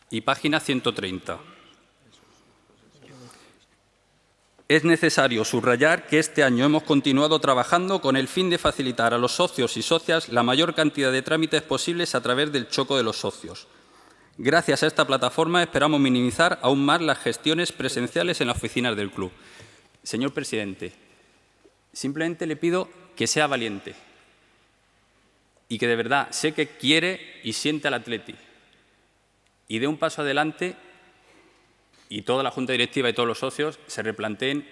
Y página 130. Es necesario subrayar que este año hemos continuado trabajando con el fin de facilitar a los socios y socias la mayor cantidad de trámites posibles a través del Choco de los Socios. Gracias a esta plataforma esperamos minimizar aún más las gestiones presenciales en las oficinas del club. Señor presidente, simplemente le pido que sea valiente y que de verdad sé que quiere y siente al Athletic y dé un paso adelante y toda la Junta Directiva y todos los socios se replanteen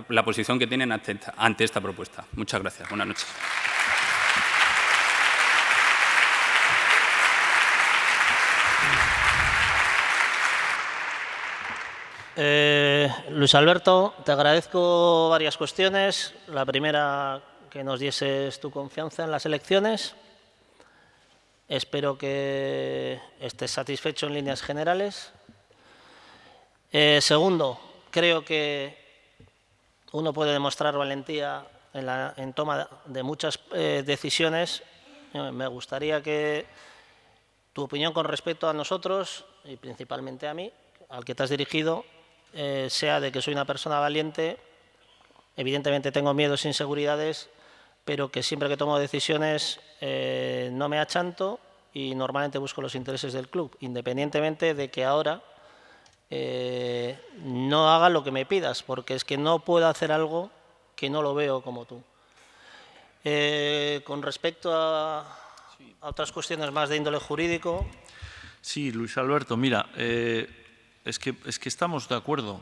la posición que tienen ante esta propuesta. Muchas gracias. Buenas noches. Luis Alberto, te agradezco varias cuestiones. La primera, que nos dieses tu confianza en las elecciones. Espero que estés satisfecho en líneas generales. Segundo, creo que uno puede demostrar valentía en toma de muchas decisiones. Me gustaría que tu opinión con respecto a nosotros, y principalmente a mí, al que te has dirigido, sea de que soy una persona valiente. Evidentemente tengo miedos e inseguridades, pero que siempre que tomo decisiones no me achanto y normalmente busco los intereses del club, independientemente de que ahora no haga lo que me pidas, porque es que no puedo hacer algo que no lo veo como tú. Con respecto a otras cuestiones más de índole jurídico. Sí, Luis Alberto, mira, es que estamos de acuerdo,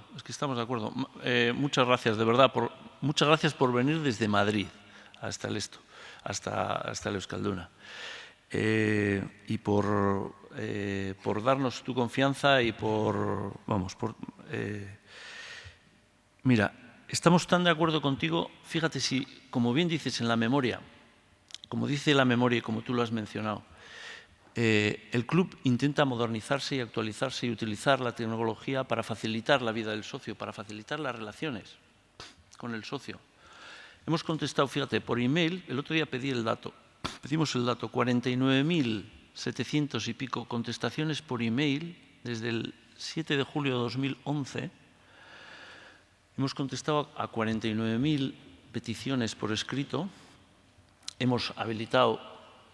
muchas gracias, de verdad, muchas gracias por venir desde Madrid hasta el Euskalduna. Y por darnos tu confianza y mira, estamos tan de acuerdo contigo, fíjate si, como bien dices en la memoria, como dice la memoria y como tú lo has mencionado, el club intenta modernizarse y actualizarse y utilizar la tecnología para facilitar la vida del socio, para facilitar las relaciones con el socio. Hemos contestado, fíjate, por email, el otro día pedimos el dato, 49.700 y pico contestaciones por email desde el 7 de julio de 2011. Hemos contestado a 49.000 peticiones por escrito. Hemos habilitado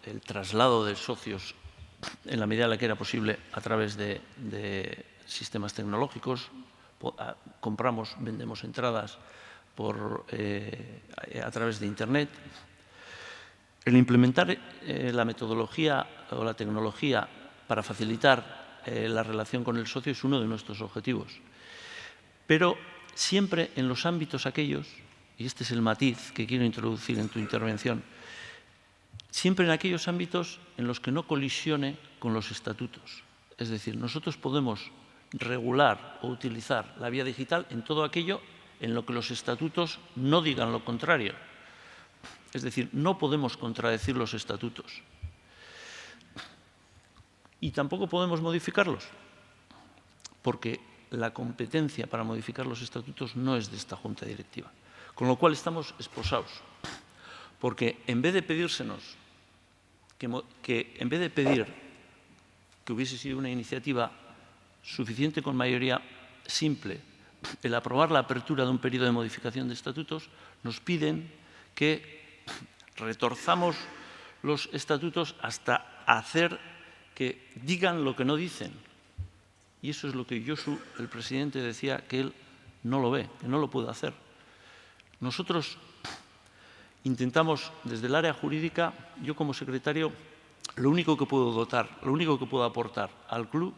el traslado de socios en la medida en la que era posible a través de sistemas tecnológicos. Compramos, vendemos entradas a través de Internet. El implementar la metodología o la tecnología para facilitar la relación con el socio es uno de nuestros objetivos. Pero siempre en los ámbitos aquellos, y este es el matiz que quiero introducir en tu intervención, siempre en aquellos ámbitos en los que no colisione con los estatutos. Es decir, nosotros podemos regular o utilizar la vía digital en todo aquello en lo que los estatutos no digan lo contrario. Es decir, no podemos contradecir los estatutos. Y tampoco podemos modificarlos, porque la competencia para modificar los estatutos no es de esta Junta Directiva. Con lo cual estamos esposados, porque en vez de pedírsenos, en vez de pedir que hubiese sido una iniciativa suficiente con mayoría simple, el aprobar la apertura de un periodo de modificación de estatutos, nos piden que retorzamos los estatutos hasta hacer que digan lo que no dicen. Y eso es lo que Josu, el presidente, decía que él no lo ve, que no lo puede hacer. Nosotros intentamos, desde el área jurídica, yo como secretario, lo único que puedo dotar, lo único que puedo aportar al club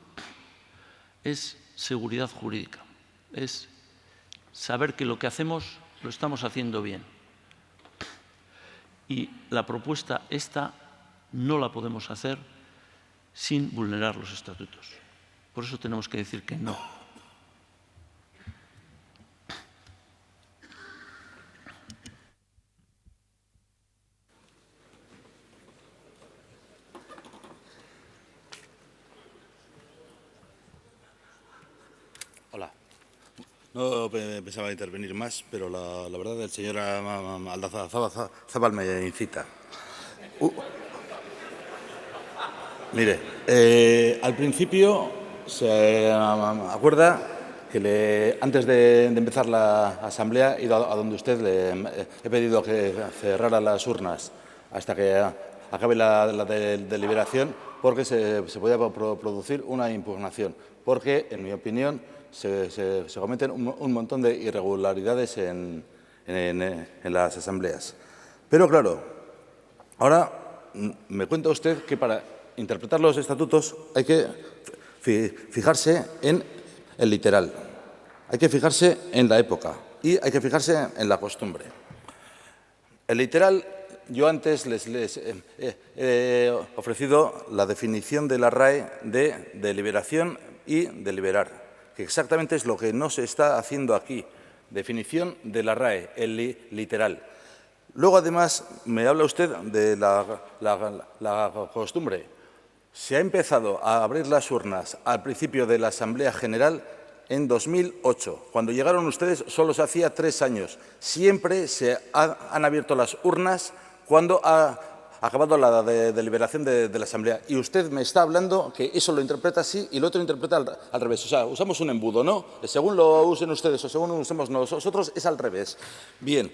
es seguridad jurídica, es saber que lo que hacemos lo estamos haciendo bien. Y la propuesta esta no la podemos hacer sin vulnerar los estatutos. Por eso tenemos que decir que no. Hola. No pensaba intervenir más, pero la verdad el señor Aldazábal me incita. Mire, al principio se acuerda que antes de empezar la asamblea he ido a donde usted le he pedido que cerrara las urnas hasta que acabe la deliberación porque se podía producir una impugnación, porque, en mi opinión, se cometen un montón de irregularidades en las asambleas. Pero, claro, ahora me cuenta usted que para interpretar los estatutos hay que fijarse en el literal, hay que fijarse en la época y hay que fijarse en la costumbre. El literal, yo antes les he ofrecido la definición de la RAE de deliberación y deliberar, que exactamente es lo que no se está haciendo aquí. Definición de la RAE, el literal. Luego, además, me habla usted de la costumbre. Se ha empezado a abrir las urnas al principio de la Asamblea General en 2008. Cuando llegaron ustedes solo se hacía 3 años. Siempre se han abierto las urnas cuando ha acabado la deliberación de la Asamblea. Y usted me está hablando que eso lo interpreta así y lo otro interpreta al revés. O sea, usamos un embudo, ¿no? Según lo usen ustedes o según lo usemos nosotros, es al revés. Bien.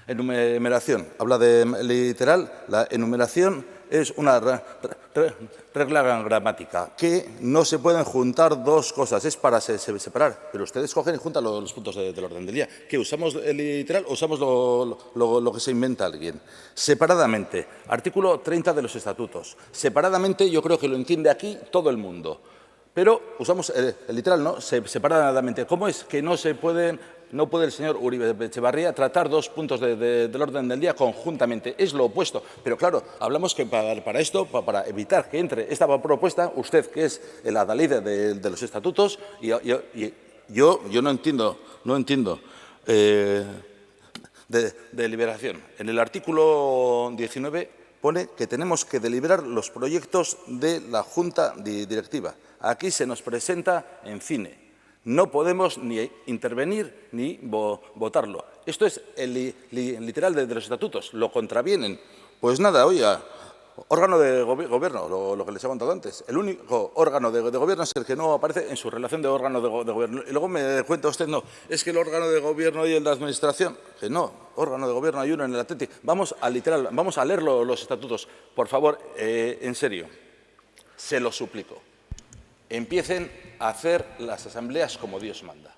Enumeración. Habla de literal. La enumeración es una regla gramática, que no se pueden juntar dos cosas, es para separar. Pero ustedes cogen y juntan los puntos del orden del día. ¿Qué, usamos el literal o usamos lo que se inventa alguien? Separadamente, artículo 30 de los estatutos. Separadamente yo creo que lo entiende aquí todo el mundo. Pero usamos el literal, ¿no? Separadamente. ¿Cómo es que no puede el señor Uribe Etxebarria tratar 2 puntos del orden del día conjuntamente? Es lo opuesto. Pero claro, hablamos que para esto, para evitar que entre esta propuesta, usted, que es el adalid de los estatutos, yo no entiendo de deliberación. En el artículo 19 pone que tenemos que deliberar los proyectos de la Junta Directiva. Aquí se nos presenta en cine. No podemos ni intervenir ni votarlo. Esto es el literal de los estatutos. ¿Lo contravienen? Pues nada, oiga, órgano de gobierno, lo que les he contado antes. El único órgano de gobierno es el que no aparece en su relación de órgano de gobierno. Y luego me cuenta usted, no, es que el órgano de gobierno y el de administración, que no, órgano de gobierno hay uno en el Atleti. Vamos al literal, vamos a leer los estatutos. Por favor, en serio, se lo suplico. Empiecen a hacer las asambleas como Dios manda.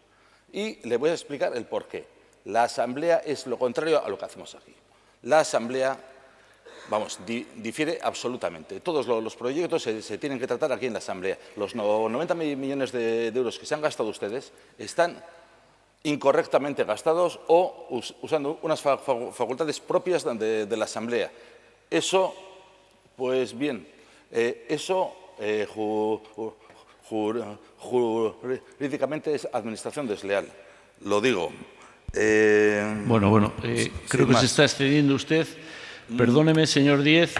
Y le voy a explicar el porqué. La asamblea es lo contrario a lo que hacemos aquí. La asamblea, difiere absolutamente. Todos los proyectos se tienen que tratar aquí en la asamblea. Los 90 millones de euros que se han gastado ustedes están incorrectamente gastados o usando unas facultades propias de la asamblea. Eso, pues bien, jurídicamente es administración desleal. Lo digo. Bueno, creo que se está excediendo usted. Perdóneme, señor Díez,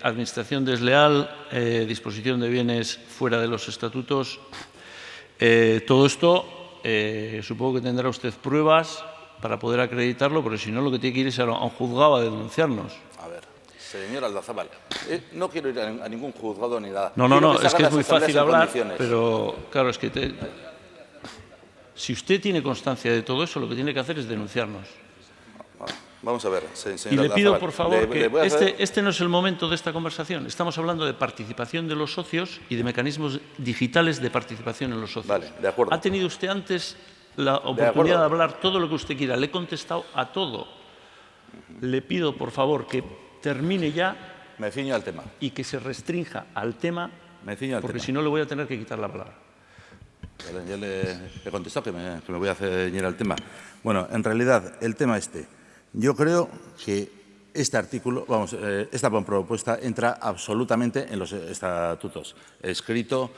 administración desleal, disposición de bienes fuera de los estatutos. Todo esto supongo que tendrá usted pruebas para poder acreditarlo, porque si no lo que tiene que ir es a un juzgado a denunciarnos. A ver, señor Aldazábal, no quiero ir a ningún juzgado ni nada. No, es que es muy fácil hablar, pero claro, es que si usted tiene constancia de todo eso, lo que tiene que hacer es denunciarnos. Vamos a ver, señor Y le pido, Aldazábal, por favor, que este no es el momento de esta conversación. Estamos hablando de participación de los socios y de mecanismos digitales de participación en los socios. Vale, de acuerdo. ¿Ha tenido usted antes la oportunidad de hablar todo lo que usted quiera. Le he contestado a todo. Le pido, por favor, que termine ya. Me ciño al tema. Y que se restrinja al tema, porque tema. si no le voy a tener que quitar la palabra. Ya le he contestado que me voy a ceñir al tema. Bueno, en realidad, el tema yo creo que este artículo, esta propuesta entra absolutamente en los estatutos. Escrito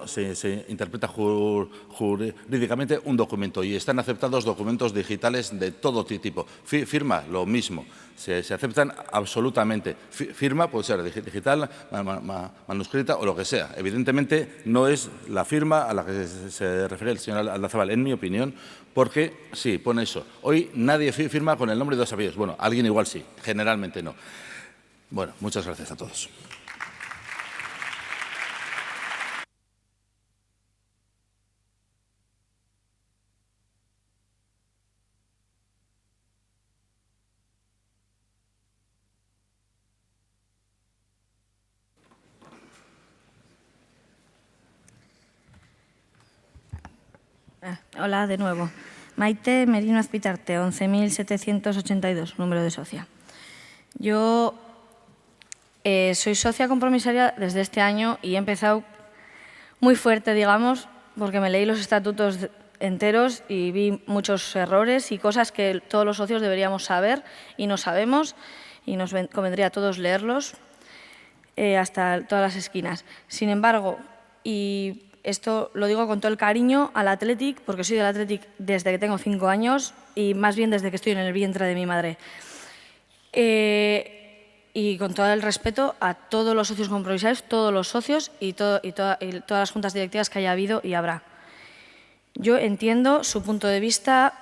se interpreta jurídicamente un documento y están aceptados documentos digitales de todo tipo. Firma, lo mismo. Se aceptan absolutamente. Firma puede ser digital, manuscrita o lo que sea. Evidentemente, no es la firma a la que se refiere el señor Aldazábal, en mi opinión, porque sí, pone eso. Hoy nadie firma con el nombre de dos apellidos. Bueno, alguien igual sí, generalmente no. Bueno, muchas gracias a todos. Hola, de nuevo. Maite Merino Azpitarte, 11.782, número de socia. Yo soy socia compromisaria desde este año y he empezado muy fuerte, digamos, porque me leí los estatutos enteros y vi muchos errores y cosas que todos los socios deberíamos saber y no sabemos, y nos convendría a todos leerlos hasta todas las esquinas. Sin embargo, y esto lo digo con todo el cariño al Athletic, porque soy del Athletic desde que tengo 5 años y más bien desde que estoy en el vientre de mi madre. Y con todo el respeto a todos los socios compromisarios, todos los socios y todas las juntas directivas que haya habido y habrá. Yo entiendo su punto de vista,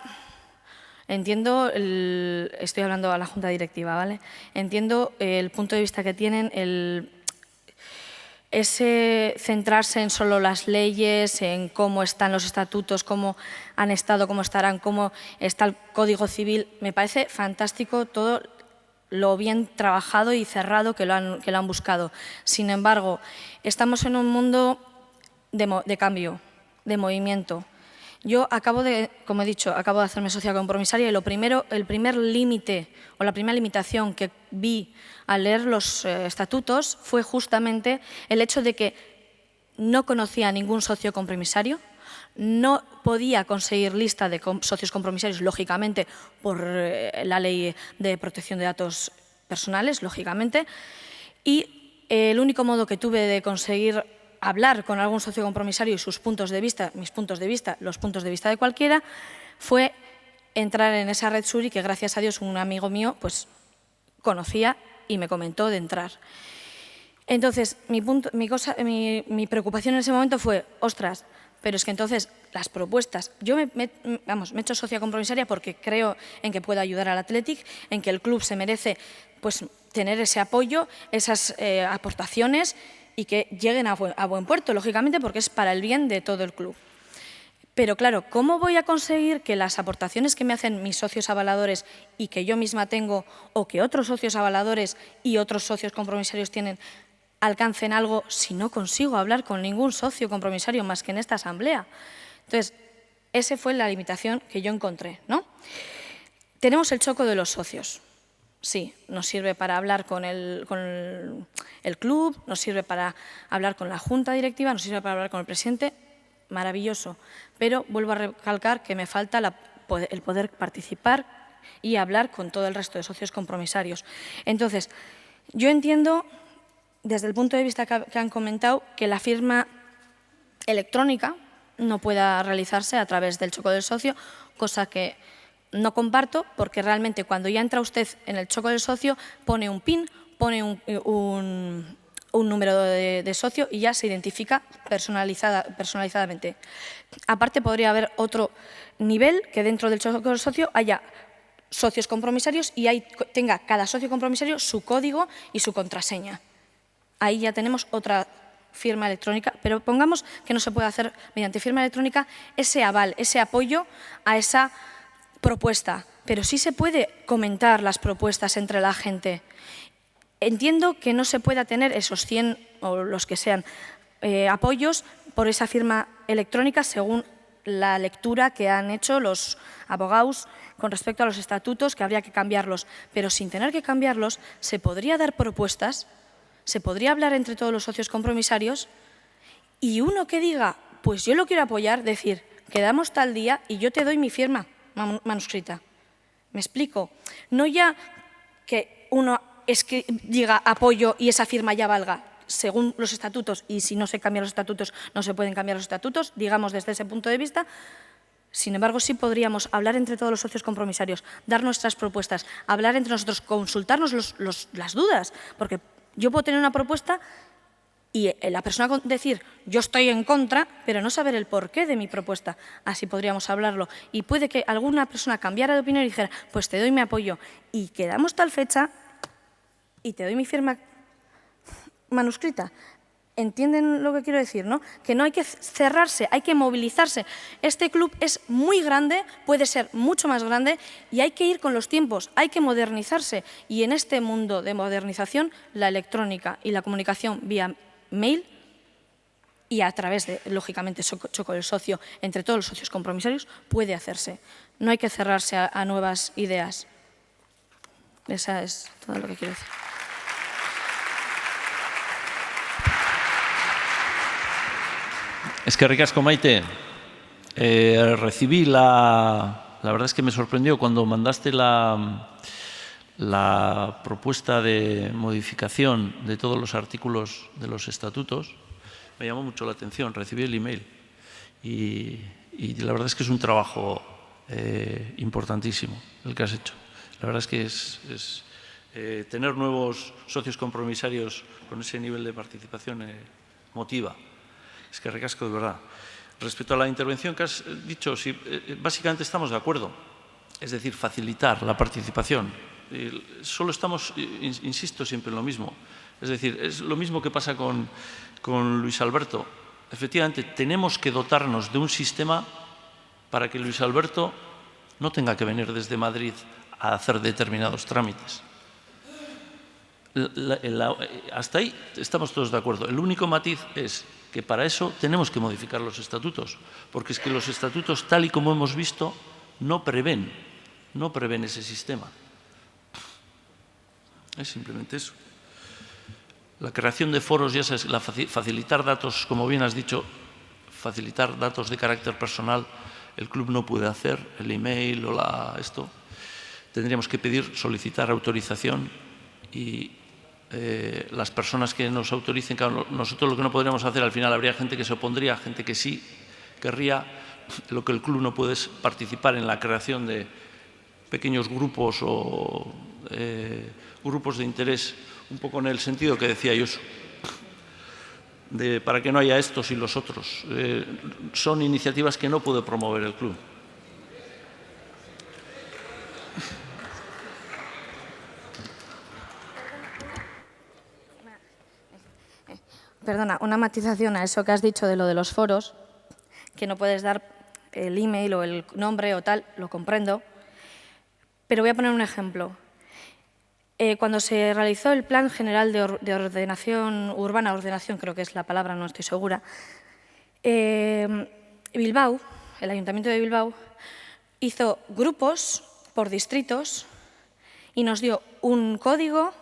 estoy hablando a la junta directiva, ¿vale? Entiendo el punto de vista que tienen, ese centrarse en solo las leyes, en cómo están los estatutos, cómo han estado, cómo estarán, cómo está el Código Civil. Me parece fantástico todo lo bien trabajado y cerrado que lo han buscado. Sin embargo, estamos en un mundo de cambio, de movimiento. Yo como he dicho, acabo de hacerme socia compromisaria y el primer límite o la primera limitación que vi al leer los estatutos fue justamente el hecho de que no conocía a ningún socio compromisario, no podía conseguir lista de socios compromisarios, lógicamente, por la ley de protección de datos personales, lógicamente, y el único modo que tuve de conseguir hablar con algún socio compromisario y sus puntos de vista, mis puntos de vista, los puntos de vista de cualquiera, fue entrar en esa red Suri que, gracias a Dios, un amigo mío pues conocía y me comentó de entrar. Entonces, mi preocupación en ese momento fue, ostras, pero es que entonces las propuestas, yo me he hecho socia compromisaria porque creo en que puedo ayudar al Athletic, en que el club se merece pues tener ese apoyo, esas aportaciones y que lleguen a buen puerto, lógicamente, porque es para el bien de todo el club. Pero claro, ¿cómo voy a conseguir que las aportaciones que me hacen mis socios avaladores y que yo misma tengo, o que otros socios avaladores y otros socios compromisarios tienen, alcancen algo si no consigo hablar con ningún socio compromisario más que en esta asamblea? Entonces, esa fue la limitación que yo encontré, ¿no? Tenemos el choco de los socios. Sí, nos sirve para hablar con el club, nos sirve para hablar con la junta directiva, nos sirve para hablar con el presidente, maravilloso. Pero vuelvo a recalcar que me falta el poder participar y hablar con todo el resto de socios compromisarios. Entonces, yo entiendo, desde el punto de vista que han comentado, que la firma electrónica no pueda realizarse a través del choco del socio, cosa que no comparto, porque realmente cuando ya entra usted en el choco del socio, pone un PIN, pone un número de socio y ya se identifica personalizadamente. Aparte, podría haber otro nivel que dentro del choco del socio haya socios compromisarios y ahí tenga cada socio compromisario su código y su contraseña. Ahí ya tenemos otra firma electrónica, pero pongamos que no se puede hacer mediante firma electrónica ese aval, ese apoyo a esa propuesta, pero sí se puede comentar las propuestas entre la gente. Entiendo que no se pueda tener esos 100 o los que sean apoyos por esa firma electrónica según la lectura que han hecho los abogados con respecto a los estatutos, que habría que cambiarlos. Pero sin tener que cambiarlos, se podría dar propuestas, se podría hablar entre todos los socios compromisarios y uno que diga, pues yo lo quiero apoyar, decir, quedamos tal día y yo te doy mi firma manuscrita. ¿Me explico? No ya que uno diga apoyo y esa firma ya valga según los estatutos, y si no se cambian los estatutos, no se pueden cambiar los estatutos, digamos desde ese punto de vista. Sin embargo, sí podríamos hablar entre todos los socios compromisarios, dar nuestras propuestas, hablar entre nosotros, consultarnos las dudas, porque yo puedo tener una propuesta y la persona decir, yo estoy en contra, pero no saber el porqué de mi propuesta. Así podríamos hablarlo. Y puede que alguna persona cambiara de opinión y dijera, pues te doy mi apoyo, y quedamos tal fecha y te doy mi firma manuscrita. ¿Entienden lo que quiero decir, no? Que no hay que cerrarse, hay que movilizarse. Este club es muy grande, puede ser mucho más grande, y hay que ir con los tiempos, hay que modernizarse. Y en este mundo de modernización, la electrónica y la comunicación vía mail y a través de, lógicamente, Choco el socio, entre todos los socios compromisarios, puede hacerse. No hay que cerrarse a nuevas ideas. Esa es todo lo que quiero decir. Es que ricasco, Maite. Recibí la verdad es que me sorprendió cuando mandaste la propuesta de modificación de todos los artículos de los estatutos. Me llamó mucho la atención, recibí el email y la verdad es que es un trabajo importantísimo el que has hecho. La verdad es que es tener nuevos socios compromisarios con ese nivel de participación motiva. Es que ricasco de verdad. Respecto a la intervención que has dicho, sí, básicamente estamos de acuerdo. Es decir, facilitar la participación. Solo estamos, insisto, siempre en lo mismo. Es decir, es lo mismo que pasa con Luis Alberto. Efectivamente, tenemos que dotarnos de un sistema para que Luis Alberto no tenga que venir desde Madrid a hacer determinados trámites. Hasta ahí estamos todos de acuerdo. El único matiz es que para eso tenemos que modificar los estatutos, porque es que los estatutos, tal y como hemos visto, no prevén ese sistema. Es simplemente eso. La creación de foros, ya sabes, facilitar datos, como bien has dicho, facilitar datos de carácter personal, el club no puede hacer, el email o esto. Tendríamos que solicitar autorización y las personas que nos autoricen, claro, nosotros lo que no podríamos hacer, al final habría gente que se opondría, gente que sí querría. Lo que el club no puede es participar en la creación de pequeños grupos o grupos de interés, un poco en el sentido que decía yo, para que no haya estos y los otros. Son iniciativas que no puede promover el club. Perdona, una matización a eso que has dicho de lo de los foros, que no puedes dar el email o el nombre o tal, lo comprendo, pero voy a poner un ejemplo. Cuando se realizó el Plan General de Ordenación Urbana, ordenación creo que es la palabra, no estoy segura, Bilbao, el Ayuntamiento de Bilbao, hizo grupos por distritos y nos dio un código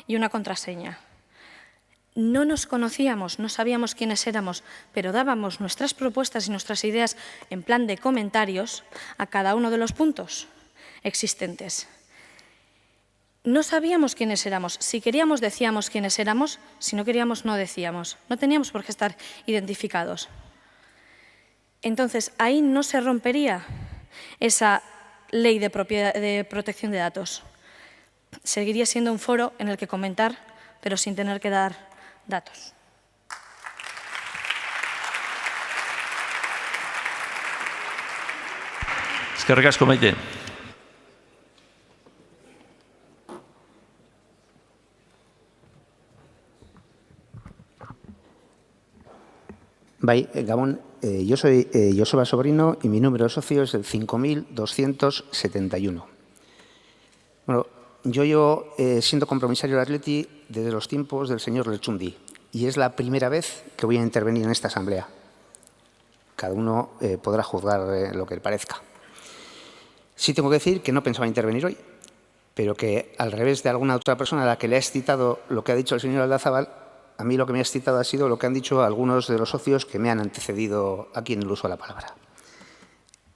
y una contraseña. No nos conocíamos, no sabíamos quiénes éramos, pero dábamos nuestras propuestas y nuestras ideas en plan de comentarios a cada uno de los puntos existentes. No sabíamos quiénes éramos. Si queríamos, decíamos quiénes éramos. Si no queríamos, no decíamos. No teníamos por qué estar identificados. Entonces, ahí no se rompería esa ley de protección de datos. Seguiría siendo un foro en el que comentar, pero sin tener que dar datos. Eskerrik asko, Maite. Gabón, yo soy Joseba Sobrino y mi número de socio es el 5271. Bueno, yo llevo siendo compromisario del Atleti desde los tiempos del señor Lechundi y es la primera vez que voy a intervenir en esta asamblea. cada uno podrá juzgar lo que le parezca. Sí tengo que decir que no pensaba intervenir hoy, pero que al revés de alguna otra persona a la que le has citado lo que ha dicho el señor Aldazábal, a mí lo que me has citado ha sido lo que han dicho algunos de los socios que me han antecedido aquí en el uso de la palabra.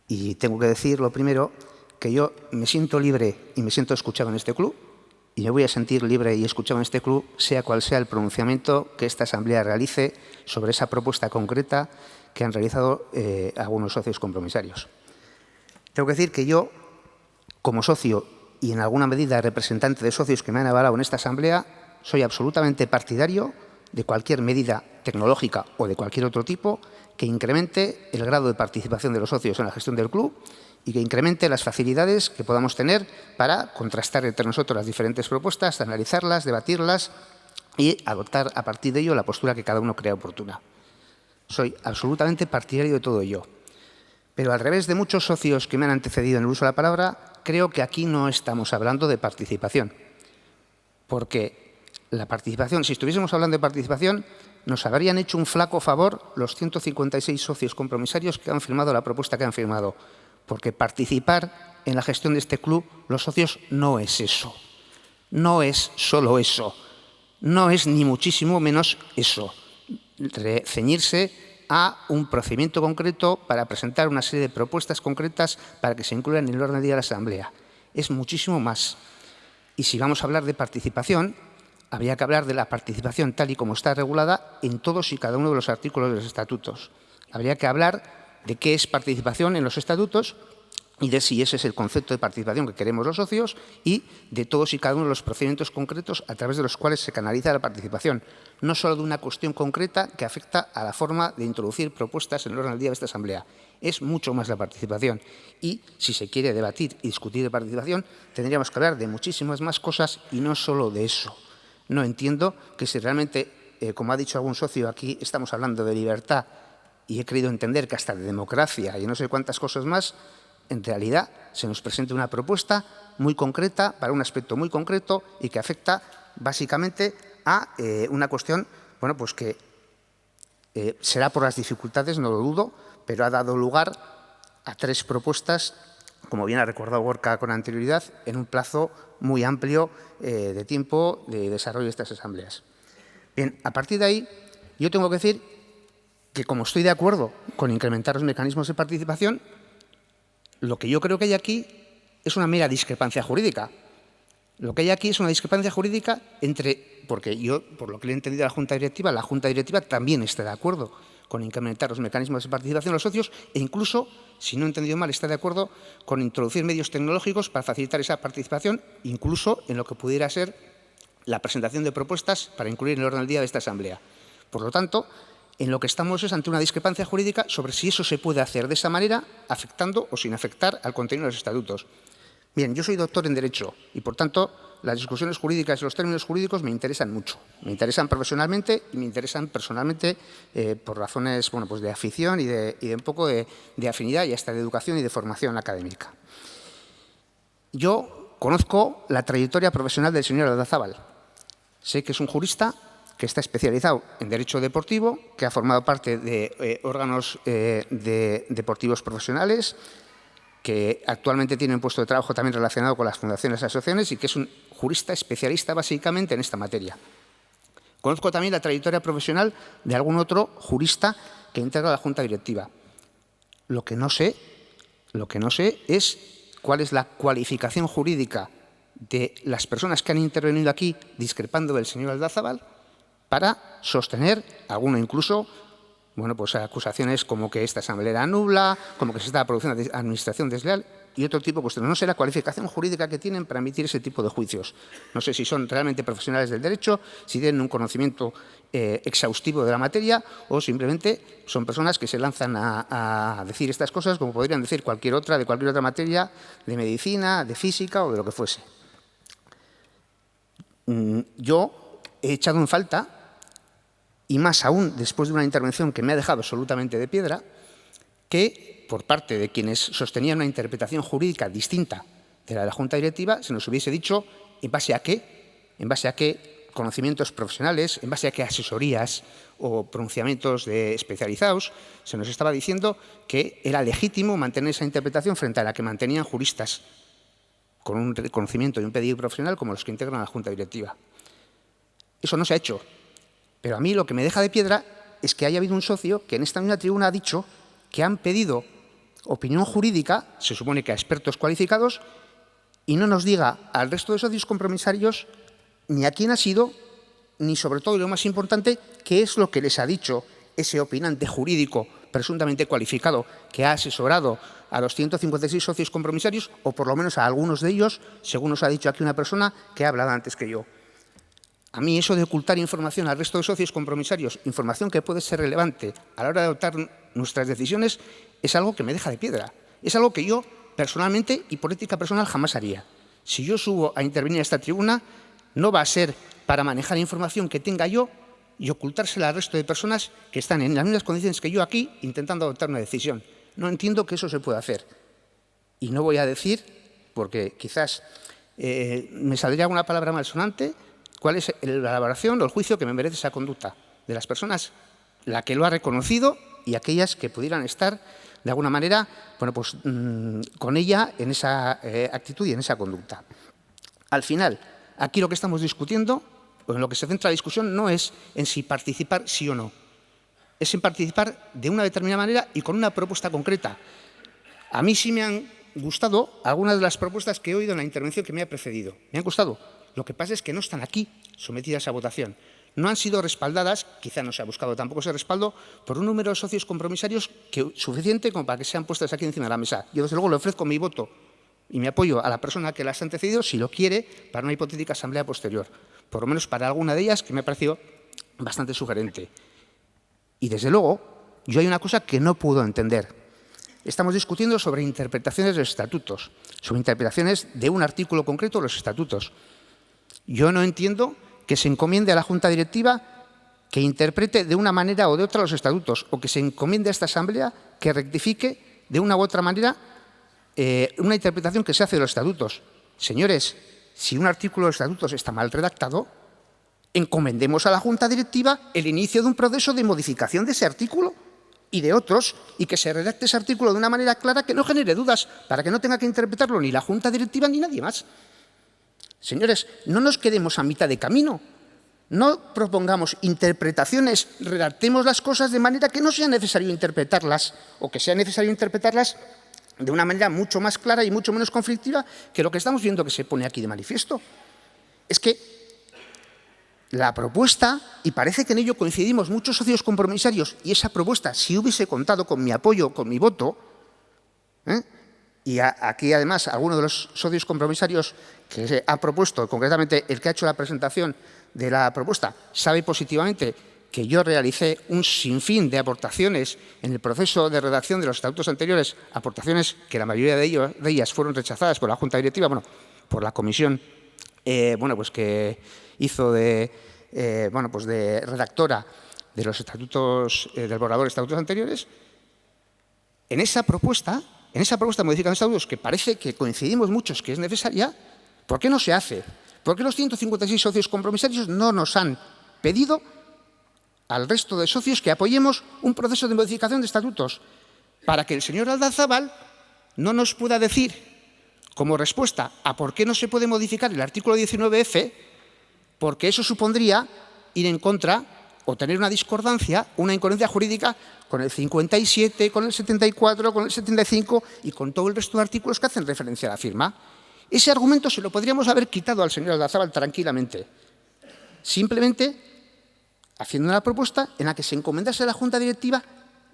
Y tengo que decir, lo primero, que yo me siento libre y me siento escuchado en este club, y me voy a sentir libre y escuchado en este club, sea cual sea el pronunciamiento que esta Asamblea realice sobre esa propuesta concreta que han realizado algunos socios compromisarios. Tengo que decir que yo, como socio y en alguna medida representante de socios que me han avalado en esta Asamblea, soy absolutamente partidario de cualquier medida tecnológica o de cualquier otro tipo que incremente el grado de participación de los socios en la gestión del club y que incremente las facilidades que podamos tener para contrastar entre nosotros las diferentes propuestas, analizarlas, debatirlas y adoptar a partir de ello la postura que cada uno crea oportuna. Soy absolutamente partidario de todo ello. Pero al revés de muchos socios que me han antecedido en el uso de la palabra, creo que aquí no estamos hablando de participación. Porque la participación, si estuviésemos hablando de participación, nos habrían hecho un flaco favor los 156 socios compromisarios que han firmado la propuesta que han firmado. Porque participar en la gestión de este club, los socios, no es eso. No es solo eso. No es ni muchísimo menos eso. Ceñirse a un procedimiento concreto para presentar una serie de propuestas concretas para que se incluyan en el orden del día de la Asamblea. Es muchísimo más. Y si vamos a hablar de participación, habría que hablar de la participación tal y como está regulada en todos y cada uno de los artículos de los estatutos. Habría que hablar de qué es participación en los estatutos y de si ese es el concepto de participación que queremos los socios y de todos y cada uno de los procedimientos concretos a través de los cuales se canaliza la participación, no solo de una cuestión concreta que afecta a la forma de introducir propuestas en el orden del día de esta Asamblea. Es mucho más la participación y, si se quiere debatir y discutir de participación, tendríamos que hablar de muchísimas más cosas y no solo de eso. No entiendo que si realmente, como ha dicho algún socio aquí, estamos hablando de libertad y he querido entender que hasta de democracia y no sé cuántas cosas más, en realidad se nos presenta una propuesta muy concreta para un aspecto muy concreto y que afecta básicamente a una cuestión, bueno, pues que será por las dificultades, no lo dudo, pero ha dado lugar a 3 propuestas, como bien ha recordado Gorka con anterioridad, en un plazo muy amplio de tiempo de desarrollo de estas asambleas. Bien, a partir de ahí, yo tengo que decir que como estoy de acuerdo con incrementar los mecanismos de participación, lo que yo creo que hay aquí es una mera discrepancia jurídica. Lo que hay aquí es una discrepancia jurídica entre, porque yo, por lo que le he entendido a la Junta Directiva también está de acuerdo con incrementar los mecanismos de participación de los socios e incluso, si no he entendido mal, está de acuerdo con introducir medios tecnológicos para facilitar esa participación, incluso en lo que pudiera ser la presentación de propuestas para incluir en el orden del día de esta Asamblea. Por lo tanto, en lo que estamos es ante una discrepancia jurídica sobre si eso se puede hacer de esa manera, afectando o sin afectar al contenido de los estatutos. Bien, yo soy doctor en Derecho y, por tanto, las discusiones jurídicas y los términos jurídicos me interesan mucho. Me interesan profesionalmente y me interesan personalmente por razones, bueno, pues de afición y de un poco de afinidad y hasta de educación y de formación académica. Yo conozco la trayectoria profesional del señor Aldazábal. Sé que es un jurista que está especializado en Derecho Deportivo, que ha formado parte de órganos deportivos profesionales, que actualmente tiene un puesto de trabajo también relacionado con las fundaciones y asociaciones y que es un jurista especialista básicamente en esta materia. Conozco también la trayectoria profesional de algún otro jurista que integra la Junta Directiva. Lo que no sé es cuál es la cualificación jurídica de las personas que han intervenido aquí discrepando del señor Aldazábal para sostener, alguno incluso, bueno, pues acusaciones como que esta asamblea era nula, como que se estaba produciendo administración desleal y otro tipo de cuestiones. No sé la cualificación jurídica que tienen para emitir ese tipo de juicios. No sé si son realmente profesionales del derecho, si tienen un conocimiento exhaustivo de la materia o simplemente son personas que se lanzan a decir estas cosas como podrían decir cualquier otra, de cualquier otra materia, de medicina, de física o de lo que fuese. Yo he echado en falta, y más aún después de una intervención que me ha dejado absolutamente de piedra, que por parte de quienes sostenían una interpretación jurídica distinta de la de la Junta Directiva se nos hubiese dicho en base a qué conocimientos profesionales, en base a qué asesorías o pronunciamientos especializados, se nos estaba diciendo que era legítimo mantener esa interpretación frente a la que mantenían juristas con un conocimiento y un pedido profesional como los que integran la Junta Directiva. Eso no se ha hecho, pero a mí lo que me deja de piedra es que haya habido un socio que en esta misma tribuna ha dicho que han pedido opinión jurídica, se supone que a expertos cualificados, y no nos diga al resto de socios compromisarios ni a quién ha sido, ni sobre todo, y lo más importante, qué es lo que les ha dicho ese opinante jurídico presuntamente cualificado que ha asesorado a los 156 socios compromisarios, o por lo menos a algunos de ellos, según nos ha dicho aquí una persona que ha hablado antes que yo. A mí eso de ocultar información al resto de socios compromisarios, información que puede ser relevante a la hora de adoptar nuestras decisiones, es algo que me deja de piedra. Es algo que yo, personalmente y por ética personal, jamás haría. Si yo subo a intervenir a esta tribuna, no va a ser para manejar información que tenga yo y ocultársela al resto de personas que están en las mismas condiciones que yo aquí intentando adoptar una decisión. No entiendo que eso se pueda hacer. Y no voy a decir, porque quizás me saldría alguna palabra malsonante, cuál es la elaboración o el juicio que me merece esa conducta de las personas, la que lo ha reconocido y aquellas que pudieran estar de alguna manera con ella en esa actitud y en esa conducta. Al final, aquí lo que estamos discutiendo, o en lo que se centra la discusión, no es en si participar sí o no. Es en participar de una determinada manera y con una propuesta concreta. A mí sí me han gustado algunas de las propuestas que he oído en la intervención que me ha precedido. Me han gustado. Lo que pasa es que no están aquí sometidas a votación. No han sido respaldadas, quizá no se ha buscado tampoco ese respaldo, por un número de socios compromisarios suficiente como para que sean puestas aquí encima de la mesa. Yo, desde luego, le ofrezco mi voto y mi apoyo a la persona que las ha antecedido, si lo quiere, para una hipotética asamblea posterior. Por lo menos para alguna de ellas, que me ha parecido bastante sugerente. Y, desde luego, yo hay una cosa que no puedo entender. Estamos discutiendo sobre interpretaciones de los estatutos, sobre interpretaciones de un artículo concreto de los estatutos. Yo no entiendo que se encomiende a la Junta Directiva que interprete de una manera o de otra los estatutos, o que se encomiende a esta Asamblea que rectifique de una u otra manera una interpretación que se hace de los estatutos. Señores, si un artículo de los estatutos está mal redactado, encomendemos a la Junta Directiva el inicio de un proceso de modificación de ese artículo y de otros, y que se redacte ese artículo de una manera clara que no genere dudas, para que no tenga que interpretarlo ni la Junta Directiva ni nadie más. Señores, no nos quedemos a mitad de camino. No propongamos interpretaciones, redactemos las cosas de manera que no sea necesario interpretarlas, o que sea necesario interpretarlas de una manera mucho más clara y mucho menos conflictiva que lo que estamos viendo que se pone aquí de manifiesto. Es que la propuesta, y parece que en ello coincidimos muchos socios compromisarios, y esa propuesta, si hubiese contado con mi apoyo, con mi voto, y aquí además alguno de los socios compromisarios que se ha propuesto, concretamente el que ha hecho la presentación de la propuesta, sabe positivamente que yo realicé un sinfín de aportaciones en el proceso de redacción de los estatutos anteriores, aportaciones que la mayoría de ellas fueron rechazadas por la Junta Directiva, por la comisión que hizo de redactora de los estatutos, del borrador de estatutos anteriores. En esa propuesta de modificación de estatutos, que parece que coincidimos muchos que es necesaria, ¿por qué no se hace? ¿Por qué los 156 socios compromisarios no nos han pedido al resto de socios que apoyemos un proceso de modificación de estatutos? Para que el señor Aldazábal no nos pueda decir, como respuesta a por qué no se puede modificar el artículo 19F, porque eso supondría ir en contra o tener una discordancia, una incoherencia jurídica con el 57, con el 74, con el 75 y con todo el resto de artículos que hacen referencia a la firma. Ese argumento se lo podríamos haber quitado al señor Aldazábal tranquilamente, simplemente haciendo una propuesta en la que se encomendase a la Junta Directiva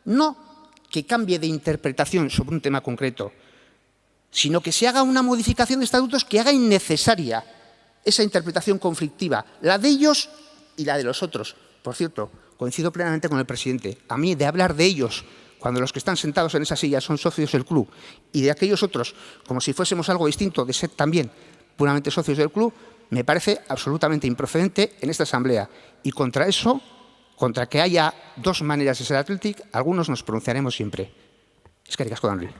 no que cambie de interpretación sobre un tema concreto, sino que se haga una modificación de estatutos que haga innecesaria esa interpretación conflictiva, la de ellos y la de los otros. Por cierto, coincido plenamente con el presidente. A mí, de hablar de ellos, cuando los que están sentados en esa silla son socios del club, y de aquellos otros, como si fuésemos algo distinto, de ser también puramente socios del club, me parece absolutamente improcedente en esta Asamblea. Y contra eso, contra que haya dos maneras de ser Athletic, algunos nos pronunciaremos siempre. Eskerrik asko, Daniel.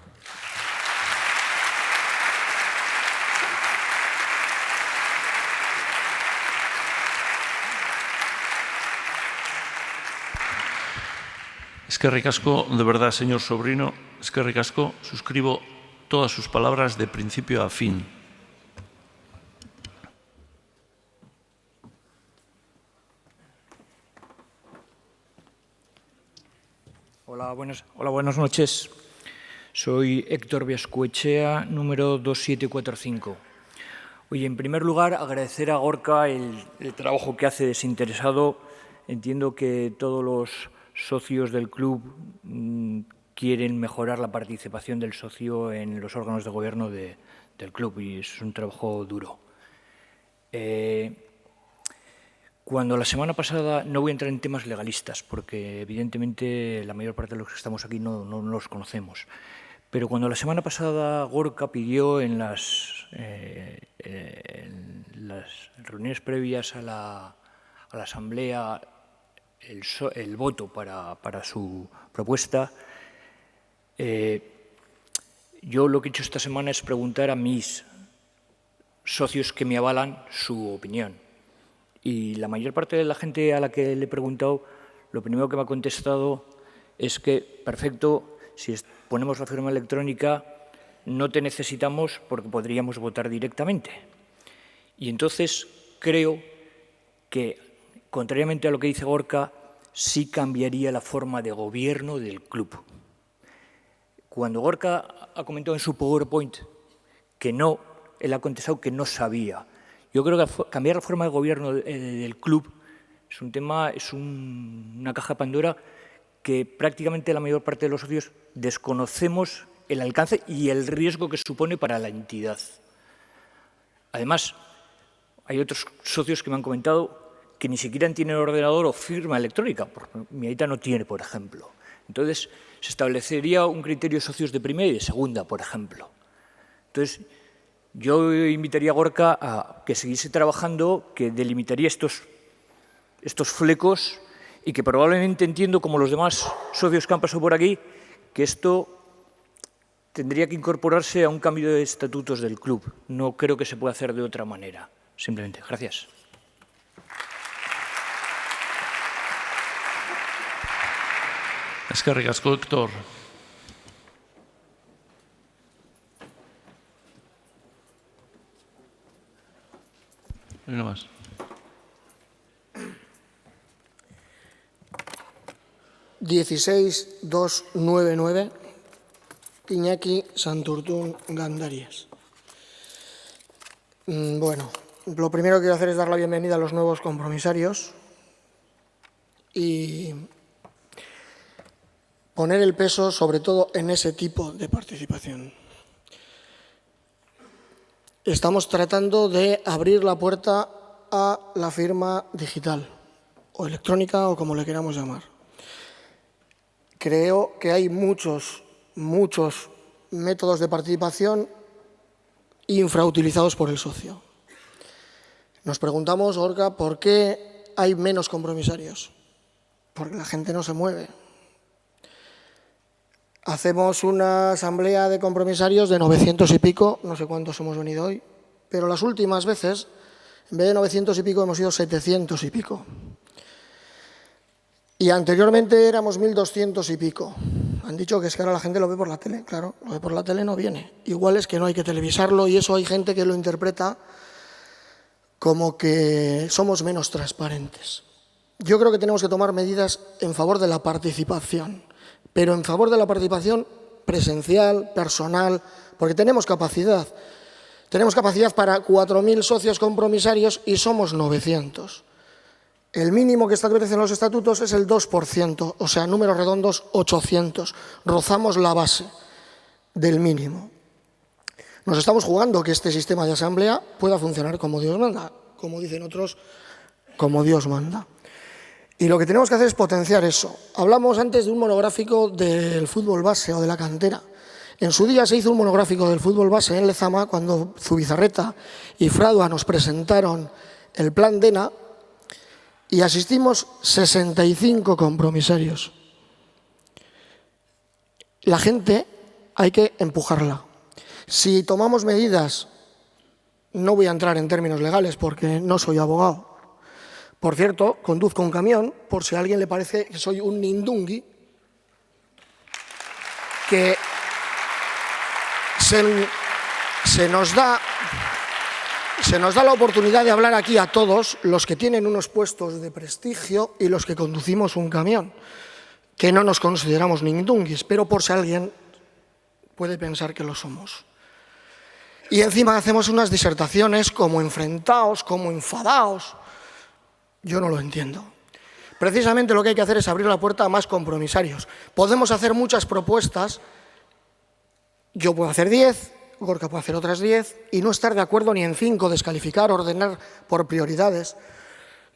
Eskerrik asko, de verdad, señor Sobrino, eskerrik asko, suscribo todas sus palabras de principio a fin. Hola, buenas noches. Soy Héctor Viascuechea, número 2745. Oye, en primer lugar, agradecer a Gorka el trabajo que hace desinteresado. Entiendo que todos los socios del club quieren mejorar la participación del socio en los órganos de gobierno del club y es un trabajo duro. Cuando la semana pasada, no voy a entrar en temas legalistas, porque evidentemente la mayor parte de los que estamos aquí no los conocemos, pero cuando la semana pasada Gorka pidió en las reuniones previas a la Asamblea el voto para su propuesta, yo lo que he hecho esta semana es preguntar a mis socios que me avalan su opinión. Y la mayor parte de la gente a la que le he preguntado, lo primero que me ha contestado es que, perfecto, si ponemos la firma electrónica, no te necesitamos porque podríamos votar directamente. Y entonces creo que, contrariamente a lo que dice Gorka, sí cambiaría la forma de gobierno del club. Cuando Gorka ha comentado en su PowerPoint que no, él ha contestado que no sabía. Yo creo que cambiar la forma de gobierno del club es un tema, es una caja de Pandora que prácticamente la mayor parte de los socios desconocemos el alcance y el riesgo que supone para la entidad. Además, hay otros socios que me han comentado que ni siquiera tienen ordenador o firma electrónica, porque mi aita no tiene, por ejemplo. Entonces, se establecería un criterio de socios de primera y de segunda, por ejemplo. Entonces, yo invitaría a Gorka a que siguiese trabajando, que delimitaría estos flecos y que probablemente entiendo, como los demás socios que han pasado por aquí, que esto tendría que incorporarse a un cambio de estatutos del club. No creo que se pueda hacer de otra manera. Simplemente, gracias. Eskerrik asko, Héctor. Uno más. (16.299) Iñaki Santurtún Gandarias. Bueno, lo primero que quiero hacer es dar la bienvenida a los nuevos compromisarios y poner el peso sobre todo en ese tipo de participación. Estamos tratando de abrir la puerta a la firma digital, o electrónica, o como le queramos llamar. Creo que hay muchos métodos de participación infrautilizados por el socio. Nos preguntamos, Gorka, ¿por qué hay menos compromisarios? Porque la gente no se mueve. Hacemos una asamblea de compromisarios de 900 y pico, no sé cuántos hemos venido hoy, pero las últimas veces, en vez de 900 y pico, hemos ido 700 y pico. Y anteriormente éramos 1.200 y pico. Han dicho que es que ahora la gente lo ve por la tele. Claro, lo ve por la tele no viene. Igual es que no hay que televisarlo y eso hay gente que lo interpreta como que somos menos transparentes. Yo creo que tenemos que tomar medidas en favor de la participación, pero en favor de la participación presencial, personal, porque tenemos capacidad. Tenemos capacidad para 4.000 socios compromisarios y somos 900. El mínimo que establecen los estatutos es el 2%, o sea, números redondos 800. Rozamos la base del mínimo. Nos estamos jugando que este sistema de asamblea pueda funcionar como Dios manda, como dicen otros, como Dios manda. Y lo que tenemos que hacer es potenciar eso. Hablamos antes de un monográfico del fútbol base o de la cantera. En su día se hizo un monográfico del fútbol base en Lezama cuando Zubizarreta y Fradua nos presentaron el plan DENA y asistimos 65 compromisarios. La gente hay que empujarla. Si tomamos medidas, no voy a entrar en términos legales porque no soy abogado. Por cierto, conduzco un camión, por si a alguien le parece que soy un nindungui, que se nos da la oportunidad de hablar aquí a todos los que tienen unos puestos de prestigio y los que conducimos un camión, que no nos consideramos nindunguis, pero por si alguien puede pensar que lo somos. Y encima hacemos unas disertaciones como enfrentados, como enfadados. Yo no lo entiendo. Precisamente lo que hay que hacer es abrir la puerta a más compromisarios. Podemos hacer muchas propuestas, yo puedo hacer 10, Gorka puede hacer otras 10, y no estar de acuerdo ni en 5, descalificar, ordenar por prioridades.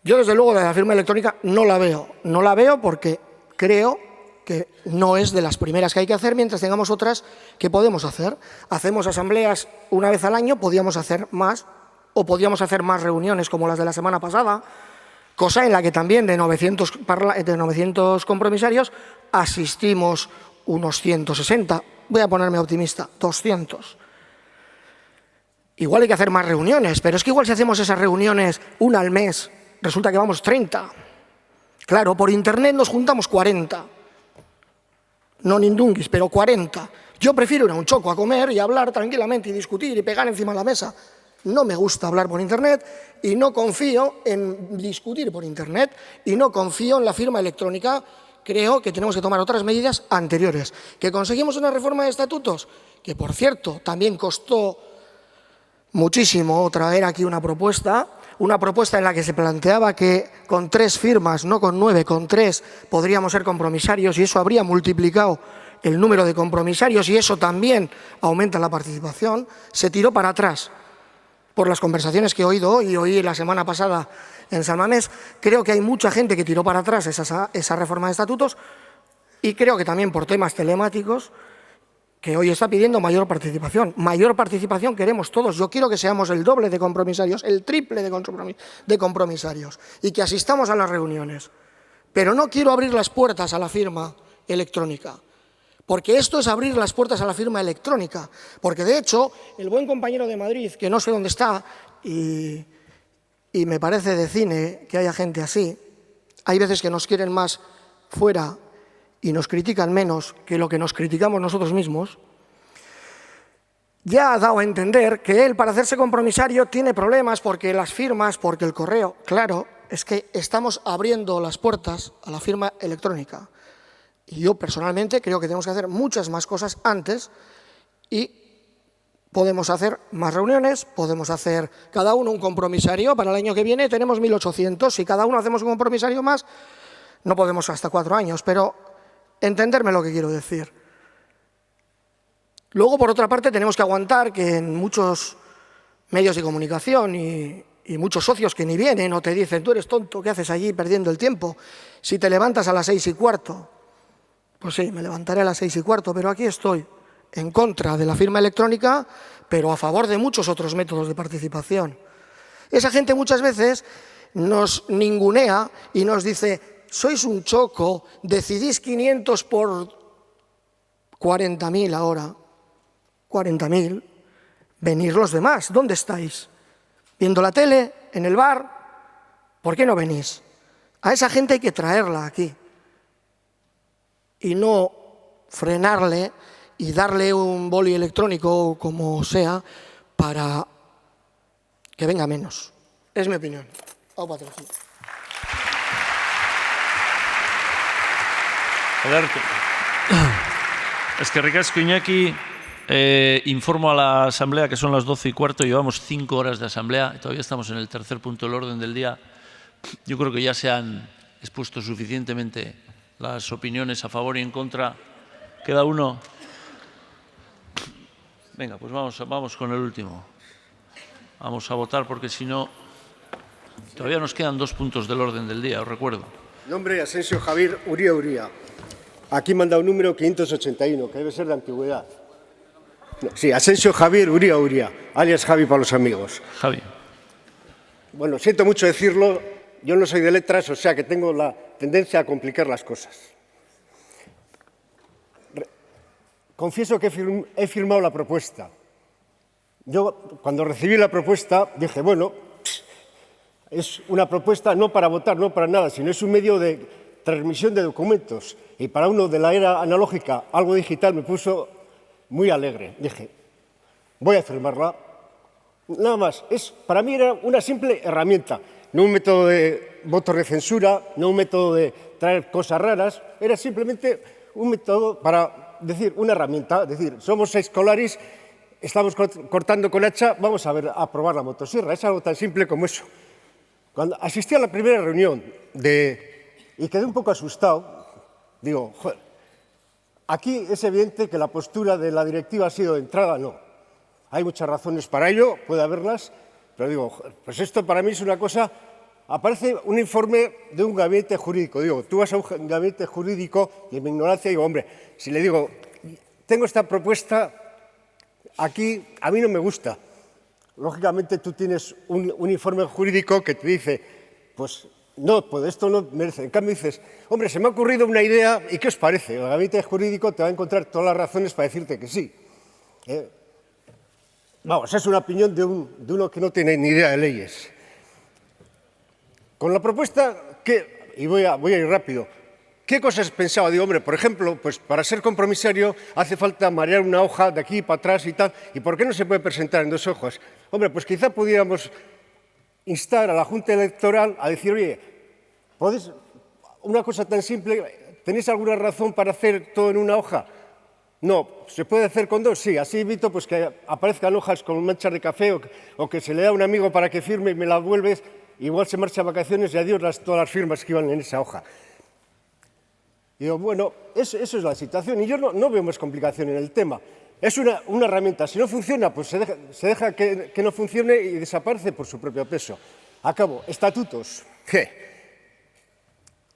Yo, desde luego, de la firma electrónica no la veo. No la veo porque creo que no es de las primeras que hay que hacer, mientras tengamos otras que podemos hacer. Hacemos asambleas una vez al año, podíamos hacer más, o podíamos hacer más reuniones como las de la semana pasada, cosa en la que también de 900 compromisarios asistimos unos 160, voy a ponerme optimista, 200. Igual hay que hacer más reuniones, pero es que igual si hacemos esas reuniones una al mes, resulta que vamos 30. Claro, por internet nos juntamos 40. No nindunguis, pero 40. Yo prefiero ir a un choco a comer y hablar tranquilamente y discutir y pegar encima de la mesa. No me gusta hablar por internet y no confío en discutir por internet y no confío en la firma electrónica. Creo que tenemos que tomar otras medidas anteriores. ¿Que conseguimos una reforma de estatutos? Que, por cierto, también costó muchísimo traer aquí una propuesta en la que se planteaba que con 3 firmas, no con 9, con 3 podríamos ser compromisarios y eso habría multiplicado el número de compromisarios y eso también aumenta la participación. Se tiró para atrás por las conversaciones que he oído hoy y oí la semana pasada en San Mamés. Creo que hay mucha gente que tiró para atrás esa reforma de estatutos y creo que también por temas telemáticos, que hoy está pidiendo mayor participación. Mayor participación queremos todos. Yo quiero que seamos el doble de compromisarios, el triple de compromisarios y que asistamos a las reuniones. Pero no quiero abrir las puertas a la firma electrónica, porque esto es abrir las puertas a la firma electrónica. Porque, de hecho, el buen compañero de Madrid, que no sé dónde está, y me parece de cine que haya gente así, hay veces que nos quieren más fuera y nos critican menos que lo que nos criticamos nosotros mismos, ya ha dado a entender que él, para hacerse compromisario, tiene problemas porque las firmas, porque el correo. Claro, es que estamos abriendo las puertas a la firma electrónica. Y yo, personalmente, creo que tenemos que hacer muchas más cosas antes y podemos hacer más reuniones, podemos hacer cada uno un compromisario. Para el año que viene tenemos 1.800. Si cada uno hacemos un compromisario más, no podemos hasta 4 años, pero entenderme lo que quiero decir. Luego, por otra parte, tenemos que aguantar que en muchos medios de comunicación y muchos socios que ni vienen o te dicen, tú eres tonto, ¿qué haces allí perdiendo el tiempo? Si te levantas a las 6:15, pues sí, me levantaré a las 6:15, pero aquí estoy, en contra de la firma electrónica, pero a favor de muchos otros métodos de participación. Esa gente muchas veces nos ningunea y nos dice, sois un choco, decidís 500 por 40.000 ahora. 40.000, venir los demás, ¿dónde estáis? ¿Viendo la tele? ¿En el bar? ¿Por qué no venís? A esa gente hay que traerla aquí y no frenarle y darle un boli electrónico o como sea para que venga menos. Es mi opinión. Es que ricasco, Iñaki. Informo a la asamblea que son las 12:15, llevamos 5 horas de asamblea y todavía estamos en el tercer punto del orden del día. Yo creo que ya se han expuesto suficientemente las opiniones a favor y en contra. ¿Queda uno? Venga, pues vamos con el último. Vamos a votar porque si no, todavía nos quedan 2 puntos del orden del día, os recuerdo. Nombre Asensio Javier Uría Uría. Aquí manda un número 581, que debe ser de antigüedad. No, sí, Asensio Javier Uría Uría, alias Javi para los amigos. Javi. Bueno, siento mucho decirlo, yo no soy de letras, o sea que tengo la tendencia a complicar las cosas. Confieso que he firmado la propuesta. Yo, cuando recibí la propuesta, dije, bueno, es una propuesta no para votar, no para nada, sino es un medio de transmisión de documentos. Y para uno de la era analógica, algo digital me puso muy alegre. Dije, voy a firmarla. Nada más. Para mí era una simple herramienta, no un método de votos de censura, no un método de traer cosas raras, era simplemente un método para decir, una herramienta, decir, somos escolares, estamos cortando con hacha, vamos a probar la motosierra. Es algo tan simple como eso. Cuando asistí a la primera reunión y quedé un poco asustado, digo, joder, aquí es evidente que la postura de la directiva ha sido de entrada no. Hay muchas razones para ello, puede haberlas, pero digo, joder, pues esto para mí es una cosa. Aparece un informe de un gabinete jurídico. Digo, tú vas a un gabinete jurídico y en mi ignorancia digo, hombre, si le digo, tengo esta propuesta aquí, a mí no me gusta. Lógicamente tú tienes un informe jurídico que te dice, pues no, pues esto no merece. En cambio dices, hombre, se me ha ocurrido una idea y ¿qué os parece? El gabinete jurídico te va a encontrar todas las razones para decirte que sí. Vamos, es una opinión de uno que no tiene ni idea de leyes. Con la propuesta, y voy a ir rápido, ¿qué cosas pensaba? Digo, hombre, por ejemplo, pues para ser compromisario hace falta marear una hoja de aquí para atrás y tal, ¿y por qué no se puede presentar en 2 hojas? Hombre, pues quizá pudiéramos instar a la Junta Electoral a decir, oye, ¿podéis, una cosa tan simple, ¿tenéis alguna razón para hacer todo en una hoja? No, ¿se puede hacer con 2? Sí, así evito pues, que aparezcan hojas con manchas de café o que se le da a un amigo para que firme y me la vuelves. Igual se marcha a vacaciones y adiós todas las firmas que iban en esa hoja. Y digo, bueno, eso es la situación. Y yo no veo más complicación en el tema. Es una herramienta. Si no funciona, pues se deja que no funcione y desaparece por su propio peso. Acabo. Estatutos. ¿Qué?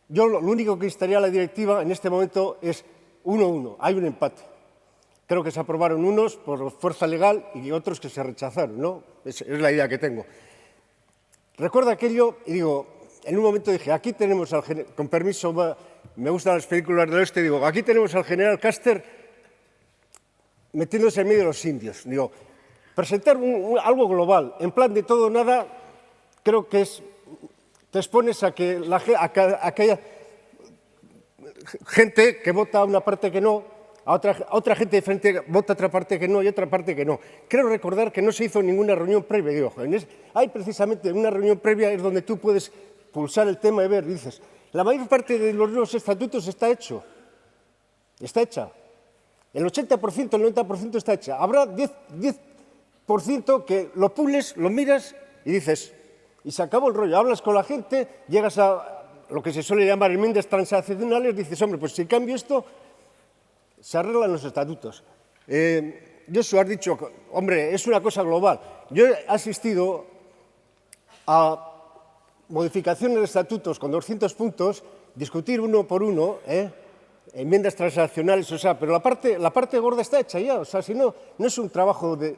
Yo lo único que instaría a la directiva en este momento es 1-1. Hay un empate. Creo que se aprobaron unos por fuerza legal y otros que se rechazaron, ¿no? Es la idea que tengo. Recuerdo aquello y digo, en un momento dije, aquí tenemos al general, con permiso, me gustan las películas del oeste, digo, aquí tenemos al general Custer metiéndose en medio de los indios. Digo, presentar algo global, en plan de todo o nada, creo que te expones a que aquella gente que vota a una parte que no, a otra gente diferente vota a otra parte que no y otra parte que no. Creo recordar que no se hizo ninguna reunión previa. Digo, hay precisamente una reunión previa es donde tú puedes pulsar el tema y ver, dices, la mayor parte de los nuevos estatutos está hecha. El 80%, el 90% está hecha. Habrá 10% que lo pules, lo miras y dices, y se acabó el rollo. Hablas con la gente, llegas a lo que se suele llamar enmiendas transaccionales, dices, hombre, pues si cambio esto, se arreglan los estatutos. Josu, has dicho, hombre, es una cosa global. Yo he asistido a modificaciones de estatutos con 200 puntos, discutir uno por uno, enmiendas transaccionales, o sea, pero la parte gorda está hecha ya, o sea, si no, no es un trabajo de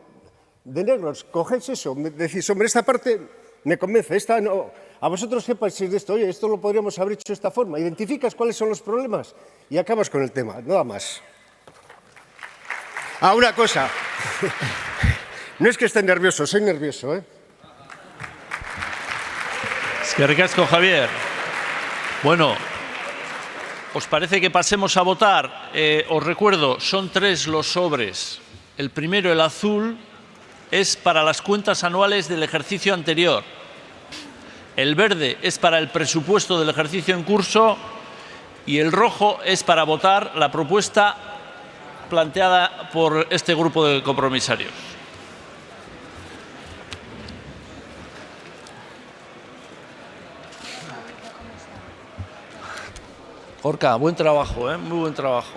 negros. Cogéis eso, decís, hombre, esta parte me convence, esta no. A vosotros qué pensáis de esto, oye, esto lo podríamos haber hecho de esta forma. Identificas cuáles son los problemas y acabas con el tema, nada más. Una cosa, no es que esté nervioso, soy nervioso, Es que ricasco, Javier. Bueno, ¿os parece que pasemos a votar? Os recuerdo, son 3 los sobres. El primero, el azul, es para las cuentas anuales del ejercicio anterior. El verde es para el presupuesto del ejercicio en curso y el rojo es para votar la propuesta planteada por este grupo de compromisarios. Gorka, buen trabajo, muy buen trabajo.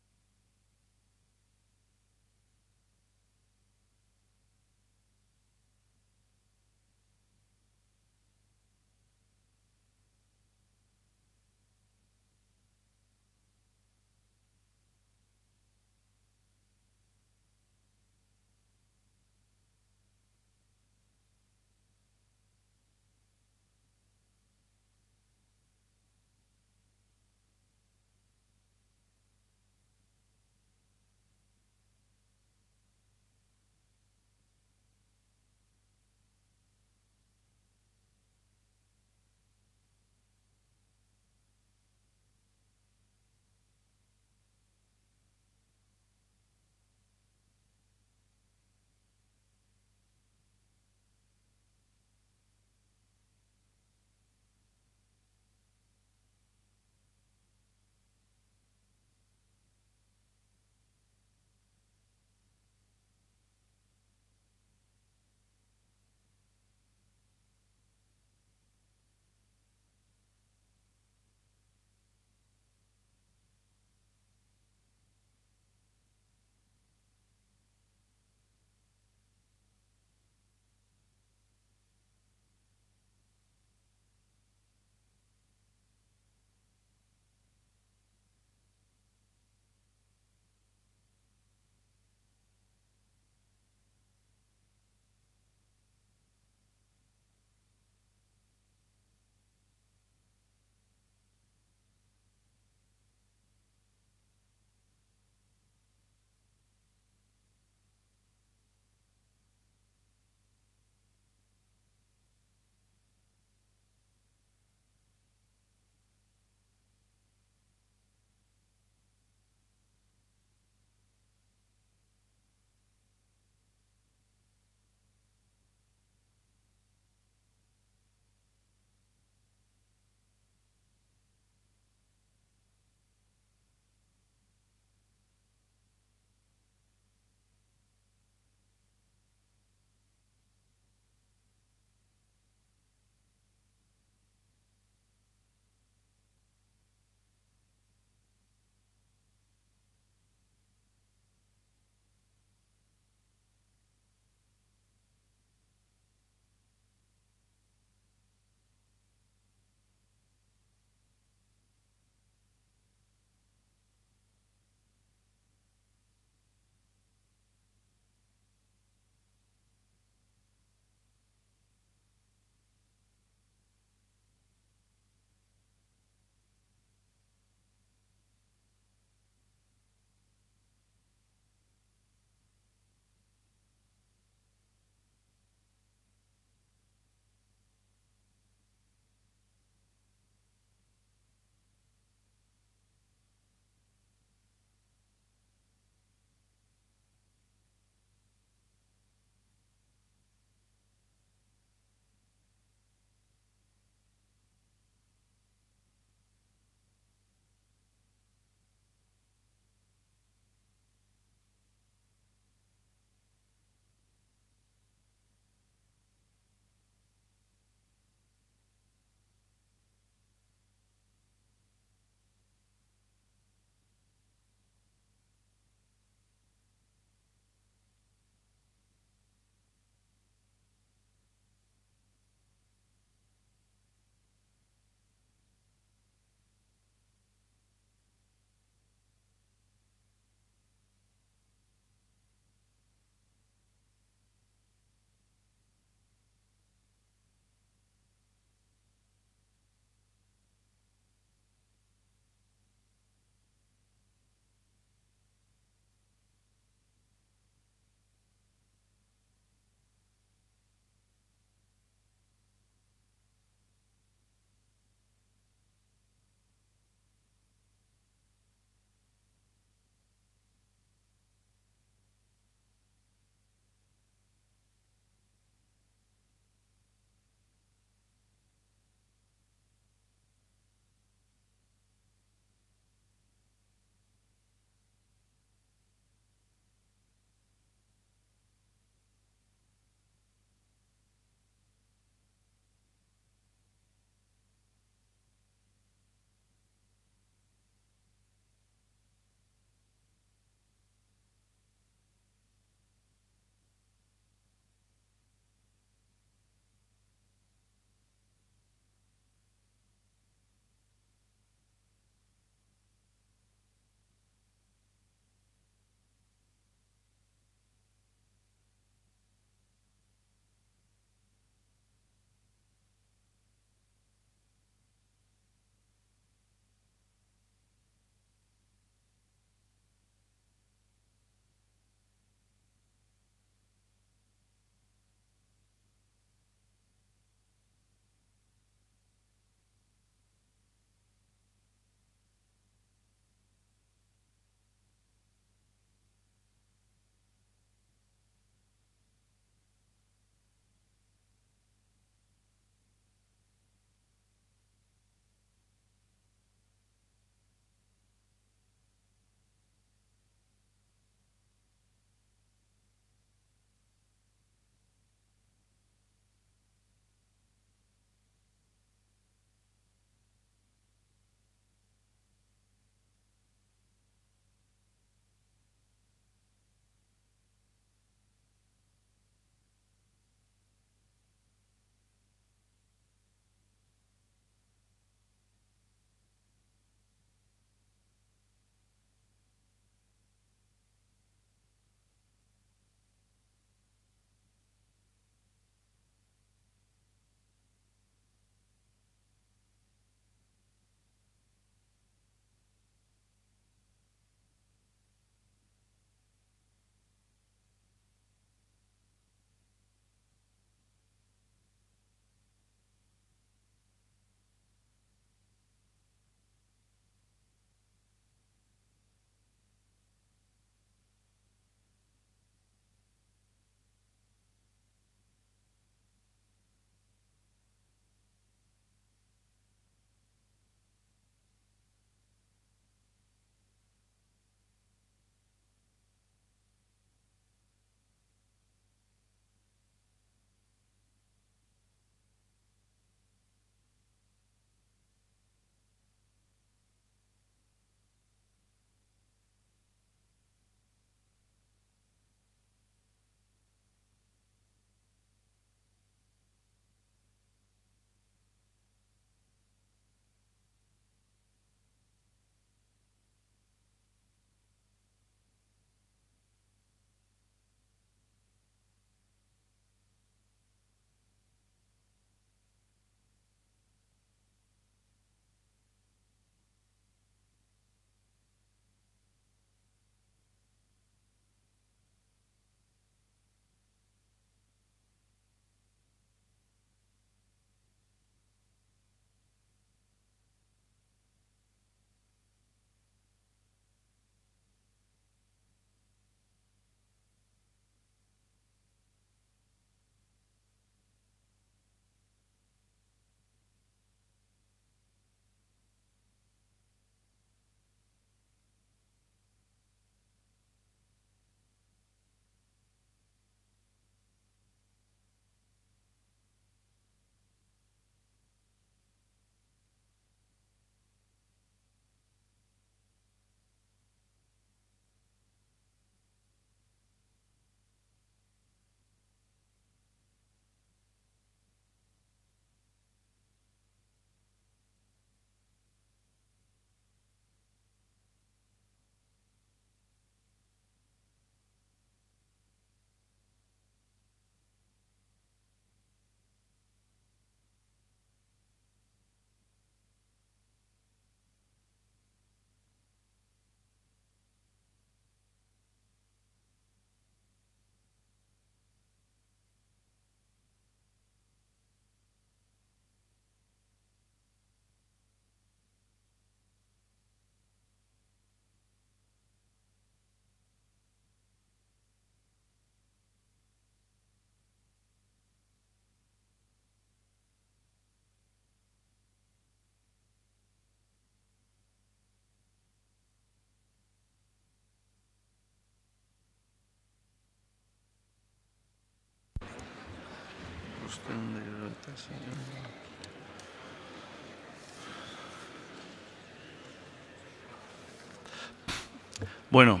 Bueno,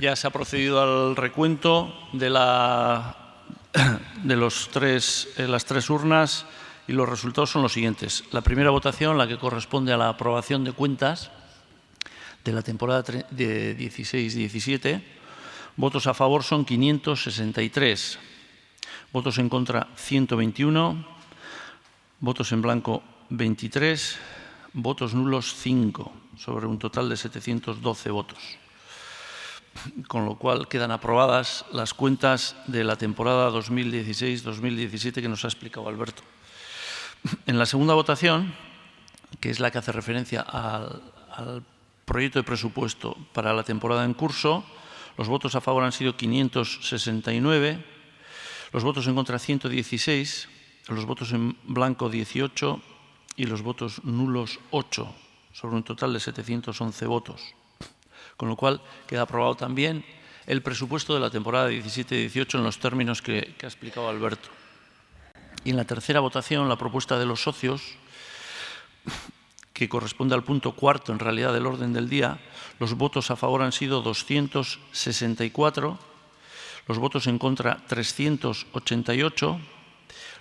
ya se ha procedido al recuento de las tres urnas y los resultados son los siguientes. La primera votación, la que corresponde a la aprobación de cuentas de la temporada de 16-17, votos a favor son 563, votos en contra 121, votos en blanco 23, votos nulos 5, sobre un total de 712 votos. Con lo cual quedan aprobadas las cuentas de la temporada 2016-2017 que nos ha explicado Alberto. En la segunda votación, que es la que hace referencia al proyecto de presupuesto para la temporada en curso, los votos a favor han sido 569, los votos en contra 116, los votos en blanco 18 y los votos nulos 8, sobre un total de 711 votos. Con lo cual queda aprobado también el presupuesto de la temporada 17-18 en los términos que ha explicado Alberto. Y en la tercera votación, la propuesta de los socios, que corresponde al punto cuarto en realidad del orden del día, los votos a favor han sido 264, los votos en contra 388,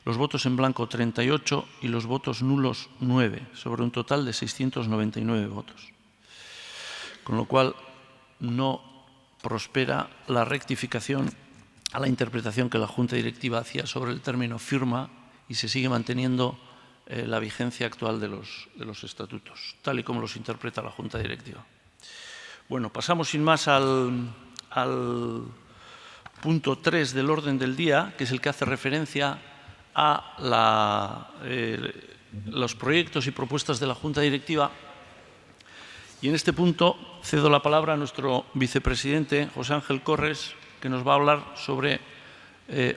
los votos en blanco 38 y los votos nulos 9, sobre un total de 699 votos. Con lo cual no prospera la rectificación a la interpretación que la Junta Directiva hacía sobre el término firma y se sigue manteniendo la vigencia actual de los estatutos, tal y como los interpreta la Junta Directiva. Bueno, pasamos sin más al punto 3 del orden del día, que es el que hace referencia a los proyectos y propuestas de la Junta Directiva. Y en este punto cedo la palabra a nuestro vicepresidente, José Ángel Corres, que nos va a hablar sobre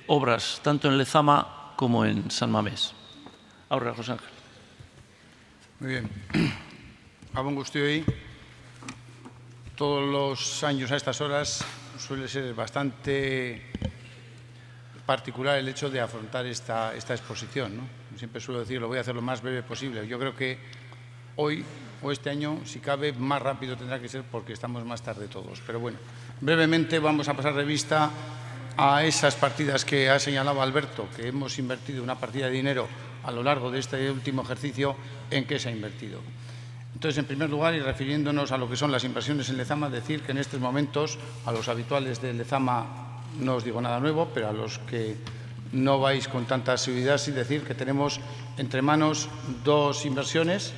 obras tanto en Lezama como en San Mamés. Ahora, José Ángel. Muy bien. Gabón guztioi. Todos los años a estas horas suele ser bastante particular el hecho de afrontar esta exposición, ¿no? Siempre suelo decir, lo voy a hacer lo más breve posible. Yo creo que hoy o este año, si cabe, más rápido tendrá que ser porque estamos más tarde todos. Pero bueno, brevemente vamos a pasar revista a esas partidas que ha señalado Alberto, que hemos invertido una partida de dinero a lo largo de este último ejercicio, en qué se ha invertido. Entonces, en primer lugar, y refiriéndonos a lo que son las inversiones en Lezama, decir que en estos momentos, a los habituales de Lezama no os digo nada nuevo, pero a los que no vais con tanta asiduidad, sí decir que tenemos entre manos dos inversiones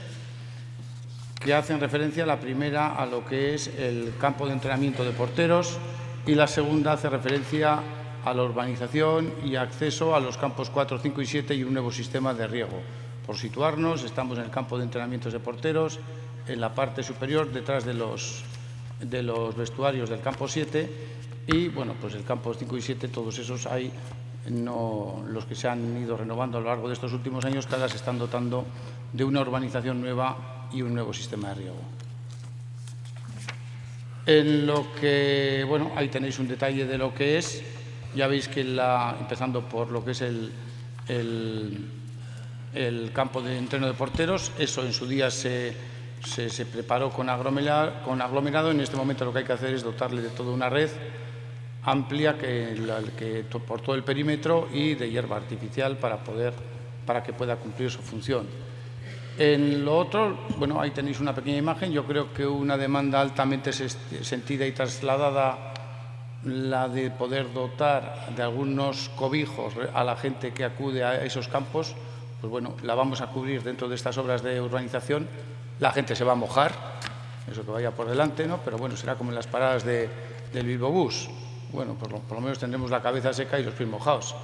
que hacen referencia, la primera a lo que es el campo de entrenamiento de porteros y la segunda hace referencia a la urbanización y acceso a los campos 4, 5 y 7 y un nuevo sistema de riego. Por situarnos, estamos en el campo de entrenamientos de porteros, en la parte superior, detrás de los vestuarios del campo 7 y, bueno, pues el campo 5 y 7, todos esos hay, los que se han ido renovando a lo largo de estos últimos años, que ahora se están dotando de una urbanización nueva y un nuevo sistema de riego. En lo que, bueno, ahí tenéis un detalle de lo que es. Ya veis que empezando por lo que es el campo de entreno de porteros, eso en su día se preparó con aglomerado. En este momento lo que hay que hacer es dotarle de toda una red amplia por todo el perímetro y de hierba artificial para que pueda cumplir su función. En lo otro, bueno, ahí tenéis una pequeña imagen. Yo creo que una demanda altamente sentida y trasladada, la de poder dotar de algunos cobijos a la gente que acude a esos campos, pues bueno, la vamos a cubrir dentro de estas obras de urbanización. La gente se va a mojar, eso que vaya por delante, ¿no? Pero bueno, será como en las paradas del Bilbao Bus. Bueno, por lo menos tendremos la cabeza seca y los pies mojados.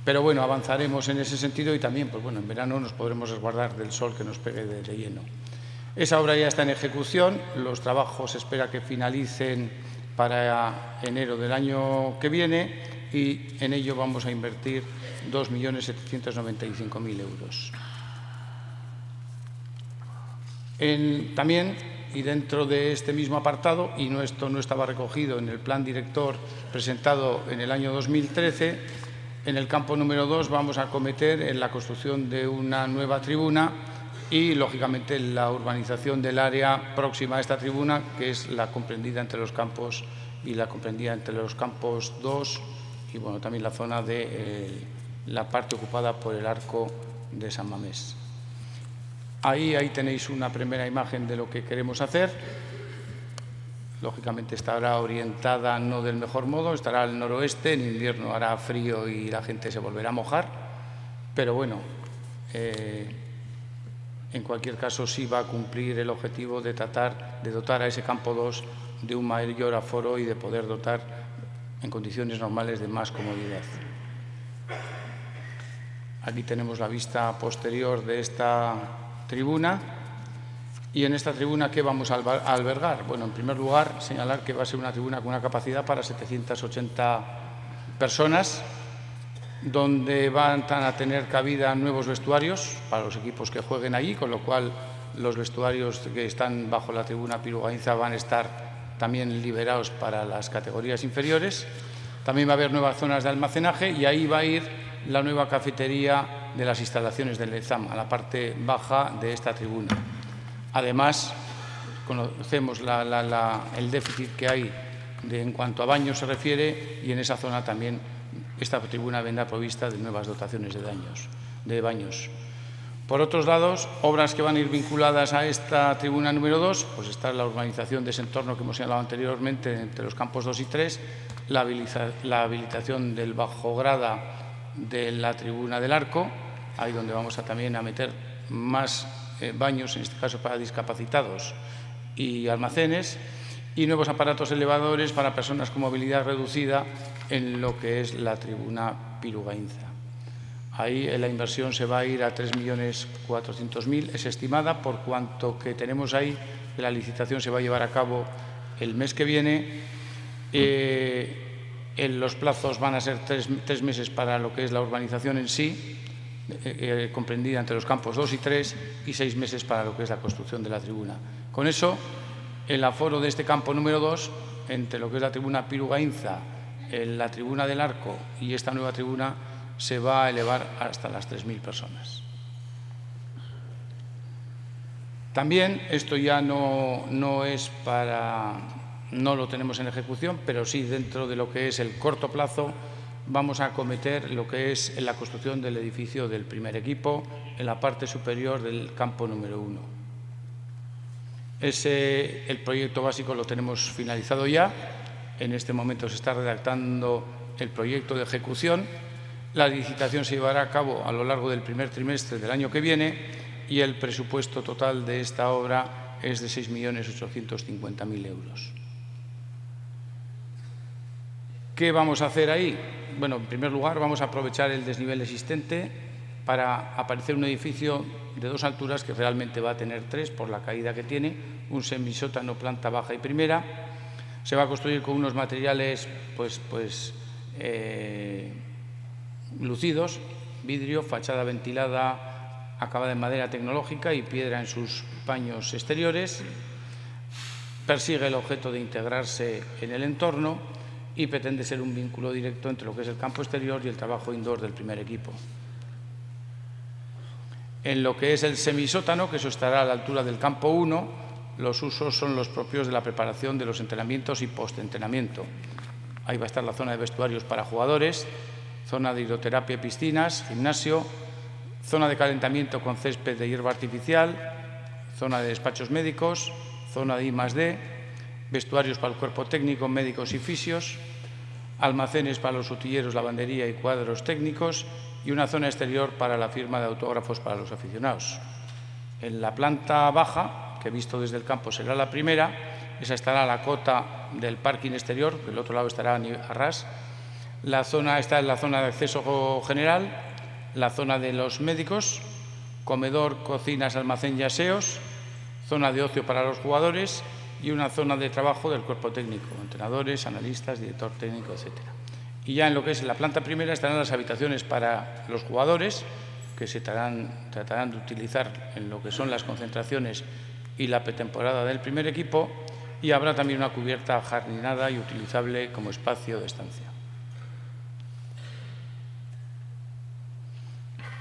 Pero bueno, avanzaremos en ese sentido y también, pues bueno, en verano nos podremos resguardar del sol que nos pegue de lleno. Esa obra ya está en ejecución, los trabajos se espera que finalicen para enero del año que viene y en ello vamos a invertir 2.795.000 euros. También, y dentro de este mismo apartado, y esto no estaba recogido en el plan director presentado en el año 2013, En el campo número 2 vamos a acometer la construcción de una nueva tribuna y, lógicamente, la urbanización del área próxima a esta tribuna, que es la comprendida entre los campos y la comprendida entre los campos 2 y, bueno, también la zona de la parte ocupada por el arco de San Mamés. Ahí tenéis una primera imagen de lo que queremos hacer. Lógicamente estará orientada no del mejor modo, estará al noroeste, en invierno hará frío y la gente se volverá a mojar, pero bueno, en cualquier caso sí va a cumplir el objetivo de tratar de dotar a ese campo 2 de un mayor aforo y de poder dotar en condiciones normales de más comodidad. Aquí tenemos la vista posterior de esta tribuna. Y en esta tribuna, ¿qué vamos a albergar? Bueno, en primer lugar, señalar que va a ser una tribuna con una capacidad para 780 personas, donde van a tener cabida nuevos vestuarios para los equipos que jueguen allí, con lo cual los vestuarios que están bajo la tribuna Pirugainza van a estar también liberados para las categorías inferiores. También va a haber nuevas zonas de almacenaje y ahí va a ir la nueva cafetería de las instalaciones del EZAM, a la parte baja de esta tribuna. Además, conocemos el déficit que hay en cuanto a baños se refiere y en esa zona también esta tribuna vendrá provista de nuevas dotaciones de baños. Por otros lados, obras que van a ir vinculadas a esta tribuna número 2, pues está la urbanización de ese entorno que hemos señalado anteriormente entre los campos 2 y 3, la habilitación del bajo grada de la tribuna del arco, ahí donde vamos también a meter más baños, en este caso para discapacitados, y almacenes, y nuevos aparatos elevadores para personas con movilidad reducida en lo que es la tribuna Pirugainza. Ahí la inversión se va a ir a 3.400.000, es estimada, por cuanto que tenemos ahí que la licitación se va a llevar a cabo el mes que viene. Los plazos van a ser tres meses para lo que es la urbanización en sí, comprendida entre los campos 2 y 3, y 6 meses para lo que es la construcción de la tribuna. Con eso, el aforo de este campo número 2, entre lo que es la tribuna Pirugainza, la tribuna del Arco y esta nueva tribuna, se va a elevar hasta las 3.000 personas. También, esto ya no lo tenemos en ejecución, pero sí dentro de lo que es el corto plazo, vamos a acometer lo que es la construcción del edificio del primer equipo en la parte superior del campo número 1. El proyecto básico lo tenemos finalizado ya. En este momento se está redactando el proyecto de ejecución. La licitación se llevará a cabo a lo largo del primer trimestre del año que viene y el presupuesto total de esta obra es de 6.850.000 euros. ¿Qué vamos a hacer ahí? Bueno, en primer lugar, vamos a aprovechar el desnivel existente para aparecer un edificio de 2 alturas que realmente va a tener 3 por la caída que tiene, un semisótano, planta baja y primera. Se va a construir con unos materiales lucidos, vidrio, fachada ventilada, acabada en madera tecnológica y piedra en sus paños exteriores. Persigue el objeto de integrarse en el entorno y pretende ser un vínculo directo entre lo que es el campo exterior y el trabajo indoor del primer equipo. En lo que es el semisótano, que eso estará a la altura del campo 1, los usos son los propios de la preparación de los entrenamientos y postentrenamiento. Ahí va a estar la zona de vestuarios para jugadores, zona de hidroterapia y piscinas, gimnasio, zona de calentamiento con césped de hierba artificial, zona de despachos médicos, zona de I+D, vestuarios para el cuerpo técnico, médicos y fisios, almacenes para los utilleros, lavandería y cuadros técnicos y una zona exterior para la firma de autógrafos para los aficionados. En la planta baja, que visto desde el campo será la primera, esa estará a la cota del parking exterior, del otro lado estará a ras. La zona está en la zona de acceso general, la zona de los médicos, comedor, cocinas, almacén y aseos, zona de ocio para los jugadores y una zona de trabajo del cuerpo técnico, entrenadores, analistas, director técnico, etc. Y ya en lo que es la planta primera estarán las habitaciones para los jugadores, que se tratarán de utilizar en lo que son las concentraciones y la pretemporada del primer equipo, y habrá también una cubierta ajardinada y utilizable como espacio de estancia.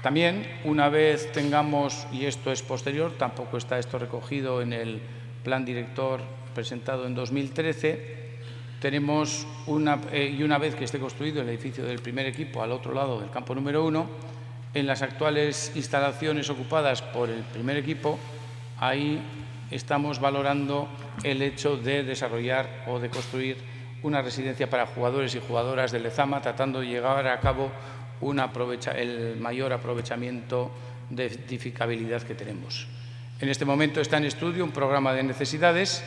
También, una vez tengamos, y esto es posterior, tampoco está esto recogido en el plan director presentado en 2013, tenemos y una vez que esté construido el edificio del primer equipo al otro lado del campo número 1, en las actuales instalaciones ocupadas por el primer equipo, ahí estamos valorando el hecho de desarrollar o de construir una residencia para jugadores y jugadoras de Lezama, tratando de llevar a cabo el mayor aprovechamiento de edificabilidad que tenemos. En este momento está en estudio un programa de necesidades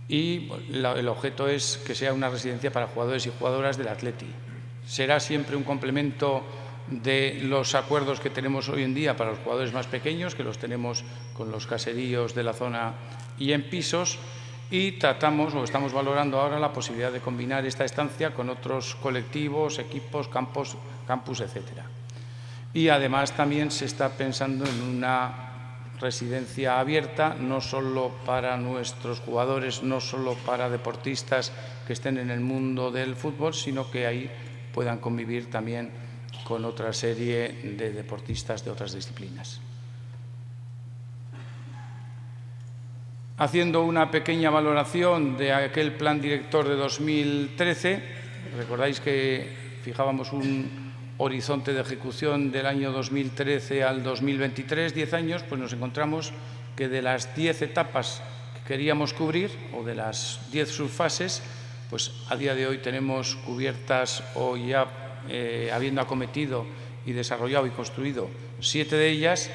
y el objeto es que sea una residencia para jugadores y jugadoras del Atleti. Será siempre un complemento de los acuerdos que tenemos hoy en día para los jugadores más pequeños, que los tenemos con los caseríos de la zona y en pisos, y estamos valorando ahora la posibilidad de combinar esta estancia con otros colectivos, equipos, campus, etc. Y además también se está pensando en una residencia abierta, no solo para nuestros jugadores, no solo para deportistas que estén en el mundo del fútbol, sino que ahí puedan convivir también con otra serie de deportistas de otras disciplinas. Haciendo una pequeña valoración de aquel plan director de 2013, recordáis que fijábamos un horizonte de ejecución del año 2013 al 2023, 10 años, pues nos encontramos que de las 10 etapas que queríamos cubrir, o de las 10 subfases, pues a día de hoy tenemos cubiertas o ya habiendo acometido y desarrollado y construido 7 de ellas,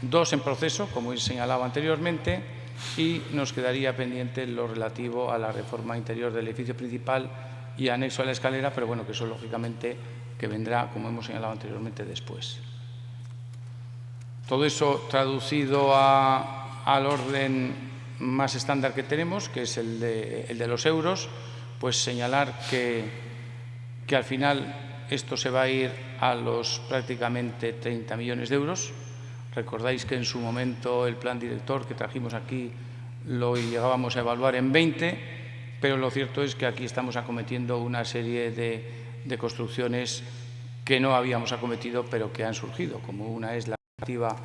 2 en proceso, como he señalado anteriormente, y nos quedaría pendiente lo relativo a la reforma interior del edificio principal y anexo a la escalera, pero bueno, que eso lógicamente que vendrá, como hemos señalado anteriormente, después. Todo eso traducido al orden más estándar que tenemos, que es el de los euros, pues señalar que al final esto se va a ir a los prácticamente 30 millones de euros. Recordáis que en su momento el plan director que trajimos aquí lo llegábamos a evaluar en 20, pero lo cierto es que aquí estamos acometiendo una serie de construcciones que no habíamos acometido, pero que han surgido, como una es la relativa,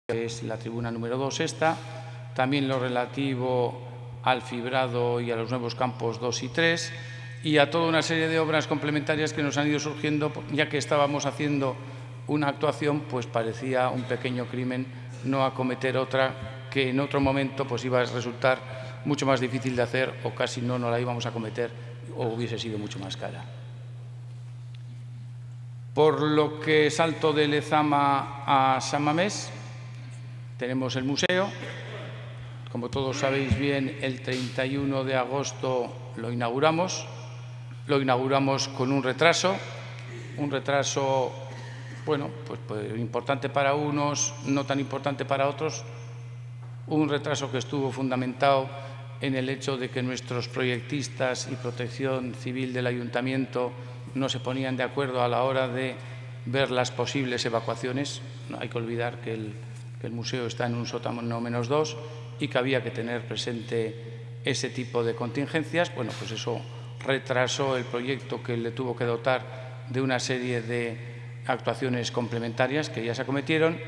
que es la tribuna número 2 esta, también lo relativo al fibrado y a los nuevos campos 2 y 3, y a toda una serie de obras complementarias que nos han ido surgiendo, ya que estábamos haciendo una actuación, pues parecía un pequeño crimen no acometer otra que en otro momento pues iba a resultar mucho más difícil de hacer o casi no la íbamos a acometer o hubiese sido mucho más cara. Por lo que salto de Lezama a San Mamés, tenemos el museo. Como todos sabéis bien, el 31 de agosto lo inauguramos con un retraso, bueno, pues importante para unos, no tan importante para otros, un retraso que estuvo fundamentado en el hecho de que nuestros proyectistas y protección civil del ayuntamiento no se ponían de acuerdo a la hora de ver las posibles evacuaciones. No hay que olvidar que el museo está en un sótano -2 y que había que tener presente ese tipo de contingencias. Bueno, pues eso retrasó el proyecto, que le tuvo que dotar de una serie de actuaciones complementarias que ya se acometieron,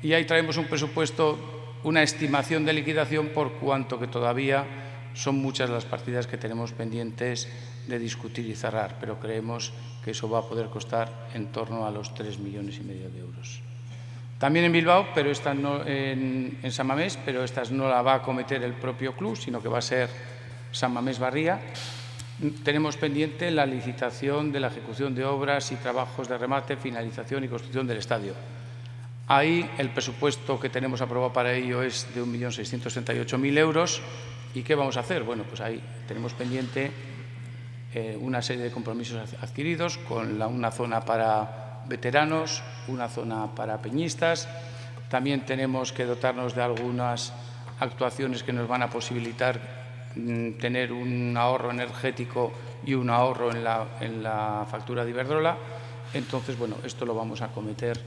y ahí traemos un presupuesto, una estimación de liquidación, por cuanto que todavía son muchas las partidas que tenemos pendientes de discutir y cerrar, pero creemos que eso va a poder costar en torno a los 3,5 millones de euros. También en Bilbao, pero esta no, en San Mamés, pero estas no la va a acometer el propio club, sino que va a ser San Mamés Barría. Tenemos pendiente la licitación de la ejecución de obras y trabajos de remate, finalización y construcción del estadio. Ahí el presupuesto que tenemos aprobado para ello es de 1.638.000 euros. ¿Y qué vamos a hacer? Bueno, pues ahí tenemos pendiente una serie de compromisos adquiridos con una zona para veteranos, una zona para peñistas. También tenemos que dotarnos de algunas actuaciones que nos van a posibilitar tener un ahorro energético y un ahorro en la factura de Iberdrola. Entonces, bueno, esto lo vamos a acometer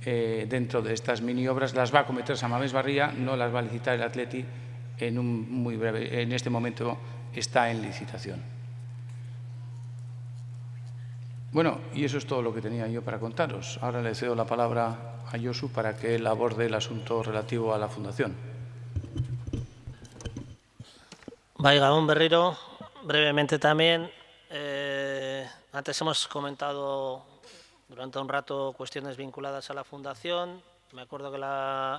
dentro de estas mini obras. Las va a acometer San Mamés Barría, no las va a licitar el Atleti en este momento está en licitación. Bueno, y eso es todo lo que tenía yo para contaros. Ahora le cedo la palabra a Josu para que él aborde el asunto relativo a la Fundación. Gabón berriro, brevemente también. Antes hemos comentado durante un rato cuestiones vinculadas a la Fundación. Me acuerdo que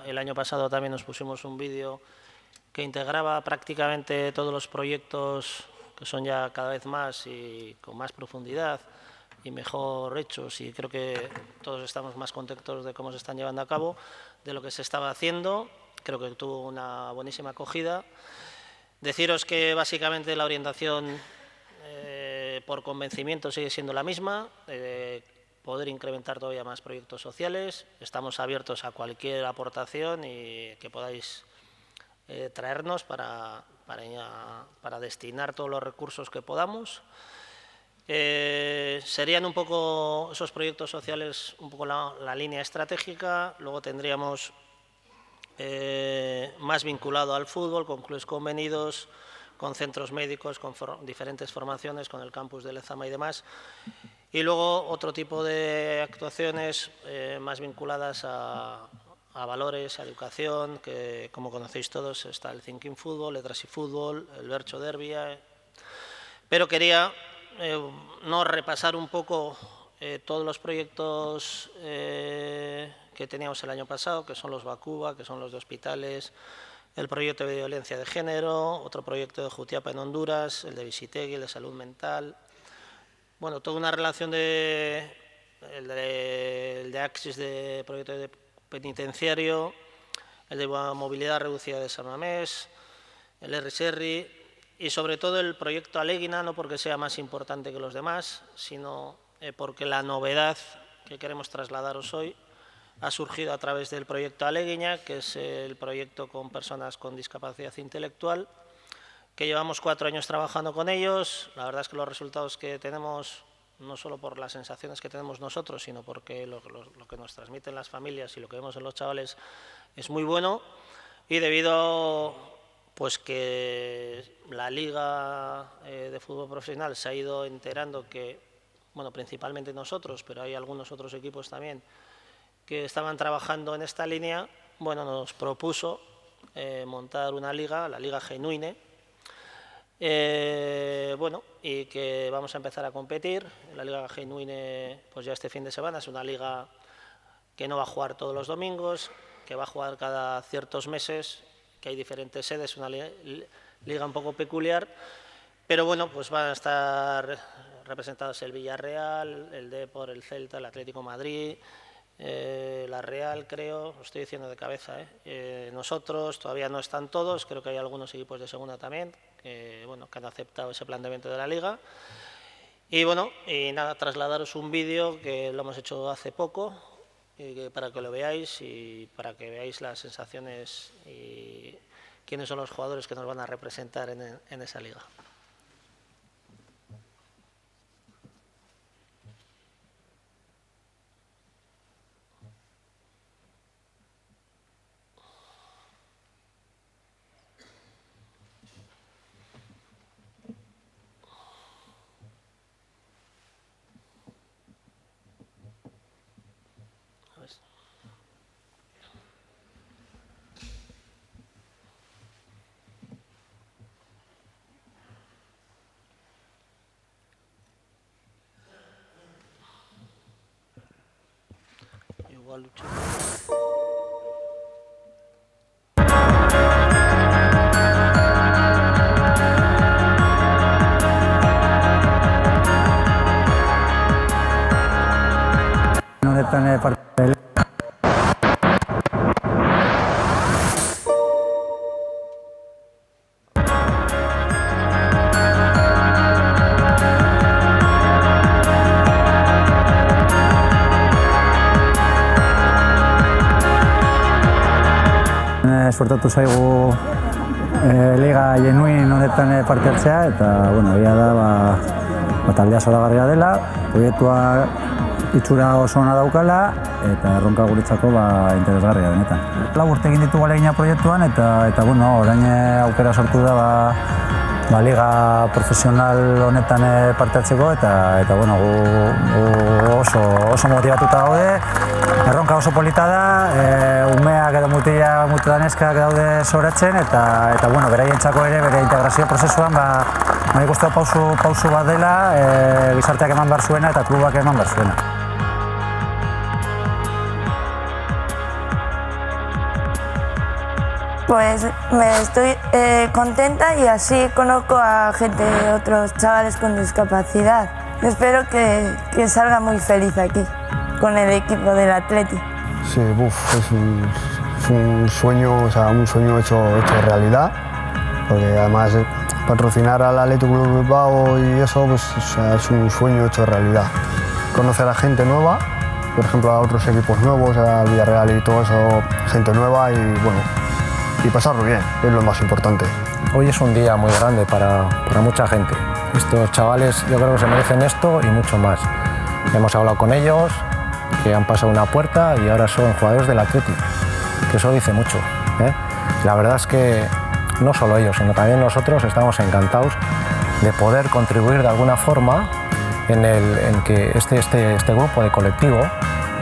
el año pasado también nos pusimos un vídeo que integraba prácticamente todos los proyectos que son ya cada vez más y con más profundidad y mejor hechos, y creo que todos estamos más contentos de cómo se están llevando a cabo, de lo que se estaba haciendo. Creo que tuvo una buenísima acogida. Deciros que básicamente la orientación por convencimiento sigue siendo la misma, poder incrementar todavía más proyectos sociales. Estamos abiertos a cualquier aportación y que podáis traernos para destinar todos los recursos que podamos. Serían un poco esos proyectos sociales, un poco la línea estratégica. Luego tendríamos más vinculado al fútbol, con clubes convenidos, con centros médicos, con diferentes formaciones, con el campus de Lezama y demás. Y luego otro tipo de actuaciones más vinculadas a valores, a educación, que como conocéis todos está el Thinking Fútbol, Letras y Fútbol, el Bercho Derbia. Pero quería no repasar un poco todos los proyectos que teníamos el año pasado, que son los Bakuba, que son los de hospitales, el proyecto de violencia de género, otro proyecto de Jutiapa en Honduras, el de Visitegui, el de salud mental. Bueno, toda una relación el de Axis, de proyecto de penitenciario, el de movilidad reducida de San Mamés, el RSRI y sobre todo el proyecto Aleguina, no porque sea más importante que los demás, sino porque la novedad que queremos trasladaros hoy ha surgido a través del proyecto Aleguina, que es el proyecto con personas con discapacidad intelectual, que llevamos 4 años trabajando con ellos. La verdad es que los resultados que tenemos, no solo por las sensaciones que tenemos nosotros, sino porque lo que nos transmiten las familias y lo que vemos en los chavales es muy bueno. Y debido pues que la Liga de Fútbol Profesional se ha ido enterando que, bueno, principalmente nosotros, pero hay algunos otros equipos también que estaban trabajando en esta línea, bueno, nos propuso montar una liga, la Liga Genuine, bueno, y que vamos a empezar a competir. La Liga Genuine, pues ya este fin de semana, es una liga que no va a jugar todos los domingos, que va a jugar cada ciertos meses, que hay diferentes sedes, una liga un poco peculiar, pero bueno, pues van a estar representados el Villarreal, el Depor, el Celta, el Atlético de Madrid, la Real, creo, lo estoy diciendo de cabeza, nosotros, todavía no están todos, creo que hay algunos equipos de segunda también, bueno, que han aceptado ese planteamiento de la Liga. Y bueno, y nada, trasladaros un vídeo que lo hemos hecho hace poco, para que lo veáis y para que veáis las sensaciones y quiénes son los jugadores que nos van a representar en esa liga. Igual lucho. Honetan parte suertatu zaigu Liga Genuine honetan parte hartzea, eta bueno, egia da taldea zoragarria dela, proiektua itxura oso ona daukala eta erronka guretzako interesgarria benetan. 4 urte egin ditugu Alegina proiektuan eta bueno, orain aukera sortu da liga profesional honetan parte hartzeko eta bueno, gu oso motivatuta gaude. Erronka oso polita da, umeak edo mutildaneskak daude zoratzen eta bueno, beraientzako ere bere integrazio prozesuan nik uste pausu bat dela, gizarteak eman behar zuena eta klubak eman behar zuena. Pues me estoy contenta y así conozco a gente, otros chavales con discapacidad. Espero que salga muy feliz aquí, con el equipo del Atleti. Sí, es un sueño, un sueño hecho realidad, porque además patrocinar al Athletic Club Bilbao y eso, pues es un sueño hecho realidad. Conocer a gente nueva, por ejemplo a otros equipos nuevos, al Villarreal y todo eso, gente nueva y bueno, y pasarlo bien, es lo más importante. Hoy es un día muy grande para mucha gente. Estos chavales yo creo que se merecen esto y mucho más. Hemos hablado con ellos, que han pasado una puerta y ahora son jugadores del Athletic, que eso dice mucho, ¿eh? La verdad es que no solo ellos, sino también nosotros estamos encantados de poder contribuir de alguna forma en que este grupo de colectivo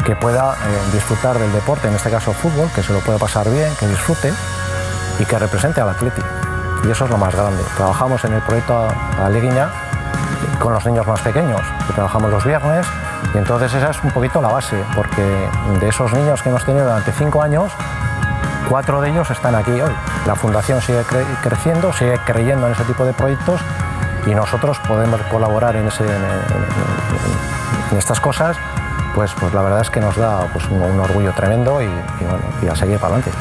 que pueda disfrutar del deporte, en este caso fútbol, que se lo pueda pasar bien, que disfrute y que represente al Athletic. Y eso es lo más grande. Trabajamos en el proyecto Aleguiña con los niños más pequeños, que trabajamos los viernes, y entonces esa es un poquito la base, porque de esos niños que hemos tenido durante 5 años, 4 de ellos están aquí hoy. La Fundación sigue creciendo, sigue creyendo en ese tipo de proyectos y nosotros podemos colaborar en estas cosas, pues la verdad es que nos da un orgullo tremendo y a seguir para adelante.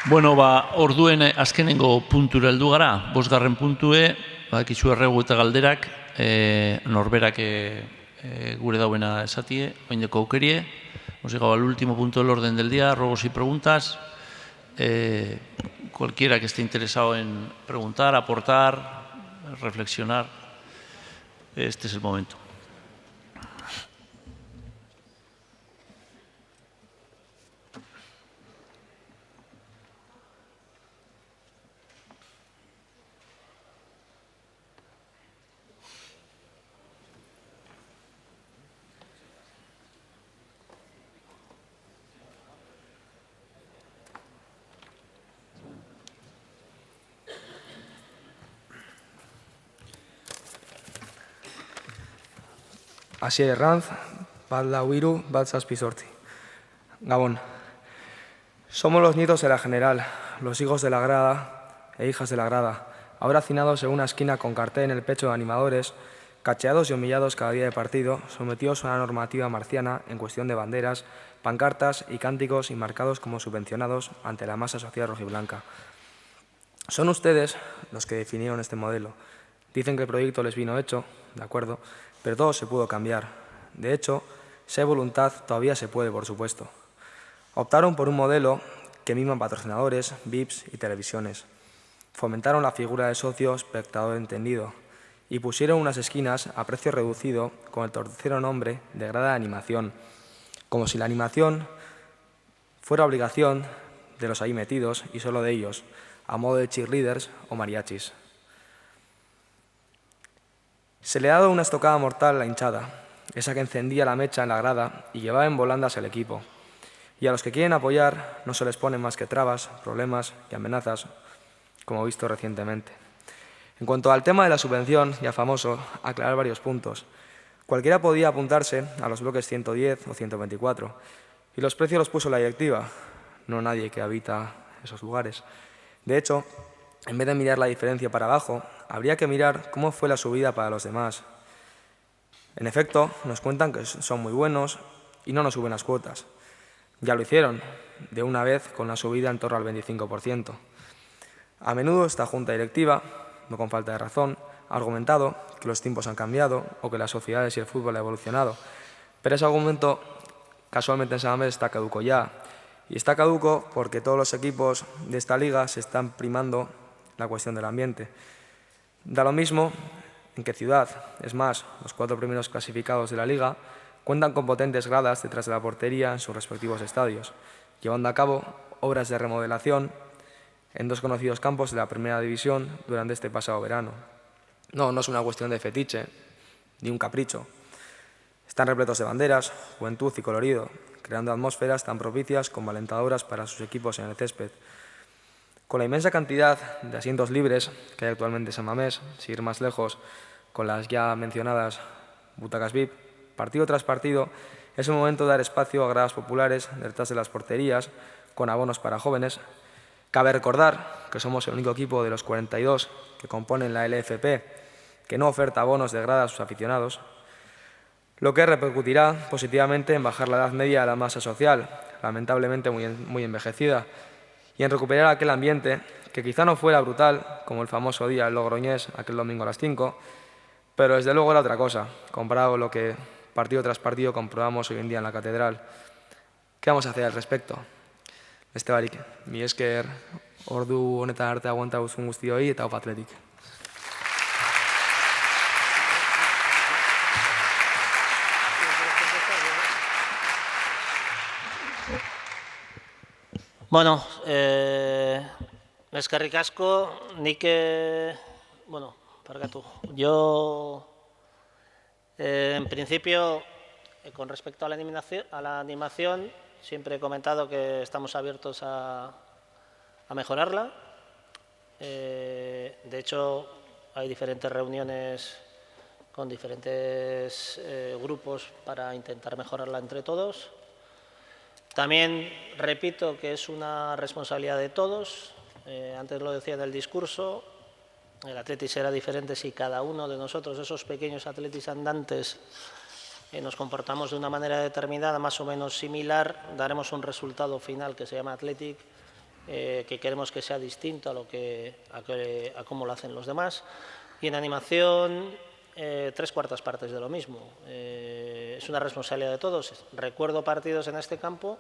Bueno, orduen azkenengo puntura heldu gara, 5. puntue, badakizu erregu eta galderak, norberak gure dauena esatie, oindeko aukerie. Hemos llegado al último punto del orden del día, ruegos y preguntas. Cualquiera que esté interesado en preguntar, aportar, reflexionar, este es el momento. Asier Herranz, bat lau hiru, bat zazpi zortzi. Gabón. Somos los nietos de la general, los hijos de la grada e hijas de la grada, ahora hacinados en una esquina con cartel en el pecho de animadores, cacheados y humillados cada día de partido, sometidos a una normativa marciana en cuestión de banderas, pancartas y cánticos y marcados como subvencionados ante la masa social rojiblanca. Son ustedes los que definieron este modelo. Dicen que el proyecto les vino hecho, de acuerdo, pero todo se pudo cambiar. De hecho, si hay voluntad, todavía se puede, por supuesto. Optaron por un modelo que miman patrocinadores, VIPs y televisiones. Fomentaron la figura de socio espectador entendido y pusieron unas esquinas a precio reducido con el torcero nombre de grada de animación, como si la animación fuera obligación de los ahí metidos y solo de ellos, a modo de cheerleaders o mariachis. Se le ha dado una estocada mortal a la hinchada, esa que encendía la mecha en la grada y llevaba en volandas el equipo. Y a los que quieren apoyar no se les ponen más que trabas, problemas y amenazas, como visto recientemente. En cuanto al tema de la subvención, ya famoso, aclarar varios puntos. Cualquiera podía apuntarse a los bloques 110 o 124, y los precios los puso la directiva, no nadie que habita esos lugares. De hecho, en vez de mirar la diferencia para abajo, habría que mirar cómo fue la subida para los demás. En efecto, nos cuentan que son muy buenos y no nos suben las cuotas. Ya lo hicieron, de una vez con la subida en torno al 25%. A menudo esta junta directiva, no con falta de razón, ha argumentado que los tiempos han cambiado o que las sociedades y el fútbol han evolucionado. Pero ese argumento, casualmente en San Mamés, está caduco ya. Y está caduco porque todos los equipos de esta liga se están primando la cuestión del ambiente. Da lo mismo en qué ciudad. Es más, los 4 primeros clasificados de la liga cuentan con potentes gradas detrás de la portería en sus respectivos estadios, llevando a cabo obras de remodelación en 2 conocidos campos de la primera división durante este pasado verano. No es una cuestión de fetiche, ni un capricho. Están repletos de banderas, juventud y colorido, creando atmósferas tan propicias como alentadoras para sus equipos en el césped. Con la inmensa cantidad de asientos libres que hay actualmente en San Mamés, sin ir más lejos, con las ya mencionadas butacas VIP, partido tras partido, es el momento de dar espacio a gradas populares detrás de las porterías, con abonos para jóvenes. Cabe recordar que somos el único equipo de los 42 que componen la LFP que no oferta abonos de grada a sus aficionados, lo que repercutirá positivamente en bajar la edad media de la masa social, lamentablemente muy envejecida, y en recuperar aquel ambiente que quizá no fuera brutal, como el famoso día del Logroñés, aquel domingo a las 5, pero desde luego era otra cosa, comparado con lo que partido tras partido comprobamos hoy en día en la Catedral. ¿Qué vamos a hacer al respecto? Beste barik, mi esker ordu honetan arte aguanta duzun guztioi eta opa atletik. Bueno, eskerrik asko, nik, parkatu. Yo, en principio, con respecto a la animación, siempre he comentado que estamos abiertos a mejorarla. De hecho, hay diferentes reuniones con diferentes grupos para intentar mejorarla entre todos. También repito que es una responsabilidad de todos. Antes lo decía en el discurso, el atletis será diferente si cada uno de nosotros, esos pequeños atletis andantes, nos comportamos de una manera determinada, más o menos similar, daremos un resultado final que se llama Athletic, que queremos que sea distinto a cómo lo hacen los demás. Y en animación, 3/4 partes de lo mismo. Es una responsabilidad de todos. Recuerdo partidos en este campo,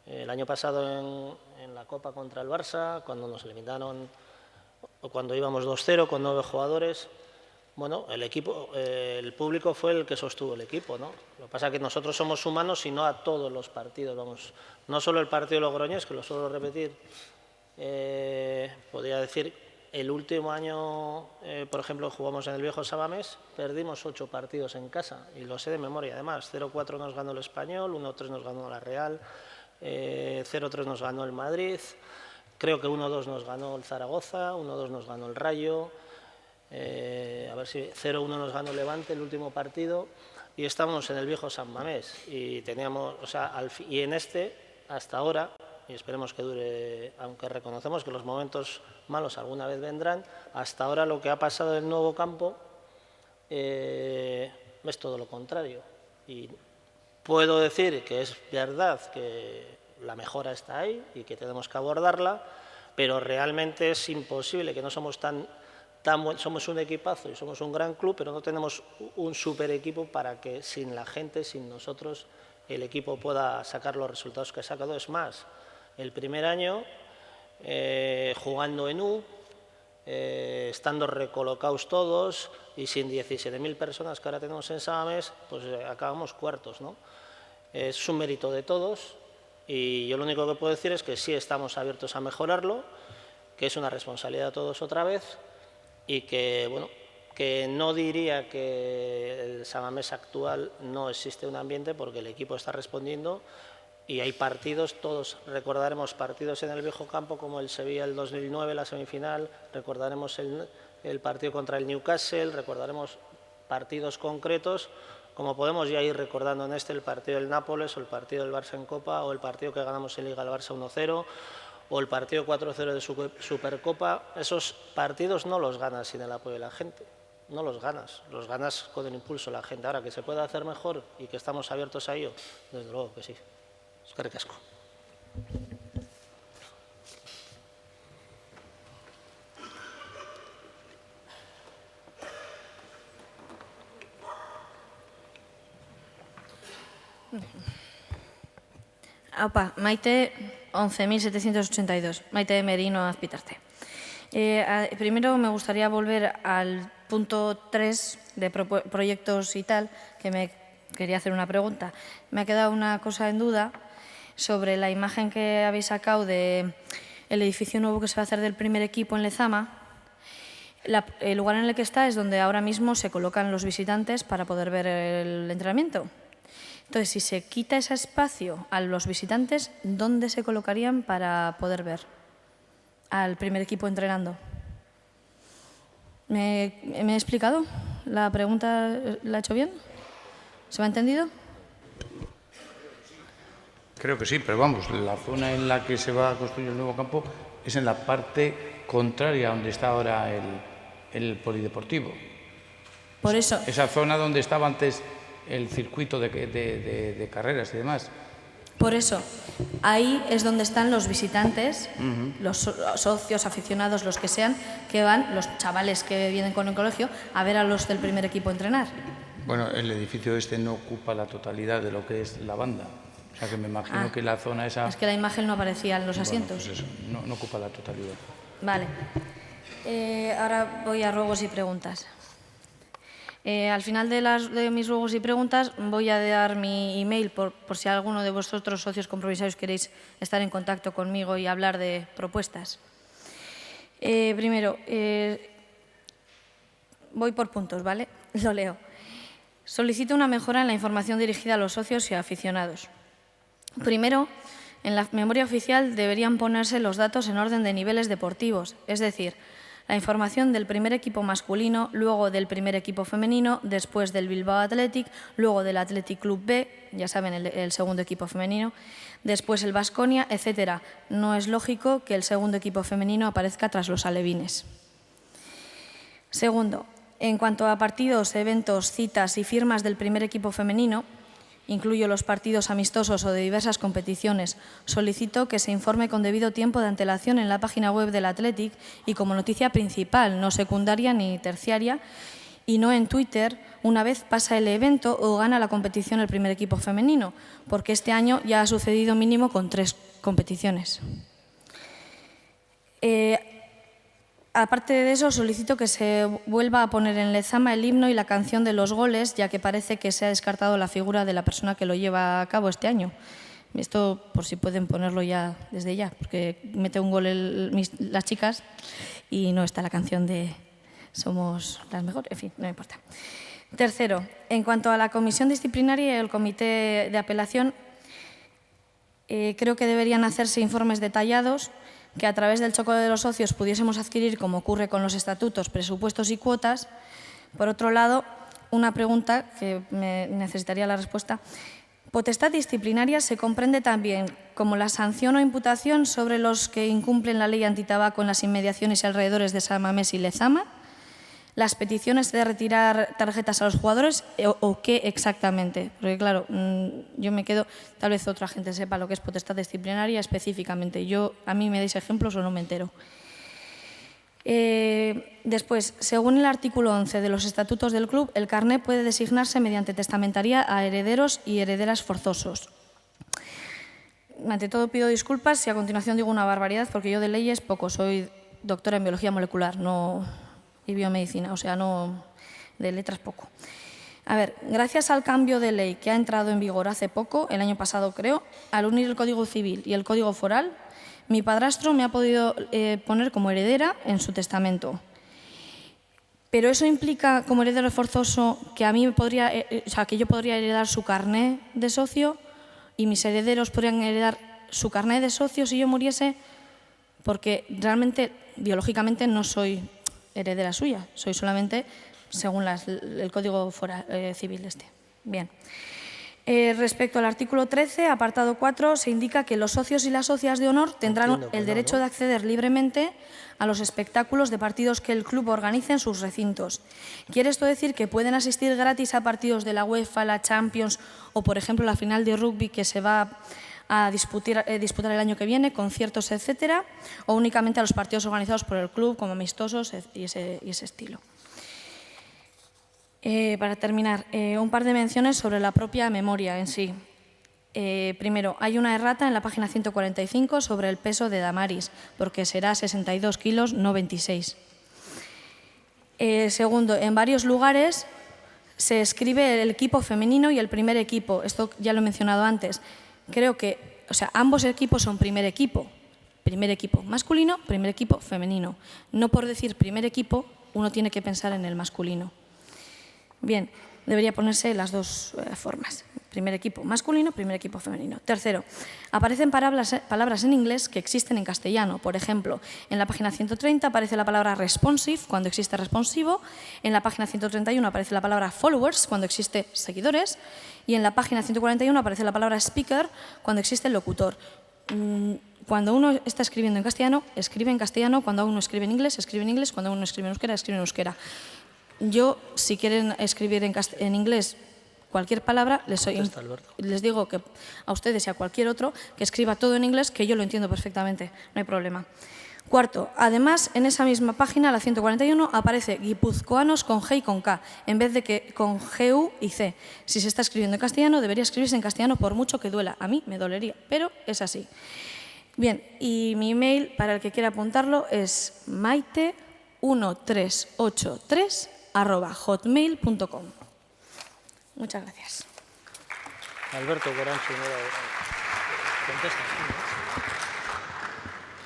el año pasado en la Copa contra el Barça, cuando nos eliminaron, o cuando íbamos 2-0 con 9 jugadores. Bueno, el público fue el que sostuvo el equipo, ¿no? Lo que pasa es que nosotros somos humanos y no a todos los partidos, vamos. No solo el partido de Logroñés, que lo suelo repetir, podría decir, el último año, por ejemplo, jugamos en el viejo San Mamés, perdimos 8 partidos en casa, y lo sé de memoria además. 0-4 nos ganó el Español, 1-3 nos ganó la Real, 0-3 nos ganó el Madrid, creo que 1-2 nos ganó el Zaragoza, 1-2 nos ganó el Rayo, a ver si 0-1 nos ganó Levante el último partido, y estábamos en el viejo San Mamés y teníamos, o sea, y en hasta ahora, y esperemos que dure, aunque reconocemos que los momentos malos alguna vez vendrán, hasta ahora lo que ha pasado en el nuevo campo es todo lo contrario. Y puedo decir que es verdad que la mejora está ahí y que tenemos que abordarla, pero realmente es imposible, que no somos somos un equipazo y somos un gran club, pero no tenemos un super equipo para que sin la gente, sin nosotros, el equipo pueda sacar los resultados que ha sacado. Es más, el primer año, jugando en U, estando recolocados todos y sin 17.000 personas que ahora tenemos en San Mamés, pues acabamos cuartos, ¿no? Es un mérito de todos y yo lo único que puedo decir es que sí estamos abiertos a mejorarlo, que es una responsabilidad de todos otra vez y que, bueno, que no diría que el San Mamés actual no existe un ambiente porque el equipo está respondiendo y hay partidos, todos recordaremos partidos en el viejo campo como el Sevilla el 2009, la semifinal, recordaremos el partido contra el Newcastle, recordaremos partidos concretos, como podemos ya ir recordando en el partido del Nápoles o el partido del Barça en Copa o el partido que ganamos en Liga al Barça 1-0 o el partido 4-0 de Supercopa. Esos partidos no los ganas sin el apoyo de la gente. No los ganas con el impulso de la gente. Ahora, que se pueda hacer mejor y que estamos abiertos a ello, desde luego que sí. Eskerrik asko. Aupa, Maite 11.782, Maite de Merino Azpitarte. Primero me gustaría volver al punto 3 de proyectos y tal, que me quería hacer una pregunta. Me ha quedado una cosa en duda sobre la imagen que habéis sacado del edificio nuevo que se va a hacer del primer equipo en Lezama. El lugar en el que está es donde ahora mismo se colocan los visitantes para poder ver el entrenamiento. Entonces, si se quita ese espacio a los visitantes, ¿dónde se colocarían para poder ver al primer equipo entrenando? ¿Me he explicado? ¿La pregunta la he hecho bien? ¿Se me ha entendido? Creo que sí, pero vamos, la zona en la que se va a construir el nuevo campo es en la parte contraria a donde está ahora el polideportivo. Por eso. Esa zona donde estaba antes el circuito de carreras y demás. Por eso, ahí es donde están los visitantes, los socios, aficionados, los que sean, que van, los chavales que vienen con el colegio, a ver a los del primer equipo entrenar. Bueno, el edificio este no ocupa la totalidad de lo que es la banda. O sea que me imagino que la zona esa... Es que la imagen no aparecía en los asientos. Pues eso, no ocupa la totalidad. Vale. Ahora voy a ruegos y preguntas. Al final de mis ruegos y preguntas voy a dar mi email por si alguno de vosotros, socios compromisarios, queréis estar en contacto conmigo y hablar de propuestas. Primero, voy por puntos, ¿vale? Lo leo. Solicito una mejora en la información dirigida a los socios y aficionados. Primero, en la memoria oficial deberían ponerse los datos en orden de niveles deportivos, es decir, la información del primer equipo masculino, luego del primer equipo femenino, después del Bilbao Athletic, luego del Athletic Club B, ya saben, el segundo equipo femenino, después el Baskonia, etc. No es lógico que el segundo equipo femenino aparezca tras los alevines. Segundo, en cuanto a partidos, eventos, citas y firmas del primer equipo femenino, incluyo los partidos amistosos o de diversas competiciones, solicito que se informe con debido tiempo de antelación en la página web del Athletic y como noticia principal, no secundaria ni terciaria, y no en Twitter una vez pasa el evento o gana la competición el primer equipo femenino, porque este año ya ha sucedido mínimo con 3 competiciones. Aparte de eso, solicito que se vuelva a poner en Lezama el himno y la canción de los goles, ya que parece que se ha descartado la figura de la persona que lo lleva a cabo este año. Esto, por si pueden ponerlo ya desde ya, porque mete un gol las chicas y no está la canción de Somos las mejores. En fin, no me importa. Tercero, en cuanto a la comisión disciplinaria y el comité de apelación, creo que deberían hacerse informes detallados que a través del choque de los socios pudiésemos adquirir, como ocurre con los estatutos, presupuestos y cuotas. Por otro lado, una pregunta que me necesitaría la respuesta. Potestad disciplinaria se comprende también como la sanción o imputación sobre los que incumplen la ley antitabaco en las inmediaciones y alrededores de San Mamés y Lezama, las peticiones de retirar tarjetas a los jugadores o qué exactamente. Porque claro, yo me quedo, tal vez otra gente sepa lo que es potestad disciplinaria específicamente. A mí me dais ejemplos o no me entero. Después, según el artículo 11 de los estatutos del club, el carné puede designarse mediante testamentaría a herederos y herederas forzosos. Ante todo pido disculpas si a continuación digo una barbaridad, porque yo de leyes poco, soy doctora en biología molecular y biomedicina, o sea, no de letras poco. A ver, gracias al cambio de ley que ha entrado en vigor hace poco, el año pasado creo, al unir el Código Civil y el Código Foral, mi padrastro me ha podido poner como heredera en su testamento. Pero eso implica, como heredero forzoso, que a mí que yo podría heredar su carné de socio y mis herederos podrían heredar su carné de socio si yo muriese, porque realmente, biológicamente, no soy heredera suya, soy solamente según el Código Civil este. Bien. Respecto al artículo 13, apartado 4, se indica que los socios y las socias de honor tendrán el derecho de acceder libremente a los espectáculos de partidos que el club organice en sus recintos. ¿Quiere esto decir que pueden asistir gratis a partidos de la UEFA, la Champions o, por ejemplo, la final de rugby que se va a disputar el año que viene, conciertos, etcétera, o únicamente a los partidos organizados por el club como amistosos y ese estilo? Para terminar, un par de menciones sobre la propia memoria en sí. Primero, hay una errata en la página 145 sobre el peso de Damaris, porque será 62 kilos, no 26. Segundo, en varios lugares se escribe el equipo femenino y el primer equipo. Esto ya lo he mencionado antes. Creo que, ambos equipos son primer equipo masculino, primer equipo femenino. No por decir primer equipo, uno tiene que pensar en el masculino. Bien, debería ponerse las dos formas. Primer equipo masculino, primer equipo femenino. Tercero, aparecen palabras en inglés que existen en castellano. Por ejemplo, en la página 130 aparece la palabra responsive cuando existe responsivo. En la página 131 aparece la palabra followers cuando existe seguidores. Y en la página 141 aparece la palabra speaker cuando existe el locutor. Cuando uno está escribiendo en castellano, escribe en castellano. Cuando uno escribe en inglés, escribe en inglés. Cuando uno escribe en euskera, escribe en euskera. Yo, si quieren escribir en inglés cualquier palabra, les digo que a ustedes y a cualquier otro que escriba todo en inglés, que yo lo entiendo perfectamente, no hay problema. Cuarto, además, en esa misma página, la 141, aparece guipuzcoanos con G y con K, en vez de que con GU y C. Si se está escribiendo en castellano, debería escribirse en castellano por mucho que duela. A mí me dolería, pero es así. Bien, y mi email, para el que quiera apuntarlo, es maite1383@hotmail.com. Muchas gracias. Alberto Goranchu, contesta.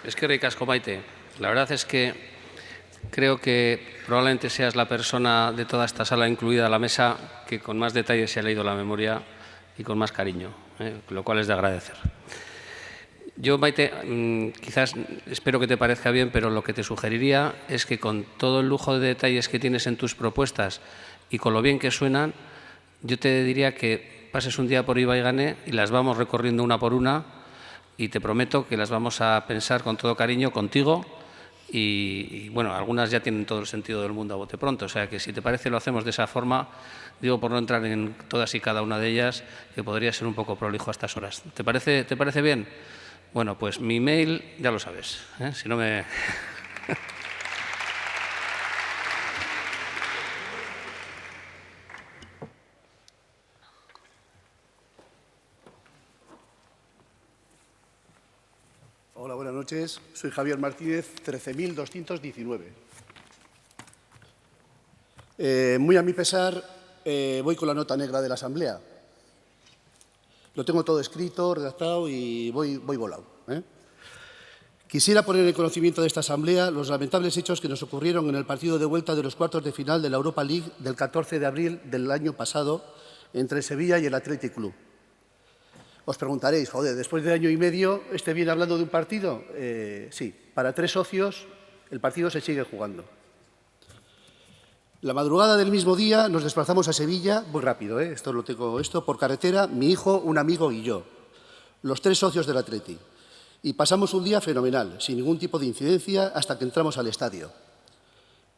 Es que ricasco, Maite. La verdad es que creo que probablemente seas la persona de toda esta sala, incluida la mesa, que con más detalle se ha leído la memoria y con más cariño, lo cual es de agradecer. Yo, Maite, quizás espero que te parezca bien, pero lo que te sugeriría es que con todo el lujo de detalles que tienes en tus propuestas y con lo bien que suenan, yo te diría que pases un día por Ibaigane y las vamos recorriendo una por una y te prometo que las vamos a pensar con todo cariño contigo y bueno, algunas ya tienen todo el sentido del mundo a bote pronto, o sea que si te parece lo hacemos de esa forma, digo por no entrar en todas y cada una de ellas, que podría ser un poco prolijo a estas horas. ¿Te parece bien? Bueno, pues mi email ya lo sabes, si no me... Hola, buenas noches. Soy Javier Martínez, 13.219. Muy a mi pesar, voy con la nota negra de la Asamblea. Lo tengo todo escrito, redactado y voy volado. Quisiera poner en conocimiento de esta Asamblea los lamentables hechos que nos ocurrieron en el partido de vuelta de los cuartos de final de la Europa League del 14 de abril del año pasado entre Sevilla y el Athletic Club. Os preguntaréis, joder, después de año y medio, ¿este viene hablando de un partido? Sí, para 3 socios el partido se sigue jugando. La madrugada del mismo día nos desplazamos a Sevilla, muy rápido, esto lo tengo por carretera, mi hijo, un amigo y yo, los 3 socios del Athletic. Y pasamos un día fenomenal, sin ningún tipo de incidencia, hasta que entramos al estadio.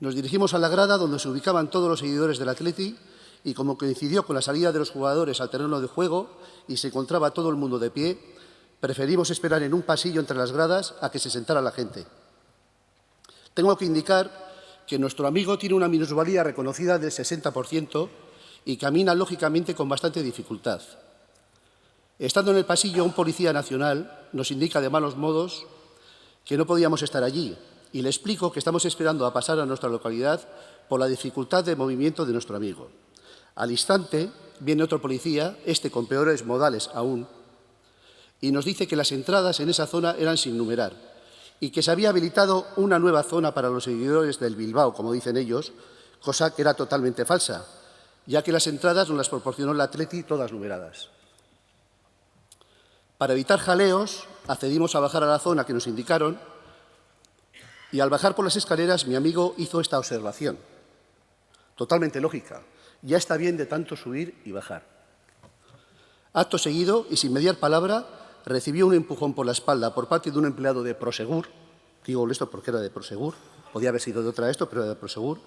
Nos dirigimos a la grada donde se ubicaban todos los seguidores del Athletic y como coincidió con la salida de los jugadores al terreno de juego y se encontraba todo el mundo de pie, preferimos esperar en un pasillo entre las gradas a que se sentara la gente. Tengo que indicar que nuestro amigo tiene una minusvalía reconocida del 60% y camina lógicamente con bastante dificultad. Estando en el pasillo, un policía nacional nos indica de malos modos que no podíamos estar allí y le explico que estamos esperando a pasar a nuestra localidad por la dificultad de movimiento de nuestro amigo. Al instante viene otro policía, con peores modales aún, y nos dice que las entradas en esa zona eran sin numerar y que se había habilitado una nueva zona para los seguidores del Bilbao, como dicen ellos, cosa que era totalmente falsa, ya que las entradas nos las proporcionó el Athletic todas numeradas. Para evitar jaleos, accedimos a bajar a la zona que nos indicaron y al bajar por las escaleras mi amigo hizo esta observación, totalmente lógica. Ya está bien de tanto subir y bajar. Acto seguido, y sin mediar palabra, recibió un empujón por la espalda por parte de un empleado de Prosegur, digo esto porque era de Prosegur, podía haber sido de otra pero era de Prosegur,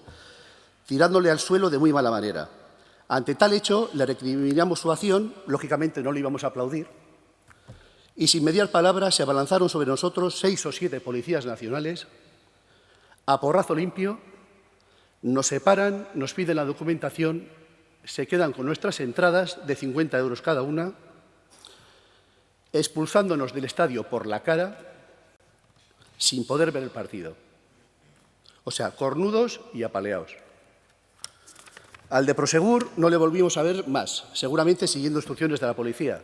tirándole al suelo de muy mala manera. Ante tal hecho, le recriminamos su acción, lógicamente no le íbamos a aplaudir, y sin mediar palabra se abalanzaron sobre nosotros 6 o 7 policías nacionales, a porrazo limpio. Nos separan, nos piden la documentación, se quedan con nuestras entradas de 50 euros cada una expulsándonos del estadio por la cara sin poder ver el partido. O sea, cornudos y apaleados. Al de Prosegur no le volvimos a ver más, seguramente siguiendo instrucciones de la policía.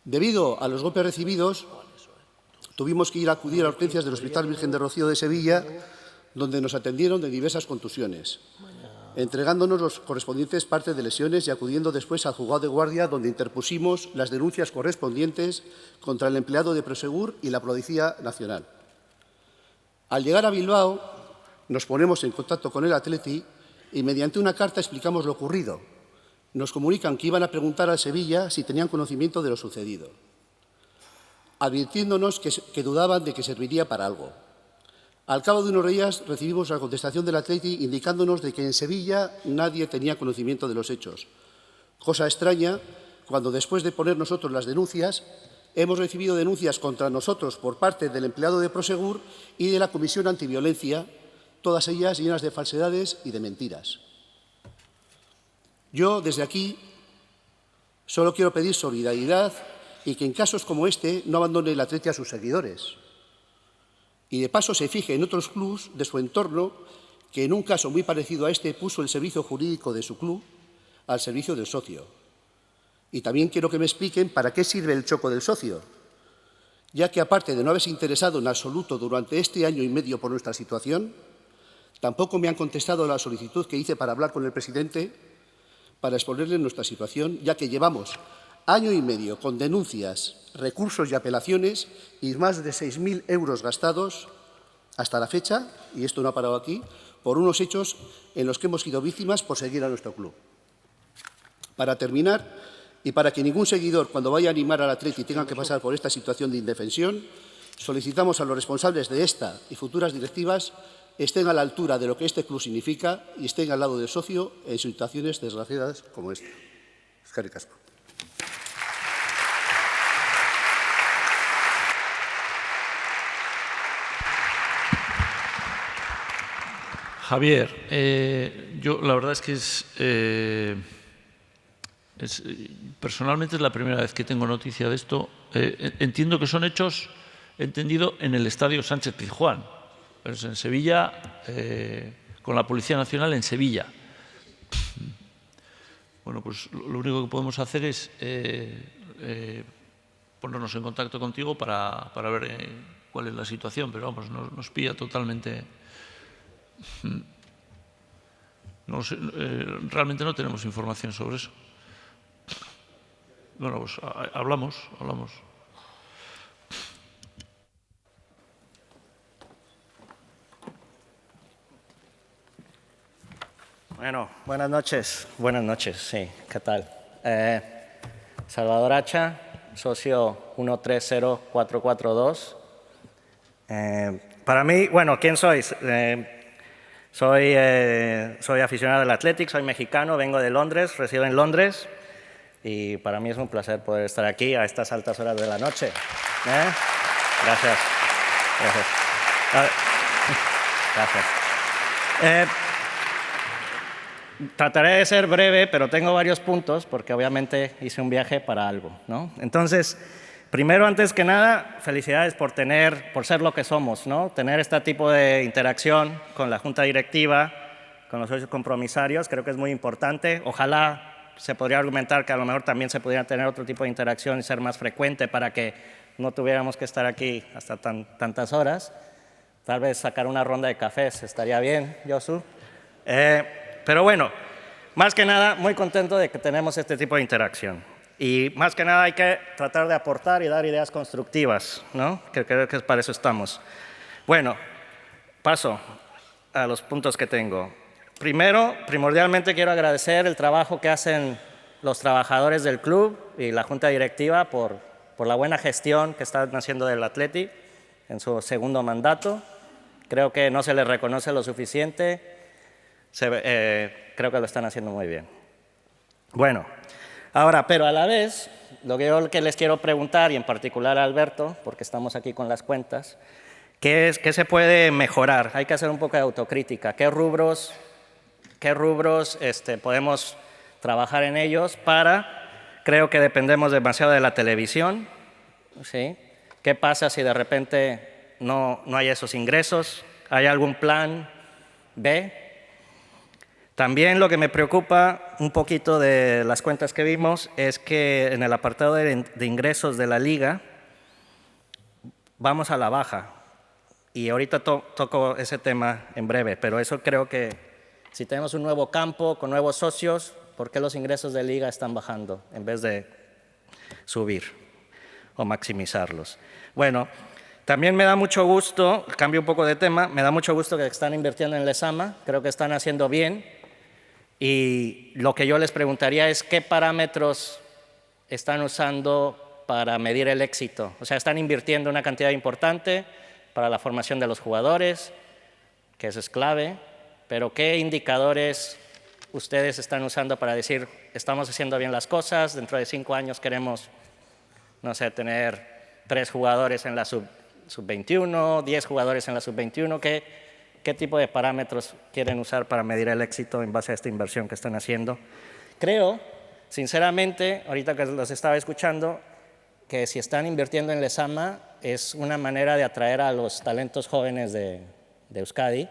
Debido a los golpes recibidos, tuvimos que ir a acudir a urgencias del Hospital Virgen de Rocío de Sevilla, donde nos atendieron de diversas contusiones, entregándonos los correspondientes partes de lesiones y acudiendo después al juzgado de guardia, donde interpusimos las denuncias correspondientes contra el empleado de Prosegur y la Policía Nacional. Al llegar a Bilbao, nos ponemos en contacto con el Athletic y mediante una carta explicamos lo ocurrido. Nos comunican que iban a preguntar al Sevilla si tenían conocimiento de lo sucedido, advirtiéndonos que dudaban de que serviría para algo. Al cabo de unos días recibimos la contestación del Athletic indicándonos de que en Sevilla nadie tenía conocimiento de los hechos. Cosa extraña cuando después de poner nosotros las denuncias, hemos recibido denuncias contra nosotros por parte del empleado de Prosegur y de la Comisión Antiviolencia, todas ellas llenas de falsedades y de mentiras. Yo, desde aquí, solo quiero pedir solidaridad y que en casos como este no abandone el Athletic a sus seguidores. Y de paso se fije en otros clubs de su entorno que en un caso muy parecido a este puso el servicio jurídico de su club al servicio del socio. Y también quiero que me expliquen para qué sirve el choco del socio, ya que aparte de no haberse interesado en absoluto durante este año y medio por nuestra situación, tampoco me han contestado la solicitud que hice para hablar con el presidente para exponerle nuestra situación, ya que llevamos año y medio con denuncias, recursos y apelaciones y más de 6.000 euros gastados hasta la fecha, y esto no ha parado aquí, por unos hechos en los que hemos sido víctimas por seguir a nuestro club. Para terminar, y para que ningún seguidor, cuando vaya a animar al Athletic, tenga que pasar por esta situación de indefensión, solicitamos a los responsables de esta y futuras directivas estén a la altura de lo que este club significa y estén al lado del socio en situaciones desgraciadas como esta. Eskerrik asko. Javier, yo la verdad es que personalmente es la primera vez que tengo noticia de esto. Entiendo que son hechos, entendido, en el Estadio Sánchez Pizjuán, pero es en Sevilla, con la Policía Nacional en Sevilla. Bueno, pues lo único que podemos hacer es ponernos en contacto contigo para ver cuál es la situación, pero vamos, nos pilla totalmente. No sé, realmente no tenemos información sobre eso. Bueno, pues hablamos. Bueno, buenas noches, sí, ¿qué tal? Salvador Hacha, socio 130442. Para mí, bueno, ¿quién sois? Soy aficionado al Athletic, soy mexicano, vengo de Londres, resido en Londres y para mí es un placer poder estar aquí a estas altas horas de la noche. Gracias. Trataré de ser breve, pero tengo varios puntos porque obviamente hice un viaje para algo, ¿no? Entonces, primero, antes que nada, felicidades por ser lo que somos, ¿no? Tener este tipo de interacción con la Junta Directiva, con los socios compromisarios, creo que es muy importante. Ojalá se podría argumentar que a lo mejor también se pudiera tener otro tipo de interacción y ser más frecuente para que no tuviéramos que estar aquí hasta tantas horas. Tal vez sacar una ronda de cafés estaría bien, Josu. Pero bueno, más que nada, muy contento de que tenemos este tipo de interacción. Y más que nada hay que tratar de aportar y dar ideas constructivas, ¿no? Que creo que para eso estamos. Bueno, paso a los puntos que tengo. Primero, primordialmente quiero agradecer el trabajo que hacen los trabajadores del club y la Junta Directiva por la buena gestión que están haciendo del Athletic en su segundo mandato. Creo que no se les reconoce lo suficiente. Creo que lo están haciendo muy bien. Bueno, ahora, pero a la vez, lo que yo les quiero preguntar, y en particular a Alberto, porque estamos aquí con las cuentas, ¿qué se puede mejorar? Hay que hacer un poco de autocrítica. ¿Qué rubros podemos trabajar en ellos creo que dependemos demasiado de la televisión, ¿sí? ¿Qué pasa si de repente no hay esos ingresos? ¿Hay algún plan B? También lo que me preocupa un poquito de las cuentas que vimos es que en el apartado de ingresos de la liga vamos a la baja. Y ahorita toco ese tema en breve, pero eso creo que si tenemos un nuevo campo con nuevos socios, ¿por qué los ingresos de liga están bajando en vez de subir o maximizarlos? Bueno, también me da mucho gusto, cambio un poco de tema, me da mucho gusto que están invirtiendo en Lezama, creo que están haciendo bien. Y lo que yo les preguntaría es qué parámetros están usando para medir el éxito. O sea, están invirtiendo una cantidad importante para la formación de los jugadores, que eso es clave, pero ¿qué indicadores ustedes están usando para decir estamos haciendo bien las cosas, dentro de 5 años queremos, no sé, tener 3 jugadores en la sub-21, 10 jugadores en la sub-21, ¿qué tipo de parámetros quieren usar para medir el éxito en base a esta inversión que están haciendo? Creo, sinceramente, ahorita que los estaba escuchando, que si están invirtiendo en Lezama es una manera de atraer a los talentos jóvenes de Euskadi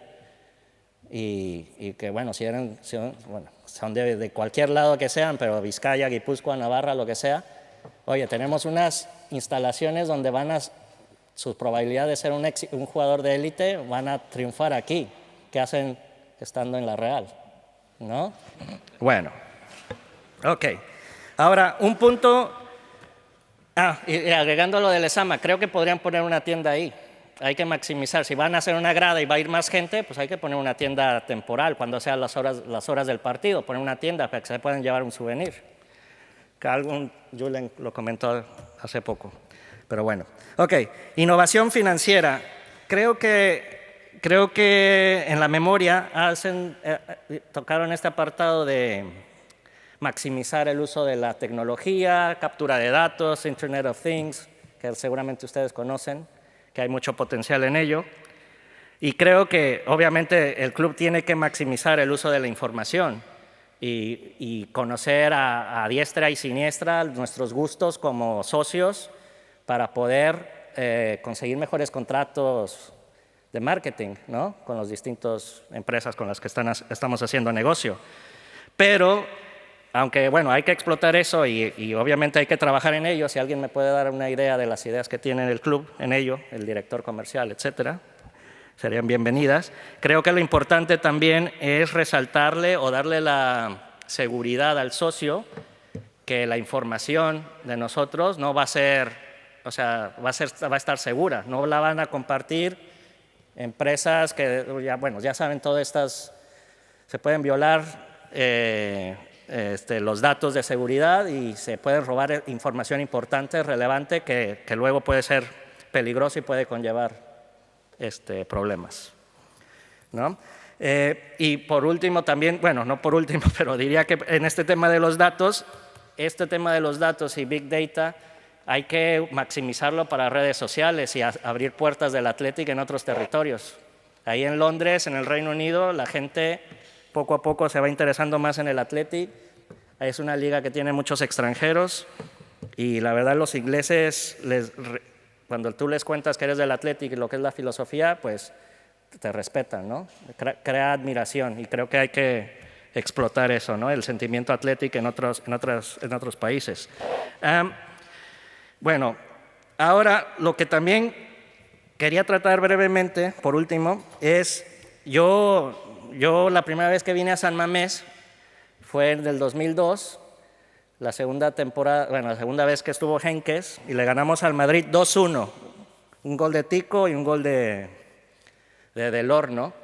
y que, bueno, son de cualquier lado que sean, pero Vizcaya, Guipúzcoa, Navarra, lo que sea, oye, tenemos unas instalaciones donde su probabilidad de ser un jugador de élite van a triunfar aquí. ¿Qué hacen estando en la Real? ¿No? Bueno, ok. Ahora, un punto, y agregando lo de Lezama, creo que podrían poner una tienda ahí. Hay que maximizar. Si van a hacer una grada y va a ir más gente, pues hay que poner una tienda temporal, cuando sean las horas del partido, poner una tienda para que se puedan llevar un souvenir. Que Julen lo comentó hace poco. Pero bueno, ok, innovación financiera. Creo que en la memoria tocaron este apartado de maximizar el uso de la tecnología, captura de datos, Internet of Things, que seguramente ustedes conocen, que hay mucho potencial en ello. Y creo que obviamente el club tiene que maximizar el uso de la información y conocer a diestra y siniestra nuestros gustos como socios, para poder conseguir mejores contratos de marketing, ¿no? Con las distintas empresas con las que estamos haciendo negocio. Pero, aunque bueno, hay que explotar eso y obviamente hay que trabajar en ello, si alguien me puede dar una idea de las ideas que tiene el club en ello, el director comercial, etcétera, serían bienvenidas. Creo que lo importante también es resaltarle o darle la seguridad al socio que la información de nosotros no va a ser, o sea, va a estar segura, no la van a compartir empresas que, ya saben, todas estas, se pueden violar los datos de seguridad y se puede robar información importante, relevante, que luego puede ser peligroso y puede conllevar problemas, ¿no? Y por último también, bueno, no por último, pero diría que en este tema de los datos y Big Data, hay que maximizarlo para redes sociales y abrir puertas del Athletic en otros territorios. Ahí en Londres, en el Reino Unido, la gente poco a poco se va interesando más en el Athletic. Es una liga que tiene muchos extranjeros y la verdad los ingleses, cuando tú les cuentas que eres del Athletic y lo que es la filosofía, pues te respetan, ¿no? Crea admiración y creo que hay que explotar eso, ¿no? El sentimiento Athletic en otros países. Bueno, ahora lo que también quería tratar brevemente, por último, es yo la primera vez que vine a San Mamés fue en el 2002, la segunda vez que estuvo Henkes y le ganamos al Madrid 2-1, un gol de Tico y un gol de Del Horno.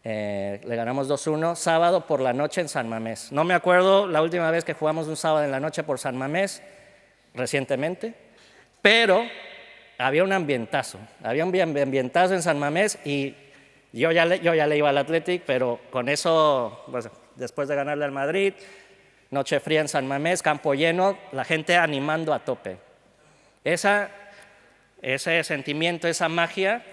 Le ganamos 2-1, sábado por la noche en San Mamés. No me acuerdo la última vez que jugamos un sábado en la noche por San Mamés, recientemente, pero había un ambientazo en San Mamés y yo ya le iba al Athletic, pero con eso, pues, después de ganarle al Madrid, noche fría en San Mamés, campo lleno, la gente animando a tope. Ese sentimiento, esa magia,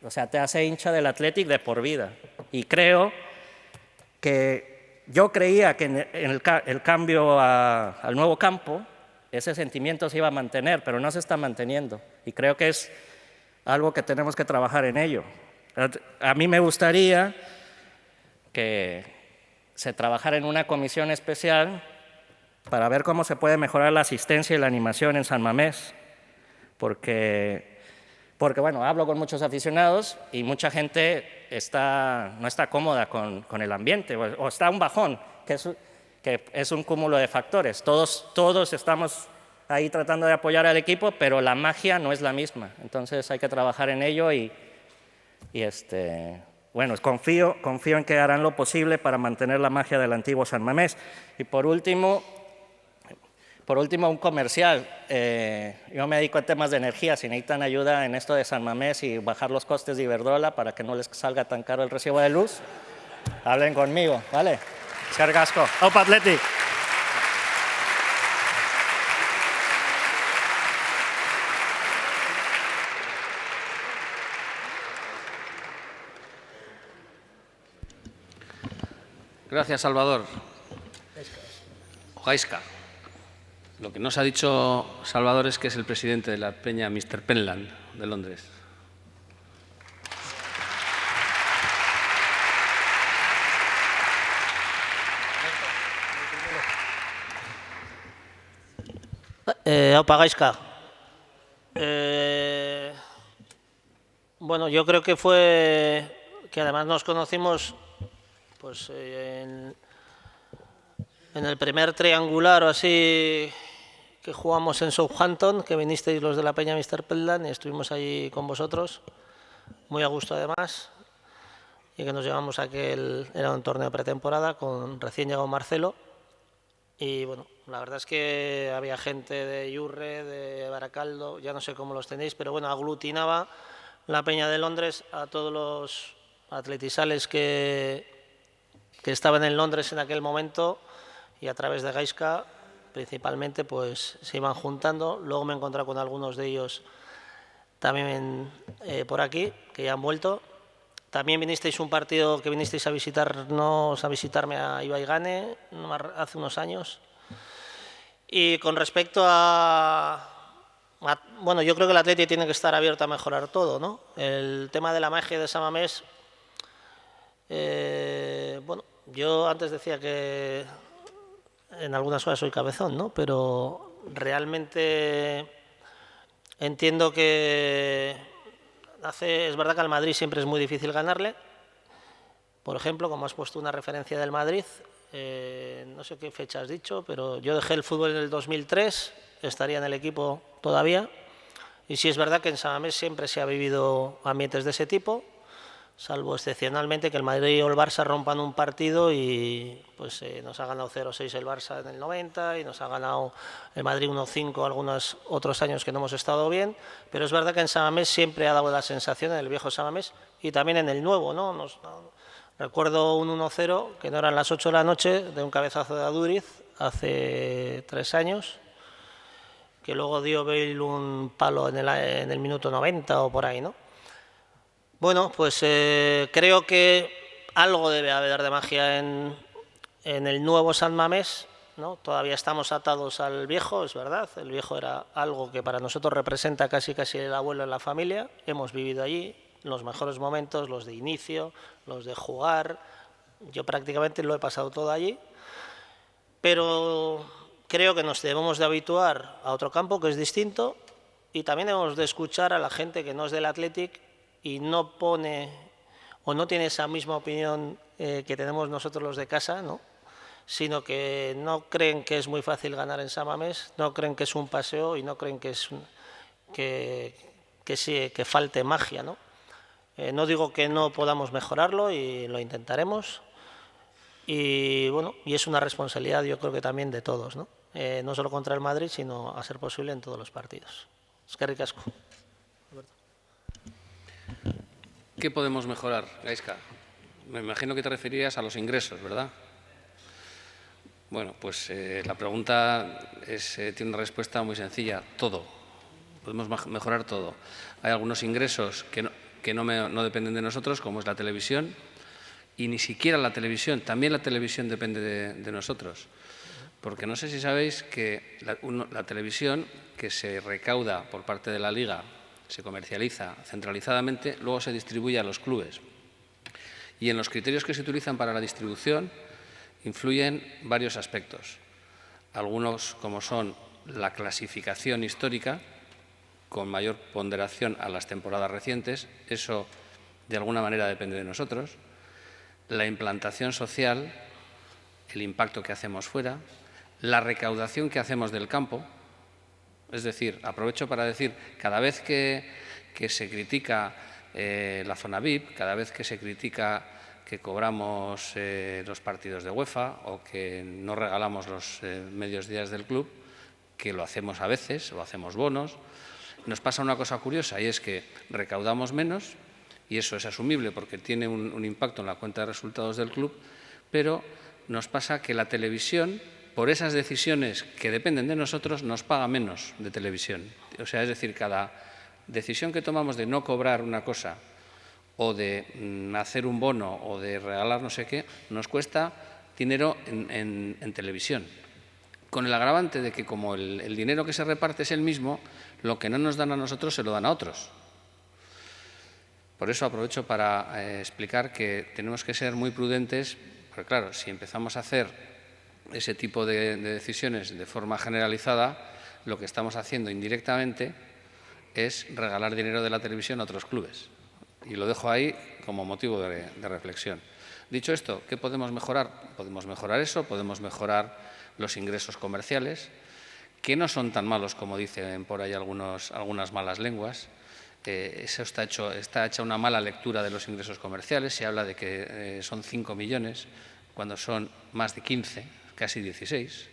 o sea, te hace hincha del Athletic de por vida. Y creo que yo creía que en el cambio al nuevo campo, ese sentimiento se iba a mantener, pero no se está manteniendo. Y creo que es algo que tenemos que trabajar en ello. A mí me gustaría que se trabajara en una comisión especial para ver cómo se puede mejorar la asistencia y la animación en San Mamés, porque bueno, hablo con muchos aficionados y mucha gente no está cómoda con el ambiente, o está un bajón, que es un cúmulo de factores. Todos estamos ahí tratando de apoyar al equipo, pero la magia no es la misma. Entonces hay que trabajar en ello y bueno, confío en que harán lo posible para mantener la magia del antiguo San Mamés. Y por último, un comercial. Yo me dedico a temas de energía. Si necesitan ayuda en esto de San Mamés y bajar los costes de Iberdrola para que no les salga tan caro el recibo de luz, hablen conmigo, ¿vale? Eskerrik asko. Aupa Athletic. Gracias, Salvador. Gaizka. Lo que nos ha dicho Salvador es que es el presidente de la peña Mr. Penland de Londres. Aupa Gaizka. Bueno, yo creo que además nos conocimos pues en el primer triangular o así que jugamos en Southampton, que vinisteis los de la peña Mr. Penland y estuvimos allí con vosotros, muy a gusto además, y que nos llevamos era un torneo pretemporada con recién llegado Marcelo, y bueno, la verdad es que había gente de Yurre, de Baracaldo, ya no sé cómo los tenéis, pero bueno, aglutinaba la peña de Londres a todos los atletisales que estaban en Londres en aquel momento, y a través de Gaizka principalmente pues se iban juntando. Luego me he encontrado con algunos de ellos también por aquí, que ya han vuelto. También vinisteis un partido que vinisteis a visitarme a Ibaigane hace unos años. Y con respecto bueno, yo creo que el Atleti tiene que estar abierto a mejorar todo, ¿no? El tema de la magia de San Mamés, bueno, yo antes decía que en algunas cosas soy cabezón, ¿no? Pero realmente entiendo que es verdad que al Madrid siempre es muy difícil ganarle. Por ejemplo, como has puesto una referencia del Madrid, no sé qué fecha has dicho, pero yo dejé el fútbol en el 2003, estaría en el equipo todavía. Y sí es verdad que en San Mamés siempre se ha vivido ambientes de ese tipo, salvo excepcionalmente que el Madrid o el Barça rompan un partido y pues nos ha ganado 0-6 el Barça en el 90 y nos ha ganado el Madrid 1-5 algunos otros años que no hemos estado bien, pero es verdad que en San Mamés siempre ha dado la sensación, en el viejo San Mamés y también en el nuevo, ¿no? Recuerdo un 1-0 que no eran las 8 de la noche de un cabezazo de Aduriz hace 3 años, que luego dio Bale un palo en el minuto 90 o por ahí, ¿no? Bueno, pues creo que algo debe haber de magia en el nuevo San Mamés, ¿no? Todavía estamos atados al viejo, es verdad. El viejo era algo que para nosotros representa casi el abuelo en la familia. Hemos vivido allí los mejores momentos, los de inicio, los de jugar. Yo prácticamente lo he pasado todo allí. Pero creo que nos debemos de habituar a otro campo que es distinto y también debemos de escuchar a la gente que no es del Athletic y no pone o no tiene esa misma opinión que tenemos nosotros los de casa, ¿no? Sino que no creen que es muy fácil ganar en San Mamés, no creen que es un paseo y no creen que falte magia, ¿no? No digo que no podamos mejorarlo y lo intentaremos y bueno, y es una responsabilidad yo creo que también de todos, ¿no? No solo contra el Madrid, sino a ser posible en todos los partidos. Eskerrik asko. ¿Qué podemos mejorar, Gaizka? Me imagino que te referías a los ingresos, ¿verdad? Bueno, pues la pregunta tiene una respuesta muy sencilla. Todo. Podemos mejorar todo. Hay algunos ingresos que no dependen de nosotros, como es la televisión, y ni siquiera la televisión. También la televisión depende de nosotros. porque no sé si sabéis que la televisión que se recauda por parte de la Liga, se comercializa centralizadamente, luego se distribuye a los clubes. Y en los criterios que se utilizan para la distribución influyen varios aspectos. Algunos, como son la clasificación histórica, con mayor ponderación a las temporadas recientes, eso de alguna manera depende de nosotros, la implantación social, el impacto que hacemos fuera, la recaudación que hacemos del campo, es decir, aprovecho para decir, cada vez que se critica la zona VIP, cada vez que se critica que cobramos los partidos de UEFA o que no regalamos los medios días del club, que lo hacemos a veces o hacemos bonos, nos pasa una cosa curiosa y es que recaudamos menos, y eso es asumible porque tiene un impacto en la cuenta de resultados del club, pero nos pasa que la televisión, por esas decisiones que dependen de nosotros, nos paga menos de televisión. O sea, es decir, cada decisión que tomamos de no cobrar una cosa o de hacer un bono o de regalar no sé qué, nos cuesta dinero en televisión. Con el agravante de que como el dinero que se reparte es el mismo, lo que no nos dan a nosotros se lo dan a otros. Por eso aprovecho para explicar que tenemos que ser muy prudentes, porque claro, si empezamos a hacer ese tipo de decisiones de forma generalizada, lo que estamos haciendo indirectamente es regalar dinero de la televisión a otros clubes. Y lo dejo ahí como motivo de reflexión. Dicho esto, ¿qué podemos mejorar? Podemos mejorar eso, podemos mejorar los ingresos comerciales, que no son tan malos como dicen por ahí algunas malas lenguas. Eso está hecha una mala lectura de los ingresos comerciales. Se habla de que son 5 millones, cuando son más de 15, casi 16.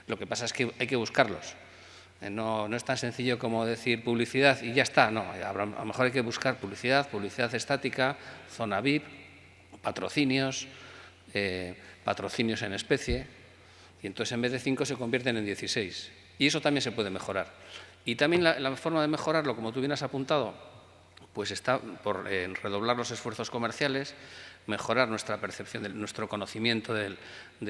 Lo que pasa es que hay que buscarlos. No es tan sencillo como decir publicidad y ya está. No, a lo mejor hay que buscar publicidad estática, zona VIP, patrocinios, patrocinios en especie, y entonces en vez de 5 se convierten en 16. Y eso también se puede mejorar. Y también la forma de mejorarlo, como tú bien has apuntado, pues está por redoblar los esfuerzos comerciales, mejorar nuestra percepción, nuestro conocimiento de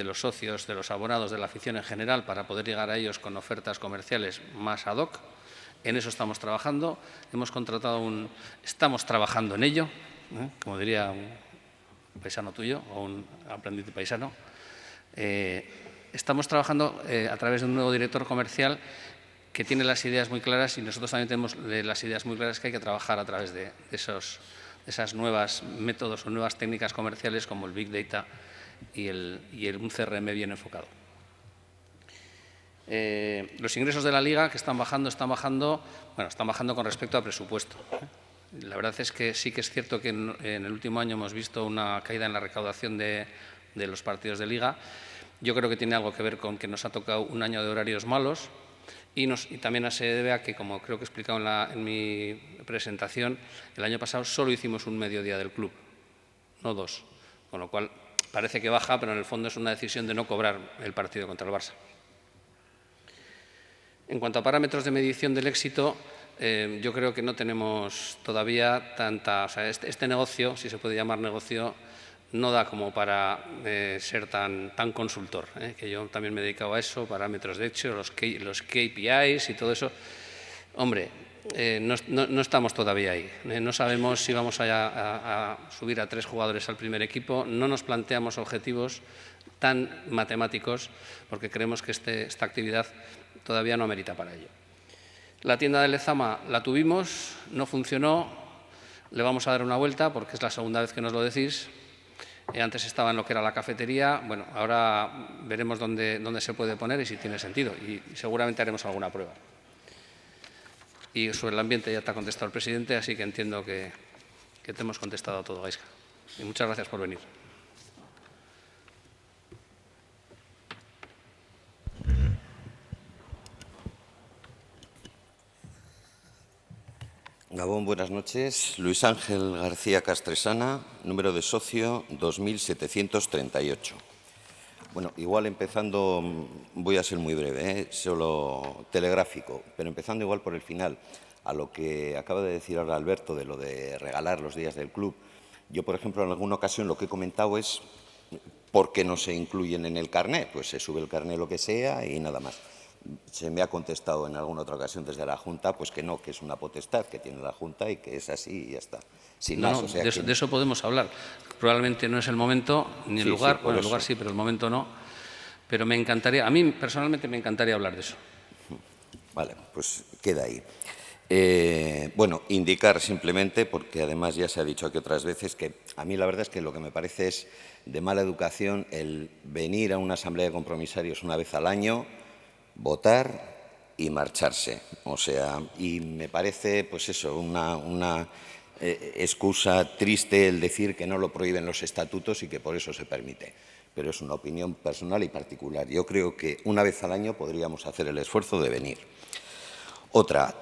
los socios, de los abonados, de la afición en general, para poder llegar a ellos con ofertas comerciales más ad hoc. En eso estamos trabajando. Estamos trabajando en ello, como diría un paisano tuyo o un aprendiz de paisano. Estamos trabajando a través de un nuevo director comercial que tiene las ideas muy claras, y nosotros también tenemos las ideas muy claras que hay que trabajar a través de esas nuevas métodos o nuevas técnicas comerciales como el Big Data y un CRM bien enfocado. Los ingresos de la Liga que están bajando con respecto a presupuesto. La verdad es que sí que es cierto que en el último año hemos visto una caída en la recaudación de los partidos de Liga. Yo creo que tiene algo que ver con que nos ha tocado un año de horarios malos y también se debe a que, como creo que he explicado en mi presentación, el año pasado solo hicimos un mediodía del club, no 2, con lo cual parece que baja, pero en el fondo es una decisión de no cobrar el partido contra el Barça. En cuanto a parámetros de medición del éxito, yo creo que no tenemos todavía tanta... O sea, este negocio, si se puede llamar negocio, no da como para ser tan consultor, que yo también me he dedicado a eso, parámetros de hecho, los KPIs y todo eso. Hombre, no estamos todavía ahí. No sabemos si vamos a subir a 3 jugadores al primer equipo. No nos planteamos objetivos tan matemáticos porque creemos que esta actividad todavía no amerita para ello. La tienda de Lezama la tuvimos, no funcionó, le vamos a dar una vuelta porque es la segunda vez que nos lo decís. Antes estaba en lo que era la cafetería, bueno, ahora veremos dónde se puede poner y si tiene sentido, y seguramente haremos alguna prueba. Y sobre el ambiente ya te ha contestado el presidente, así que entiendo que te hemos contestado todo, Gaizka. Y muchas gracias por venir. Gabón, buenas noches. Luis Ángel García Castresana, número de socio 2738. Bueno, igual empezando, voy a ser muy breve, solo telegráfico, pero empezando igual por el final, a lo que acaba de decir ahora Alberto de lo de regalar los días del club. Yo, por ejemplo, en alguna ocasión lo que he comentado es ¿por qué no se incluyen en el carné? Pues se sube el carné lo que sea y nada más. Se me ha contestado en alguna otra ocasión desde la Junta pues que no, que es una potestad que tiene la Junta y que es así y ya está. Sin más, o sea de eso podemos hablar. Probablemente no es el momento ni el lugar, bueno, el lugar sí, pero el momento no. Pero me encantaría, a mí personalmente me encantaría hablar de eso. Vale, pues queda ahí. Bueno, indicar simplemente, porque además ya se ha dicho aquí otras veces, que a mí la verdad es que lo que me parece es de mala educación el venir a una asamblea de compromisarios una vez al año, votar y marcharse. O sea, y me parece, pues eso, una excusa triste el decir que no lo prohíben los estatutos y que por eso se permite. Pero es una opinión personal y particular. Yo creo que una vez al año podríamos hacer el esfuerzo de venir. Otra,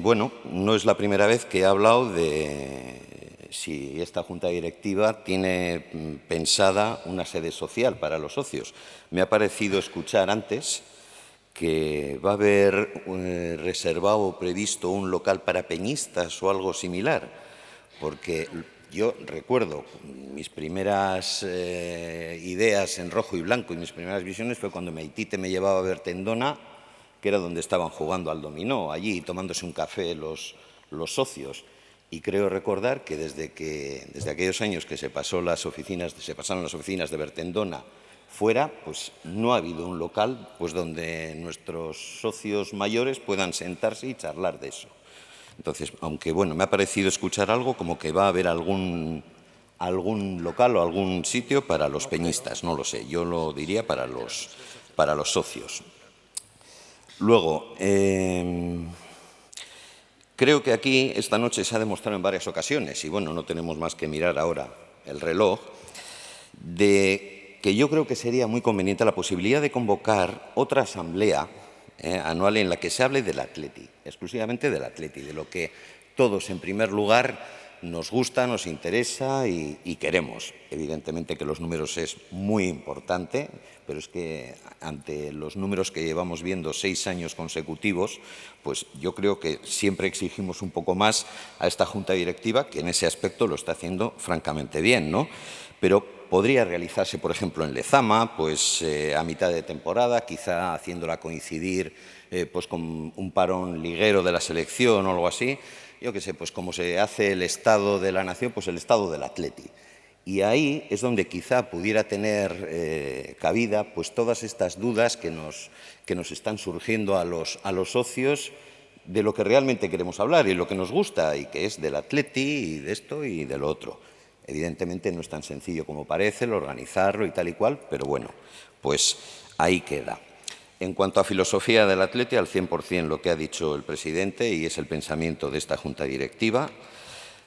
bueno, no es la primera vez que he hablado de si esta Junta Directiva tiene pensada una sede social para los socios. Me ha parecido escuchar antes que va a haber reservado o previsto un local para peñistas o algo similar, porque yo recuerdo mis primeras ideas en rojo y blanco y mis primeras visiones fue cuando Meitite me llevaba a Bertendona, que era donde estaban jugando al dominó, allí tomándose un café los socios. Y creo recordar que desde aquellos años que se pasaron las oficinas de Bertendona fuera, pues no ha habido un local pues donde nuestros socios mayores puedan sentarse y charlar de eso. Entonces, aunque bueno, me ha parecido escuchar algo como que va a haber algún local o algún sitio para los peñistas, no lo sé, yo lo diría para los socios. Luego, creo que aquí esta noche se ha demostrado en varias ocasiones, y bueno, no tenemos más que mirar ahora el reloj, de que yo creo que sería muy conveniente la posibilidad de convocar otra asamblea anual en la que se hable del Atleti, exclusivamente del Atleti, de lo que todos en primer lugar nos gusta, nos interesa y queremos. Evidentemente que los números es muy importante, pero es que ante los números que llevamos viendo 6 años consecutivos, pues yo creo que siempre exigimos un poco más a esta Junta Directiva, que en ese aspecto lo está haciendo francamente bien, ¿no? Pero podría realizarse, por ejemplo, en Lezama, pues a mitad de temporada, quizá haciéndola coincidir pues con un parón liguero de la selección o algo así. Yo qué sé, pues como se hace el Estado de la Nación, pues el Estado del Atleti. Y ahí es donde quizá pudiera tener cabida pues todas estas dudas que nos están surgiendo a los socios de lo que realmente queremos hablar y lo que nos gusta, y que es del Atleti y de esto y de lo otro. Evidentemente no es tan sencillo como parece el organizarlo y tal y cual, pero bueno, pues ahí queda. En cuanto a filosofía del Atleti, al 100% lo que ha dicho el presidente, y es el pensamiento de esta Junta Directiva.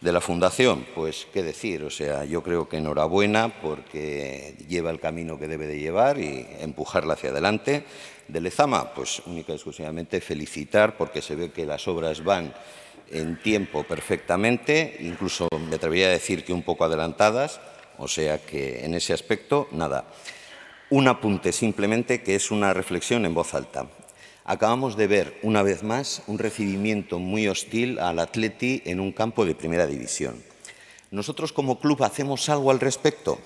De la Fundación, pues qué decir, o sea, yo creo que enhorabuena porque lleva el camino que debe de llevar y empujarla hacia adelante. De Lezama, pues única y exclusivamente felicitar porque se ve que las obras van en tiempo perfectamente, incluso me atrevería a decir que un poco adelantadas, o sea que en ese aspecto, nada. Un apunte simplemente, que es una reflexión en voz alta. Acabamos de ver, una vez más, un recibimiento muy hostil al Atleti en un campo de primera división. ¿Nosotros como club hacemos algo al respecto?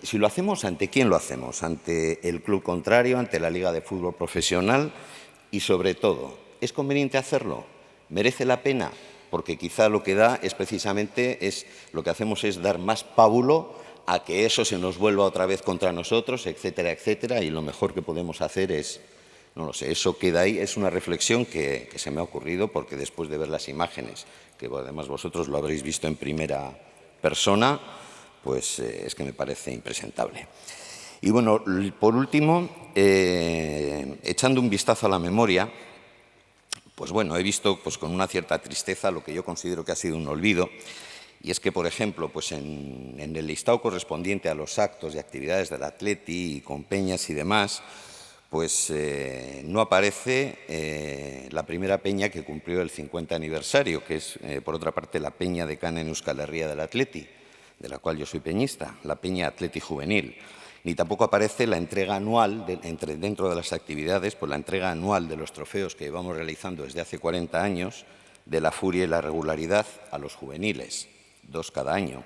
Si lo hacemos, ¿ante quién lo hacemos? ¿Ante el club contrario, ante la Liga de Fútbol Profesional? Y sobre todo, ¿es conveniente hacerlo? ¿Merece la pena? Porque quizá lo que da es precisamente, lo que hacemos es dar más pábulo a que eso se nos vuelva otra vez contra nosotros, etcétera, etcétera, y lo mejor que podemos hacer es, no lo sé, eso queda ahí, es una reflexión que se me ha ocurrido porque después de ver las imágenes, que además vosotros lo habréis visto en primera persona, pues es que me parece impresentable. Y bueno, por último, echando un vistazo a la memoria, pues bueno, he visto pues con una cierta tristeza lo que yo considero que ha sido un olvido, y es que, por ejemplo, pues en el listado correspondiente a los actos y actividades del Atleti y con peñas y demás, pues no aparece la primera peña que cumplió el 50 aniversario, que es, por otra parte, la Peña Decana en Euskal Herria del Atleti, de la cual yo soy peñista, la Peña Atleti Juvenil. Ni tampoco aparece la entrega anual, dentro de las actividades, pues la entrega anual de los trofeos que llevamos realizando desde hace 40 años, de la furia y la regularidad a los juveniles, 2 cada año.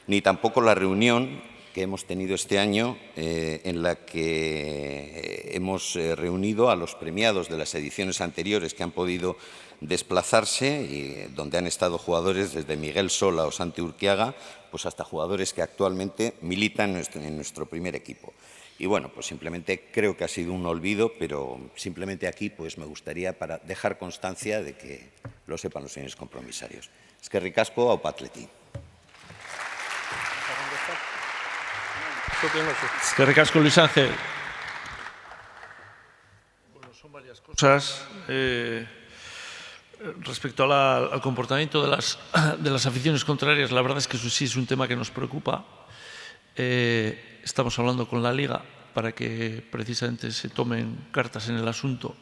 Ni tampoco la reunión que hemos tenido este año, en la que hemos reunido a los premiados de las ediciones anteriores que han podido desplazarse y donde han estado jugadores desde Miguel Sola o Santi Urquiaga, pues hasta jugadores que actualmente militan en nuestro primer equipo. Y bueno, pues simplemente creo que ha sido un olvido, pero simplemente aquí pues me gustaría para dejar constancia de que lo sepan los señores compromisarios. Eskerrik asko, aupa atleti. Eskerrik asko, Luis Ángel. Bueno, son varias cosas. Respecto al comportamiento de las aficiones contrarias, la verdad es que eso sí es un tema que nos preocupa. Estamos hablando con la Liga para que precisamente se tomen cartas en el asunto,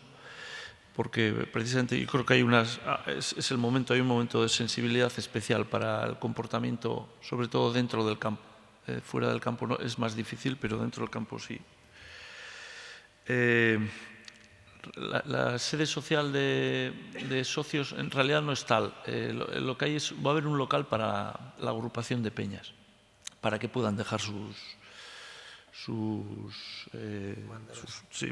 porque precisamente yo creo que hay es el momento, hay un momento de sensibilidad especial para el comportamiento, sobre todo dentro del campo. Fuera del campo no, es más difícil, pero dentro del campo sí. La sede social de socios en realidad no es tal. Lo que hay va a haber un local para la agrupación de peñas, para que puedan dejar sus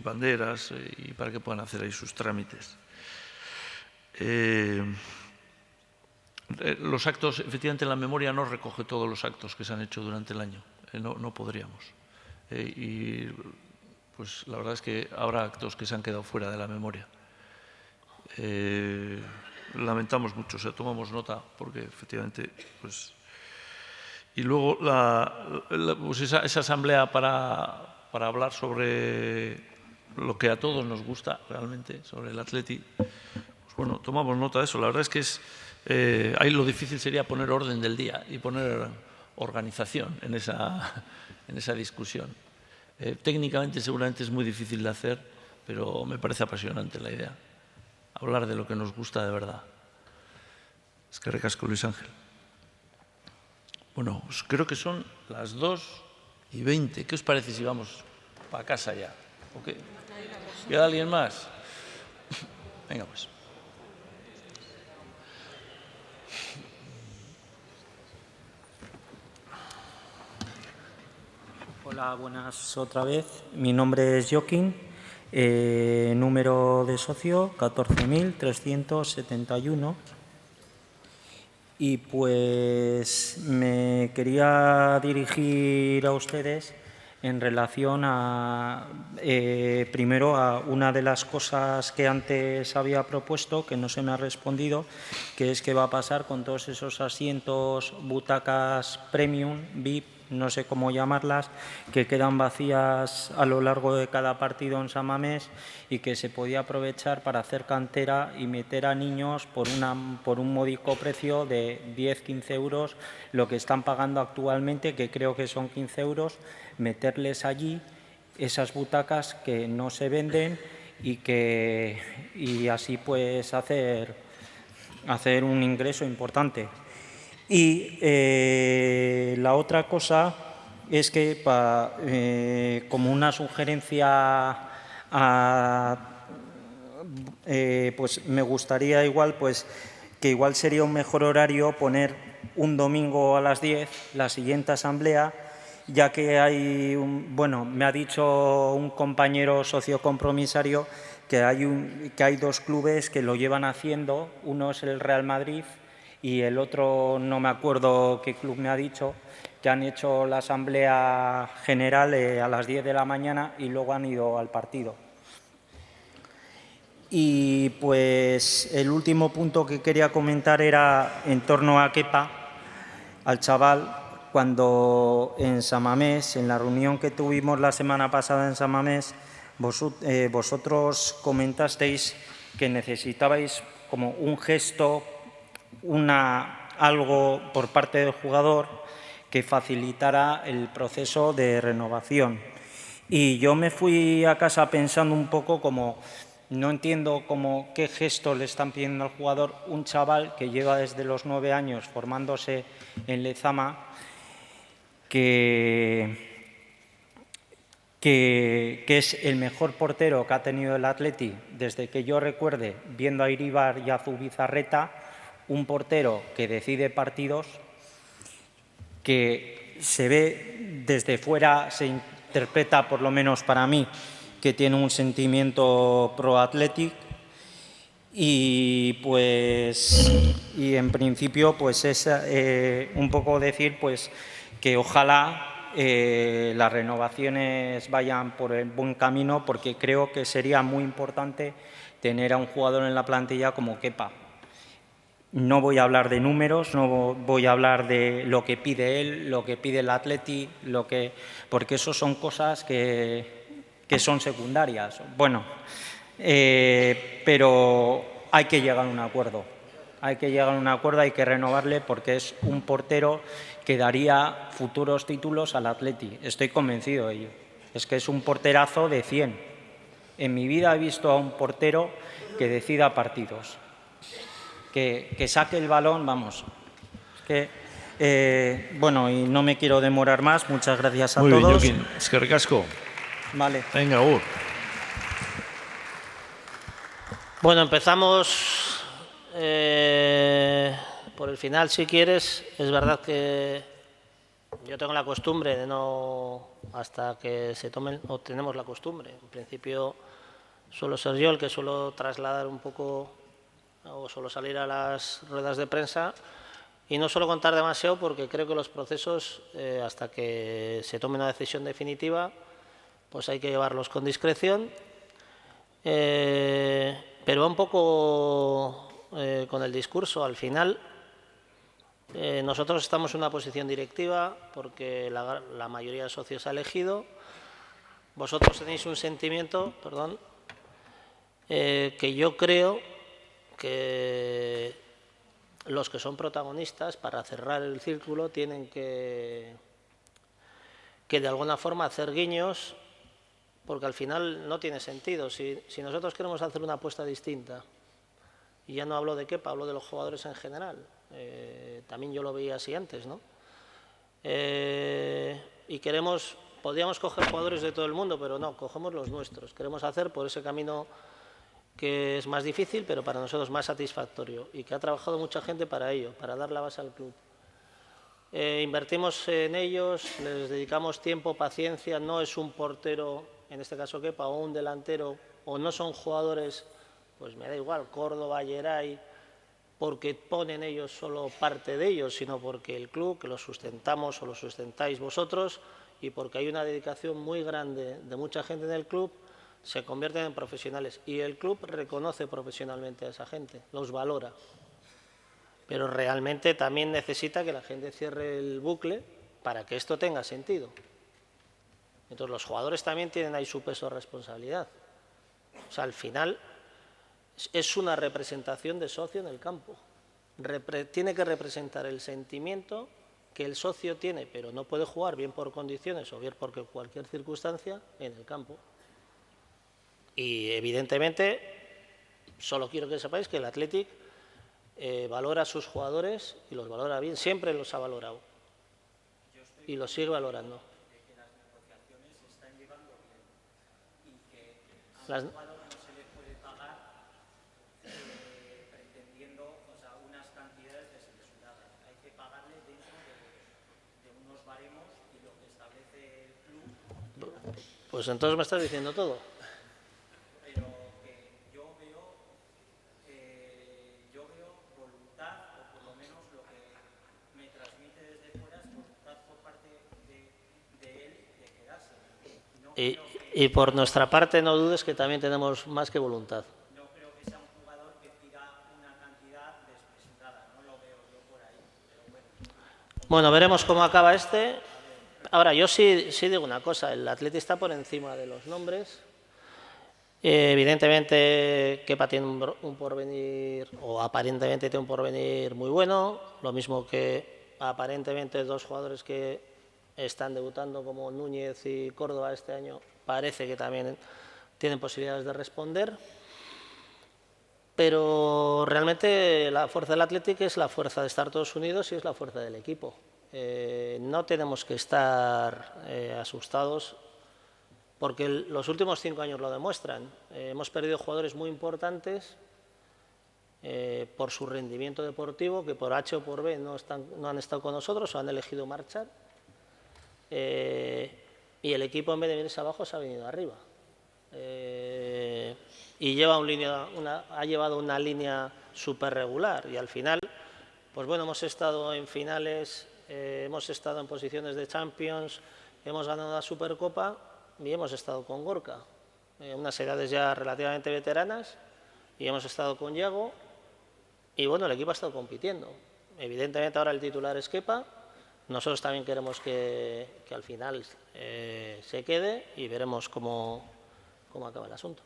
banderas y para que puedan hacer ahí sus trámites. Los actos, efectivamente, la memoria no recoge todos los actos que se han hecho durante el año. No podríamos. Y pues la verdad es que habrá actos que se han quedado fuera de la memoria. Lamentamos mucho, o sea, tomamos nota, porque efectivamente, pues... Y luego pues esa asamblea para hablar sobre lo que a todos nos gusta realmente, sobre el Atleti, pues bueno, tomamos nota de eso. La verdad es que ahí lo difícil sería poner orden del día y poner organización en esa discusión. Técnicamente seguramente es muy difícil de hacer, pero me parece apasionante la idea. Hablar de lo que nos gusta de verdad. Eskerrik asko, Luis Ángel. Bueno, pues creo que son las 2:20. ¿Qué os parece si vamos para casa ya? ¿O qué? ¿Queda alguien más? Venga, pues. Hola, buenas otra vez. Mi nombre es Joaquín, número de socio 14.371. Y pues me quería dirigir a ustedes en relación primero a una de las cosas que antes había propuesto, que no se me ha respondido, que es qué va a pasar con todos esos asientos, butacas premium, VIP, no sé cómo llamarlas, que quedan vacías a lo largo de cada partido en San Mamés y que se podía aprovechar para hacer cantera y meter a niños por un módico precio de 10-15 euros, lo que están pagando actualmente, que creo que son 15 euros, meterles allí esas butacas que no se venden y así pues hacer un ingreso importante. Y la otra cosa es que, como una sugerencia, pues me gustaría igual, pues que igual sería un mejor horario poner un domingo a las 10 la siguiente asamblea, ya que hay me ha dicho un compañero socio compromisario que hay dos clubes que lo llevan haciendo, uno es el Real Madrid y el otro, no me acuerdo qué club me ha dicho, que han hecho la asamblea general a las 10 de la mañana y luego han ido al partido. Y pues el último punto que quería comentar era en torno a Kepa, al chaval, cuando en San Mamés, en la reunión que tuvimos la semana pasada en San Mamés, vosotros comentasteis que necesitabais como un gesto, algo por parte del jugador que facilitara el proceso de renovación. Y yo me fui a casa pensando un poco como, no entiendo qué gesto le están pidiendo al jugador un chaval que lleva desde los 9 años formándose en Lezama, que es el mejor portero que ha tenido el Atleti desde que yo recuerde, viendo a Iríbar y a Zubizarreta, un portero que decide partidos, que se ve desde fuera, se interpreta, por lo menos para mí, que tiene un sentimiento pro-Athletic y en principio pues es un poco decir pues que ojalá las renovaciones vayan por el buen camino, porque creo que sería muy importante tener a un jugador en la plantilla como Kepa. No voy a hablar de números, no voy a hablar de lo que pide él, lo que pide el Atleti, porque eso son cosas que son secundarias. Bueno, pero hay que llegar a un acuerdo. Hay que llegar a un acuerdo, hay que renovarle porque es un portero que daría futuros títulos al Atleti. Estoy convencido de ello. Es que es un porterazo de 100. En mi vida he visto a un portero que decida partidos. Que saque el balón, vamos. Bueno, y no me quiero demorar más. Muchas gracias a todos. Muy bien, Joaquín. Eskerrik asko. Vale. Venga, Agur. Bueno, empezamos por el final, si quieres. Es verdad que yo tengo la costumbre de no, hasta que se tomen, o tenemos la costumbre. En principio suelo ser yo el que suelo trasladar un poco, o suelo salir a las ruedas de prensa y no suelo contar demasiado porque creo que los procesos, hasta que se tome una decisión definitiva, pues hay que llevarlos con discreción. Pero va un poco con el discurso. Al final, nosotros estamos en una posición directiva porque la mayoría de socios ha elegido. Vosotros tenéis un sentimiento, perdón, que yo creo que los que son protagonistas, para cerrar el círculo, tienen que de alguna forma hacer guiños, porque al final no tiene sentido. Si nosotros queremos hacer una apuesta distinta, y ya no hablo de Kepa, hablo de los jugadores en general, también yo lo veía así antes, ¿no? Y podríamos coger jugadores de todo el mundo, pero no, cogemos los nuestros. Queremos hacer por ese camino que es más difícil, pero para nosotros más satisfactorio, y que ha trabajado mucha gente para ello, para dar la base al club. Invertimos en ellos, les dedicamos tiempo, paciencia. No es un portero, en este caso Kepa, o un delantero, o no son jugadores, pues me da igual, Córdoba, Geray, porque ponen ellos solo parte de ellos, sino porque el club, que lo sustentamos o lo sustentáis vosotros, y porque hay una dedicación muy grande de mucha gente en el club, se convierten en profesionales. Y el club reconoce profesionalmente a esa gente, los valora. Pero realmente también necesita que la gente cierre el bucle para que esto tenga sentido. Entonces los jugadores también tienen ahí su peso de responsabilidad. O sea, al final es una representación de socio en el campo. Tiene que representar el sentimiento que el socio tiene, pero no puede jugar bien por condiciones o bien por cualquier circunstancia en el campo. Y evidentemente, solo quiero que sepáis que el Athletic valora a sus jugadores y los valora bien, siempre los ha valorado y los sigue valorando. Pues entonces me estás diciendo todo. Pero que yo veo voluntad, o por lo menos lo que me transmite desde fuera es voluntad por parte de él de quedarse. Y por nuestra parte no dudes que también tenemos más que voluntad. No creo que sea un jugador que pida una cantidad desmesurada, no lo veo yo por ahí. Pero bueno, veremos cómo acaba este. Ahora, yo sí digo una cosa, el Atleti está por encima de los nombres. Evidentemente, Kepa tiene un porvenir, o aparentemente tiene un porvenir muy bueno, lo mismo que aparentemente dos jugadores que están debutando como Núñez y Córdoba este año, parece que también tienen posibilidades de responder. Pero realmente la fuerza del Athletic es la fuerza de estar todos unidos y es la fuerza del equipo. No tenemos que estar asustados porque los últimos 5 años lo demuestran. Hemos perdido jugadores muy importantes por su rendimiento deportivo, que por H o por B no han estado con nosotros o han elegido marchar. y el equipo, en vez de venirse abajo, se ha venido arriba. Y lleva ha llevado una línea súper regular, y al final, pues bueno, hemos estado en finales, hemos estado en posiciones de Champions, hemos ganado la Supercopa y hemos estado con Gorka, unas edades ya relativamente veteranas, y hemos estado con Yago, y bueno, el equipo ha estado compitiendo. Evidentemente ahora el titular es Kepa, nosotros también queremos que al final se quede, y veremos cómo acaba el asunto.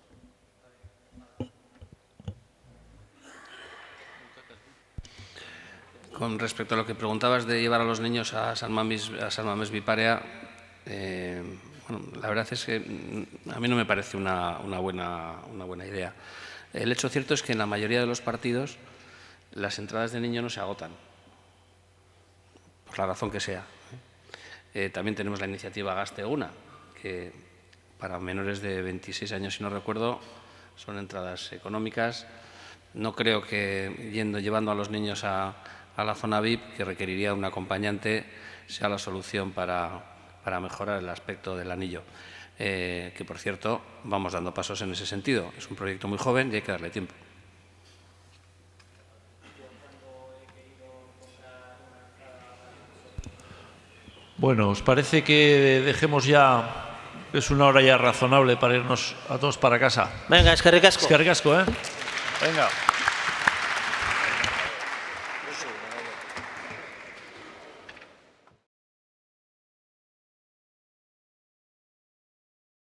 Con respecto a lo que preguntabas de llevar a los niños a San Mamés Viparea, bueno, la verdad es que a mí no me parece una buena idea. El hecho cierto es que en la mayoría de los partidos las entradas de niños no se agotan, por la razón que sea. También tenemos la iniciativa Gaste Una, que para menores de 26 años, si no recuerdo, son entradas económicas. No creo que llevando a los niños a la zona VIP, que requeriría un acompañante, sea la solución para mejorar el aspecto del anillo. Que, por cierto, vamos dando pasos en ese sentido. Es un proyecto muy joven y hay que darle tiempo. Bueno, ¿os parece que dejemos ya? Es una hora ya razonable para irnos a todos para casa. Venga, es que ricasco. Es que ricasco, ¿eh? Venga.